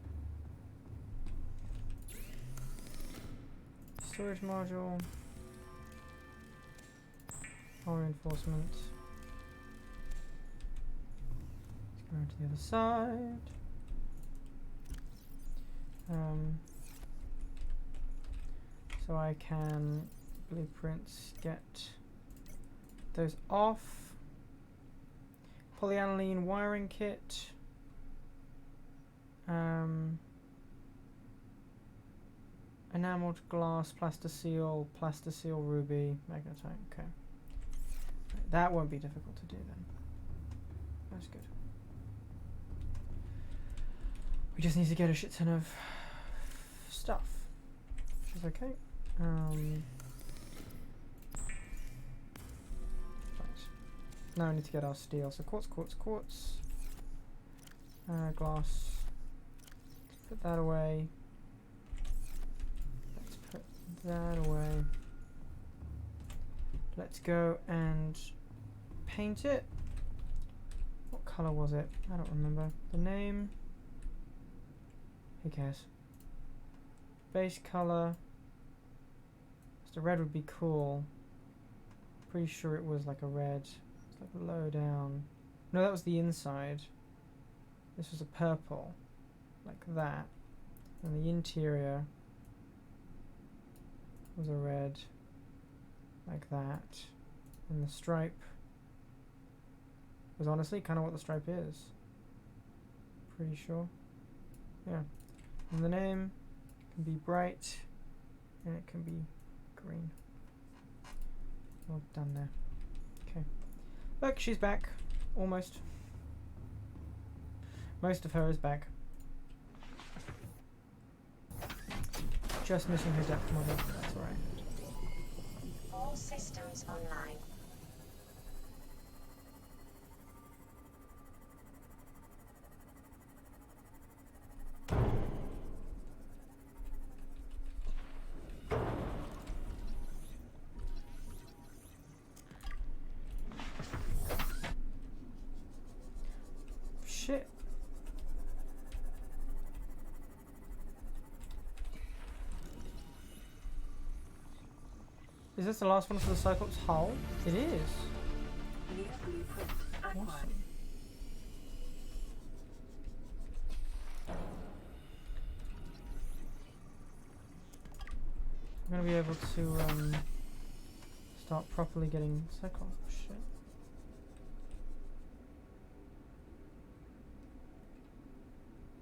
A: Storage module. Hull reinforcement. Let's go to the other side. So I can blueprints get those off. Polyaniline wiring kit. Enameled glass, plasticine, ruby, magnetite. Okay, right, that won't be difficult to do then. That's good. We just need to get a shit ton of stuff, which is okay. Right. Now we need to get our steel. So quartz, glass. Let's put that away. Let's put that away. Let's go and paint it. What color was it? I don't remember. The name. Who cares? Base color. The red would be cool. Pretty sure it was like a red. It's like low down. No, that was the inside. This was a purple. Like that. And the interior was a red. Like that. And the stripe was honestly kind of what the stripe is. Pretty sure. Yeah. And the name can be bright. And it can be green. All done there. Okay. Look, she's back. Almost. Most of her is back. Just missing her depth model. That's alright.
B: All systems online.
A: Shit. Is this the last one for the Cyclops hull? It is.
C: New blueprint acquired.
A: Awesome. I'm gonna be able to start properly getting Cyclops shit.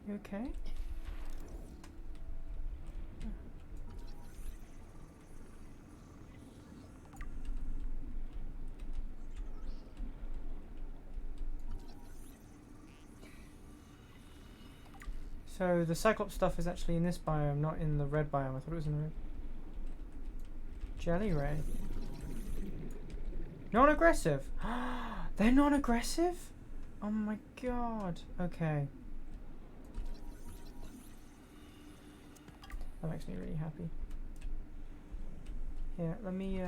A: You okay? So the Cyclops stuff is actually in this biome, not in the red biome. I thought it was in the red. Jelly ray. Non-aggressive. They're non-aggressive? Oh my god. Okay. That makes me really happy. Here, let me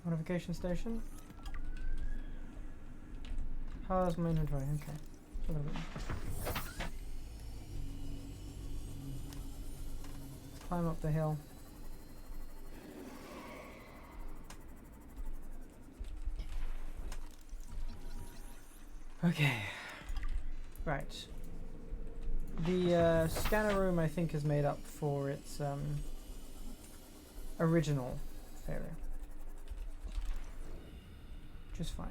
A: modification station. How's my inventory? Okay. A little bit. Let's climb up the hill. Okay. Right. The scanner room, I think, is made up for its original failure. Which is fine.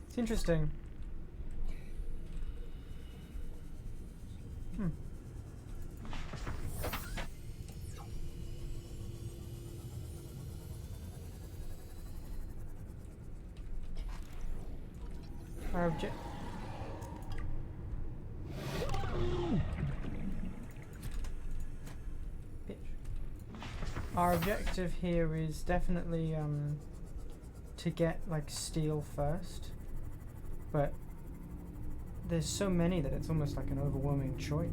A: It's interesting. Our object. Bitch. Our objective here is definitely to get like steel first. But there's so many that it's almost like an overwhelming choice.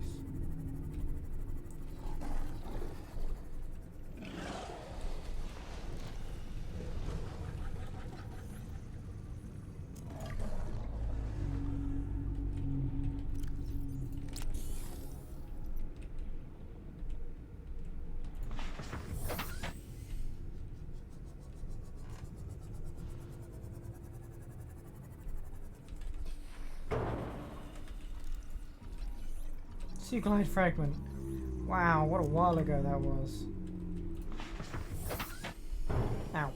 A: Sea glide fragment. Wow, what a while ago that was. Ow.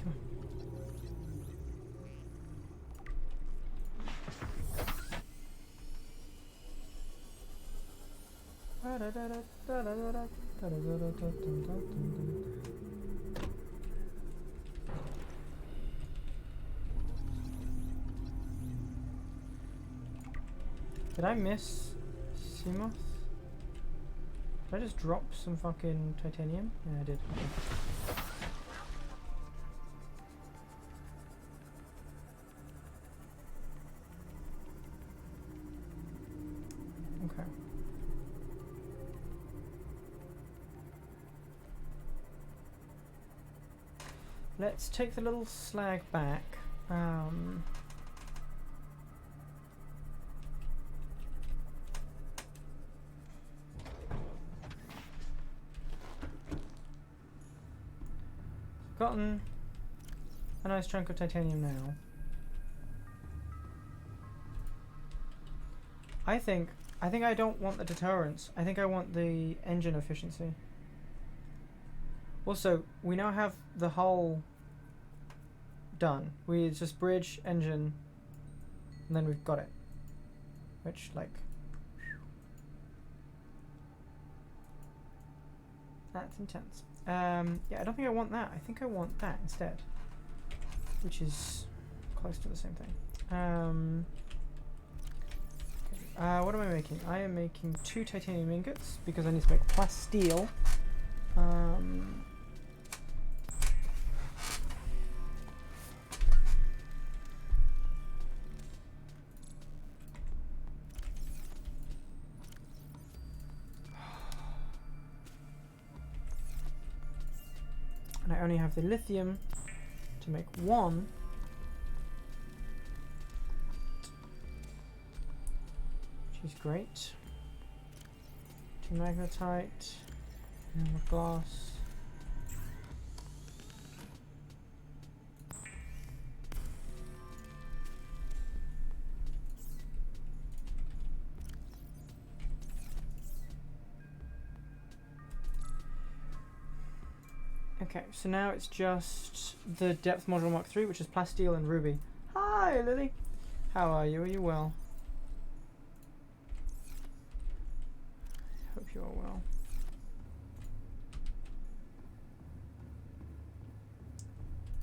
A: Come on. Did I miss Seamoth? Did I just drop some fucking titanium? Yeah, I did. Okay. Okay. Let's take the little slag back. Gotten a nice chunk of titanium now. I think I think I don't want the deterrence. I think I want the engine efficiency. Also, we now have the hull done. It's just bridge, engine, and then we've got it. Which, like... That's intense. Yeah, I don't think I want that. I think I want that instead. Which is close to the same thing. What am I making? I am making 2 titanium ingots because I need to make plasteel. And I only have the lithium to make 1. Which is great. 2 magnetite, and more glass. Okay, so now it's just the depth module Mark III, which is plasteel and ruby. Hi, Lily. How are you? Are you well? Hope you are well.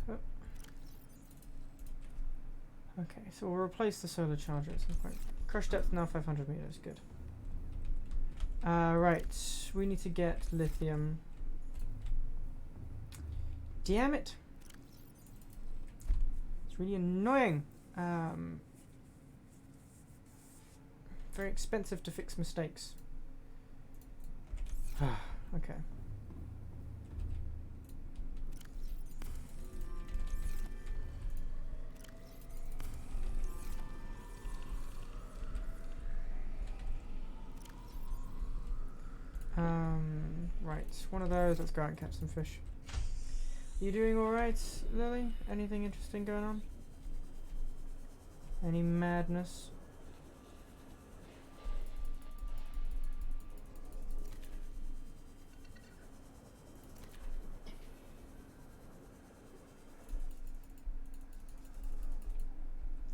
A: Oh. Okay, so we'll replace the solar charger at some point. Crush depth now 500 meters. Good. Right, we need to get lithium. Damn it! It's really annoying. Very expensive to fix mistakes. Okay. Right, one of those. Let's go out and catch some fish. You doing alright, Lily? Anything interesting going on? Any madness?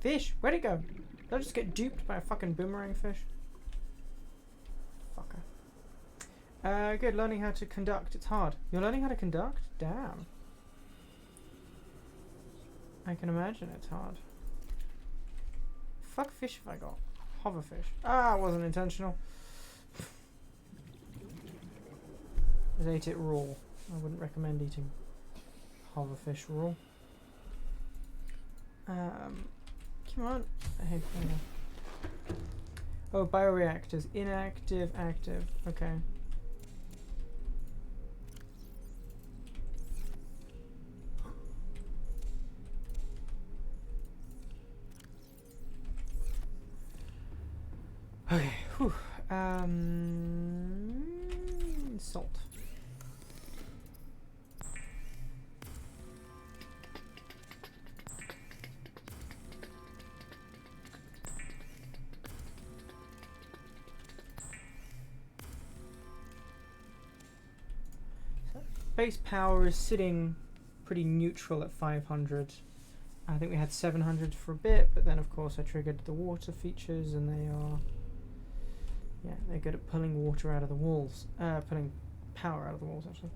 A: Fish! Where'd it go? Did I just get duped by a fucking boomerang fish? Fucker. Good, learning how to conduct. It's hard. You're learning how to conduct? Damn. I can imagine it's hard. Fuck fish have I got? Hoverfish. Ah, it wasn't intentional. I ate it raw. I wouldn't recommend eating hoverfish raw. Come on. Hey, oh, bioreactors. Inactive, active. Okay. Okay, whew. Salt. So base power is sitting pretty neutral at 500. I think we had 700 for a bit, but then of course I triggered the water features and they are... Yeah, they're good at pulling water out of the walls. Pulling power out of the walls, actually.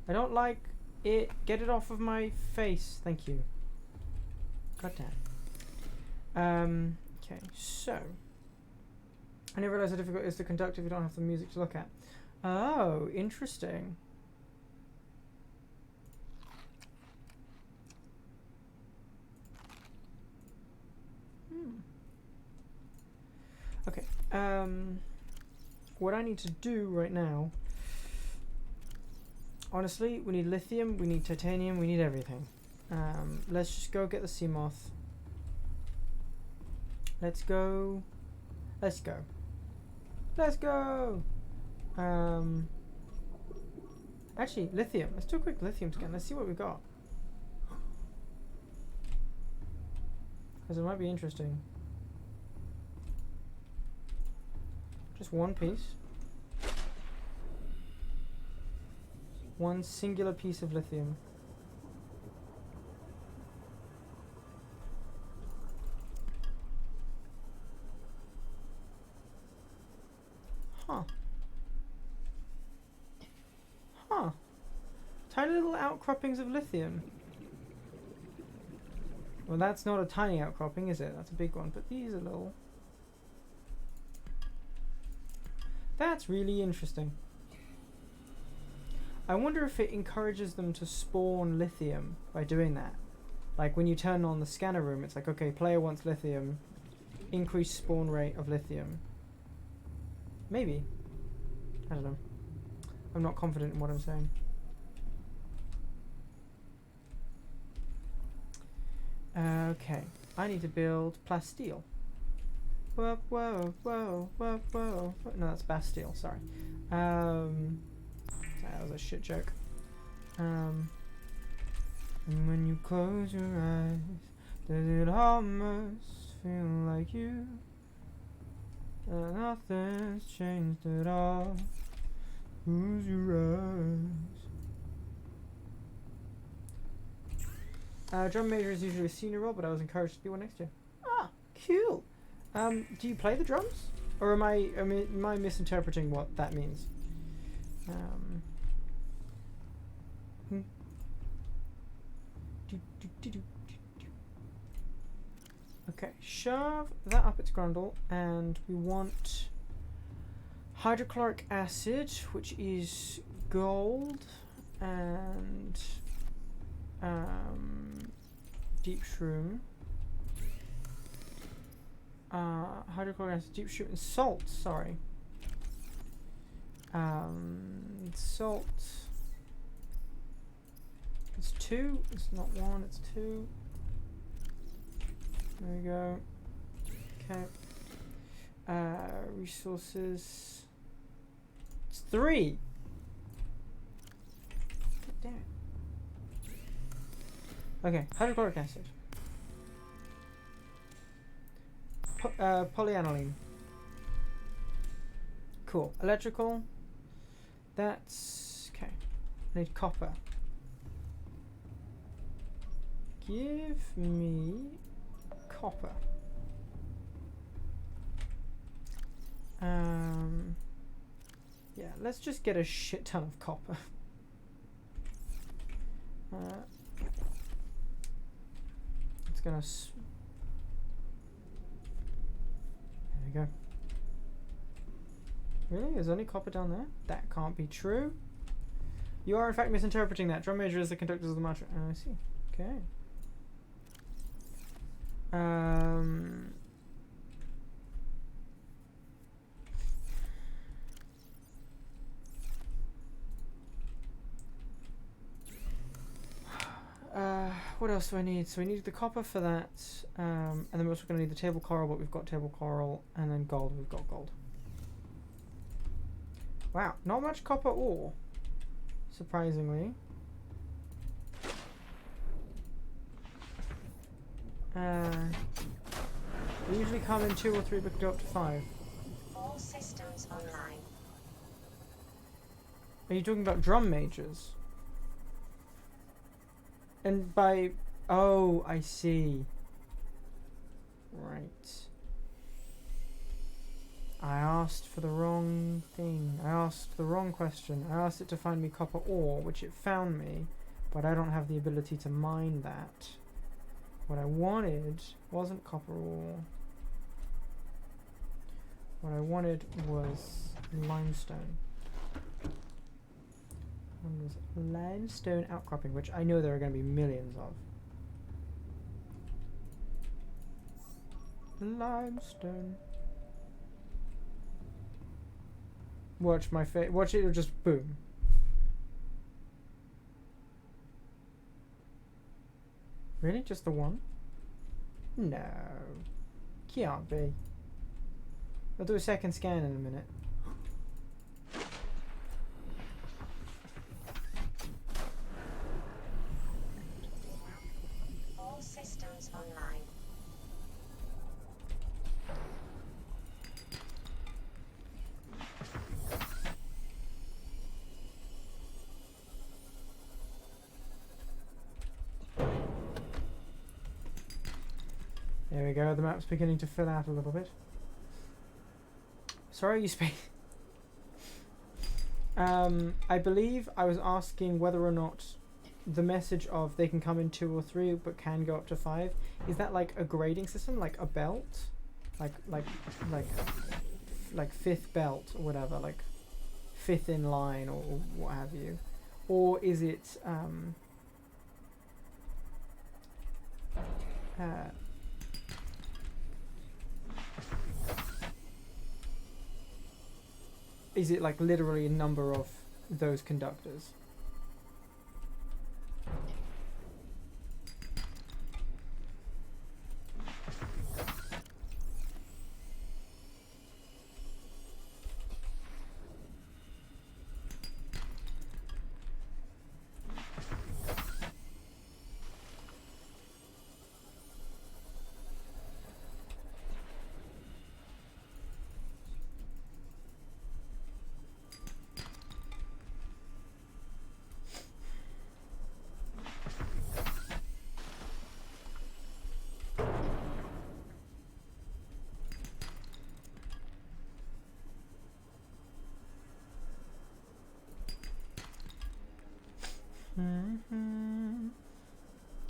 A: I don't like it. Get it off of my face. Thank you. God damn. Okay, so. I didn't realize how difficult it is to conduct if you don't have the music to look at. Oh, interesting. Okay, what I need to do right now, honestly, we need lithium, we need titanium, we need everything. Let's just go get the sea moth. Let's go. Let's go. Let's go! Actually, lithium. Let's do a quick lithium scan. Let's see what we've got. Because it might be interesting. Just one piece. One singular piece of lithium. Huh. Huh. Tiny little outcroppings of lithium. Well, that's not a tiny outcropping, is it? That's a big one, but these are little. That's really interesting. I wonder if it encourages them to spawn lithium by doing that. Like when you turn on the scanner room, it's like, okay, player wants lithium, increase spawn rate of lithium. Maybe. I don't know. I'm not confident in what I'm saying. Okay, I need to build plasteel. Whoa, whoa, whoa, whoa, whoa. No, that's Bastille, sorry. That was a shit joke. And when you close your eyes, does it almost feel like you? Nothing's changed at all. Close your eyes. Drum major is usually a senior role, but I was encouraged to be one next year. Ah, cool. Do you play the drums, or am I misinterpreting what that means? Okay, shove that up its grundle, and we want hydrochloric acid, which is gold, and deep shroom. Hydrochloric acid, deep shroom, and salt. Sorry. Salt. It's 2. It's not 1. It's 2. There we go. Okay. Resources. It's 3. God damn it. Okay. Hydrochloric acid. Polyaniline. Cool. Electrical. That's okay. I need copper. Give me copper. Yeah, let's just get a shit ton of copper. It's gonna. There we go. Really? There's only copper down there? That can't be true. You are in fact misinterpreting that. Drum major is the conductors of the mantra. I see. Okay. What else do I need? So we need the copper for that, and then we're also going to need the table coral, but we've got table coral, and then gold, we've got gold. Wow, not much copper ore, surprisingly. They usually come in 2 or 3, but can go up to 5.
B: All systems online.
A: Are you talking about drum majors? And by... Oh, I see. Right. I asked for the wrong thing. I asked the wrong question. I asked it to find me copper ore, which it found me, but I don't have the ability to mine that. What I wanted wasn't copper ore. What I wanted was limestone. One was limestone outcropping, which I know there are going to be millions of. Limestone. Watch my face. Watch it, it'll just boom. Really? Just the one? No. Can't be. I'll do a second scan in a minute.
B: All systems online.
A: There we go. The map's beginning to fill out a little bit. Sorry, you speak. I believe I was asking whether or not the message of they can come in 2 or 3 but can go up to 5, is that like a grading system, like a belt, like 5th belt or whatever, like 5th in line or what have you, or is it is it like literally a number of those conductors?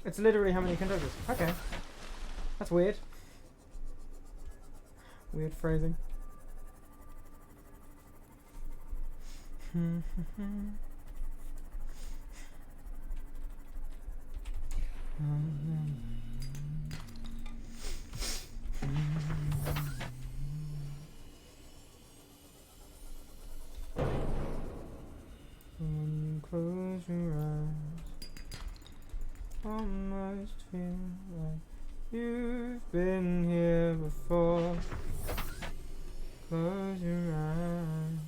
A: It's literally how many conductors. Okay. That's weird. Weird phrasing. When you close your eyes, almost feel like you've been here before. Close your eyes.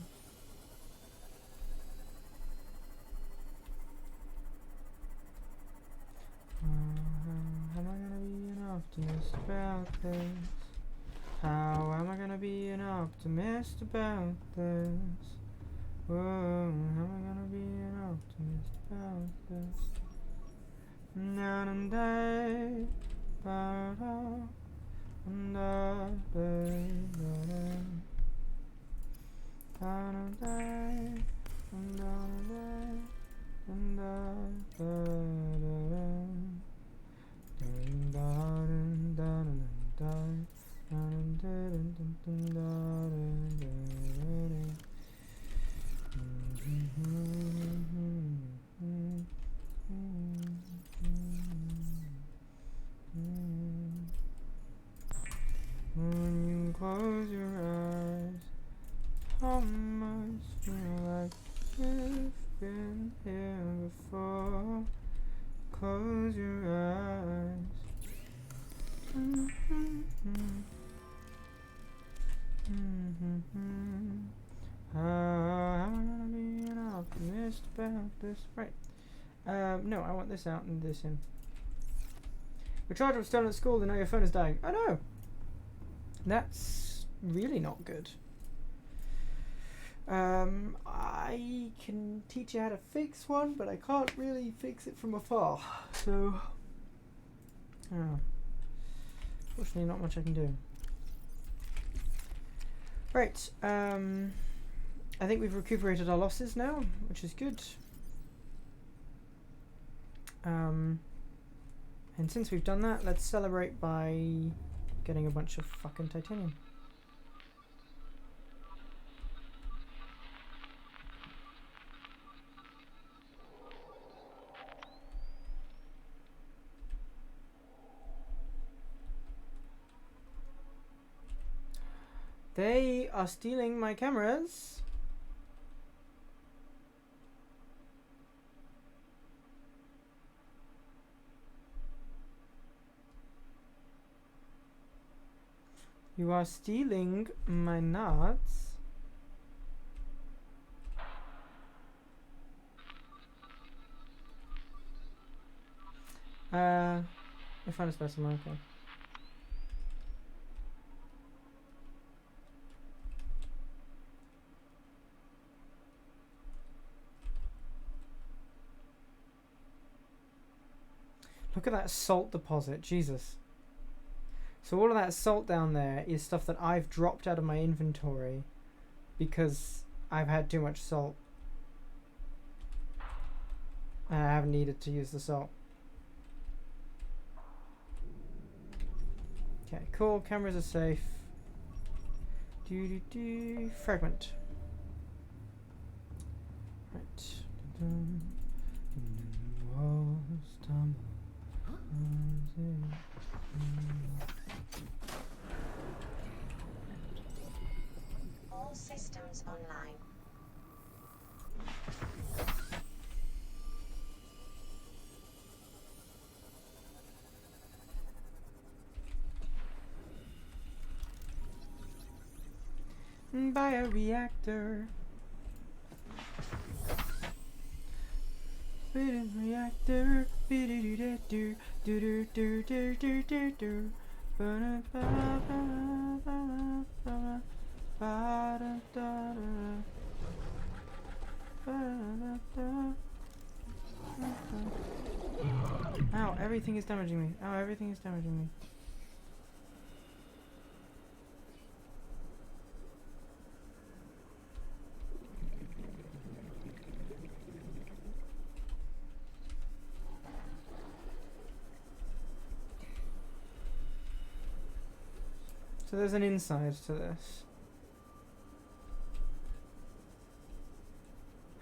A: How am I gonna be an optimist about this? How am I gonna be an optimist about this? Whoa, how am I gonna be an optimist about this? Na na na, ba da, da da da when you close your eyes, almost feel like you've been here before. Close your eyes. How am I gonna be an optimist about this? Right. No, I want this out and this in. Your charger was stolen at school and now your phone is dying. Oh no! That's really not good. I can teach you how to fix one, but I can't really fix it from afar. So, fortunately, not much I can do. Right. I think we've recuperated our losses now, which is good. And since we've done that, let's celebrate by getting a bunch of fucking titanium. They are stealing my cameras. You are stealing my nuts. I found a specimen, okay. Look at that salt deposit, Jesus. So all of that salt down there is stuff that I've dropped out of my inventory because I've had too much salt. And I haven't needed to use the salt. Okay, cool. Cameras are safe. Fragment. Right.
B: All systems online.
A: Bioreactor. Reactor. Ow, everything is damaging me. Ow, everything is damaging me. So there's an inside to this.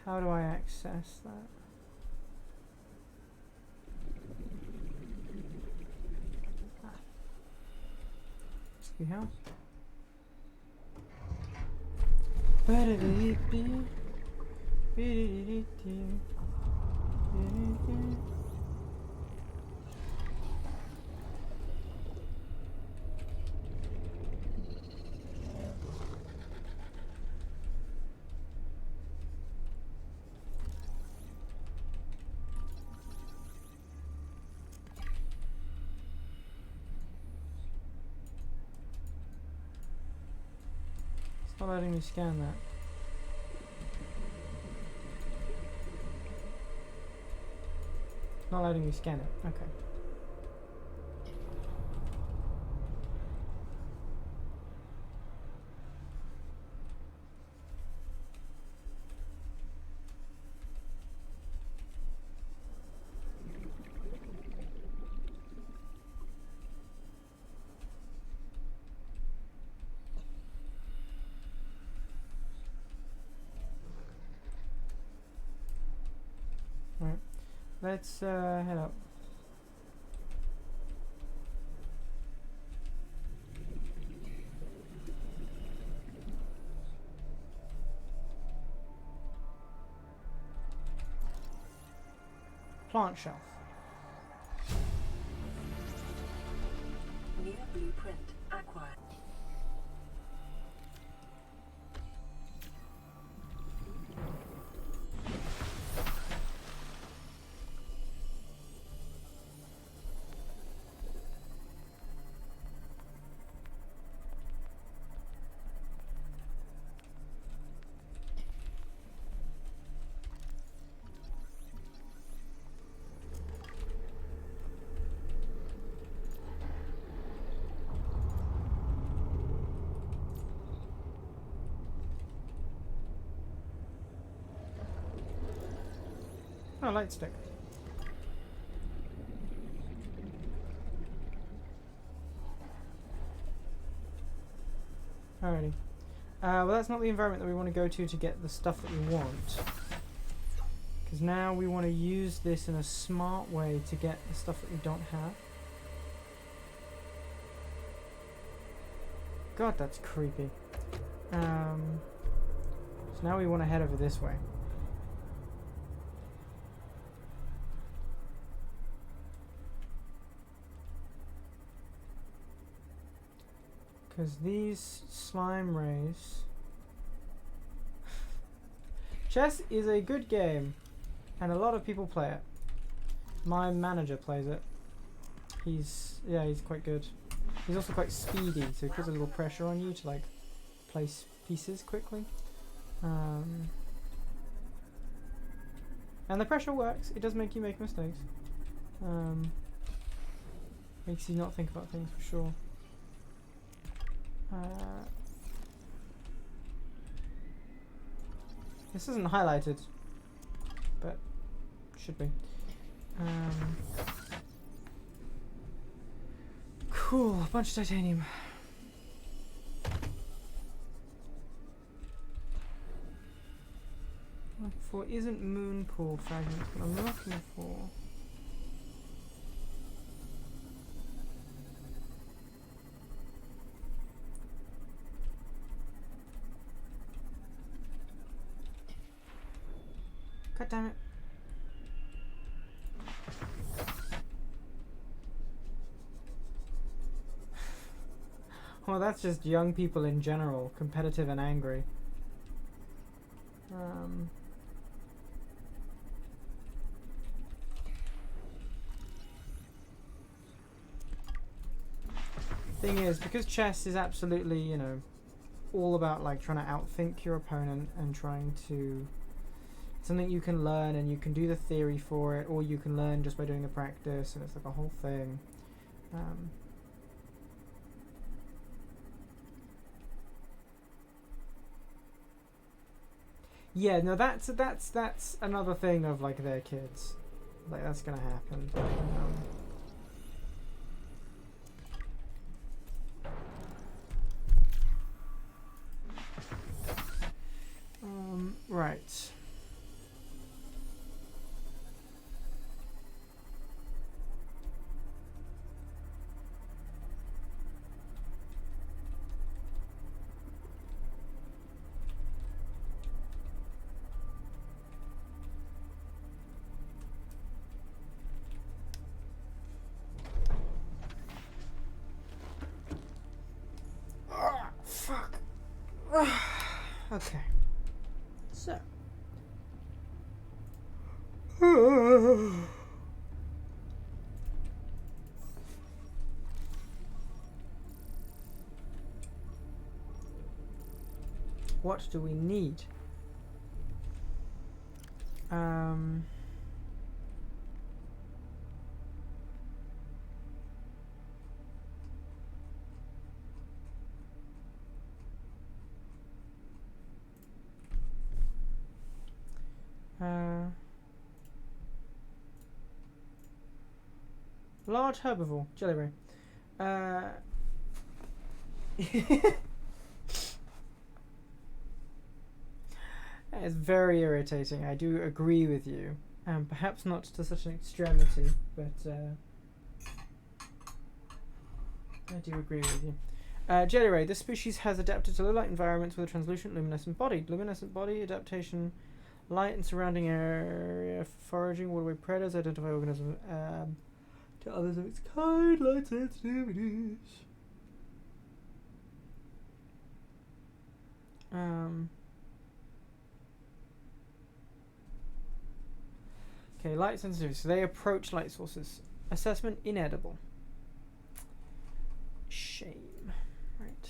A: How do I access that? Ski house. It's not letting me scan that. It's not letting me scan it. Okay. Right. Let's head up. Plant shelf.
C: New blueprint acquired.
A: Oh, light stick. Alrighty. Well, that's not the environment that we want to go to get the stuff that we want. Because now we want to use this in a smart way to get the stuff that we don't have. God, that's creepy. So now we want to head over this way. Because these slime rays... Chess is a good game, and a lot of people play it. My manager plays it. He's quite good. He's also quite speedy, so he puts a little pressure on you to like place pieces quickly. And the pressure works. It does make you make mistakes. Makes you not think about things for sure. This isn't highlighted, but should be. Cool, a bunch of titanium. What I'm looking for isn't moon pool fragments, what I'm looking for. God damn it. Well, that's just young people in general, competitive and angry. Thing is, because chess is absolutely, you know, all about like trying to outthink your opponent and trying to something you can learn, and you can do the theory for it, or you can learn just by doing the practice, and it's like a whole thing. Yeah, no, that's another thing of like their kids, like that's gonna happen. Right. Fuck. Okay. So. What do we need? Large herbivore, jellyray. That is very irritating. I do agree with you. Perhaps not to such an extremity, but I do agree with you. Jellyray. This species has adapted to low light environments with a translucent luminescent body. Luminescent body adaptation, light and surrounding area, foraging, waterway predators, identify organisms to others of its kind, light sensitivities. Okay, light sensitivity. So they approach light sources. Assessment inedible. Shame. Right.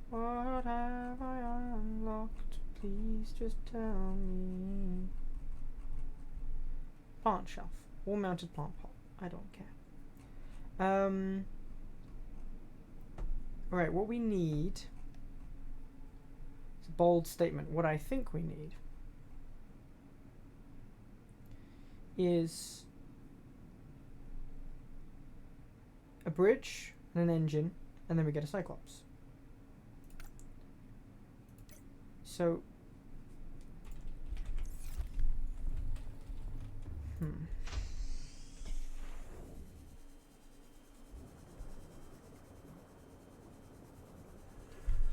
A: What have I unlocked? Please just tell me. Plant shelf. Wall mounted plant pot. I don't care. Right, what we need, it's a bold statement, what I think we need is a bridge and an engine, and then we get a Cyclops. So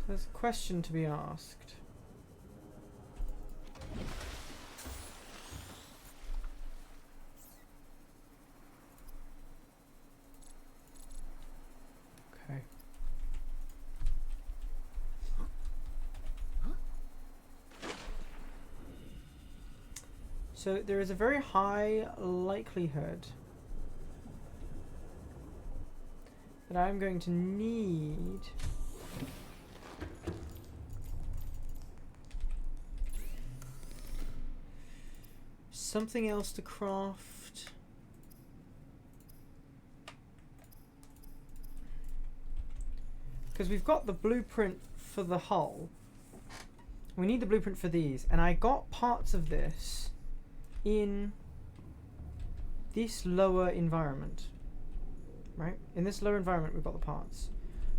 A: there's a question to be asked. Okay. So there is a very high likelihood that I'm going to need something else to craft. Because we've got the blueprint for the hull. We need the blueprint for these. And I got parts of this in this lower environment. Right? In this lower environment we've got the parts.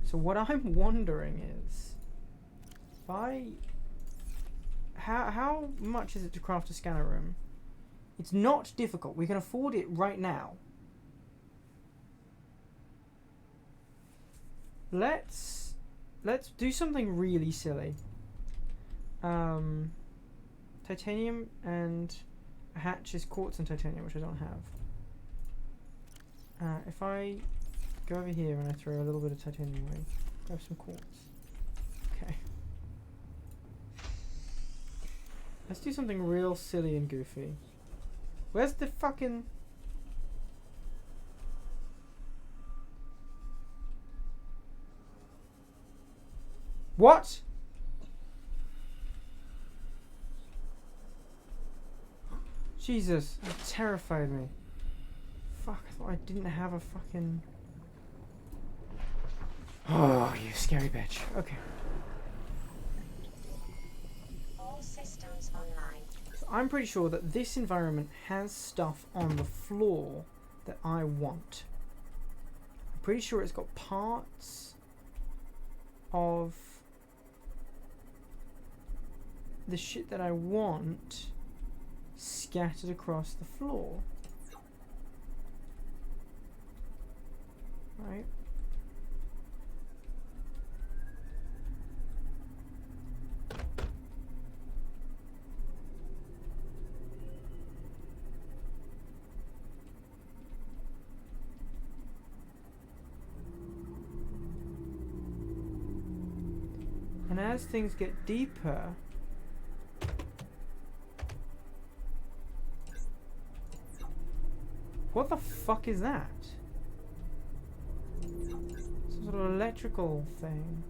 A: So what I'm wondering is, if I... How much is it to craft a scanner room? It's not difficult. We can afford it right now. Let's do something really silly. Titanium and a hatch is quartz and titanium, which I don't have. If I go over here and I throw a little bit of titanium away, grab some quartz. Okay. Let's do something real silly and goofy. Where's the fucking... What? Jesus, that terrified me. Fuck, I thought I didn't have a fucking... Oh, you scary bitch. Okay.
B: All systems online.
A: So I'm pretty sure that this environment has stuff on the floor that I want. I'm pretty sure it's got parts of the shit that I want scattered across the floor. Right? And as things get deeper, what the fuck is that? Some sort of electrical thing.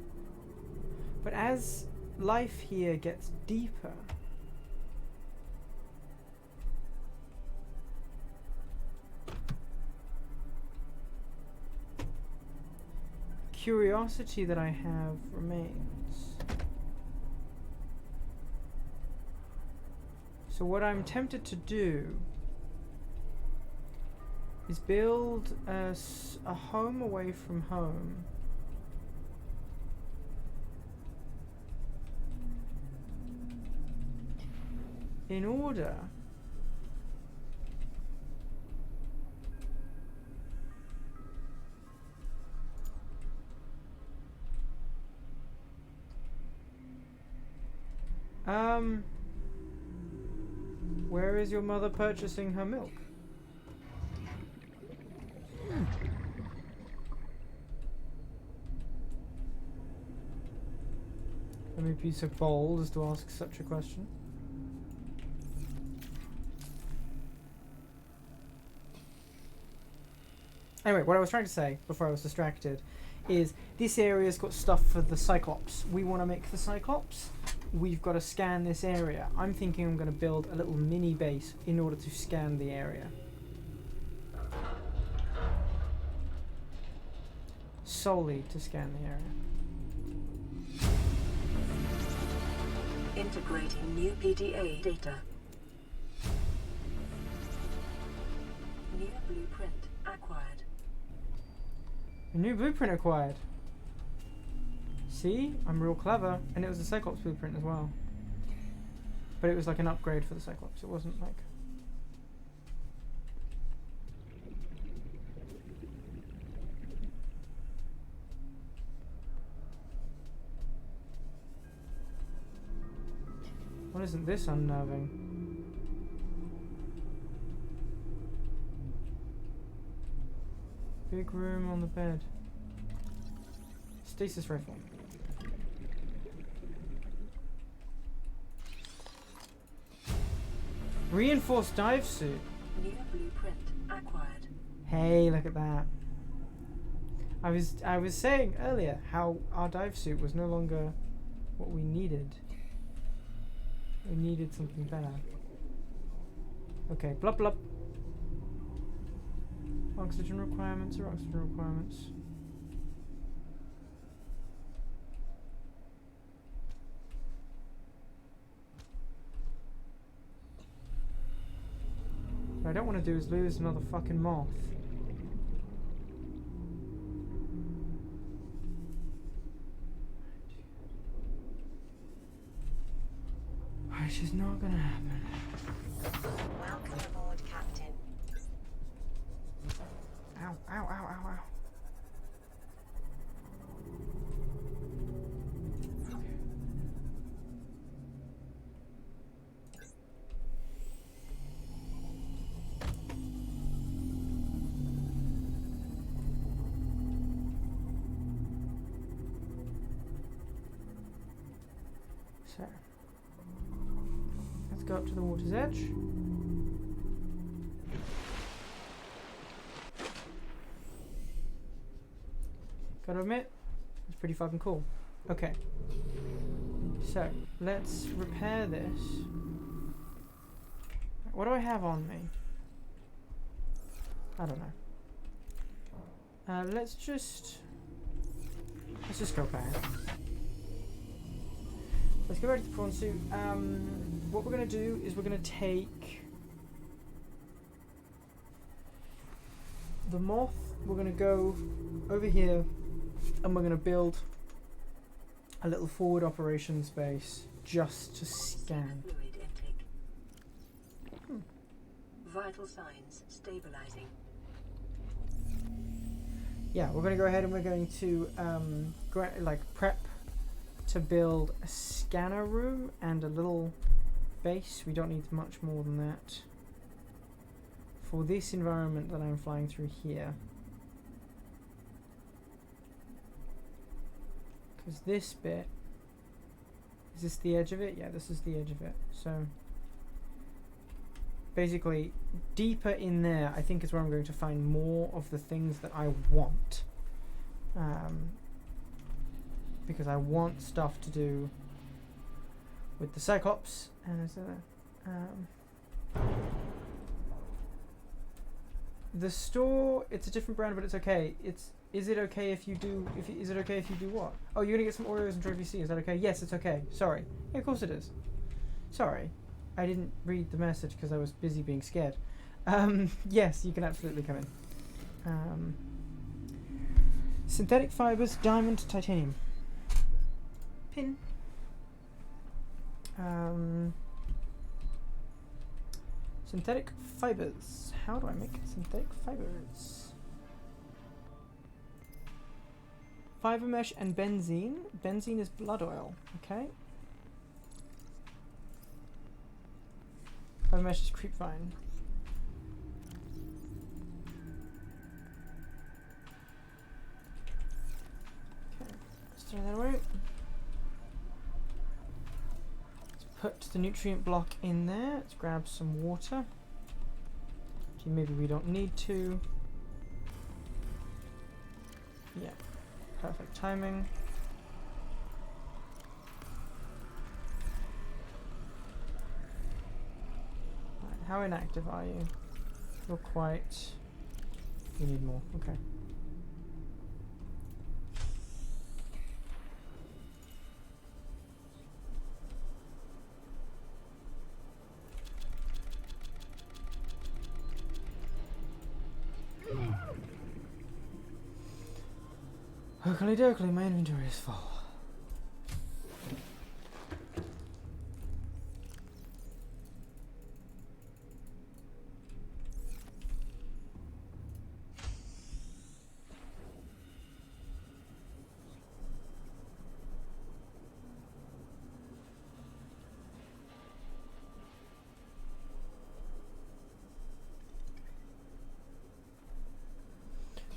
A: But as life here gets deeper, curiosity that I have remains. So what I'm tempted to do is build a home away from home. In order where is your mother purchasing her milk? Let me be so bold as to ask such a question. Anyway, what I was trying to say before I was distracted is this area's got stuff for the Cyclops. We want to make the Cyclops. We've got to scan this area. I'm thinking I'm going to build a little mini base in order to scan the area. Solely to scan the area.
C: Integrating new PDA data. New blueprint acquired.
A: A new blueprint acquired. See? I'm real clever. And it was a Cyclops blueprint as well. But it was like an upgrade for the Cyclops. It wasn't like... What isn't this unnerving? Big room on the bed. Stasis rifle. Reinforced dive suit.
C: New blueprint acquired.
A: Hey, look at that. I was saying earlier how our dive suit was no longer what we needed. We needed something better. Okay, blub blub. Oxygen requirements or oxygen requirements. What I don't want to do is lose another fucking moth. Which is not gonna happen.
B: Welcome aboard, Captain.
A: Ow, ow, ow, ow, ow. So, let's go up to the water's edge. Gotta admit, it's pretty fucking cool. Okay. So, let's repair this. What do I have on me? I don't know. Let's just go back. Let's go back to the prawn suit. What we're gonna do is we're gonna take the moth. We're gonna go over here, and we're gonna build a little forward operations base just to scan.
C: Fluid intake. Vital signs stabilizing.
A: Yeah, we're gonna go ahead and we're going to prep to build a scanner room and a little base. We don't need much more than that for this environment that I'm flying through here. Because this bit, is this the edge of it? Yeah, this is the edge of it. So basically, deeper in there, I think is where I'm going to find more of the things that I want. Because I want stuff to do with the Cyclops and the store. It's a different brand, but it's okay. Is it okay if you do? Is it okay if you do what? Oh, you're gonna get some Oreos and Trophy C. Is that okay? Yes, it's okay. Sorry. Yeah, of course it is. Sorry, I didn't read the message because I was busy being scared. Yes, you can absolutely come in. Synthetic fibers, diamond, titanium. Pin. Synthetic fibers. How do I make synthetic fibers? Fiber mesh and benzene. Benzene is blood oil. Okay. Fiber mesh is creepvine. Okay, let's throw that away. Let's put the nutrient block in there. Let's grab some water. Actually, maybe we don't need to. Yeah. Perfect timing. Right, how inactive are you? You're quite... You need more, okay. Oakley dokley, my inventory is full.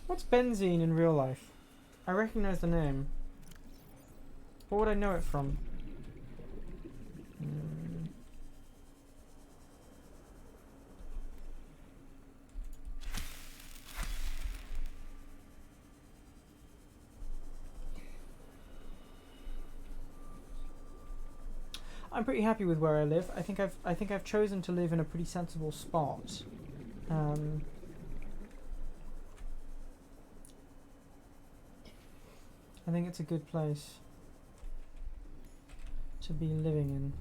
A: What's benzene in real life? I recognize the name. What would I know it from? I'm pretty happy with where I live. I think I've chosen to live in a pretty sensible spot. I think it's a good place to be living in.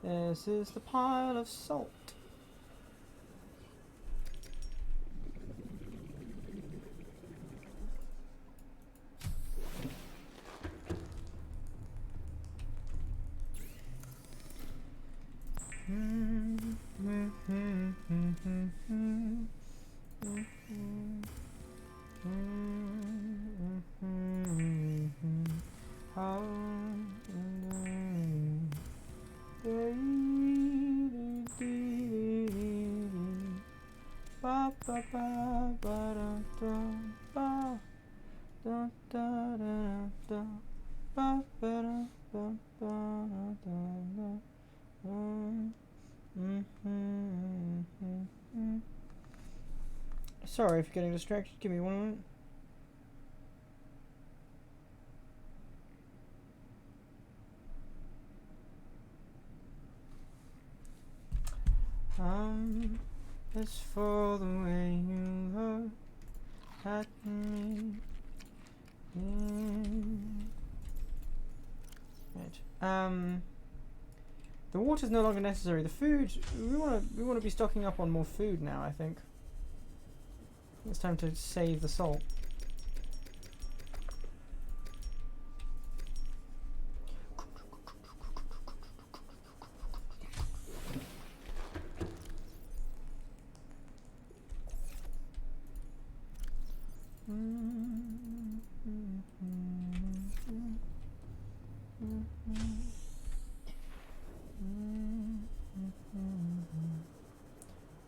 A: This is the pile of salt. Sorry if you're getting distracted. Give me 1 minute. It's for the way you look at me. Right. The water's no longer necessary. The food, we wanna be stocking up on more food now, I think. It's time to save the salt.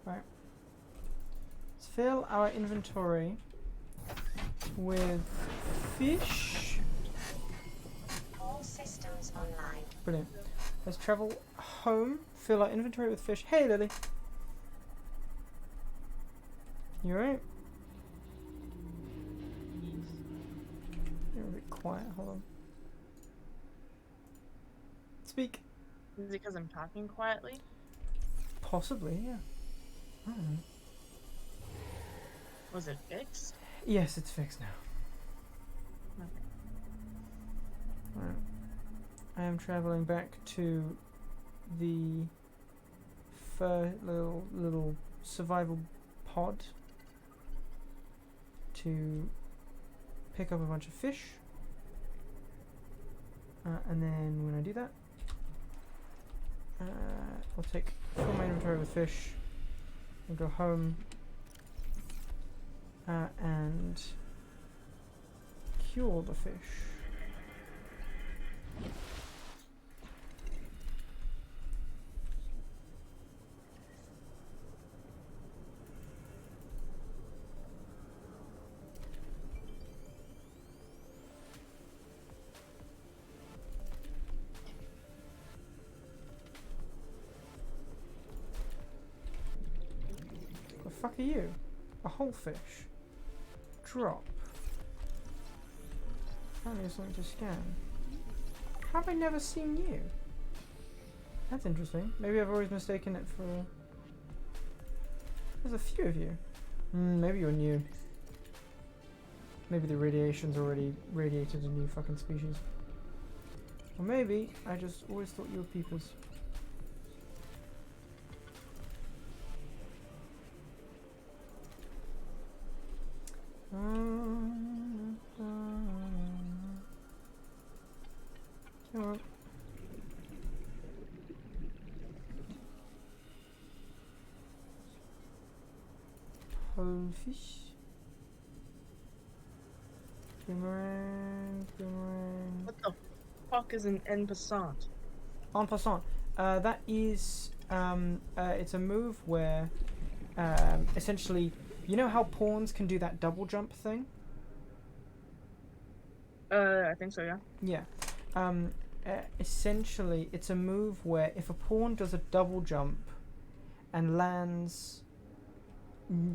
A: Right. Let's fill our inventory with fish.
B: All systems online.
A: Brilliant. Let's travel home, fill our inventory with fish. Hey, Lily. You alright? You're a bit quiet. Hold on. Speak.
L: Is it because I'm talking quietly?
A: Possibly, yeah. I don't know.
L: Was it fixed?
A: Yes, it's fixed now.
L: Okay.
A: Right. I am traveling back to the little survival pod to pick up a bunch of fish. And then when I do that, I'll fill my inventory with fish and go home and cure the fish. The fuck are you? A whole fish. Drop. Apparently there's something to scan. How have I never seen you? That's interesting. Maybe I've always mistaken it for There's a few of you. Maybe you're new. Maybe the radiation's already radiated a new fucking species. Or maybe I just always thought you were peepers. Come on. Fish. Boomerang.
L: What the fuck is an en passant?
A: En passant. That is it's a move where essentially, you know how pawns can do that double jump thing?
L: I think so, yeah.
A: Yeah. Essentially, it's a move where if a pawn does a double jump and lands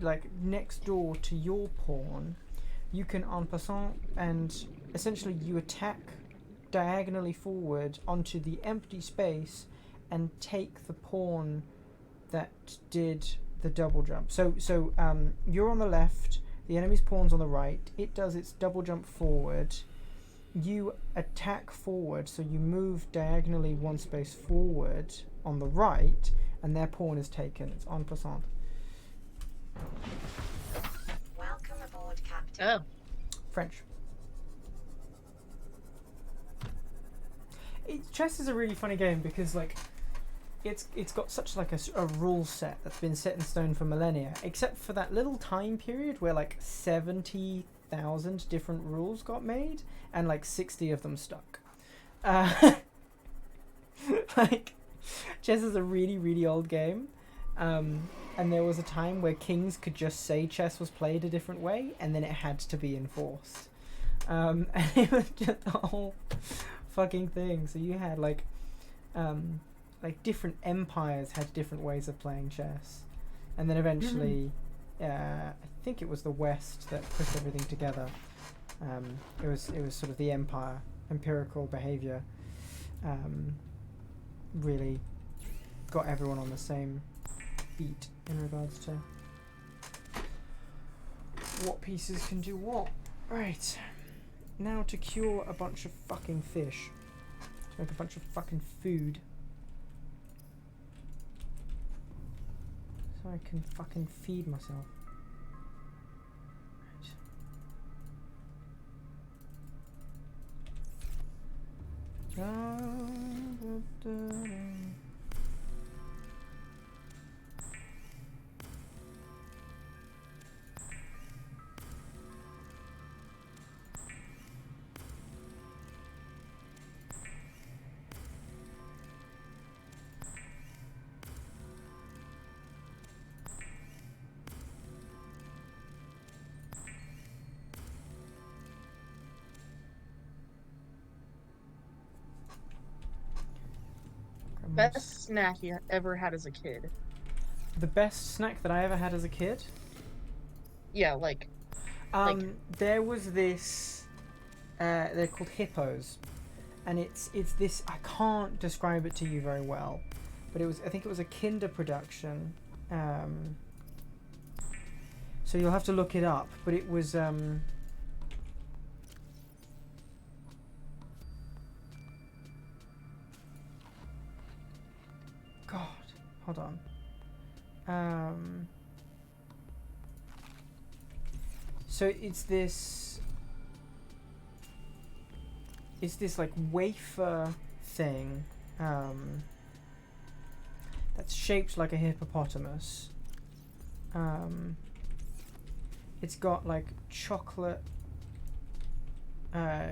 A: like next door to your pawn, you can en passant, and essentially you attack diagonally forward onto the empty space and take the pawn that did the double jump. So you're on the left, the enemy's pawn's on the right, it does its double jump forward, you attack forward, so you move diagonally one space forward on the right, and their pawn is taken. It's en passant.
B: Welcome aboard, Captain.
L: Oh.
A: French. Chess is a really funny game because like it's got such like a rule set that's been set in stone for millennia, except for that little time period where like 70,000 different rules got made and like 60 of them stuck. Like chess is a really, really old game. And there was a time where kings could just say chess was played a different way, and then it had to be enforced. And it was just the whole fucking thing. So you had like different empires had different ways of playing chess, and then eventually, I think it was the West that put everything together. It was sort of the empirical behavior, really got everyone on the same beat in regards to what pieces can do what. Right, now to cure a bunch of fucking fish, to make a bunch of fucking food, so I can fucking feed myself. Right.
L: Best snack you ever had as a kid?
A: The best snack that I ever had as a kid?
L: Yeah, like
A: there was this, they're called hippos, and it's this, I can't describe it to you very well, but I think it was a Kinder production, so you'll have to look it up, but it was, God, hold on. So it's this like wafer thing that's shaped like a hippopotamus. It's got like chocolate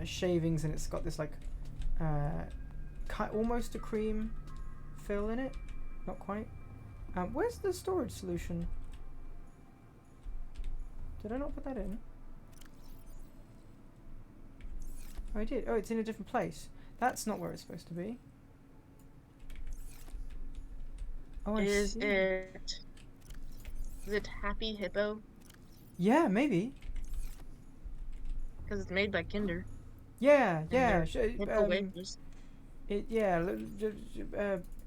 A: shavings, and it's got this like almost a cream fill in it. Not quite. Where's the storage solution? Did I not put that in? Oh, I did. Oh, it's in a different place. That's not where it's supposed to be. Oh, I
L: is
A: see.
L: Is it Happy Hippo?
A: Yeah, maybe.
L: Because it's made by Kinder.
A: Yeah, yeah.
L: Hippo wafers.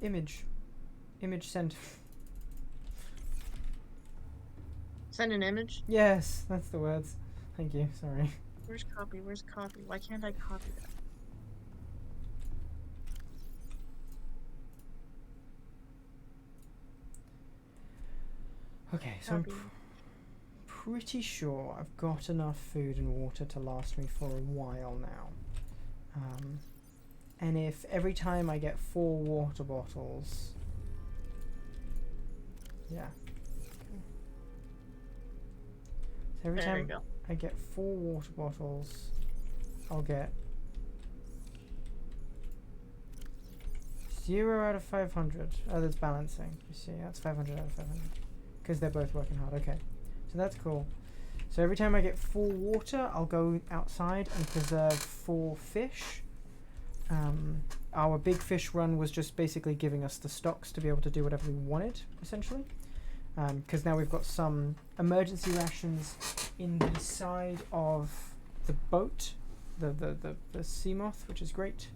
A: Image sent.
L: Send an image?
A: Yes, that's the words. Thank you, sorry.
L: Where's copy? Where's copy? Why can't I copy that?
A: Okay, so I'm
L: Copy.
A: pretty sure I've got enough food and water to last me for a while now. And if every time I get 4 water bottles... Yeah. Okay. So every
L: There you
A: time
L: go.
A: I get 4 water bottles, I'll get 0 out of 500. Oh, that's balancing. You see, that's 500 out of 500. Because they're both working hard. Okay. So that's cool. So every time I get 4 water, I'll go outside and preserve 4 fish. Our big fish run was just basically giving us the stocks to be able to do whatever we wanted, essentially. Because now we've got some emergency rations in the side of the boat, the sea moth, which is great.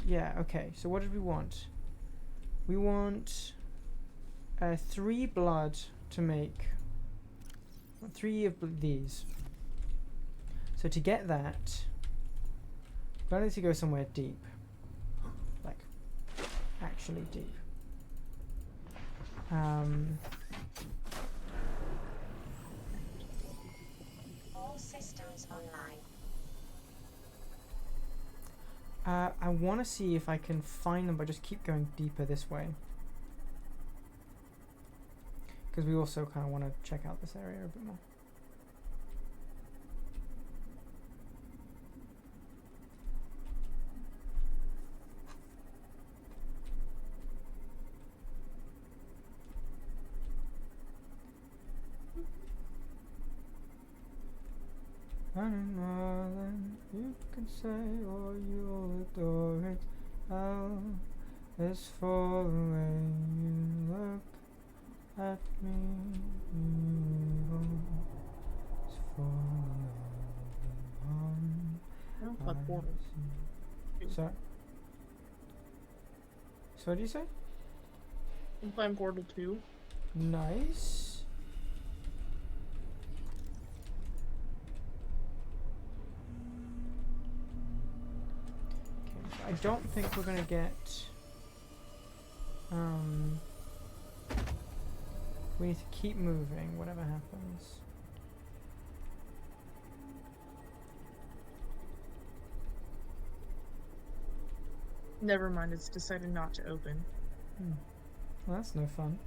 A: Yeah, okay, so what did we want? We want 3 blood to make 3 of these. So to get that, I need to go somewhere deep. Like, actually deep.
B: All systems online.
A: I want to see if I can find them, but just keep going deeper this way. Because we also kind of want to check out this area a bit more. Running more than you can say, or you'll adore it. Hell is for the way you look at me. Evil is for the harm
L: I don't play
A: I
L: Portal.
A: see. Sorry? So what do you say?
L: I'm playing Portal 2.
A: Nice. I don't think we're gonna get we need to keep moving whatever happens.
L: Never mind, it's decided not to open.
A: Well, that's no fun.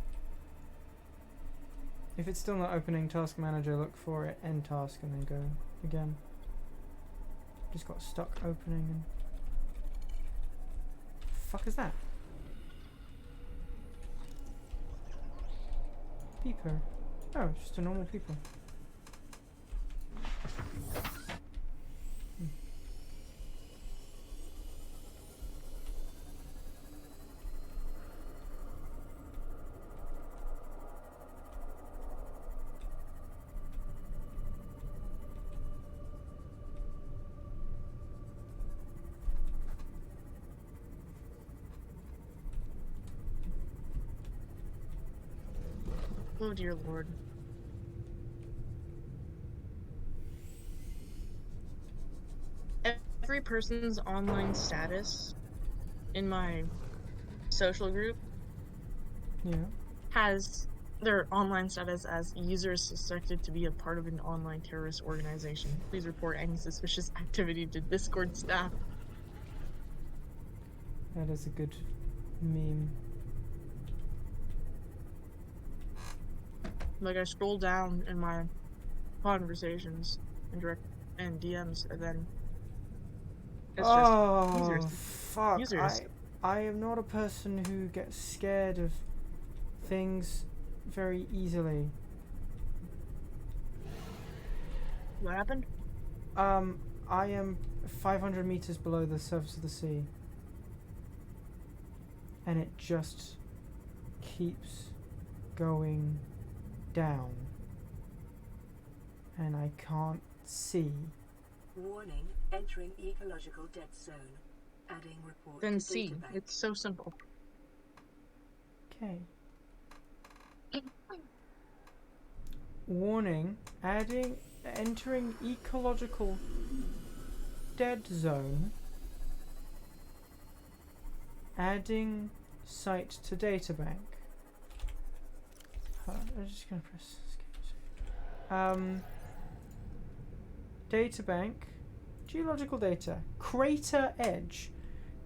A: If it's still not opening, task manager, look for it, end task, and then go again. Just got stuck opening and fuck is that? Beeper. Oh, just a normal beeper.
L: Oh dear lord. Every person's online status in my social group has their online status as users suspected to be a part of an online terrorist organization. Please report any suspicious activity to Discord staff.
A: That is a good meme.
L: Like, I scroll down in my conversations and DMs, and then it's just users.
A: Fuck!
L: Users.
A: I am not a person who gets scared of things very easily.
L: What happened?
A: I am 500 meters below the surface of the sea, and it just keeps going down, and I can't see.
C: Warning, entering ecological dead zone. Adding report
L: Then
C: to
L: C.
C: databank.
L: It's so simple.
A: Okay. Warning, entering ecological dead zone. Adding site to databank. I'm just gonna press escape. Databank. Geological data. Crater edge.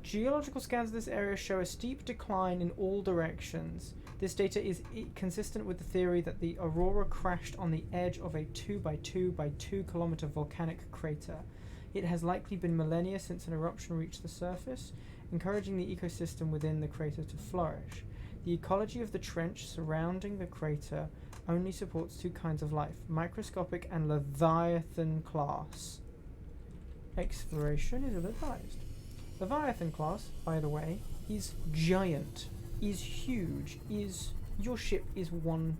A: Geological scans of this area show a steep decline in all directions. This data is consistent with the theory that the aurora crashed on the edge of a 2 by 2 by 2 kilometer volcanic crater. It has likely been millennia since an eruption reached the surface, encouraging the ecosystem within the crater to flourish. The ecology of the trench surrounding the crater only supports two kinds of life, microscopic and Leviathan class. Exploration is advised. Leviathan class, by the way, is giant, is huge, your ship is one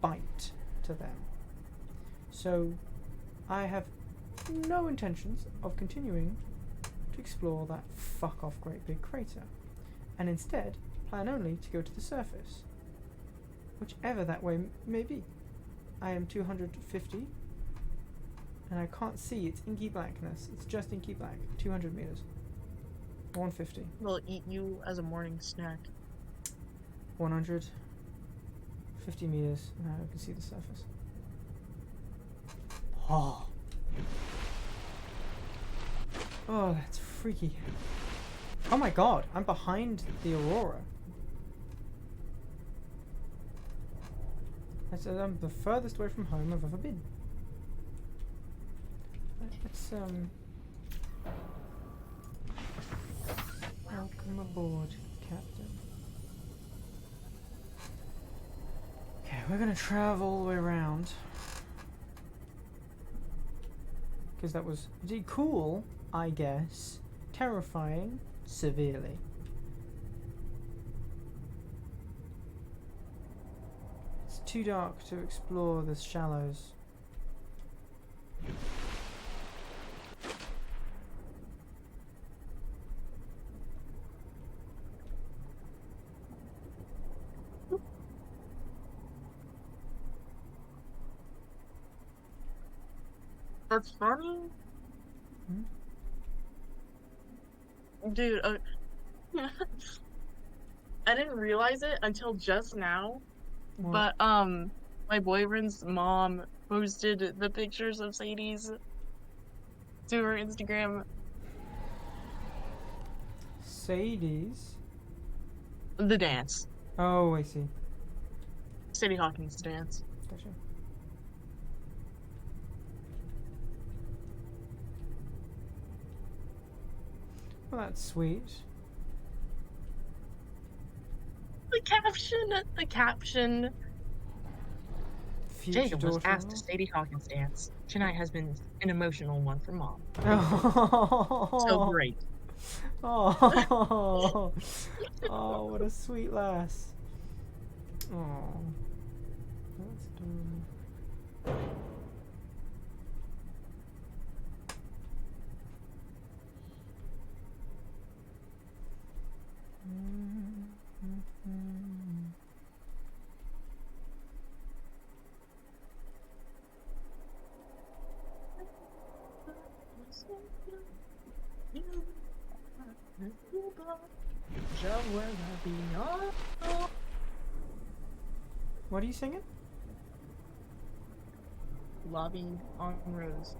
A: bite to them. So I have no intentions of continuing to explore that fuck off great big crater, and instead plan only to go to the surface, whichever that way may be. I am 250 and I can't see its inky blackness. It's just inky black. 200 meters. 150.
L: We'll eat you as a morning snack.
A: 150 meters and I can see the surface. Oh. Oh, that's freaky. Oh my god, I'm behind the aurora. I'm the furthest away from home I've ever been. Let's welcome aboard, Captain. Okay, we're gonna travel all the way around. Because that was indeed cool, I guess. Terrifying, severely. It's too dark to explore the shallows.
L: That's funny. Dude, I didn't realize it until just now,
A: What?
L: but my boyfriend's mom posted the pictures of Sadie's to her Instagram.
A: Sadie's?
L: The dance.
A: Oh, I see.
L: Sadie Hawkins' dance.
A: Gotcha. Well, that's sweet.
L: The caption.
A: Future
L: Jacob was asked
A: daughter-in-law?
L: to Sadie Hawkins dance. Tonight has been an emotional one for Mom.
A: Oh,
L: So great.
A: Oh, oh, what a sweet lass. Oh, that's adorable. What are you singing?
L: Lobby on Rose.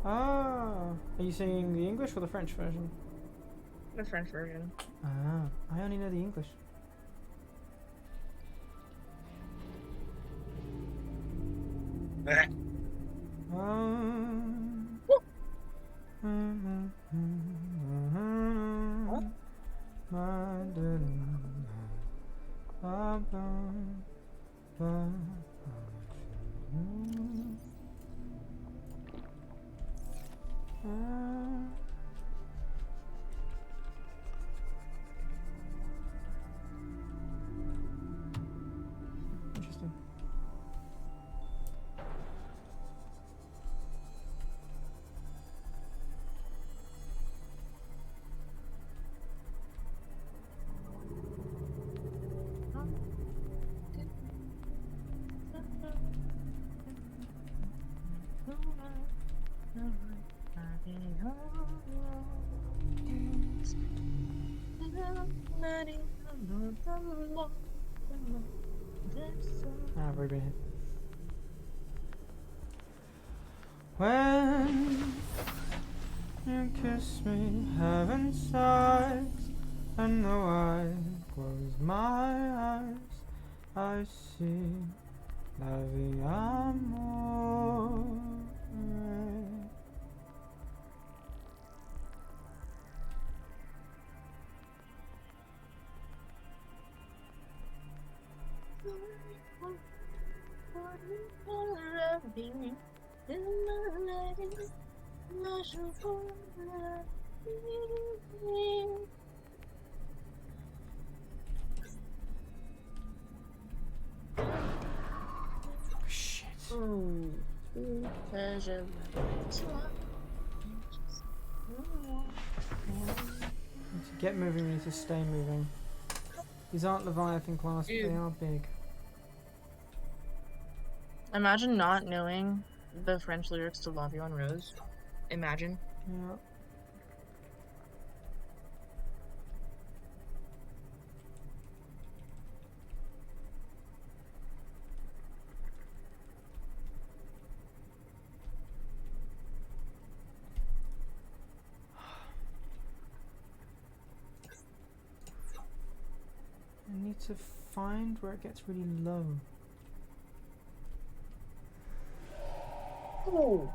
A: Ah, are you singing the English or the French version?
L: The French version.
A: Ah, I only know the English. Interesting. Ah, I've already been here. When you kiss me, heaven sighs, and though I close my eyes, I see la vie amore. Shit. To get moving, we need to stay moving. These aren't Leviathan class, but they are big.
L: Imagine not knowing the French lyrics to La Vie en Rose. Imagine.
A: Yeah. I need to find where it gets really low.
L: Oh.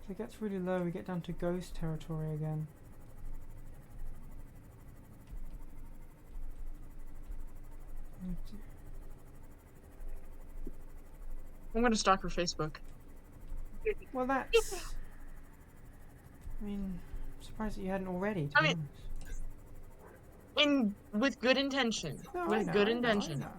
A: If it gets really low, we get down to ghost territory again.
L: I'm gonna stalk her Facebook.
A: Well, that's... I mean, I'm surprised that you hadn't already, to be honest.
L: With good intention.
A: No,
L: with good intention.
A: I know.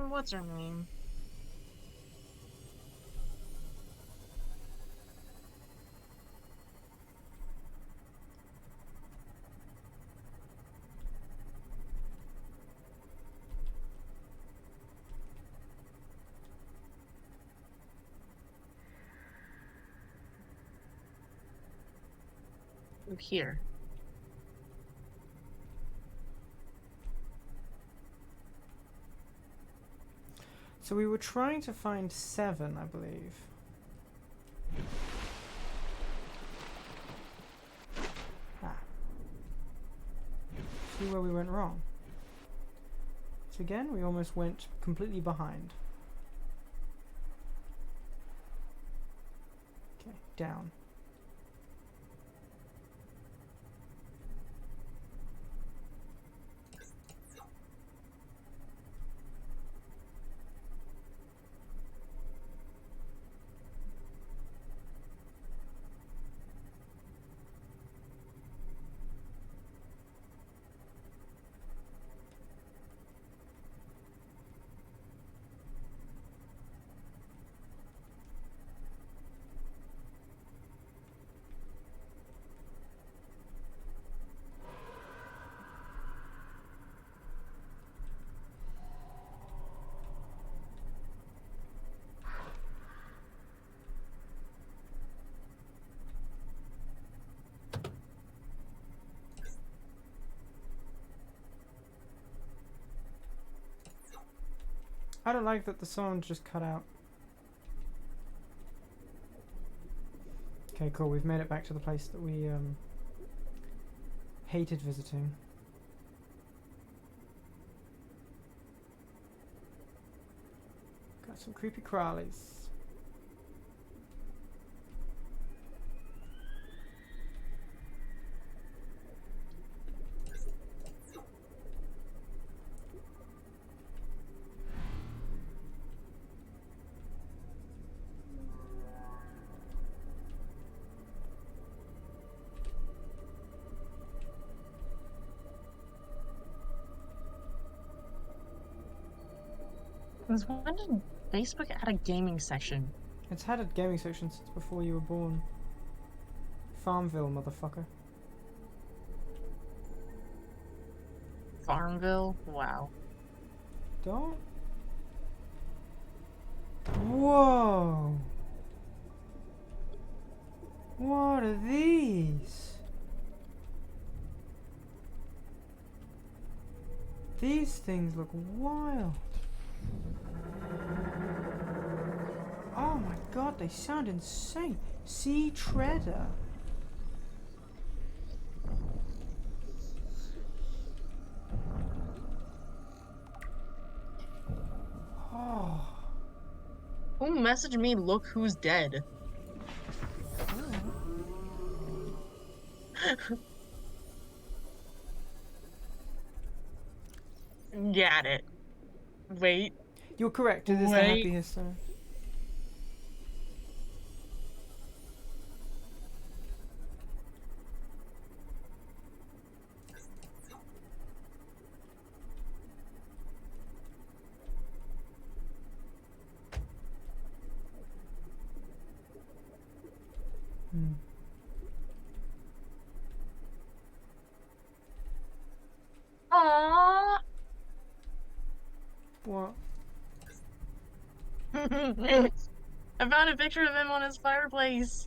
L: What's her name? Here.
A: So we were trying to find 7, I believe. Ah. See where we went wrong. So again, we almost went completely behind. Okay, down. I don't like that the sound just cut out. Okay, cool. We've made it back to the place that we hated visiting. Got some creepy crawlies.
L: Since when did Facebook add a gaming section?
A: It's had a gaming section since before you were born. Farmville, motherfucker.
L: Farmville? Wow.
A: Don't. Whoa. What are these? These things look wild. Oh my god, they sound insane. Sea Treader. Oh.
L: Who messaged me, look who's dead? Got it. Wait.
A: You're correct, it is the
L: Wait.
A: happiest song.
L: Aww.
A: What?
L: I found a picture of him on his fireplace.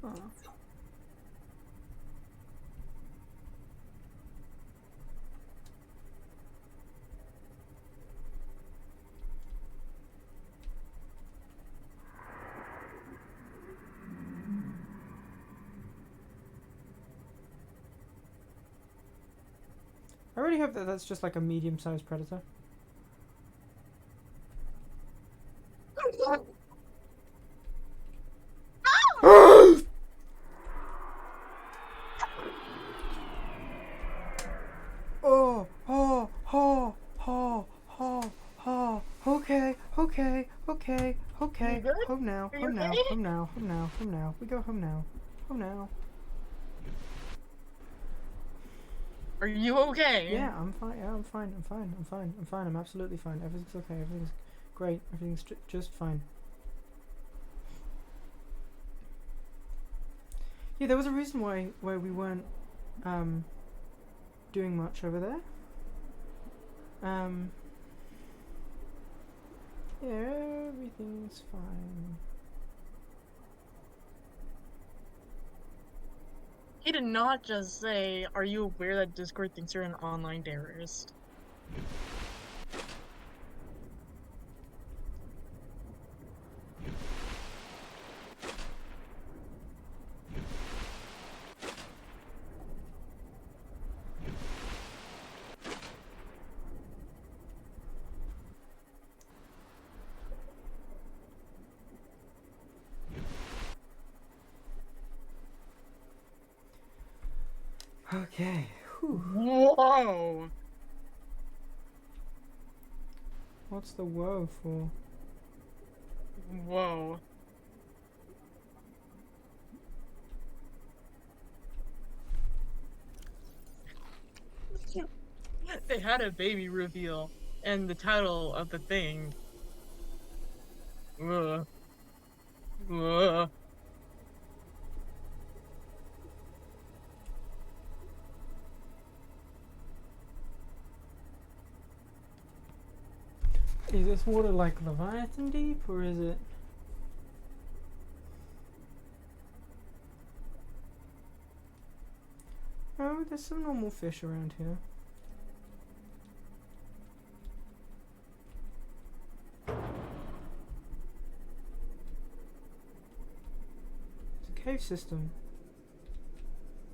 A: Oh. I really hope that that's just like a medium-sized predator. Oh, oh, oh, oh, oh, oh. Okay, okay, okay, okay.
L: You good?
A: Home now,
L: Are you
A: home now,
L: okay?
A: home now, home now, home now. We go home now, home now.
L: Are you okay?
A: Yeah, I'm fine. Yeah, I'm fine. I'm fine. I'm fine. I'm fine. I'm absolutely fine. Everything's okay. Everything's great. Everything's just fine. Yeah, there was a reason why we weren't doing much over there. Yeah, everything's fine.
L: He did not just say, are you aware that Discord thinks you're an online terrorist?
A: Okay. Whew.
L: Whoa!
A: What's the woe for?
L: Whoa. They had a baby reveal, and the title of the thing. Ugh. Ugh.
A: Is this water like Leviathan deep, or is it? Oh, there's some normal fish around here. It's a cave system.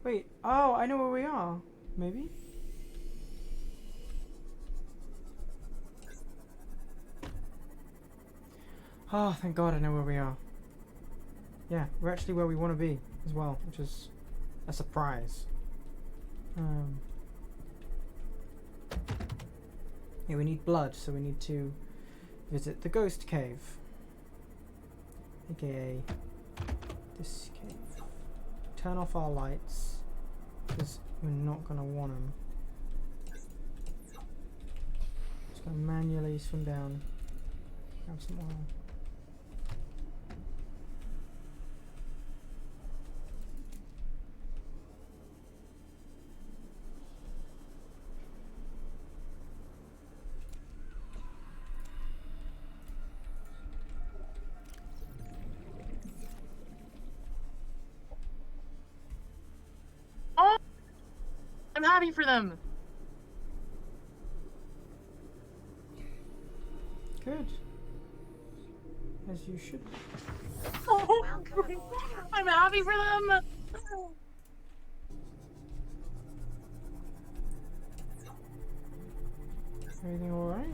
A: Wait, oh, I know where we are. Maybe? Oh, thank God I know where we are. Yeah, we're actually where we want to be as well, which is a surprise. Yeah, we need blood, so we need to visit the ghost cave. AKA this cave. Turn off our lights, because we're not going to want them. Just going to manually swim down, grab some oil.
L: I'm happy for them.
A: Good. As you should be.
B: Welcome aboard,
L: I'm happy for them.
A: Everything alright?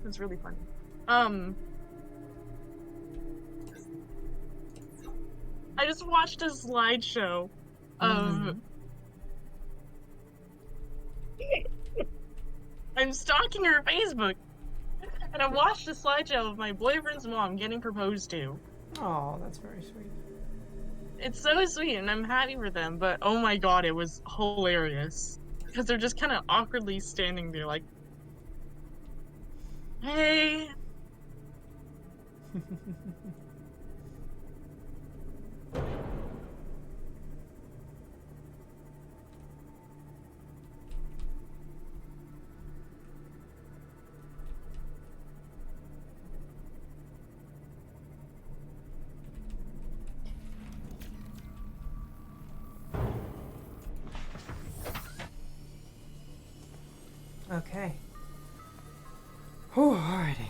L: It's really funny. I just watched a slideshow of I'm stalking her Facebook, and I watched a slideshow of my boyfriend's mom getting proposed to.
A: Oh, that's very sweet.
L: It's so sweet, and I'm happy for them, but oh my god, it was hilarious. Because they're just kind of awkwardly standing there like, hey.
A: Okay. Alrighty.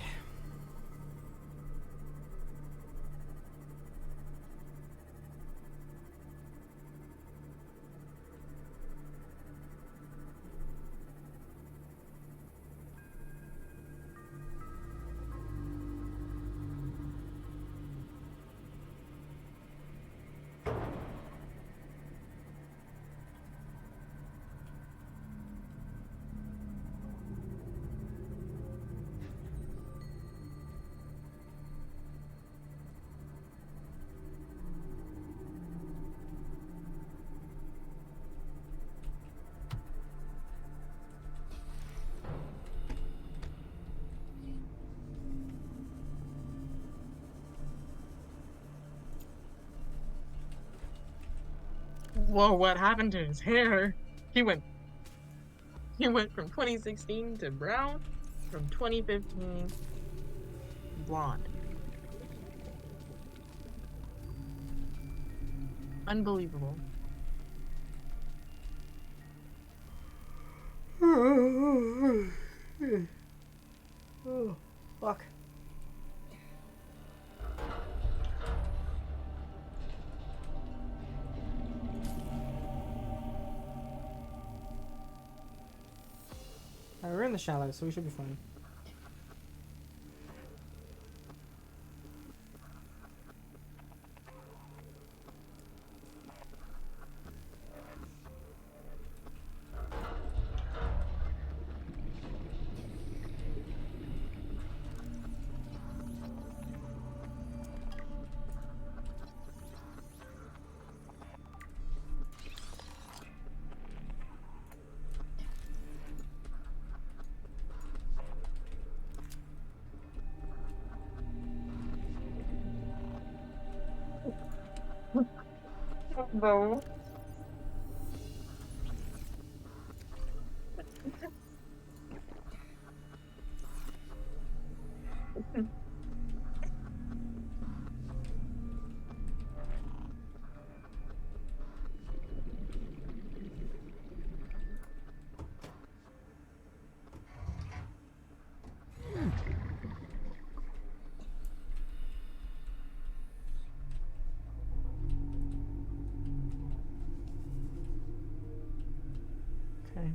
L: Whoa, what happened to his hair? He went from 2016 to brown, from 2015 blonde. Unbelievable.
A: Oh, fuck. We're in the shallows, so we should be fine.
L: No.
A: Okay.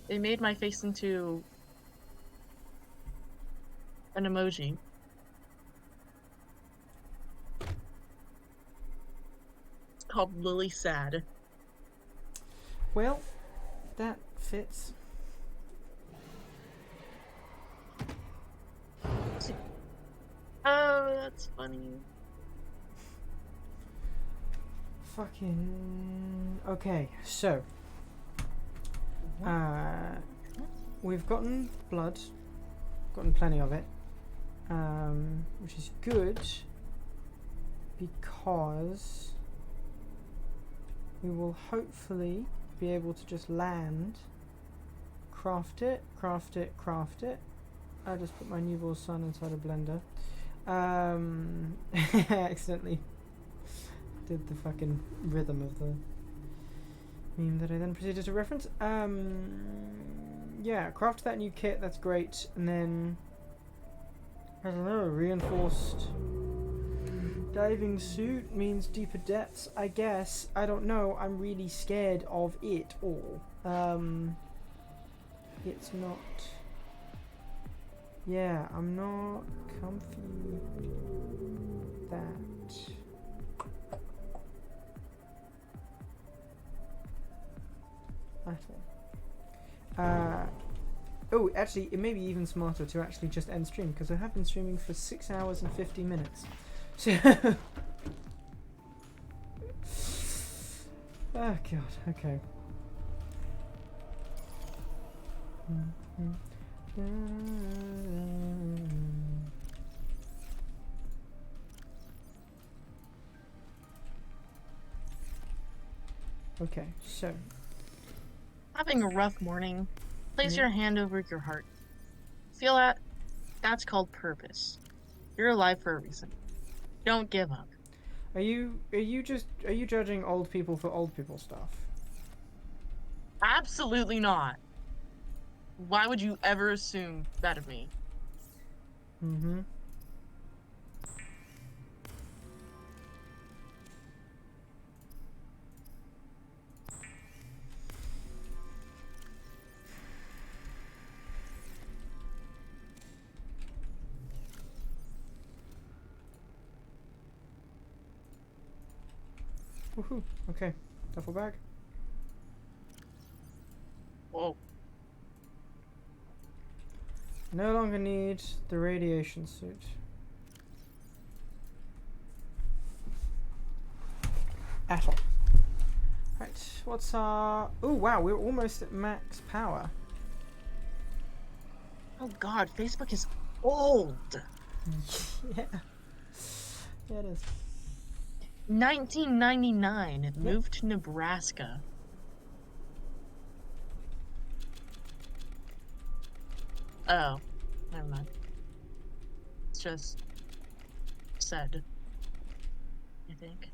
L: They made my face into an emoji. It's called Lily Sad.
A: Well, that fits.
L: Oh, that's funny.
A: Fucking... Okay, so... We've gotten blood, gotten plenty of it, which is good because we will hopefully be able to just land, craft it. I just put my newborn son inside a blender. I accidentally did the fucking rhythm of the meme that I then proceeded to reference. Yeah, craft that new kit, that's great. And then, I don't know, reinforced diving suit means deeper depths, I guess. I don't know, I'm really scared of it all. It's not... Yeah, I'm not comfy with that. At all. Oh, actually, it may be even smarter to actually just end stream, because I have been streaming for 6 hours and 50 minutes. So... oh, God, okay. Okay, so...
L: Having a rough morning, place
A: Yeah.
L: your hand over your heart. Feel that? That's called purpose. You're alive for a reason. Don't give up.
A: Are you judging old people for old people stuff?
L: Absolutely not. Why would you ever assume that of me?
A: Mm-hmm. Woohoo. Okay. Duffel bag.
L: Whoa.
A: No longer need the radiation suit. At all. Right, what's our... Oh, wow, we're almost at max power.
L: Oh god, Facebook is old.
A: Yeah. Yeah, it is.
L: 1999, it moved to Nebraska. Oh, never mind. It's just said, I think.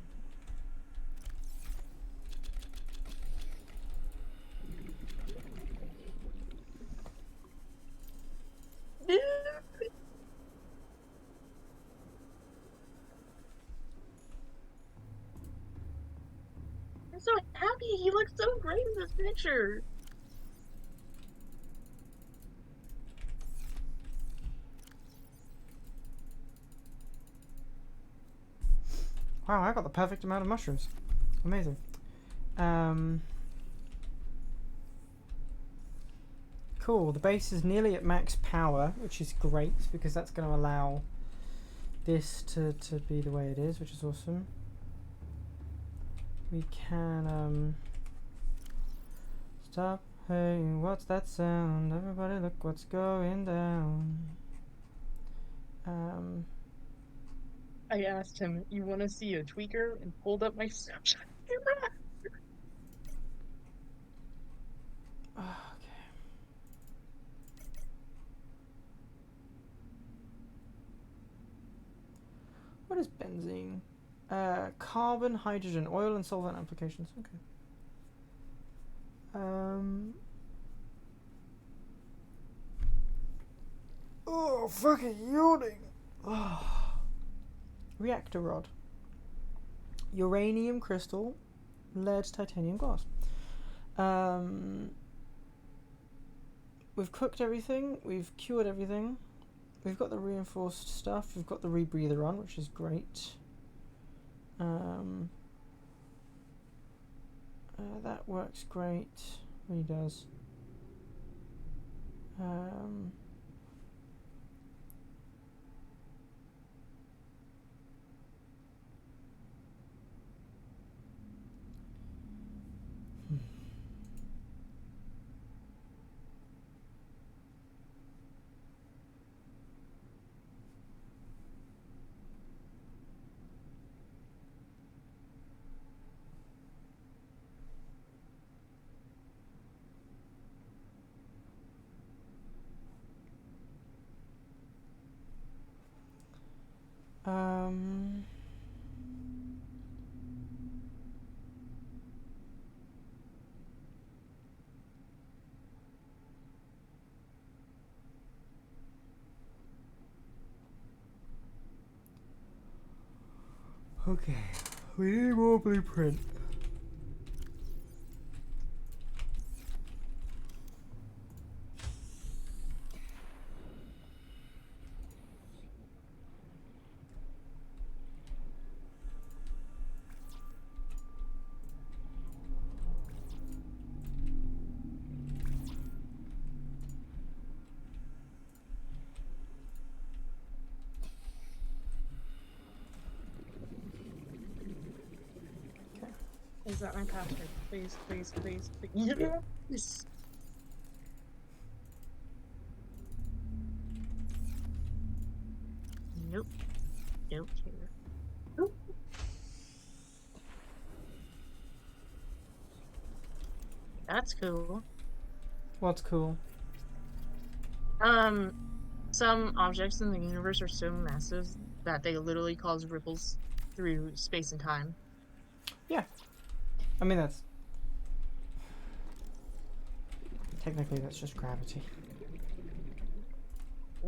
L: I'm so happy. He looks so great in this picture.
A: Wow, I got the perfect amount of mushrooms. Amazing. Cool, the base is nearly at max power, which is great, because that's going to allow this to be the way it is, which is awesome. We can, stop. Hey, what's that sound? Everybody look what's going down.
L: I asked him, you want to see a tweaker? And pulled up my Snapchat camera.
A: Okay. What is benzene? Carbon, hydrogen, oil, and solvent applications. Okay. Oh, fucking yawning. Oh. Reactor rod. Uranium crystal, lead, titanium, glass. We've cooked everything. We've cured everything. We've got the reinforced stuff. We've got the rebreather on, which is great. That works great. Really does. Okay, we need more blueprint.
L: Is that my password? Please, please, please, please. Yes! Nope. Nope. Nope. That's cool.
A: What's cool?
L: Some objects in the universe are so massive that they literally cause ripples through space and time.
A: Yeah. I mean, that's... Technically, that's just gravity.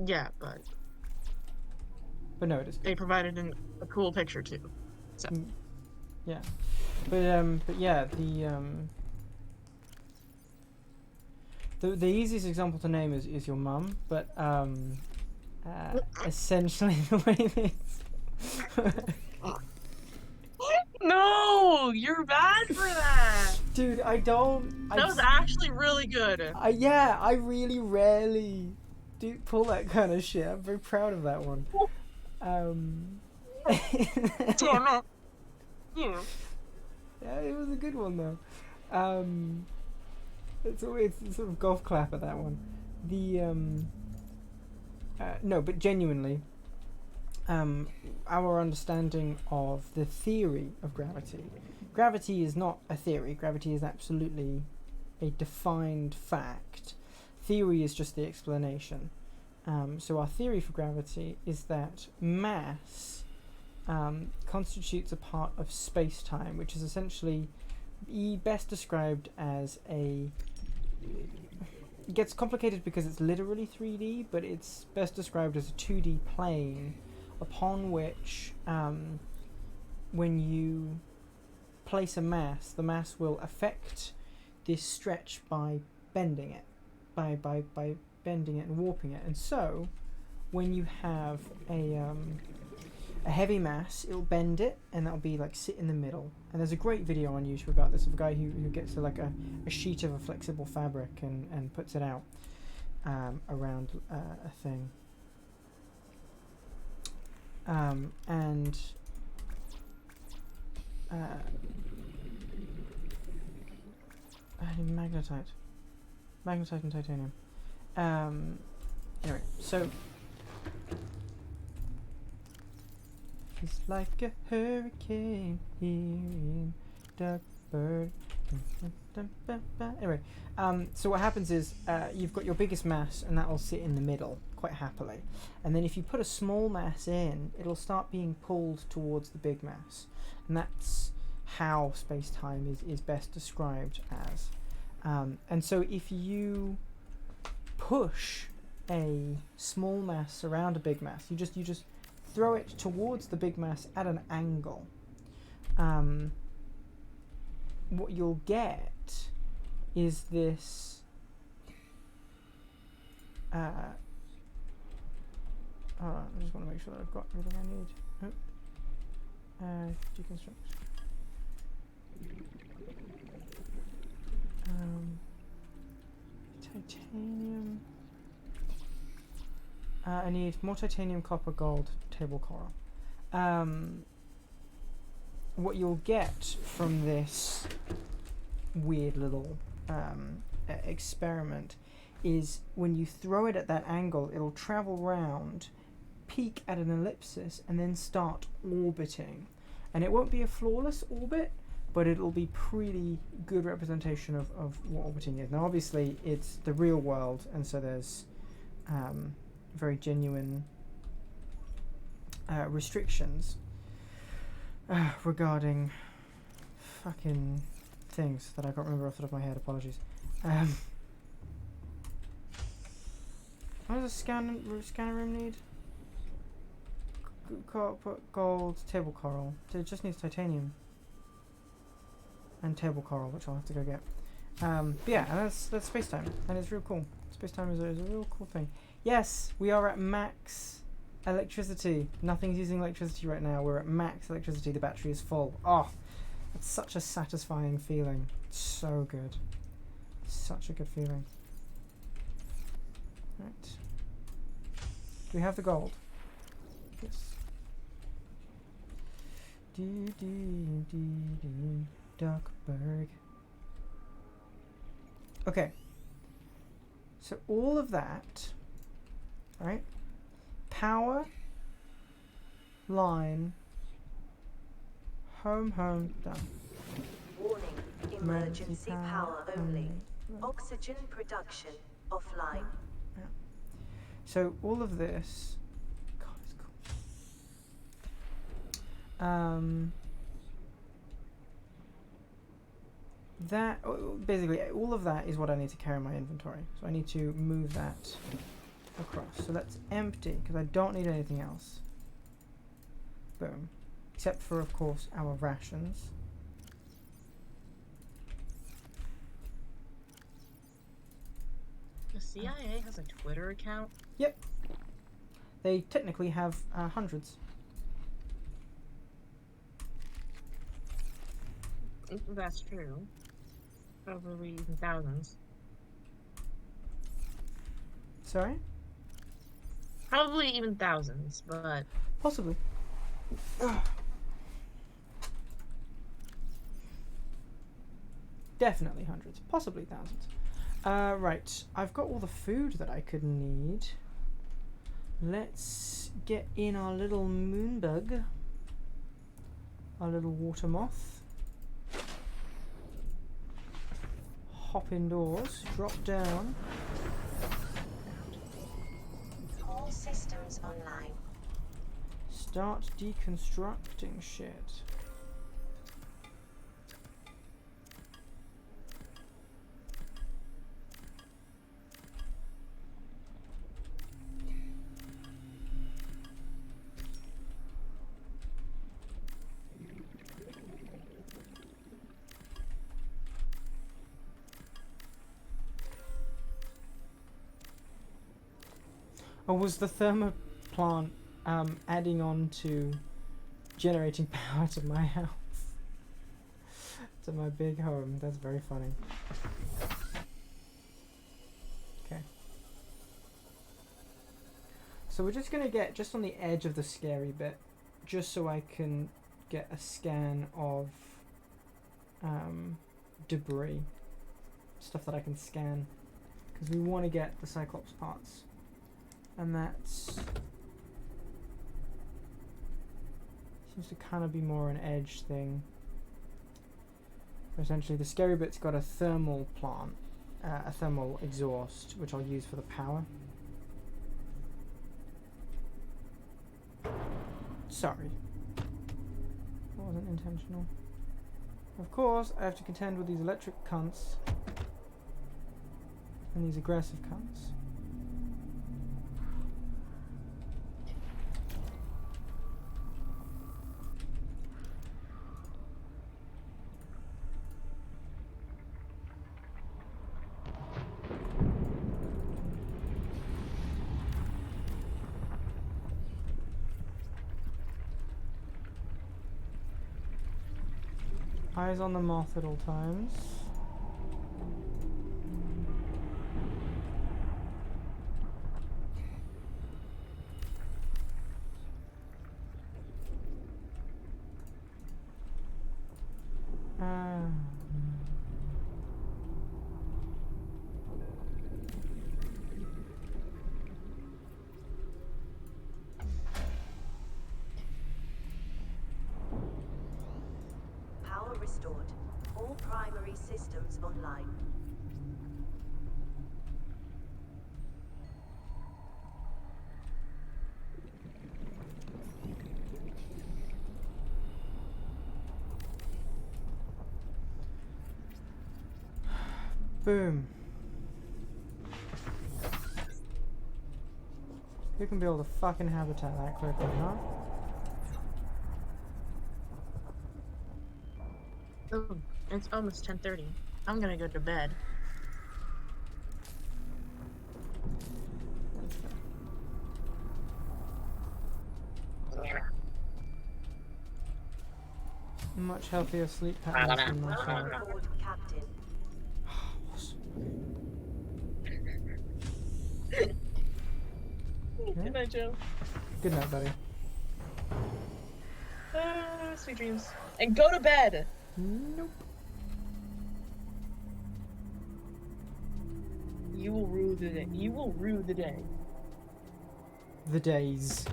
L: Yeah, but
A: But no, it is.
L: they provided a cool picture too. So.
A: Yeah. But yeah, the easiest example to name is your mum, but essentially the way this...
L: No, you're bad for that.
A: Dude, I don't.
L: That was actually really good.
A: Yeah, I really rarely do pull that kind of shit. I'm very proud of that one.
L: Damn it. You.
A: Yeah, it was a good one though. It's always sort of golf clap at that one. No, but genuinely, our understanding of the theory of gravity. Gravity is not a theory. Gravity is absolutely a defined fact. Theory is just the explanation. So our theory for gravity is that mass constitutes a part of space-time, which is essentially best described as a... It gets complicated because it's literally 3D, but it's best described as a 2D plane upon which, when you place a mass, the mass will affect this stretch by bending it, by bending it and warping it. And so, when you have a heavy mass, it'll bend it, and that'll be like sit in the middle. And there's a great video on YouTube about this of a guy who gets like a sheet of a flexible fabric and puts it out around a thing. And magnetite and titanium. Anyway, so it's like a hurricane here in Duckburg. Anyway, so what happens is you've got your biggest mass, and that will sit in the middle quite happily. And then if you put a small mass in, it'll start being pulled towards the big mass. And that's how space-time is best described as. And so if you push a small mass around a big mass, you just throw it towards the big mass at an angle, what you'll get is this hold on, I just want to make sure that I've got everything I need. Deconstruct. Titanium. I need more titanium, copper, gold, table coral. What you'll get from this weird little experiment is when you throw it at that angle, it'll travel round, peak at an ellipsis, and then start orbiting. And it won't be a flawless orbit, but it'll be pretty good representation of what orbiting is. Now obviously it's the real world, and so there's very genuine restrictions regarding fucking things that I can't remember off the top of my head. Apologies. What does a scanner room need? gold, table coral. So it just needs titanium. And table coral, which I'll have to go get. But yeah, and that's space-time. And it's real cool. Space-time is a real cool thing. Yes, we are at max electricity. Nothing's using electricity right now. We're at max electricity. The battery is full. Oh, that's such a satisfying feeling. So good. Such a good feeling. Right. Do we have the gold? Yes. Duckburg. Okay. So all of that, right? Power, line, home, done.
J: Warning, emergency power only. Oxygen production offline.
A: Yeah. So all of this, God, it's cool. That basically all of that is what I need to carry in my inventory. So I need to move that across. So that's empty because I don't need anything else. Boom. Except for, of course, our rations.
L: The CIA has a Twitter account?
A: Yep. They technically have hundreds.
L: That's true. Probably even thousands.
A: Sorry?
L: Probably even thousands, but...
A: Possibly. Definitely hundreds. Possibly thousands. Right. I've got all the food that I could need. Let's get in our little moonbug. Our little water moth. Hop indoors. Drop down.
J: All systems online.
A: Start deconstructing shit. Or was the thermoplant adding on to generating power to my house? To my big home. That's very funny. Okay. So we're just gonna get just on the edge of the scary bit, just so I can get a scan of debris. Stuff that I can scan. Because we want to get the Cyclops parts. And that's seems to kind of be more an edge thing. Essentially, the scary bit's got a thermal plant, a thermal exhaust, which I'll use for the power. Sorry, that wasn't intentional. Of course, I have to contend with these electric cunts and these aggressive cunts. Eyes on the moth at all times.
J: Restored. All primary systems online.
A: Boom. Who can build a fucking habitat that quickly, huh?
L: Oh, it's almost 10:30. I'm gonna go to bed.
A: Much healthier sleep patterns than myself.
J: Welcome aboard, Captain.
L: Good night, Joe.
A: Good night, buddy.
L: Sweet dreams. And go to bed!
A: Nope.
L: You will rue the day. You will rue the day.
A: The days.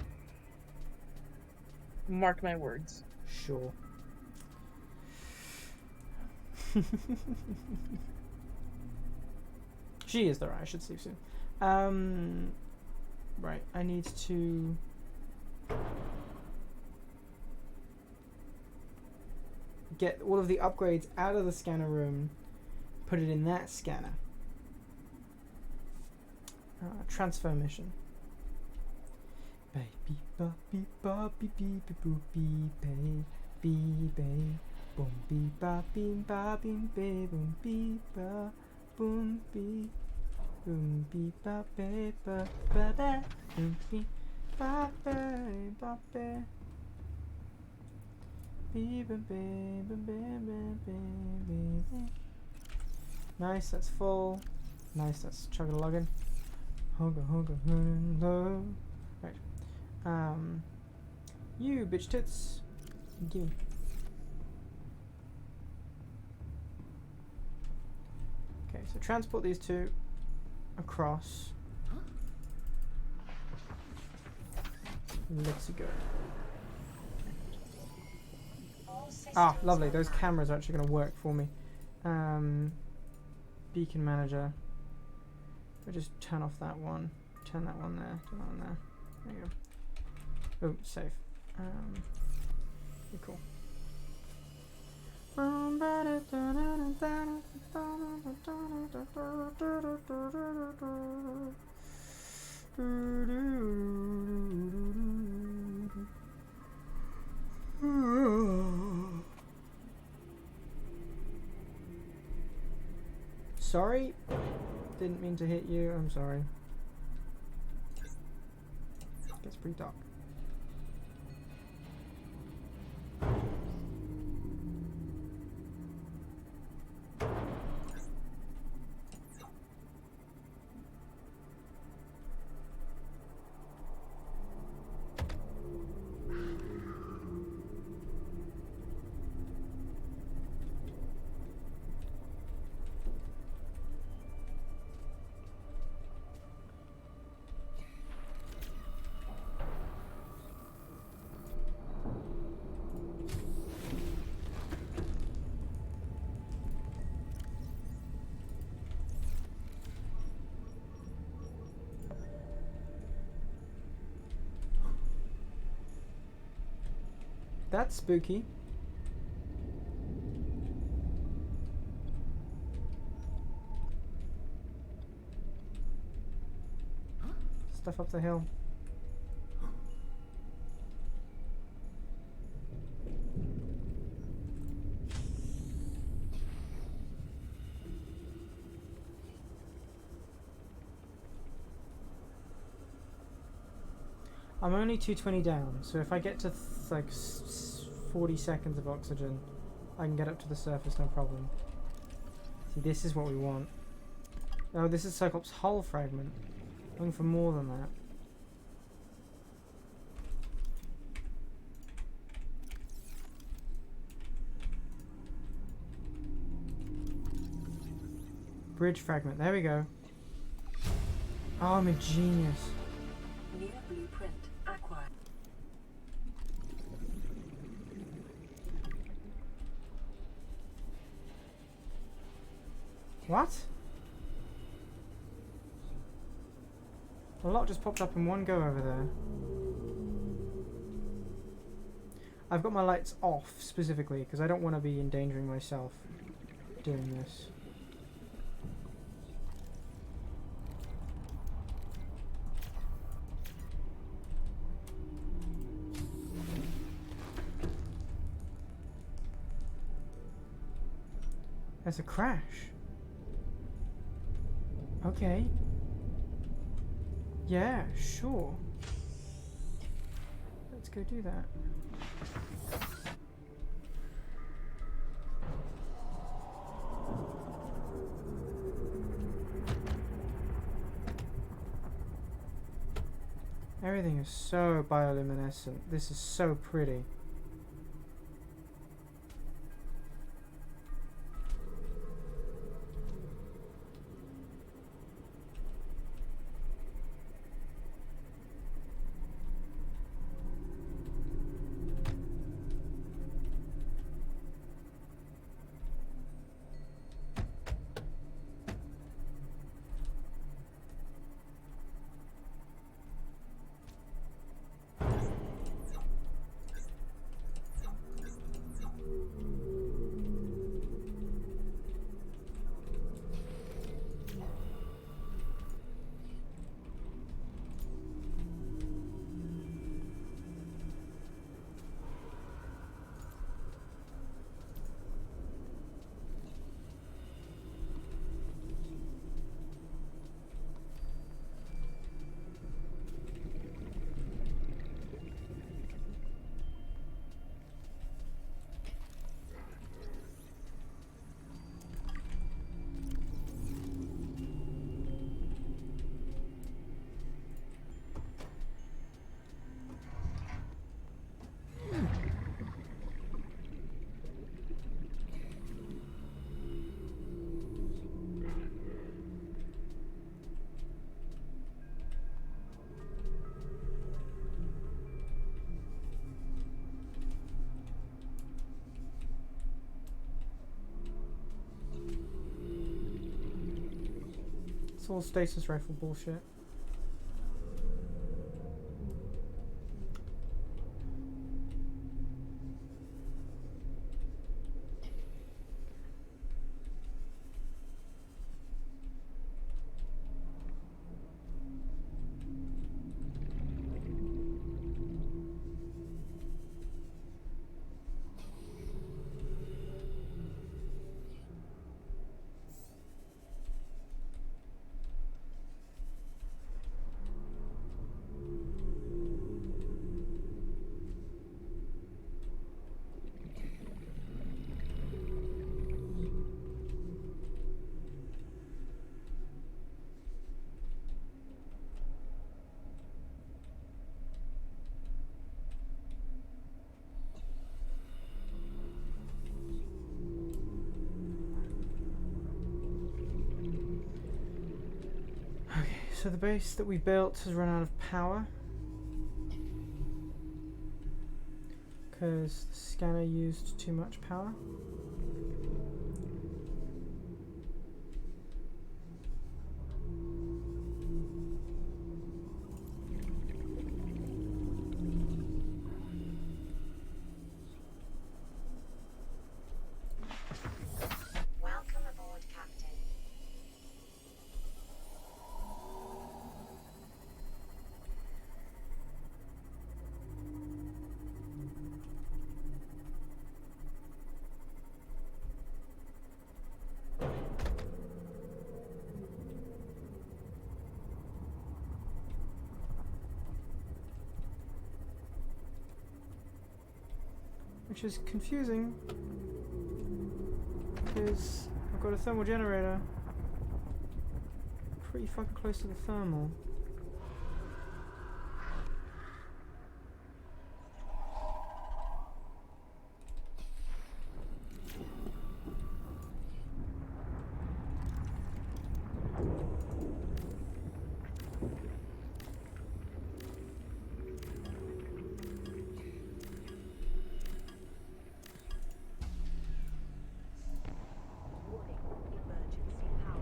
L: Mark my words.
A: Sure. She is there. I should sleep soon. Right. I need to. Get all of the upgrades out of the scanner room. Put it in that scanner. Transfer mission. Baby, baby, baby, baby, boopy, baby, baby, boom, bee, ba, beam, ba, beam, ba, boom, bee, ba, boom, bee, boom, bee, ba, ba, ba, ba, ba, boom, bee, ba, ba, ba, ba, bee, ba, ba, ba, ba, ba, ba, ba. Nice, that's full. Nice, that's chug-a-luggin'. Hugga, hugga, hello. Right. You bitch tits. Gimme. Okay, so transport these two across. Let's go. Ah, lovely. Those cameras are actually going to work for me. Beacon manager. I'll just turn off that one. Turn that one there. Turn that one there. There you go. Oh, safe. Okay, cool. Sorry, didn't mean to hit you. I'm sorry. Gets pretty dark. That's spooky. Stuff up the hill. I'm only 220 down, so if I get to like 40 seconds of oxygen, I can get up to the surface, no problem. See, this is what we want. Oh, this is Cyclops' hull fragment. Looking for more than that. Bridge fragment, there we go. Oh, I'm a genius.
C: New blueprint acquired.
A: What? A lot just popped up in one go over there. I've got my lights off specifically because I don't want to be endangering myself doing this. There's a crash. Okay. Yeah, sure. Let's go do that. Everything is so bioluminescent. This is so pretty. It's all stasis rifle bullshit. So the base that we built has run out of power because the scanner used too much power.
B: Welcome aboard, Captain.
A: Which is confusing because I've got a thermal generator pretty fucking close to the thermal.
J: Warning, emergency power.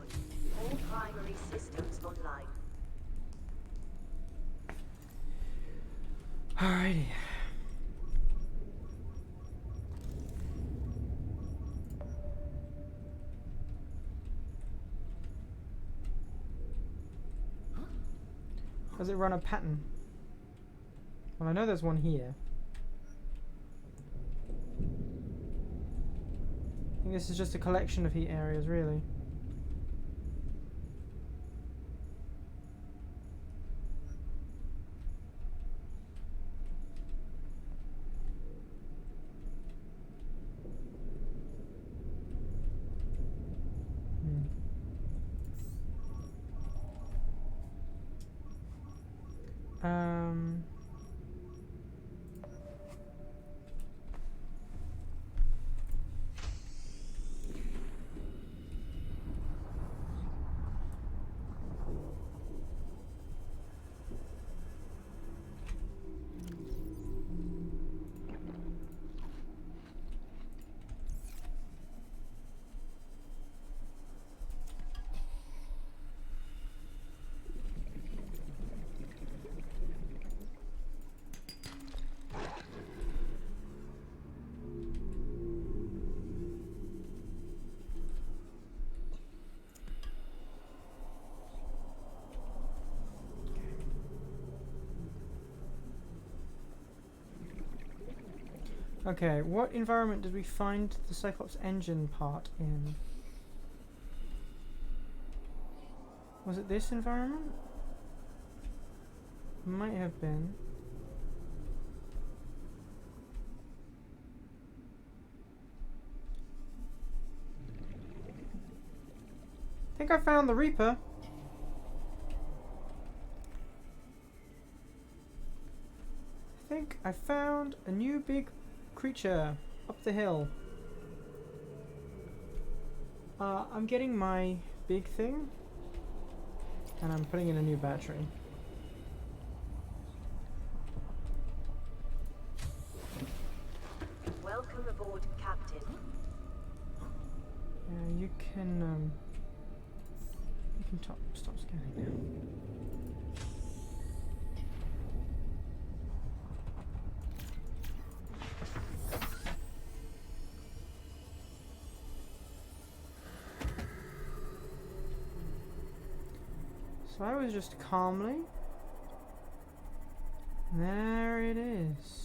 J: secured. All primary systems online.
A: Alrighty. Does it run a pattern? Well, I know there's one here. I think this is just a collection of heat areas, really. Um... Okay, what environment did we find the Cyclops engine part in? Was it this environment? Might have been. I think I found the Reaper. I think I found a new big creature up the hill. I'm getting my big thing and I'm putting in a new battery.
J: Welcome aboard, Captain.
A: Yeah, you can stop scanning now. So I was just calmly. There it is.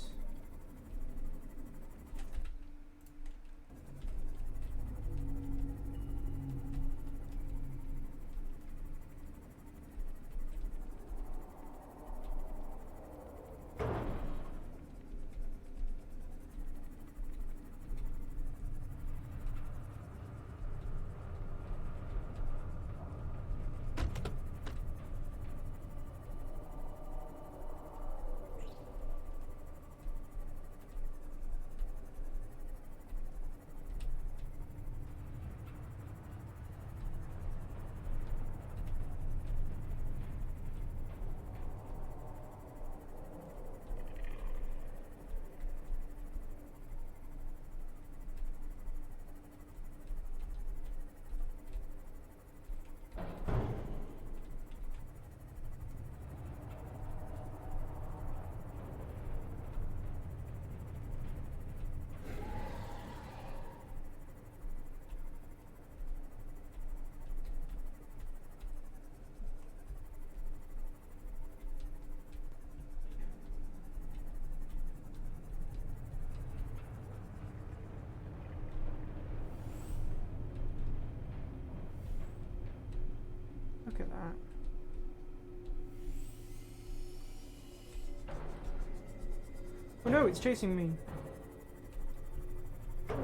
A: Look at that. Oh no, it's chasing me. Oh.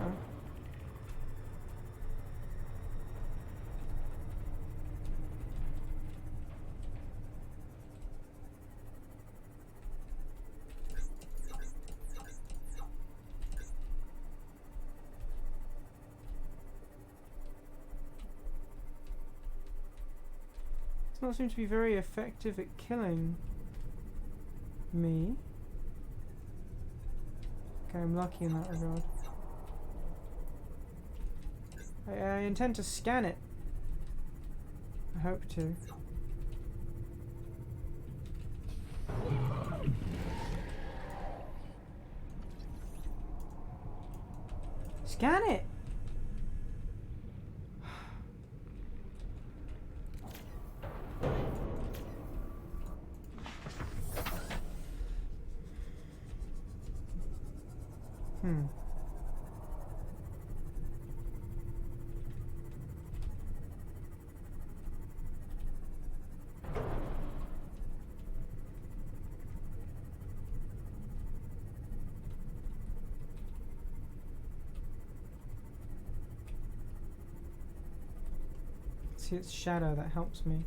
A: Does not seem to be very effective at killing me. Okay, I'm lucky in that regard. I intend to scan it. I hope to. Scan it! Hmm. See, it's shadow that helps me.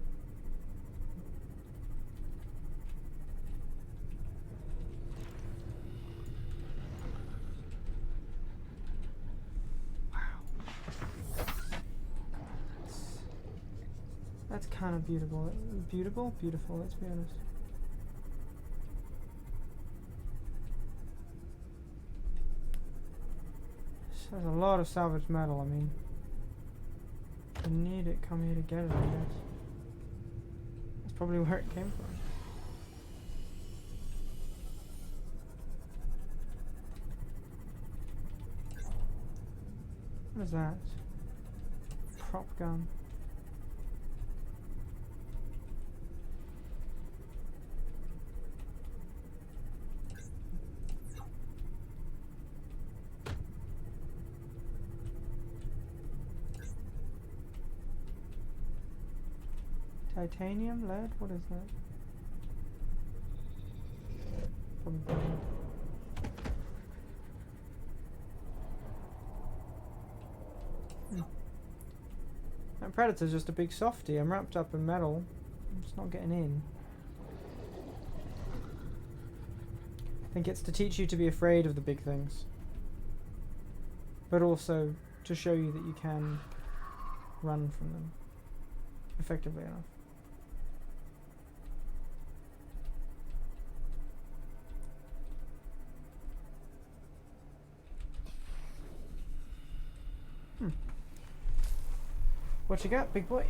A: That's kind of beautiful. Beautiful? Beautiful, let's be honest. There's a lot of salvaged metal, I mean. If you need it, come here to get it, I guess. That's probably where it came from. What is that? Prop gun. Titanium, lead, what is that? Probably lead. That Predator's just a big softie. I'm wrapped up in metal. I'm just not getting in. I think it's to teach you to be afraid of the big things. But also to show you that you can run from them effectively enough. What you got, big boy?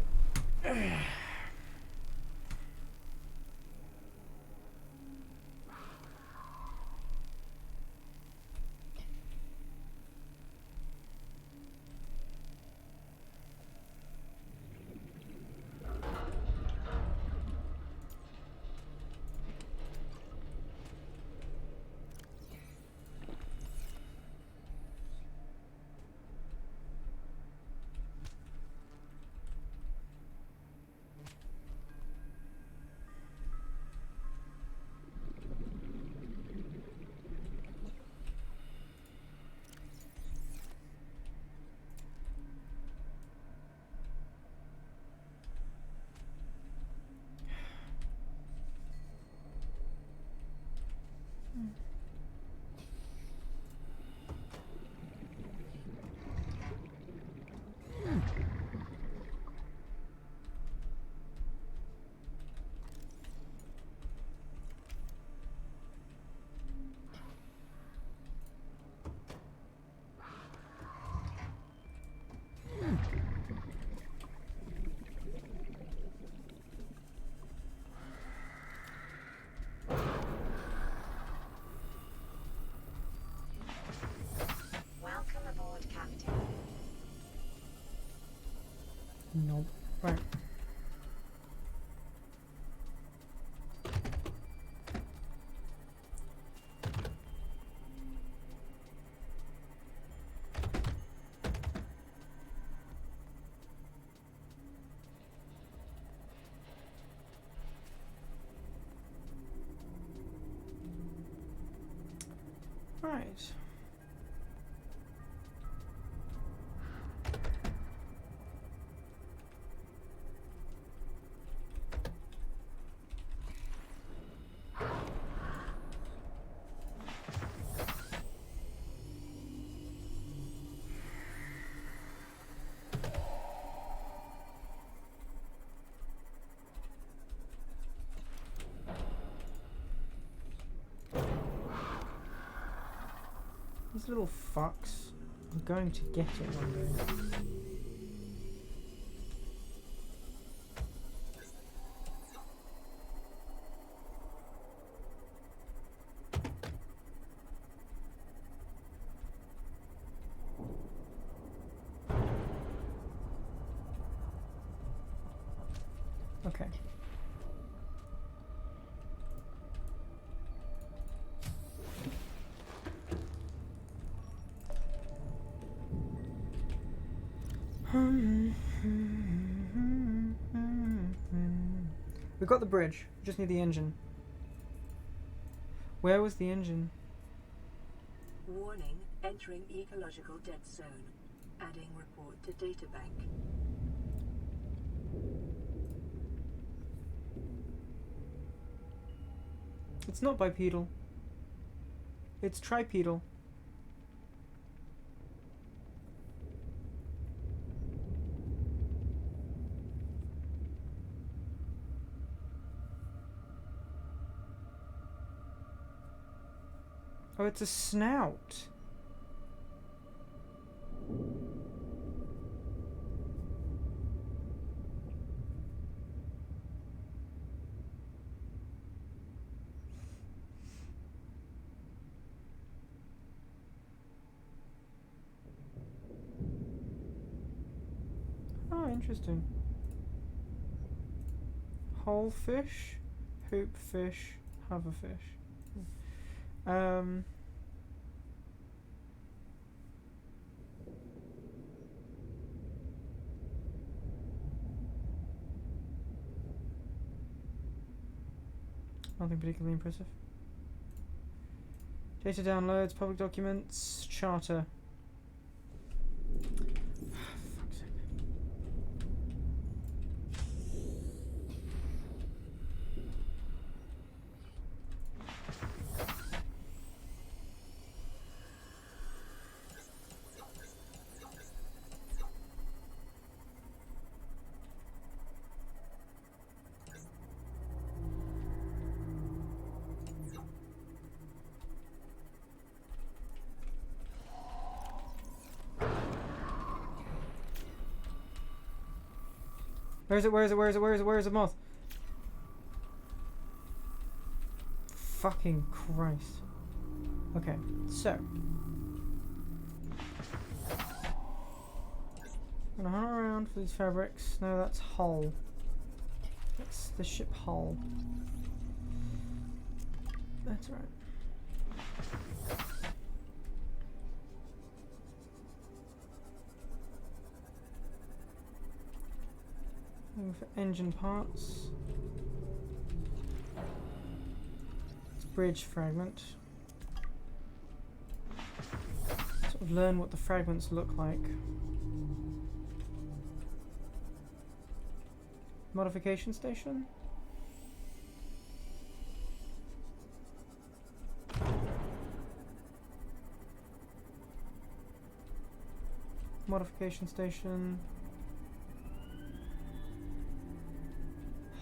B: Welcome aboard, Captain.
A: Nope. Right. Right. These little fucks. I'm going to get it one day. We got the bridge. We just need the engine. Where was the engine?
C: Warning, entering ecological dead zone. Adding report to databank.
A: It's not bipedal. It's tripedal. Oh, it's a snout. Oh, interesting. Whole fish, hoop fish, hoverfish. Nothing particularly impressive. Data downloads, public documents, charter. Fuck's sake. Where is it? Where is it? Where is it? Where is it? Where is the moth? Fucking Christ. Okay, so. I'm gonna hunt around for these fabrics. No, that's hull. That's the ship hull. That's right. Looking for engine parts. It's bridge fragment. Sort of learn what the fragments look like. Modification station? Modification station.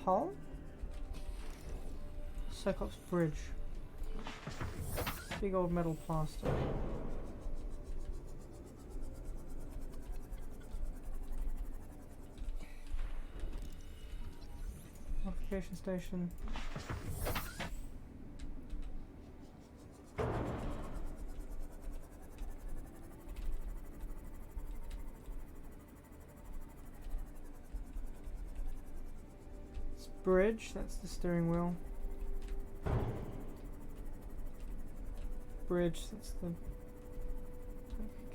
A: Hull? Cyclops Bridge. Big old metal plaster. Modification station. Bridge, that's the steering wheel. Bridge, that's the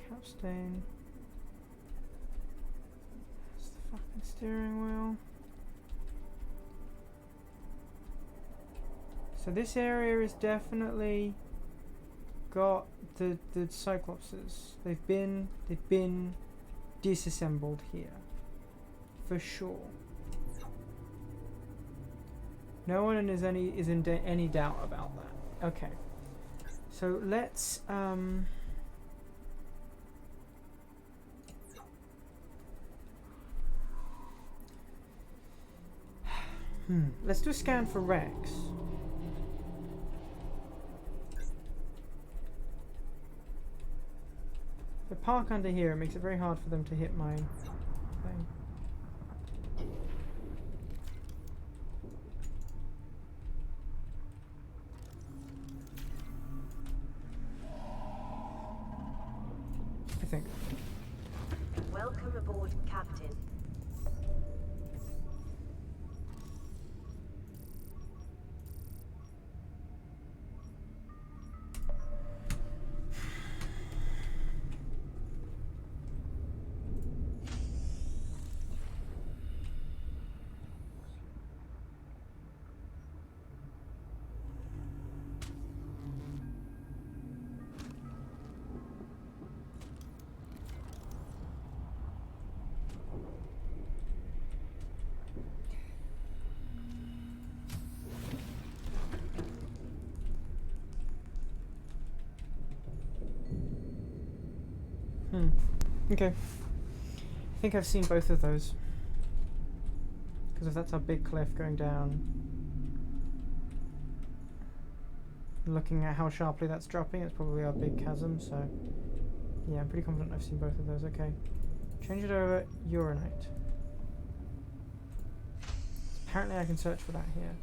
A: capstan. That's the fucking steering wheel. So this area is definitely got the Cyclopses. They've been disassembled here. For sure. No one is in any doubt about that. Okay. So let's let's do a scan for Rex. If I park under here, it makes it very hard for them to hit my thing. I think.
J: Welcome aboard, Captain.
A: Okay. I think I've seen both of those. Because if that's a big cliff going down, looking at how sharply that's dropping, it's probably our big chasm, so yeah, I'm pretty confident I've seen both of those. Okay. Change it over, urinate. Apparently I can search for that here.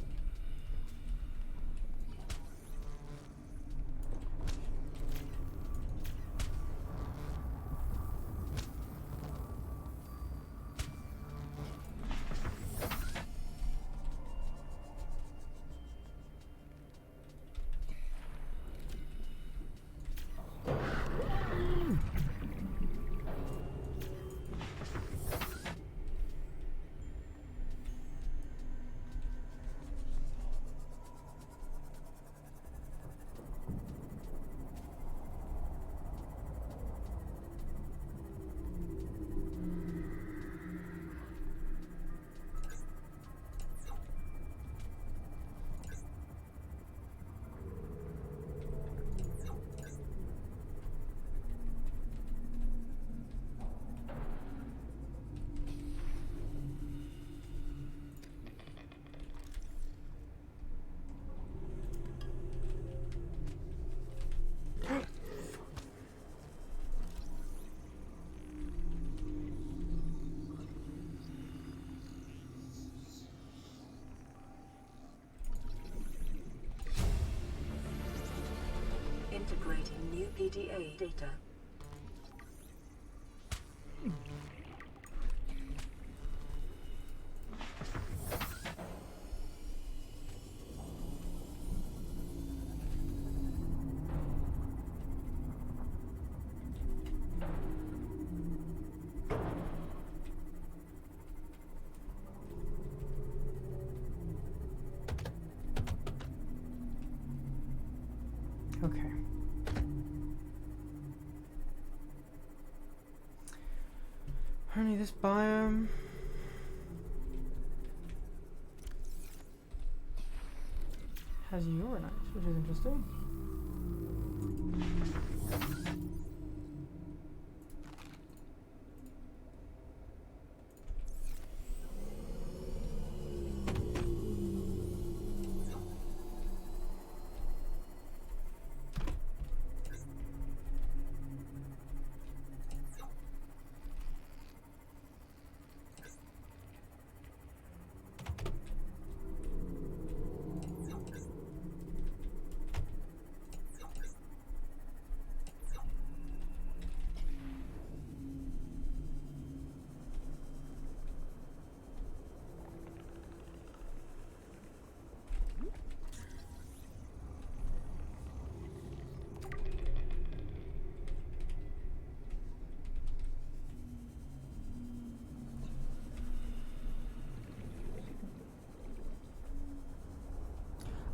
C: Integrating new PDA data.
A: Okay. Apparently this biome has uranites, which is interesting.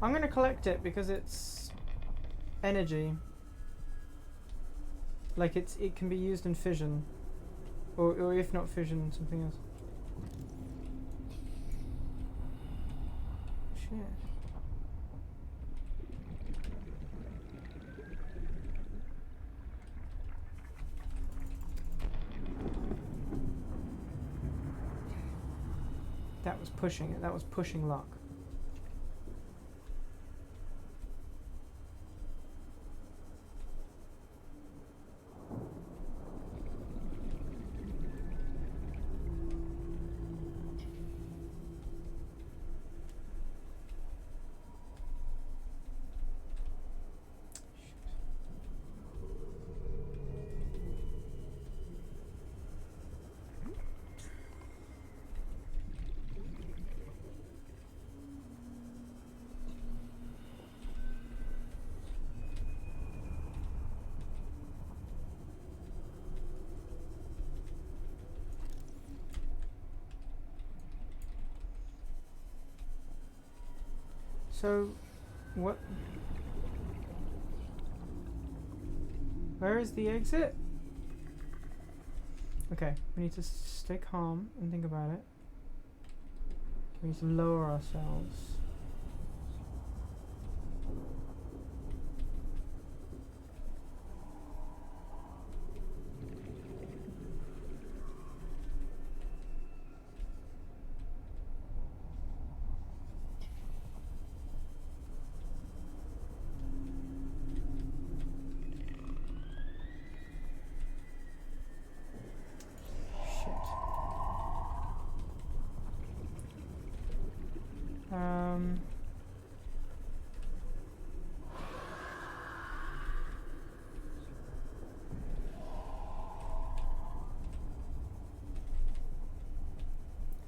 A: I'm going to collect it because it's energy. Like it can be used in fission. Or if not fission, something else. Shit. That was pushing it. That was pushing luck. So, what? Where is the exit? Okay, we need to stay calm and think about it. We need to lower ourselves.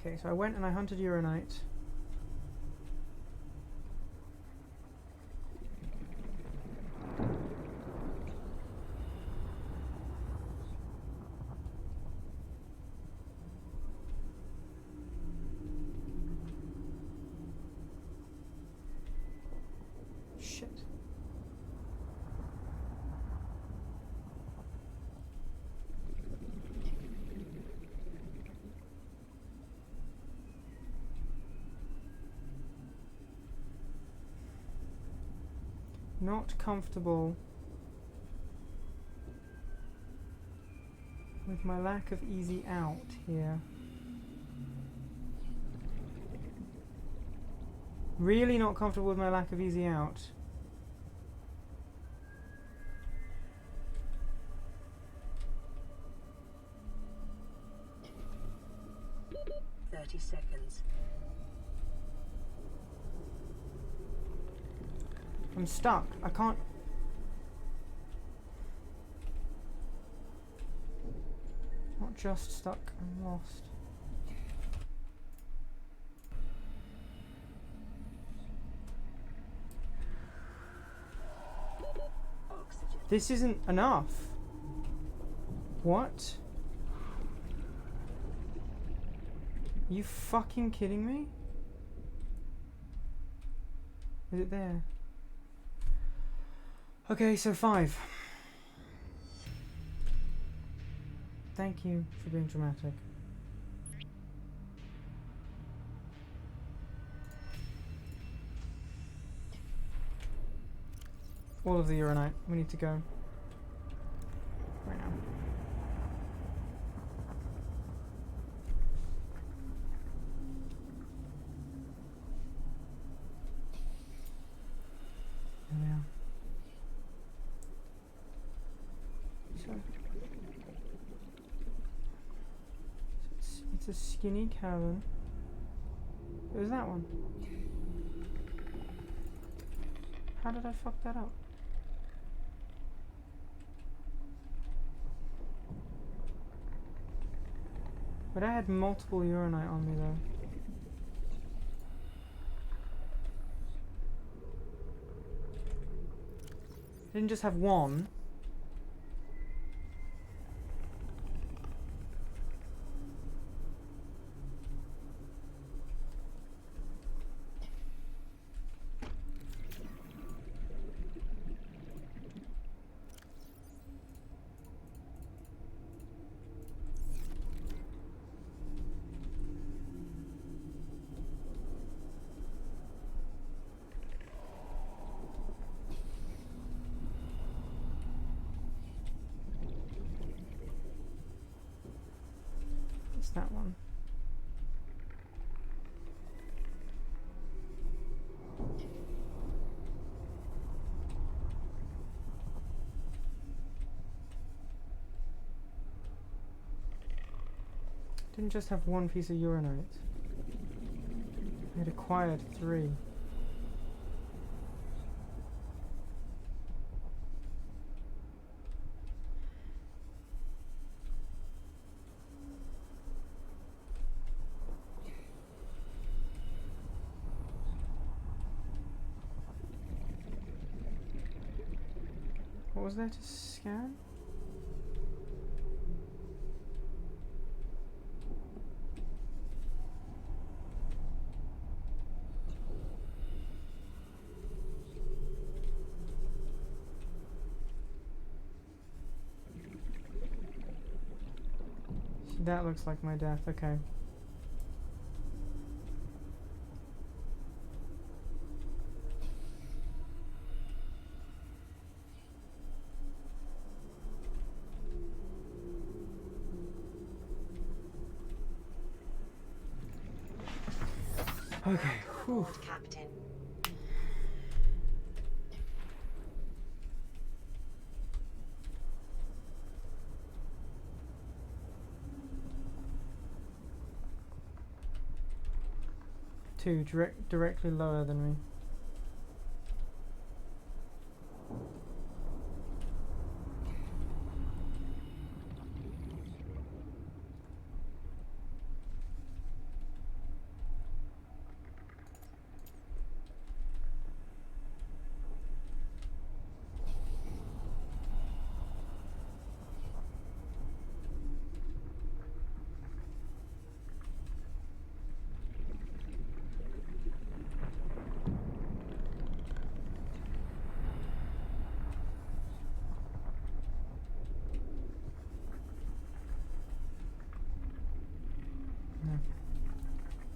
A: Okay, so I went and I hunted uranite. Shit. Not comfortable with my lack of easy out here. Really not comfortable with my lack of easy out.
C: Seconds.
A: I'm stuck. I can't. Not just stuck, I'm lost.
C: Oxygen.
A: This isn't enough. What? Are you fucking kidding me? Is it there? Okay, so 5. Thank you for being dramatic. All of the uranite. We need to go. Right now. There we are. So it's a skinny cavern. It was that one. How did I fuck that up? But I had multiple uranite on me though. I didn't just have one. It's that one. Didn't just have one piece of uranite. I had acquired 3. What was there to scan? That looks like my death, okay. Okay. Whew.
B: Captain.
A: Two, directly lower than me.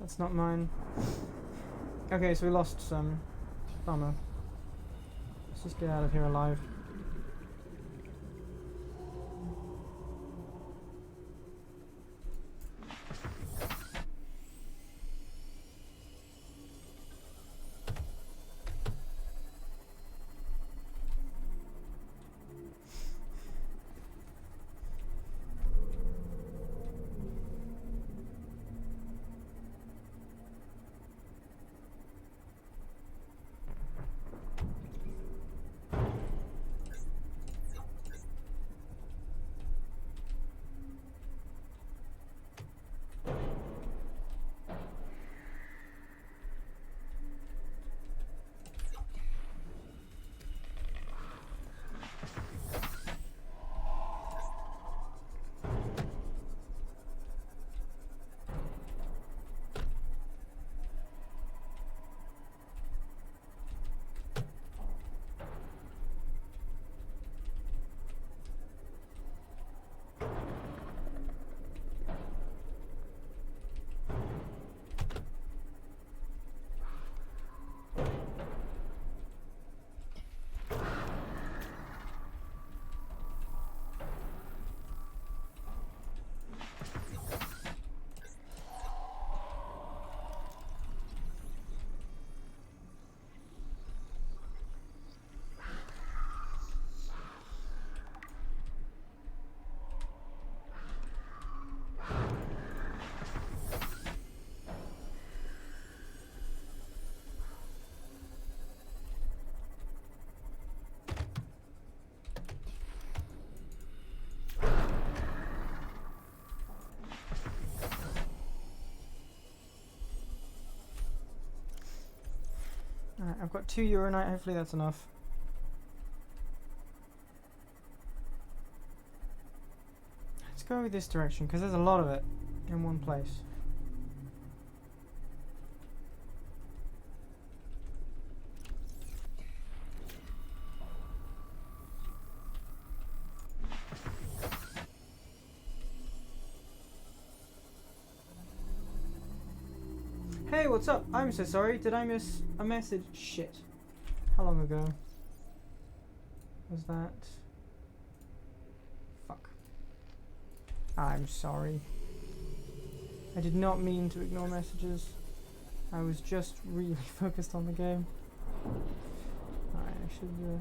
A: That's not mine. Okay, so we lost some. Bummer. Let's just get out of here alive. Alright, I've got 2 uranite, hopefully that's enough. Let's go this direction, because there's a lot of it in one place. Hey, what's up? I'm so sorry. Did I miss a message? Shit. How long ago was that? Fuck. I'm sorry. I did not mean to ignore messages. I was just really focused on the game. Alright, I should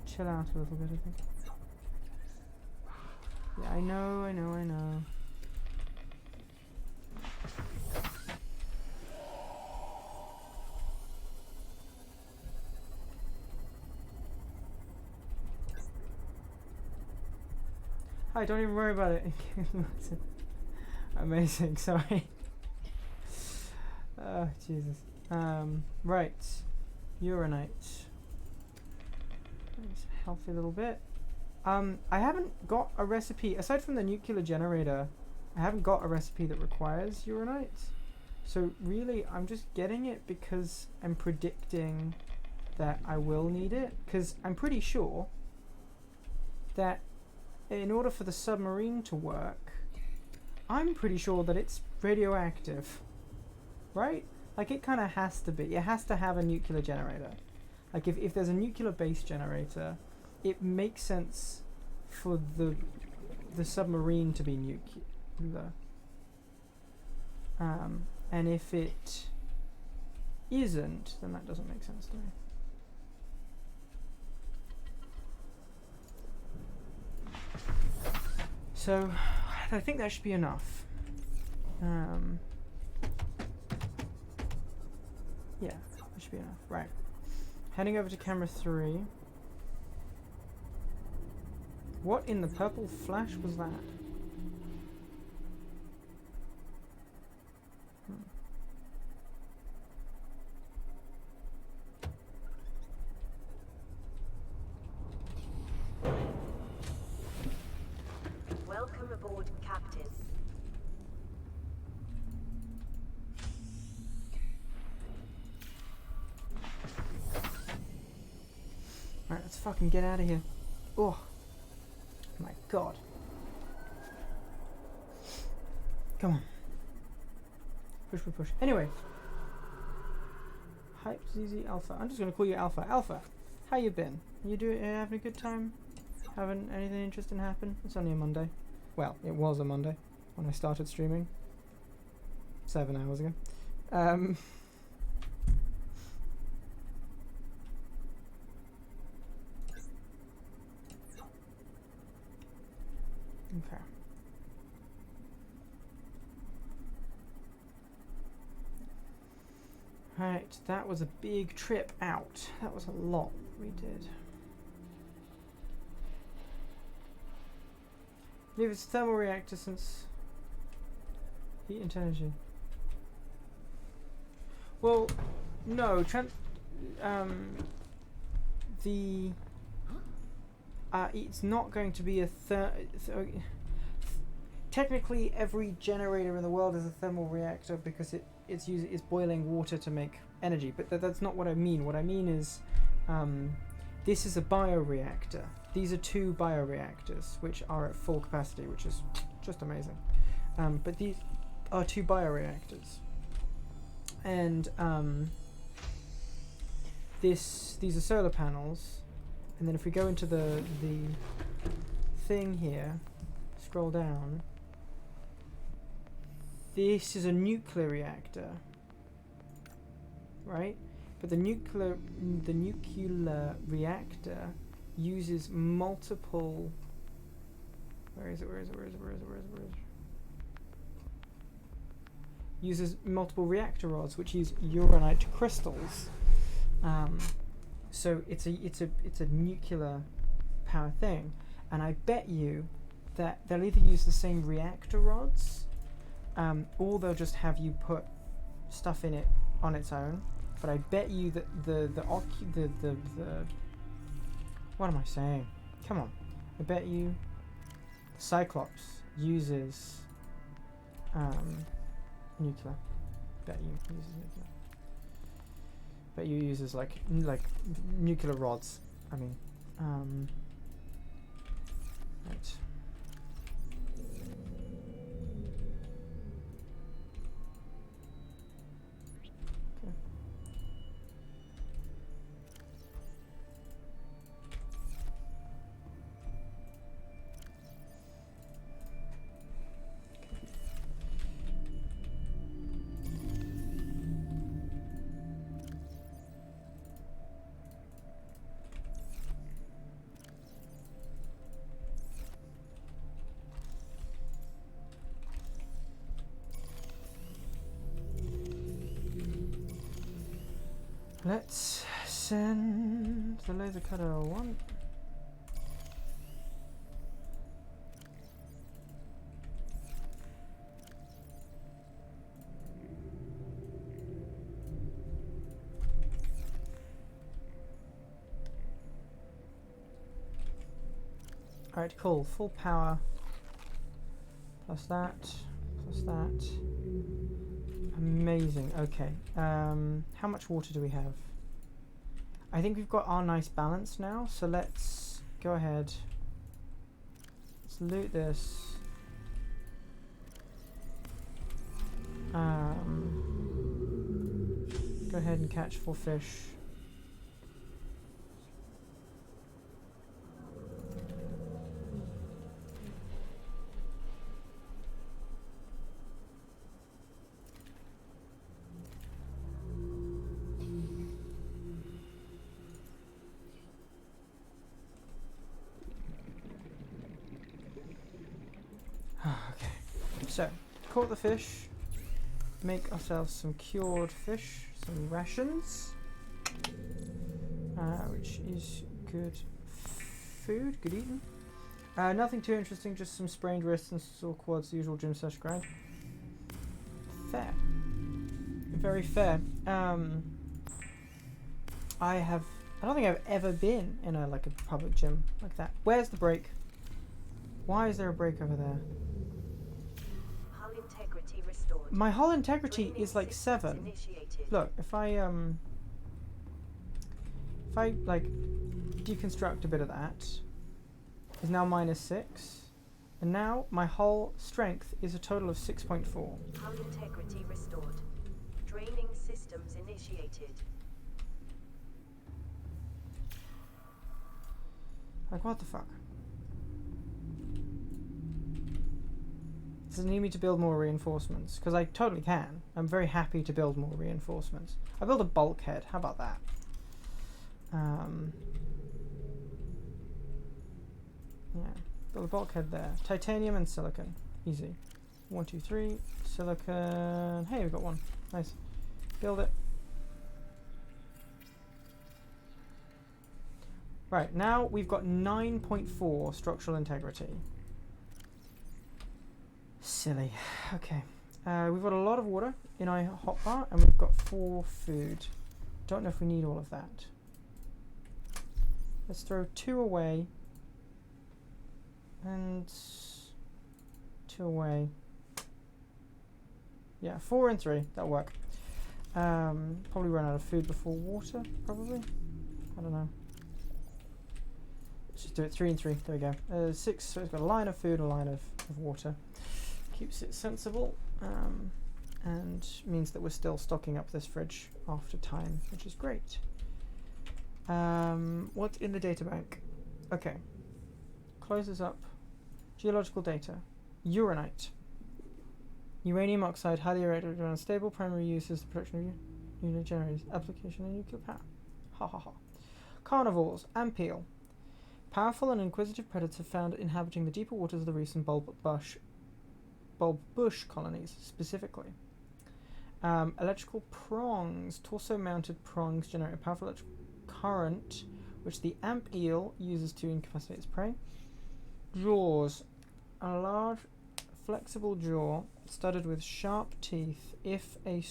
A: chill out a little bit, I think. Yeah, I know. Hi, don't even worry about it. Amazing, sorry. Oh, Jesus. Right. Uranite. Nice, healthy little bit. I haven't got a recipe, aside from the nuclear generator, I haven't got a recipe that requires uranite. So really, I'm just getting it because I'm predicting that I will need it. Because I'm pretty sure that in order for the submarine to work, I'm pretty sure that it's radioactive, right? Like, it kind of has to be. It has to have a nuclear generator. Like, if there's a nuclear base generator, it makes sense for the submarine to be nuclear. And if it isn't, then that doesn't make sense to me. So, I think that should be enough. Yeah, that should be enough. Right. Heading over to camera 3. What in the purple flash was that?
J: Welcome aboard, Captain.
A: Alright, let's fucking get out of here. Oh my god. Come on. Push, push, push. Anyway. Hype ZZ Alpha. I'm just gonna call you Alpha. Alpha, how you been? You having a good time? Having anything interesting happen? It's only a Monday. Well, it was a Monday when I started streaming 7 hours ago. Okay. Right, that was a big trip out. That was a lot we did. I believe it's a thermal reactor since heat and energy. Well, no, it's not going to be a technically every generator in the world is a thermal reactor because it's boiling water to make energy, but that's not what I mean. What I mean is this is a bioreactor. These are 2 bioreactors which are at full capacity, which is just amazing. But these are 2 bioreactors, and these are solar panels. And then if we go into the thing here, scroll down. This is a nuclear reactor, right? But the nuclear reactor uses multiple. Where is it? Uses multiple reactor rods, which use uranite crystals. So it's a nuclear power thing, and I bet you that they'll either use the same reactor rods, or they'll just have you put stuff in it on its own. But I bet you that the what am I saying? Come on, I bet you Cyclops uses nuclear. Bet you uses nuclear. Bet you uses like nuclear rods. I mean, right. Let's send the laser cutter 1. Alright, cool. Full power. Plus that. Plus that. Amazing. Okay. How much water do we have? I think we've got our nice balance now, so let's go ahead. Let's loot this. Go ahead and catch 4 fish. Okay, so caught the fish, make ourselves some cured fish, some rations, which is good food, good eating. Nothing too interesting, just some sprained wrists and sore quads, the usual gym sesh grind. Fair, very fair. I don't think I've ever been in a public gym like that. Where's the break? Why is there a break over there?
J: Hull integrity restored.
A: My hull integrity is like 7.
J: Initiated.
A: Look, if I deconstruct a bit of that, is now -6. And now my hull strength is a total of 6.4.
J: Hull integrity restored. Draining systems initiated.
A: Like, what the fuck? Does it need me to build more reinforcements? Because I totally can. I'm very happy to build more reinforcements. I build a bulkhead. How about that? Yeah. Build a bulkhead there. Titanium and silicon. Easy. 1, 2, 3. Silicon. Hey, we've got one. Nice. Build it. Right, now we've got 9.4 structural integrity. Silly. Okay. We've got a lot of water in our hotbar, and we've got 4 food. Don't know if we need all of that. Let's throw 2 away. And 2 away. Yeah, 4 and 3. That'll work. Probably run out of food before water, probably. I don't know. Let's just do it 3 and 3. There we go. 6, so it's got a line of food, a line of water. Keeps it sensible. And means that we're still stocking up this fridge after time, which is great. What's in the data bank? Okay. Close this up. Geological data. Uranite. Uranium oxide, highly radioactive and unstable. Primary use is the production of unit generators. Application of nuclear power. Ha ha ha. Carnivores. Ampiel. Powerful and inquisitive predators found inhabiting the deeper waters of the reef and bulb bush colonies, specifically. Electrical prongs. Torso-mounted prongs generate a powerful electrical current, which the amp eel uses to incapacitate its prey. Jaws. A large, flexible jaw studded with sharp teeth. If a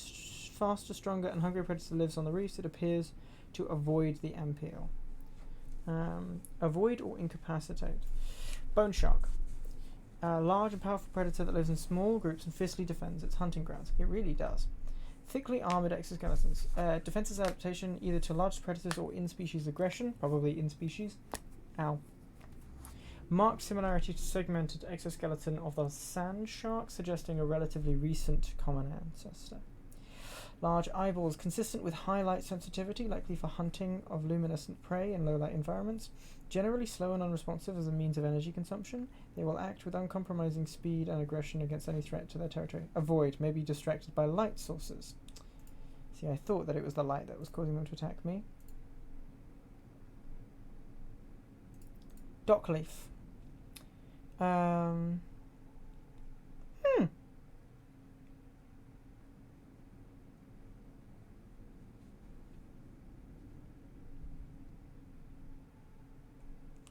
A: faster, stronger, and hungrier predator lives on the reefs, it appears to avoid the amp eel. Avoid or incapacitate. Bone shark. A large and powerful predator that lives in small groups and fiercely defends its hunting grounds. It really does. Thickly armored exoskeletons. Defenses adaptation either to large predators or in-species aggression. Probably in-species. Ow. Marked similarity to segmented exoskeleton of the sand shark, suggesting a relatively recent common ancestor. Large eyeballs, consistent with high light sensitivity, likely for hunting of luminescent prey in low light environments. Generally slow and unresponsive as a means of energy consumption, they will act with uncompromising speed and aggression against any threat to their territory. Avoid, may be distracted by light sources. See, I thought that it was the light that was causing them to attack me. Dockleaf.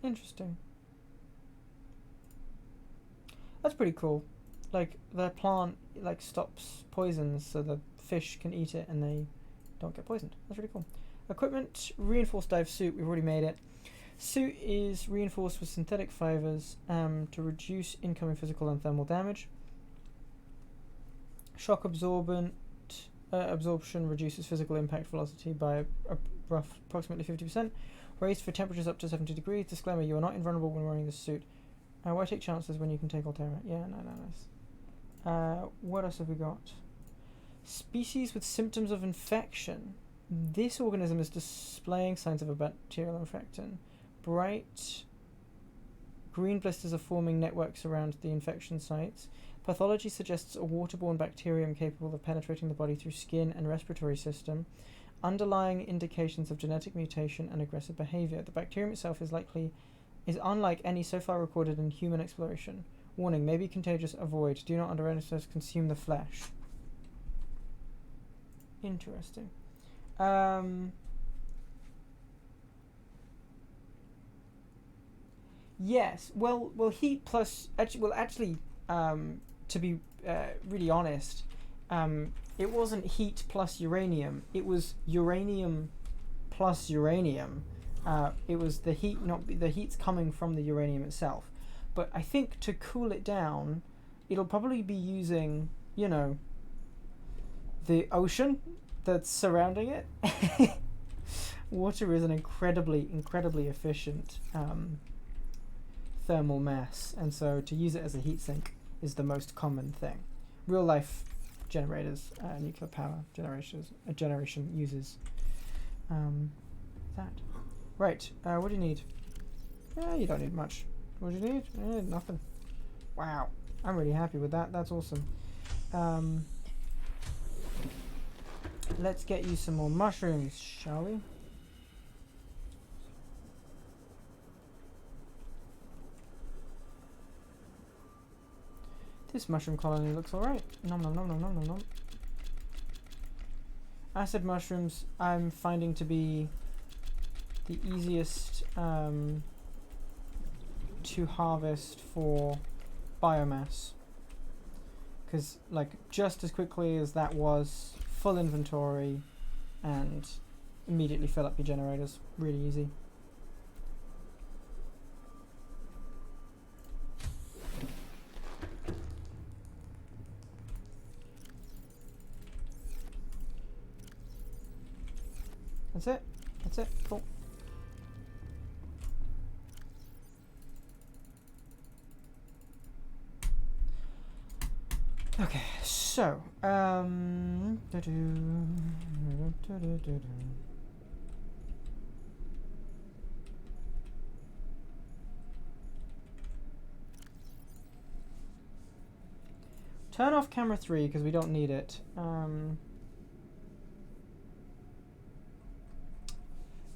A: Interesting. That's pretty cool. Like, the plant, like, stops poisons so the fish can eat it and they don't get poisoned. That's really cool. Equipment, reinforced dive suit. We've already made it. Suit is reinforced with synthetic fibers to reduce incoming physical and thermal damage. Shock absorption reduces physical impact velocity by approximately 50%. Raised for temperatures up to 70 degrees. Disclaimer, you are not invulnerable when wearing this suit. Why take chances when you can take Altera? Yeah, nice. What else have we got? Species with symptoms of infection. This organism is displaying signs of a bacterial infection. Bright green blisters are forming networks around the infection sites. Pathology suggests a waterborne bacterium capable of penetrating the body through skin and respiratory system. Underlying indications of genetic mutation and aggressive behavior. The bacterium itself is unlike any so far recorded in human exploration. Warning, may be contagious, avoid. Do not under any circumstances consume the flesh. Interesting. Yes. Well, heat plus actually, to be really honest, it wasn't heat plus uranium. It was uranium plus uranium. It was the heat, the heat's coming from the uranium itself. But I think to cool it down, it'll probably be using, you know, the ocean that's surrounding it. Water is an incredibly efficient thermal mass, and so to use it as a heat sink is the most common thing. Real life generators, nuclear power generation uses that. Right, what do you need? You don't need much. What do you need? Nothing. Wow, I'm really happy with that. That's awesome. Let's get you some more mushrooms, shall we? This mushroom colony looks alright. Nom nom nom nom nom nom nom. Acid mushrooms I'm finding to be the easiest to harvest for biomass. Because, like, just as quickly as that was, full inventory and immediately fill up your generators. Really easy. That's it. That's it. Cool. Okay, so turn off camera 3 because we don't need it.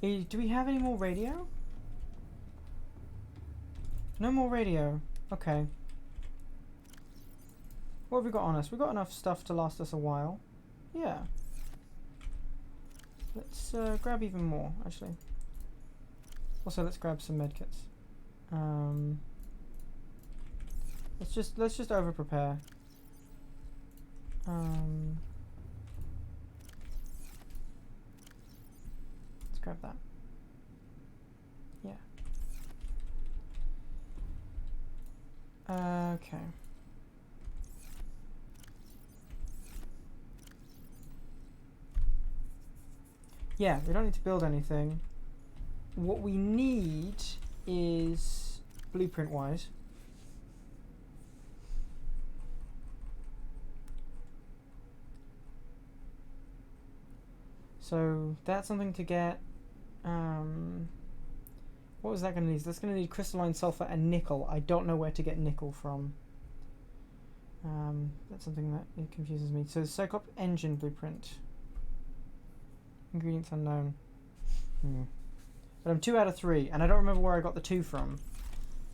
A: Do we have any more radio? No more radio. Okay. What have we got on us? We've got enough stuff to last us a while. Yeah. Let's grab even more, actually. Also, let's grab some medkits. Let's just over prepare. Let's grab that. Yeah. Okay. Yeah, we don't need to build anything. What we need is blueprint-wise. So that's something to get. What was that going to need? That's going to need crystalline sulfur and nickel. I don't know where to get nickel from. That's something that it confuses me. So Cyclops engine blueprint. Ingredients unknown. But I'm 2 out of 3, and I don't remember where I got the 2 from.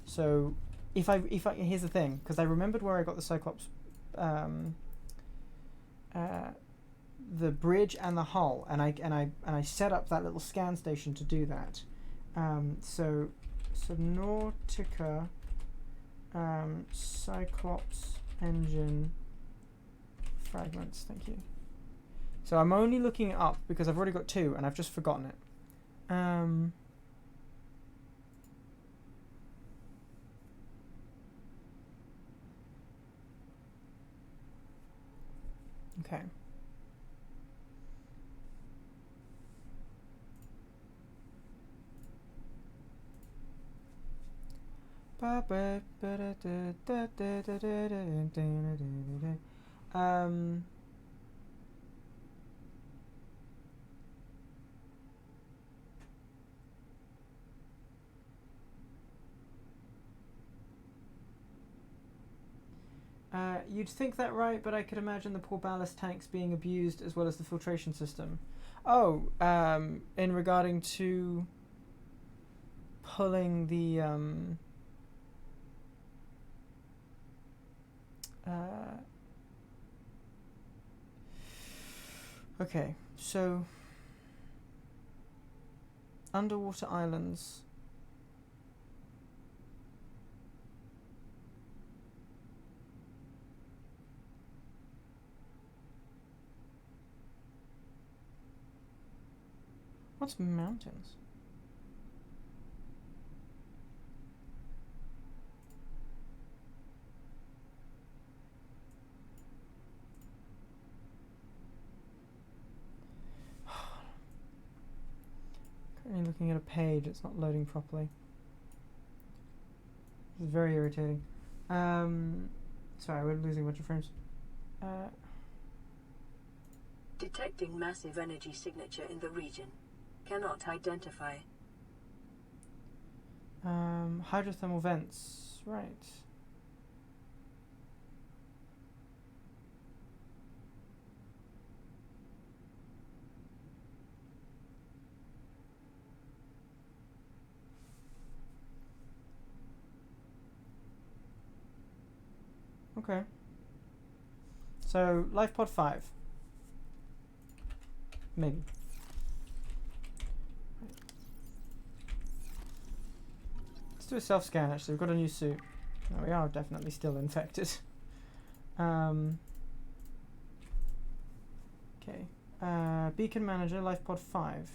A: So if I here's the thing, because I remembered where I got the Cyclops, the bridge and the hull, and I set up that little scan station to do that. So Subnautica, Cyclops engine fragments. Thank you. So I'm only looking it up because I've already got 2 and I've just forgotten it. Okay. You'd think that, right, but I could imagine the poor ballast tanks being abused as well as the filtration system. Oh, in regarding to pulling the okay, so underwater islands. What's mountains? Currently looking at a page, it's not loading properly. This is very irritating. Sorry, we're losing a bunch of frames.
C: Detecting massive energy signature in the region. Cannot identify.
A: Hydrothermal vents. Right. Okay. So, life pod 5. Maybe. Let's do a self-scan actually. We've got a new suit. No, we are definitely still infected. Okay. Beacon manager, life pod 5.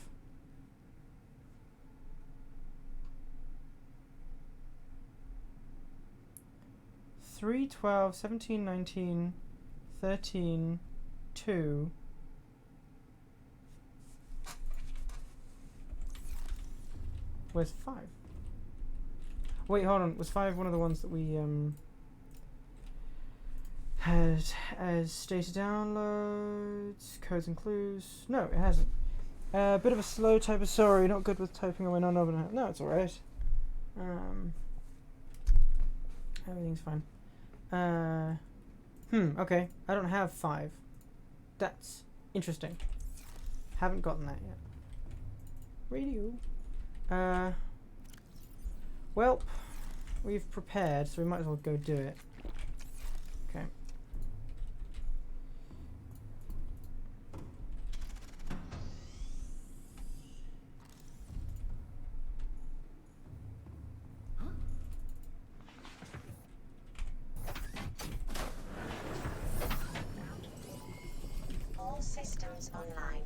A: Three, 12, 17, 19, 13, 2. Where's 5? Wait, hold on. Was 5 one of the ones that we had as data downloads, codes and clues? No, it hasn't. Bit of a slow typer, sorry. Not good with typing away. No, it's alright. Everything's fine. Okay. I don't have 5. That's interesting. Haven't gotten that yet. Radio. Well, we've prepared, so we might as well go do it. Okay.
B: All systems online.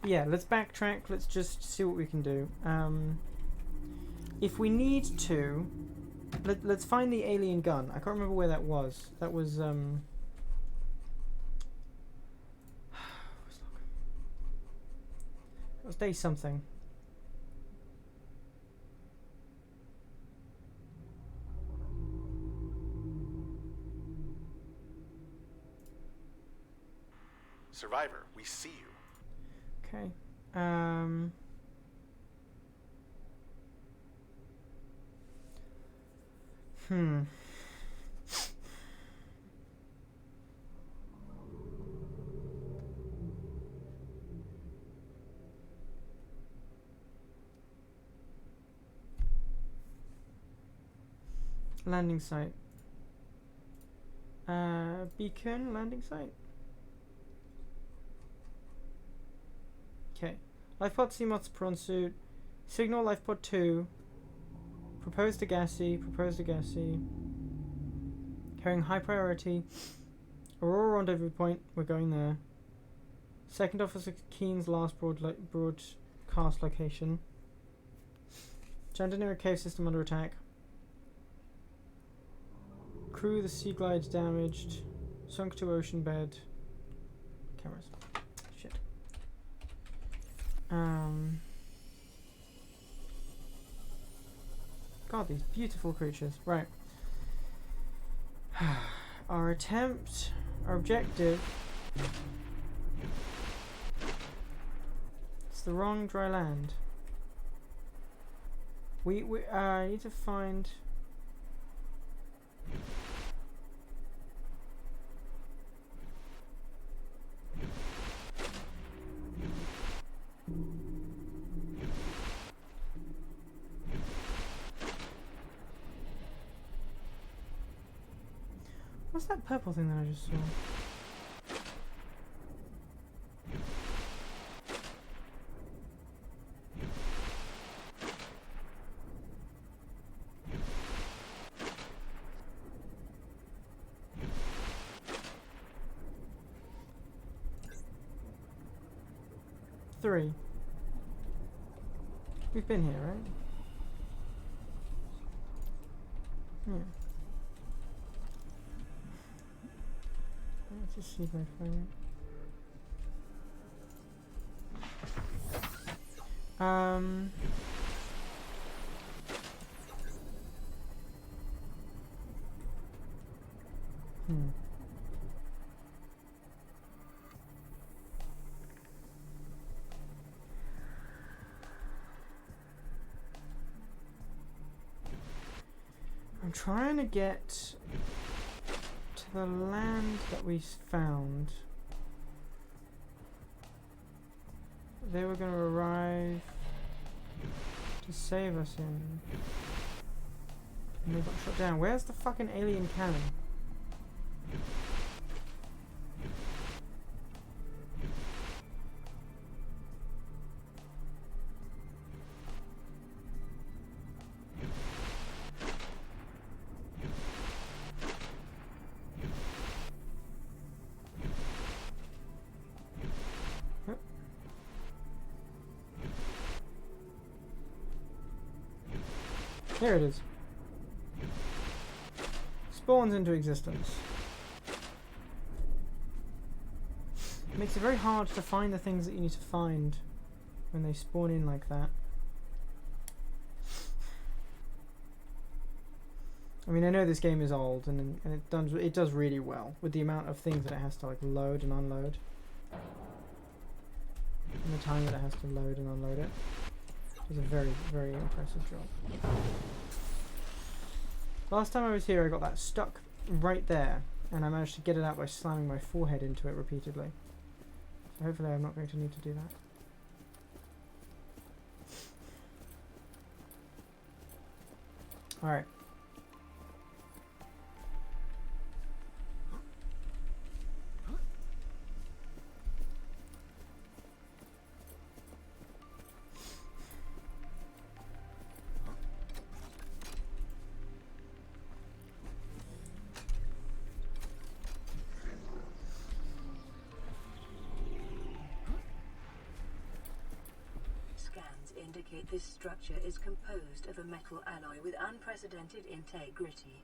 A: Yeah, let's backtrack. Let's just see what we can do. If we need to, let's find the alien gun. I can't remember where that was. That was that was day something.
M: Survivor, we see you.
A: Okay. Landing site. Beacon landing site. Okay. Lifepod CMOT's prawn suit. Signal Lifepod 2. Proposed to Gassy. Carrying high priority. Aurora rendezvous point. We're going there. Second Officer Keen's last broadcast location. Chandelier cave system under attack. Crew, the sea glide's damaged. Sunk to ocean bed. Cameras. Shit. God, these beautiful creatures. Right. Our objective. It's the wrong dry land. We need to find. What's that purple thing that I just saw? Three. We've been here, right? Yeah. Let's just see if I find it. I'm trying to get to the land that we found. They were going to arrive to save us in. And they got shot down. Where's the fucking alien cannon? There it is. Spawns into existence. It makes it very hard to find the things that you need to find when they spawn in like that. I mean, I know this game is old and it does really well with the amount of things that it has to like load and unload. And the time that it has to load and unload it. It's a very, very impressive job. Last time I was here I got that stuck right there and I managed to get it out by slamming my forehead into it repeatedly. So hopefully I'm not going to need to do that. Alright.
C: Indicate this structure is composed of a metal alloy with unprecedented integrity.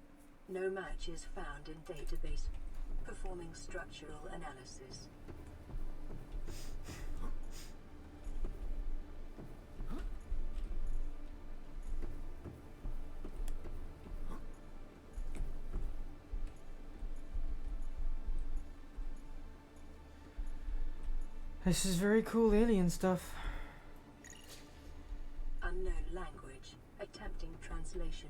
C: No match is found in database. Performing structural analysis.
A: This is very cool alien stuff.
C: Unknown language. Attempting translation.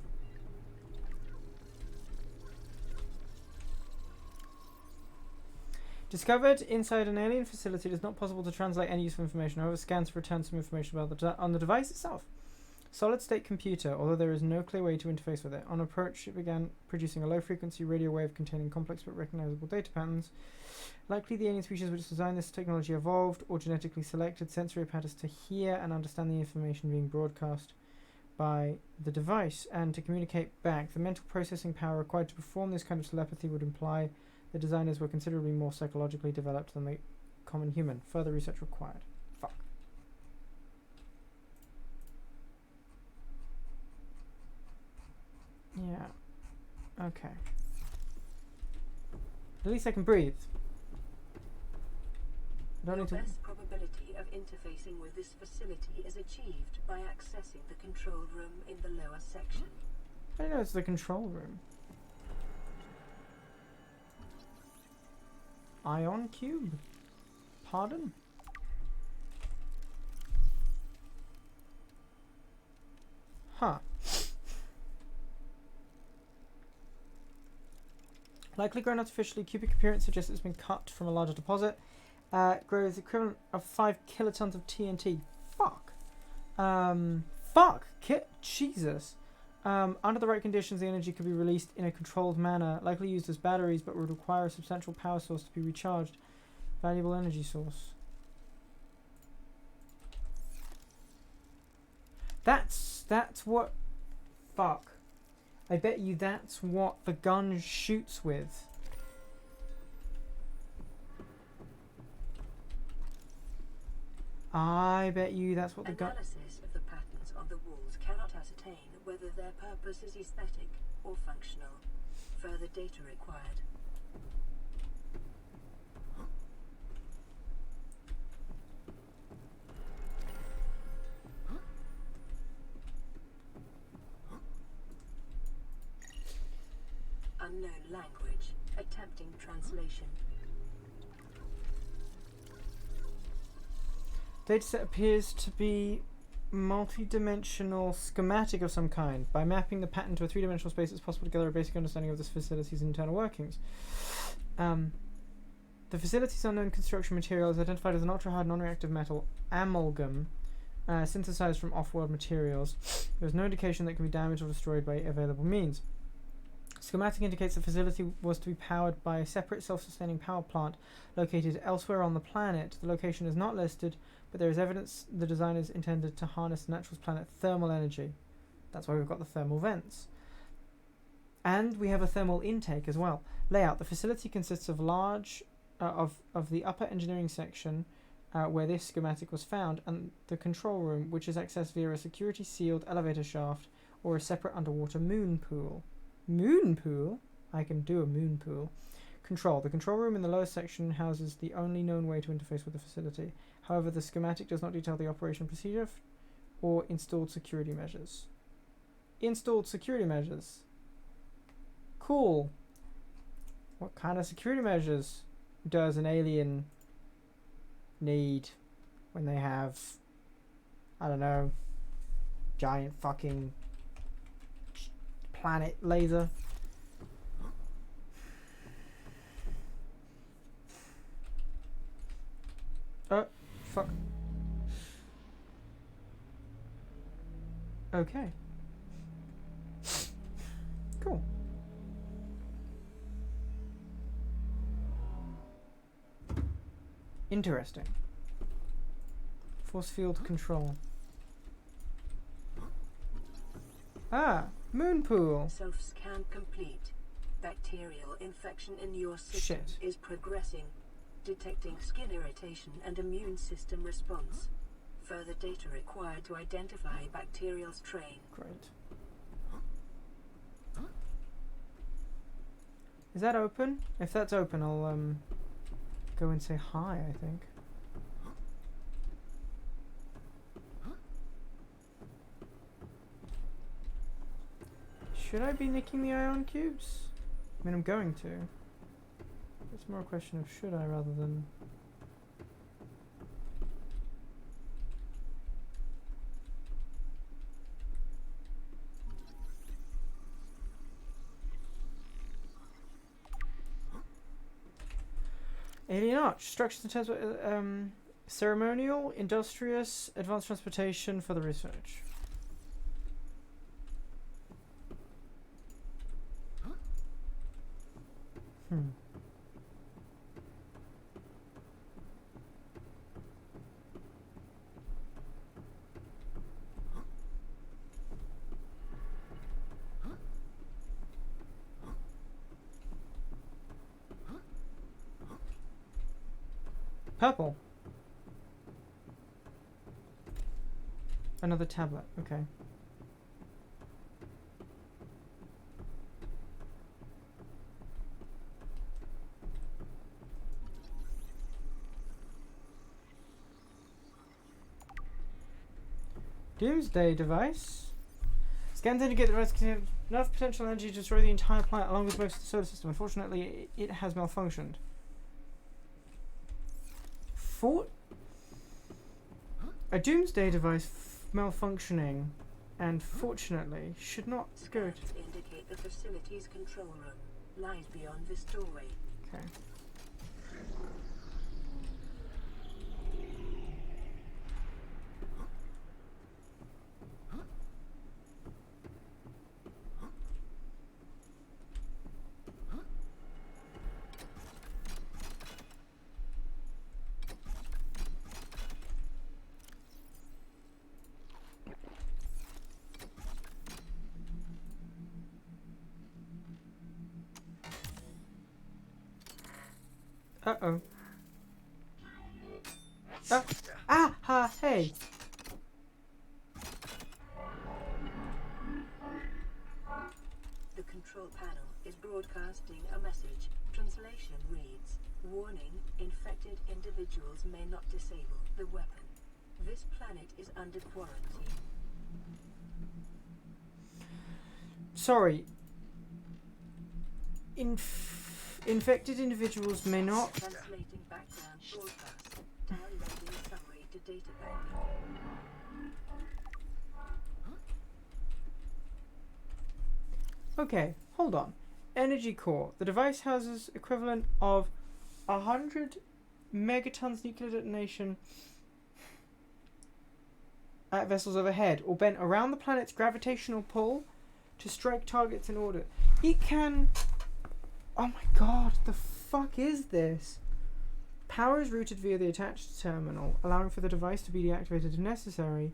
A: Discovered inside an alien facility, it is not possible to translate any useful information. However, scans return some information about on the device itself. Solid-state computer, although there is no clear way to interface with it. On approach, it began producing a low-frequency radio wave containing complex but recognizable data patterns. Likely the alien species which designed this technology evolved or genetically selected sensory apparatus to hear and understand the information being broadcast by the device and to communicate back. The mental processing power required to perform this kind of telepathy would imply the designers were considerably more psychologically developed than the common human. Further research required. Fuck. Yeah. Okay. At least I can breathe. I don't need to...
C: The best probability of interfacing with this facility is achieved by accessing the control room in the lower section.
A: I know it's the control room. Ion cube? Pardon? Huh. Likely grown artificially, cubic appearance suggests it's been cut from a larger deposit. Grows the equivalent of 5 kilotons of TNT. Fuck. Fuck. Jesus. Under the right conditions, the energy could be released in a controlled manner, likely used as batteries, but would require a substantial power source to be recharged. Valuable energy source. That's what... Fuck. I bet you that's what the gun shoots with. I bet you that's what the gun...
C: Analysis of the patterns on the walls cannot ascertain whether their purpose is aesthetic or functional. Further data required. Unknown language. Attempting translation.
A: Dataset appears to be multi-dimensional schematic of some kind. By mapping the pattern to a three-dimensional space, it's possible to gather a basic understanding of this facility's internal workings. The facility's unknown construction material is identified as an ultra-hard non-reactive metal amalgam synthesized from off-world materials. There is no indication that it can be damaged or destroyed by available means. Schematic indicates the facility was to be powered by a separate self-sustaining power plant located elsewhere on the planet. The location is not listed, but there is evidence the design is intended to harness the natural planet thermal energy. That's why we've got the thermal vents. And we have a thermal intake as well. Layout. The facility consists of of the upper engineering section where this schematic was found, and the control room, which is accessed via a security sealed elevator shaft or a separate underwater moon pool. Moon pool? I can do a moon pool. Control. The control room in the lower section houses the only known way to interface with the facility. However, the schematic does not detail the operation procedure or installed security measures. Installed security measures. Cool. What kind of security measures does an alien need when they have, I don't know, giant fucking planet laser? Oh, fuck. Okay. Cool. Interesting. Force field control. Ah, moon pool.
C: Self-scan complete. Bacterial infection in your system is progressing. Detecting skin irritation and immune system response. Further data required to identify bacterial strain.
A: Great. Is that open? If that's open, I'll go and say hi, I think. Should I be nicking the ion cubes? I mean, I'm going to. It's more a question of should I rather than... Alien Arch. Structures in terms of ceremonial, industrious, advanced transportation for the research. Purple. Another tablet. Okay. Doomsday device. Scans indicate the device contains enough potential energy to destroy the entire planet along with most of the solar system. Unfortunately, it has malfunctioned. A doomsday device malfunctioning, and fortunately, should not go to...
C: Scans indicate the facility's control room lies beyond this doorway.
A: Okay. Uh-oh. Ah! Ha! Hey!
C: The control panel is broadcasting a message. Translation reads, "Warning, infected individuals may not disable the weapon. This planet is under quarantine."
A: Sorry. Infected individuals may not...
C: Translating background broadcast. Downloading summary to databank.
A: Okay, hold on. Energy core. The device houses equivalent of 100 megatons nuclear detonation at vessels overhead, or bent around the planet's gravitational pull to strike targets in orbit. It can... Oh my god, the fuck is this? Power is routed via the attached terminal, allowing for the device to be deactivated if necessary.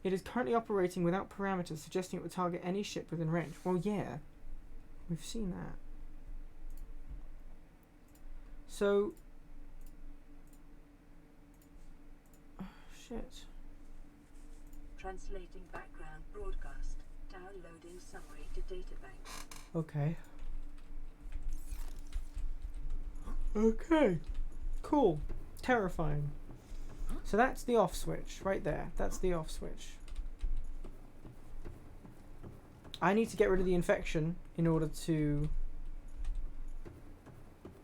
A: It is currently operating without parameters, suggesting it would target any ship within range. Well, yeah. We've seen that. So... Oh, shit.
C: Translating background broadcast. Downloading summary to databank.
A: Okay. Okay. Cool. Terrifying. So that's the off switch right there. That's the off switch. I need to get rid of the infection in order to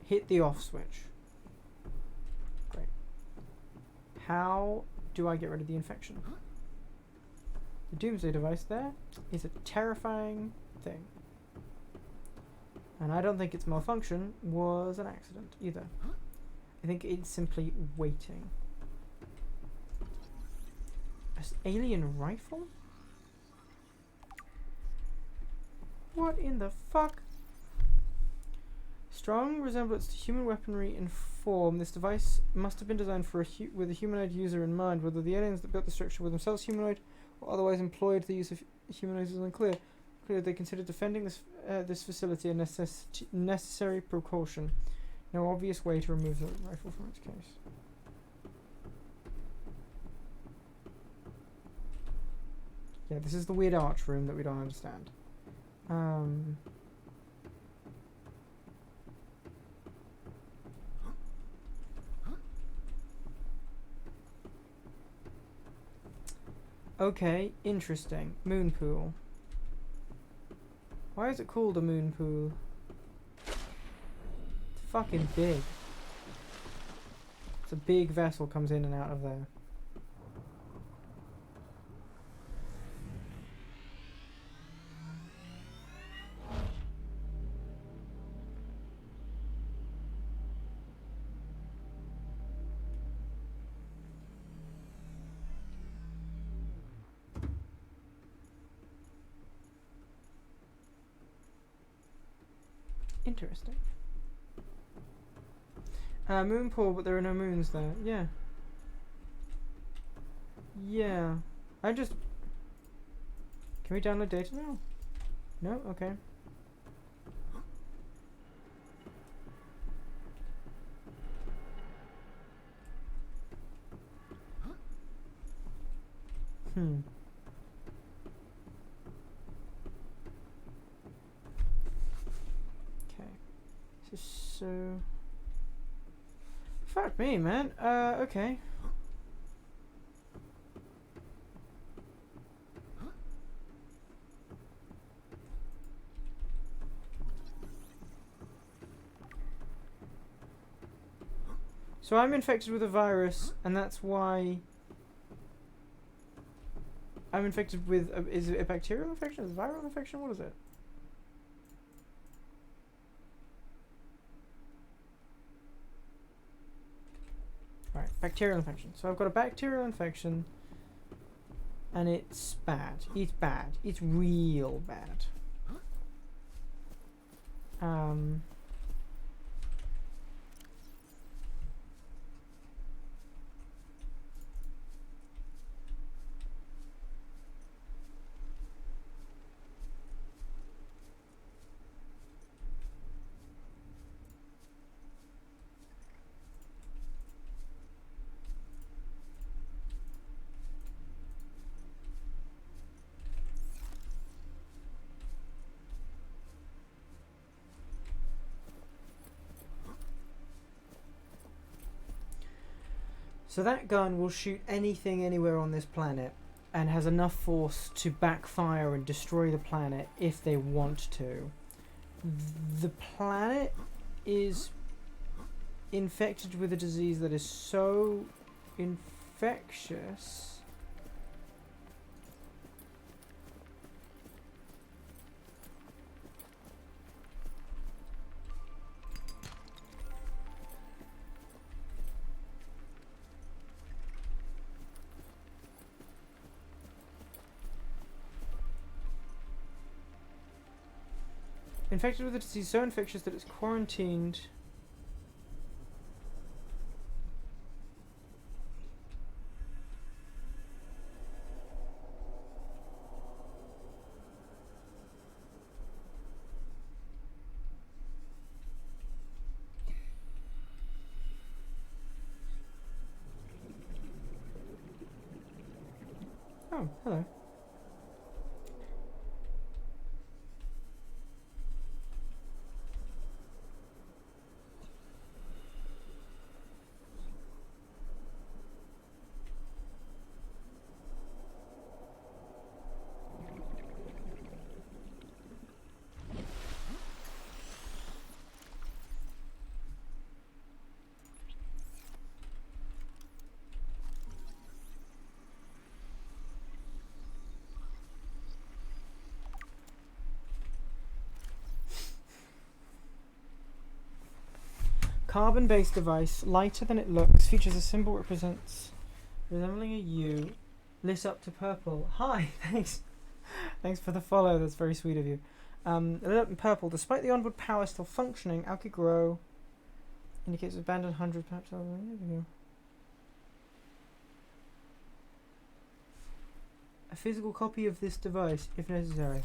A: hit the off switch. Great. How do I get rid of the infection? The doomsday device there is a terrifying thing. And I don't think its malfunction was an accident either. I think it's simply waiting. An alien rifle? What in the fuck? Strong resemblance to human weaponry in form. This device must have been designed for with a humanoid user in mind. Whether the aliens that built the structure were themselves humanoid or otherwise employed the use of humanoids is unclear. Clearly, they considered defending this facility a necessary precaution. No obvious way to remove the rifle from its case. Yeah, this is the weird arch room that we don't understand. Okay, interesting. Moon pool. Why is it called a moon pool? It's fucking big. It's a big vessel comes in and out of there. Interesting. Moon pool, but there are no moons there. Yeah. Yeah. I just... Can we download data now? No? Okay. Okay. So... Fuck me, man. Okay. So I'm infected with a virus, and that's why I'm infected with... is it a bacterial infection? Is it a viral infection? What is it? Alright, bacterial infection. So I've got a bacterial infection, and it's bad. It's bad. It's real bad. So that gun will shoot anything anywhere on this planet and has enough force to backfire and destroy the planet if they want to. The planet is infected with a disease that is so infectious infected with a disease so infectious that it's quarantined. Oh, hello. Carbon-based device, lighter than it looks, features a symbol represents resembling a U, lit up to purple. Hi, thanks. Thanks for the follow, that's very sweet of you. Lit up in purple. Despite the onboard power still functioning, Alki Grow indicates abandoned hundreds, perhaps. A physical copy of this device, if necessary.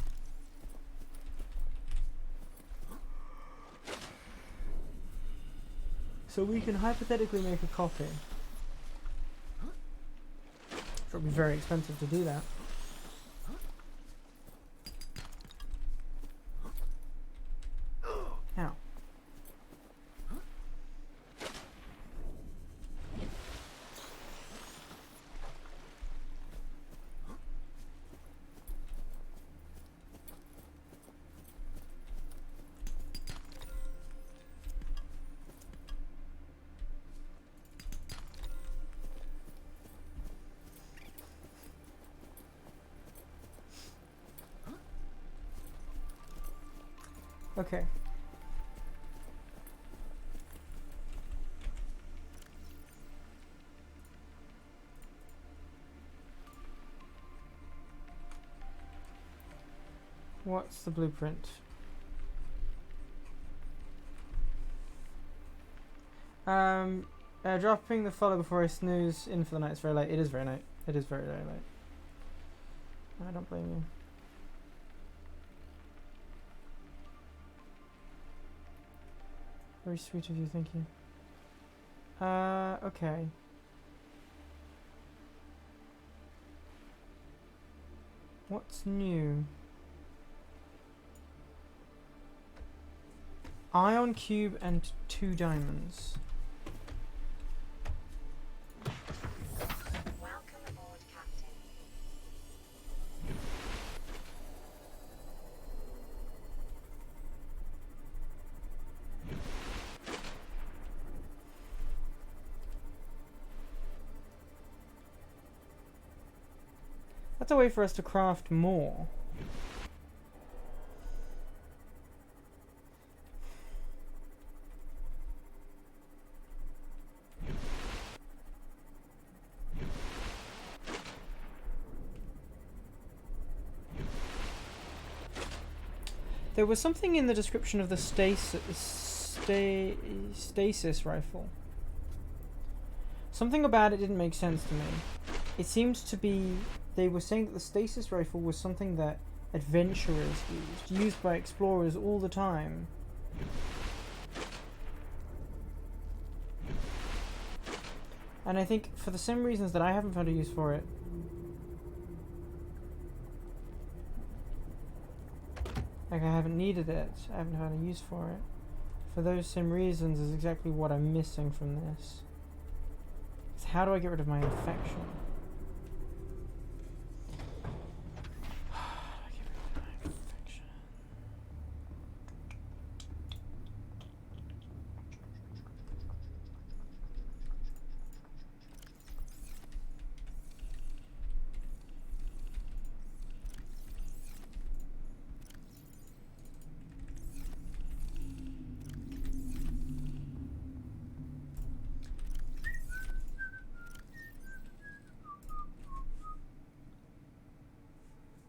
A: So we can hypothetically make a copy. It would be very expensive to do that. Ow. Okay. What's the blueprint? Dropping the follow before I snooze in for the night. It's very late. It is very late. It is very, very late. I don't blame you. Very sweet of you, thank you. Okay. What's new? Ion cube and 2 diamonds.
B: Welcome aboard, Captain.
A: That's a way for us to craft more. There was something in the description of the stasis rifle. Something about it didn't make sense to me. It seemed to be... They were saying that the stasis rifle was something that adventurers used by explorers all the time. And I think for the same reasons that I haven't found a use for it, like I haven't needed it, I haven't found a use for it, for those same reasons is exactly what I'm missing from this. So how do I get rid of my infection? How do I get rid of my infection?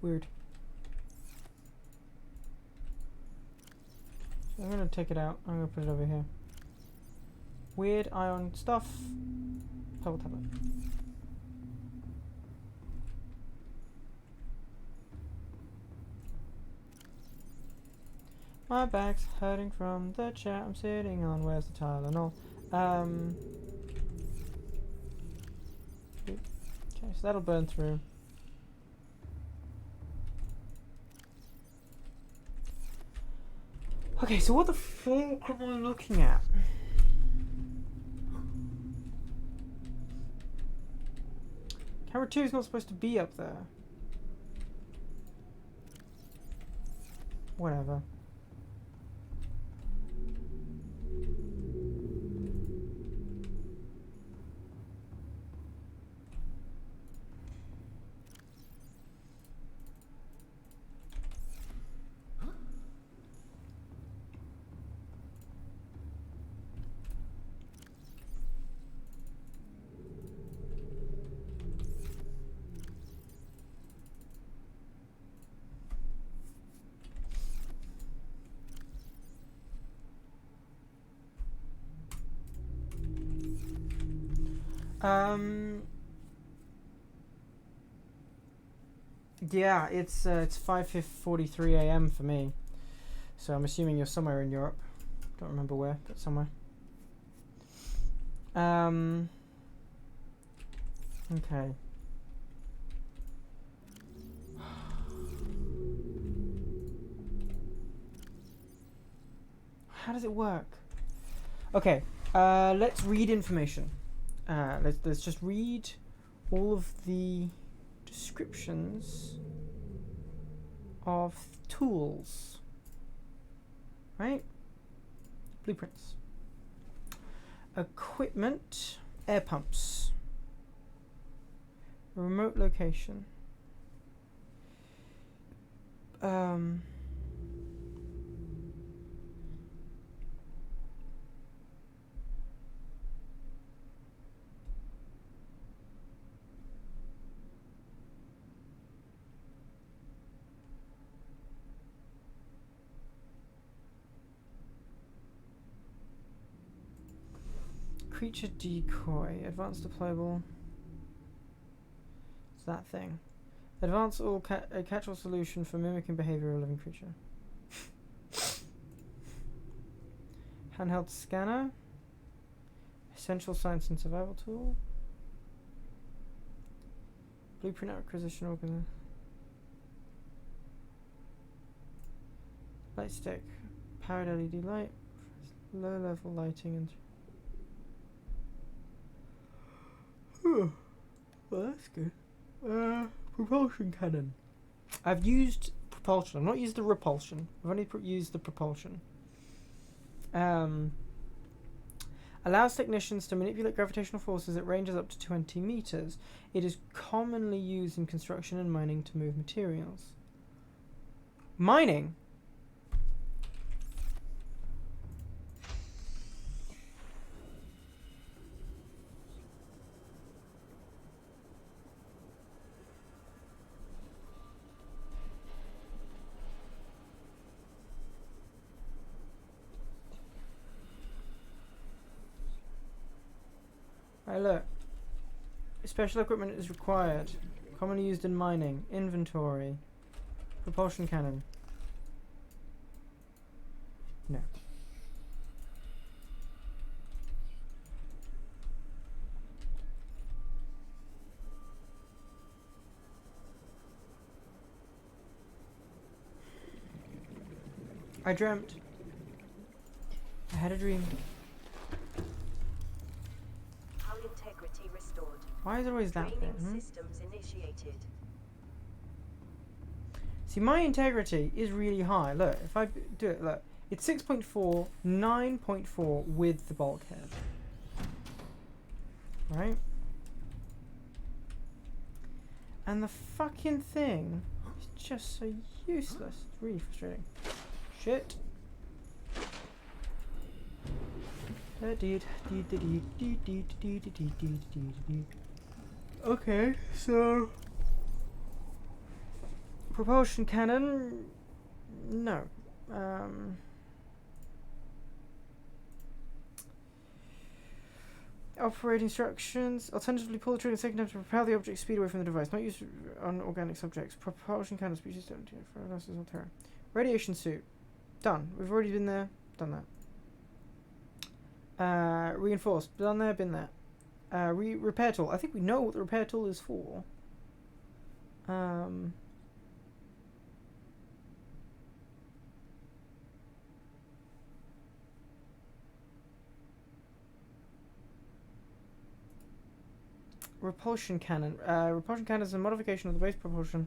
A: Weird. So I'm gonna take it out. I'm gonna put it over here. Weird ion stuff. Purple tablet. My back's hurting from the chair I'm sitting on. Where's the Tylenol? Okay, so that'll burn through. Okay, so what the fuck am I looking at? Camera 2 is not supposed to be up there. Whatever. Yeah, it's 5:43 a.m. for me. So I'm assuming you're somewhere in Europe. Don't remember where, but somewhere. Okay. How does it work? Okay, let's read information. Let's just read all of the descriptions of tools. Right? Blueprints. Equipment, air pumps. Remote location. Creature decoy, advanced deployable. It's that thing. Advanced all a catch-all solution for mimicking behavior of a living creature. Handheld scanner. Essential science and survival tool. Blueprint acquisition organ. Light stick. Powered LED light. Low level lighting and. Well, that's good. Propulsion cannon. I've used propulsion. I've not used the repulsion. I've only used the propulsion. Allows technicians to manipulate gravitational forces at ranges up to 20 meters. It is commonly used in construction and mining to move materials. Mining? Right, look. Special equipment is required. Commonly used in mining. Inventory. Propulsion cannon. No. I dreamt. I had a dream.
J: Hull integrity
A: Why is it always that bit?
J: Training systems initiated.
A: See, my integrity is really high. Look, if I do it, look, it's 6.4, 9.4 with the bulkhead. Right? And the fucking thing is just so useless. It's really frustrating. Shit. Okay, so propulsion cannon, no. Operating instructions. Alternatively, pull the trigger the second time to propel the object speed away from the device. Not used on organic subjects. Propulsion cannon species don't do for analysis on terror. Radiation suit. Done. We've already been there. Done that. Reinforced. Done there. Been there. Repair tool. I think we know what the repair tool is for. Repulsion cannon. Repulsion cannon is a modification of the base propulsion.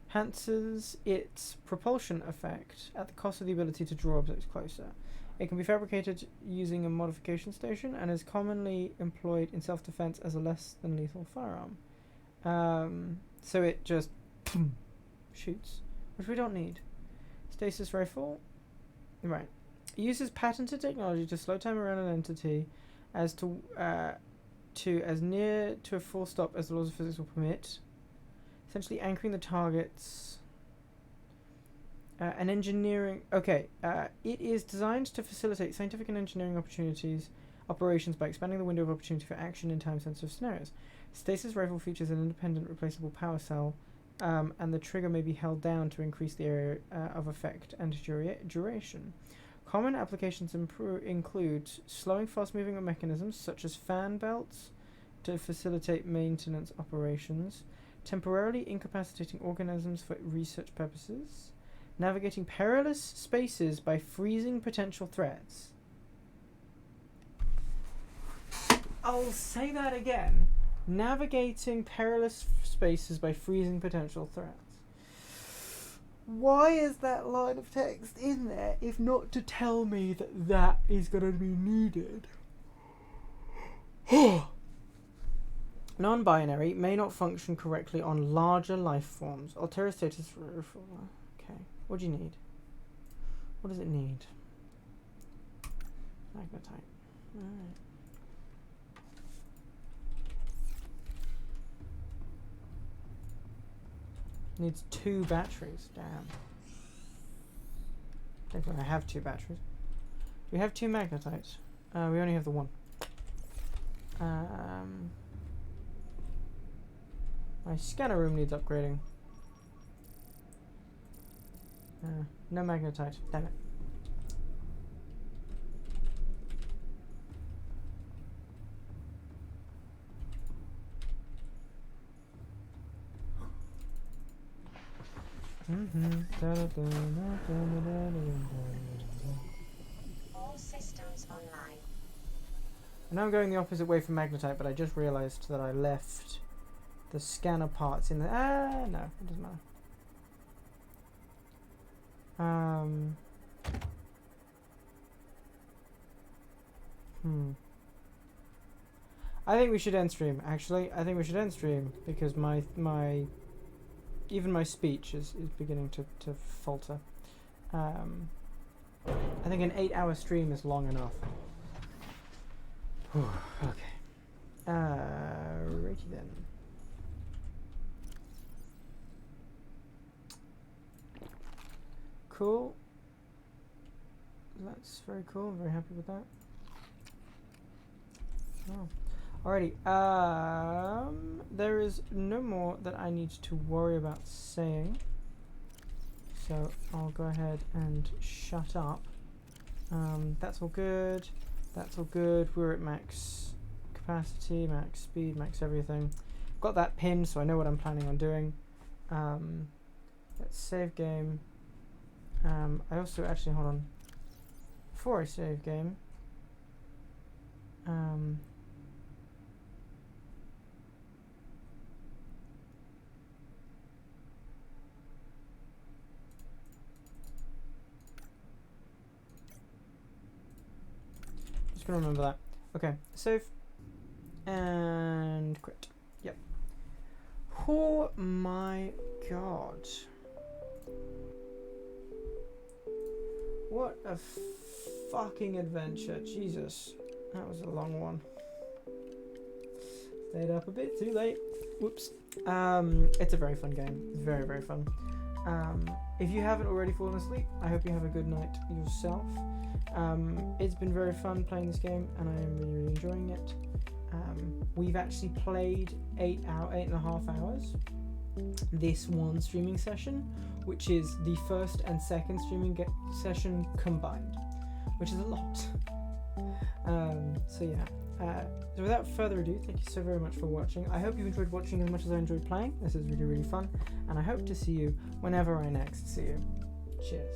A: Enhances its propulsion effect at the cost of the ability to draw objects closer. It can be fabricated using a modification station and is commonly employed in self-defense as a less than lethal firearm. So it just shoots, which we don't need. Stasis rifle. Right. It uses patented technology to slow time around an entity as as near to a full stop as the laws of physics will permit, essentially anchoring the targets. And engineering. Okay, it is designed to facilitate scientific and engineering operations by expanding the window of opportunity for action in time-sensitive scenarios. Stasis rifle features an independent replaceable power cell, and the trigger may be held down to increase the area of effect and duration. Common applications include slowing fast-moving mechanisms such as fan belts to facilitate maintenance operations, temporarily incapacitating organisms for research purposes, navigating perilous spaces by freezing potential threats. I'll say that again. Navigating perilous spaces by freezing potential threats. Why is that line of text in there if not to tell me that that is going to be needed? Non-binary may not function correctly on larger life forms. Altera status. Okay. What do you need? What does it need? Magnetite. Alright. Needs 2 batteries. Damn. I think I have 2 batteries. Do we have 2 magnetites? We only have the 1. My scanner room needs upgrading. No magnetite. Damn it.
B: All systems online.
A: I know I'm going the opposite way from magnetite, but I just realized that I left the scanner parts in the... no, it doesn't matter. I think we should end stream, actually. I think we should end stream, because even my speech is beginning to falter. I think an 8-hour stream is long enough. Okay. Righty then. Cool. That's very cool. I'm very happy with that. Oh. Alrighty. There is no more that I need to worry about saying. So I'll go ahead and shut up. That's all good. That's all good. We're at max capacity, max speed, max everything. Got that pinned, so I know what I'm planning on doing. Let's save game. I also actually, hold on. Before I save game, Just gonna remember that. Okay, save and quit. Yep. Oh my god. What a fucking adventure. Jesus. That was a long one. Stayed up a bit too late. Whoops. It's a very fun game. It's very, very fun. If you haven't already fallen asleep, I hope you have a good night yourself. It's been very fun playing this game, and I am really, really enjoying it. We've actually played 8.5 hours this one streaming session, which is the first and second streaming session combined, which is a lot. So yeah, so without further ado, thank you so very much for watching. I hope you enjoyed watching as much as I enjoyed playing. This is really, really fun, and I hope to see you whenever I next see you. Cheers.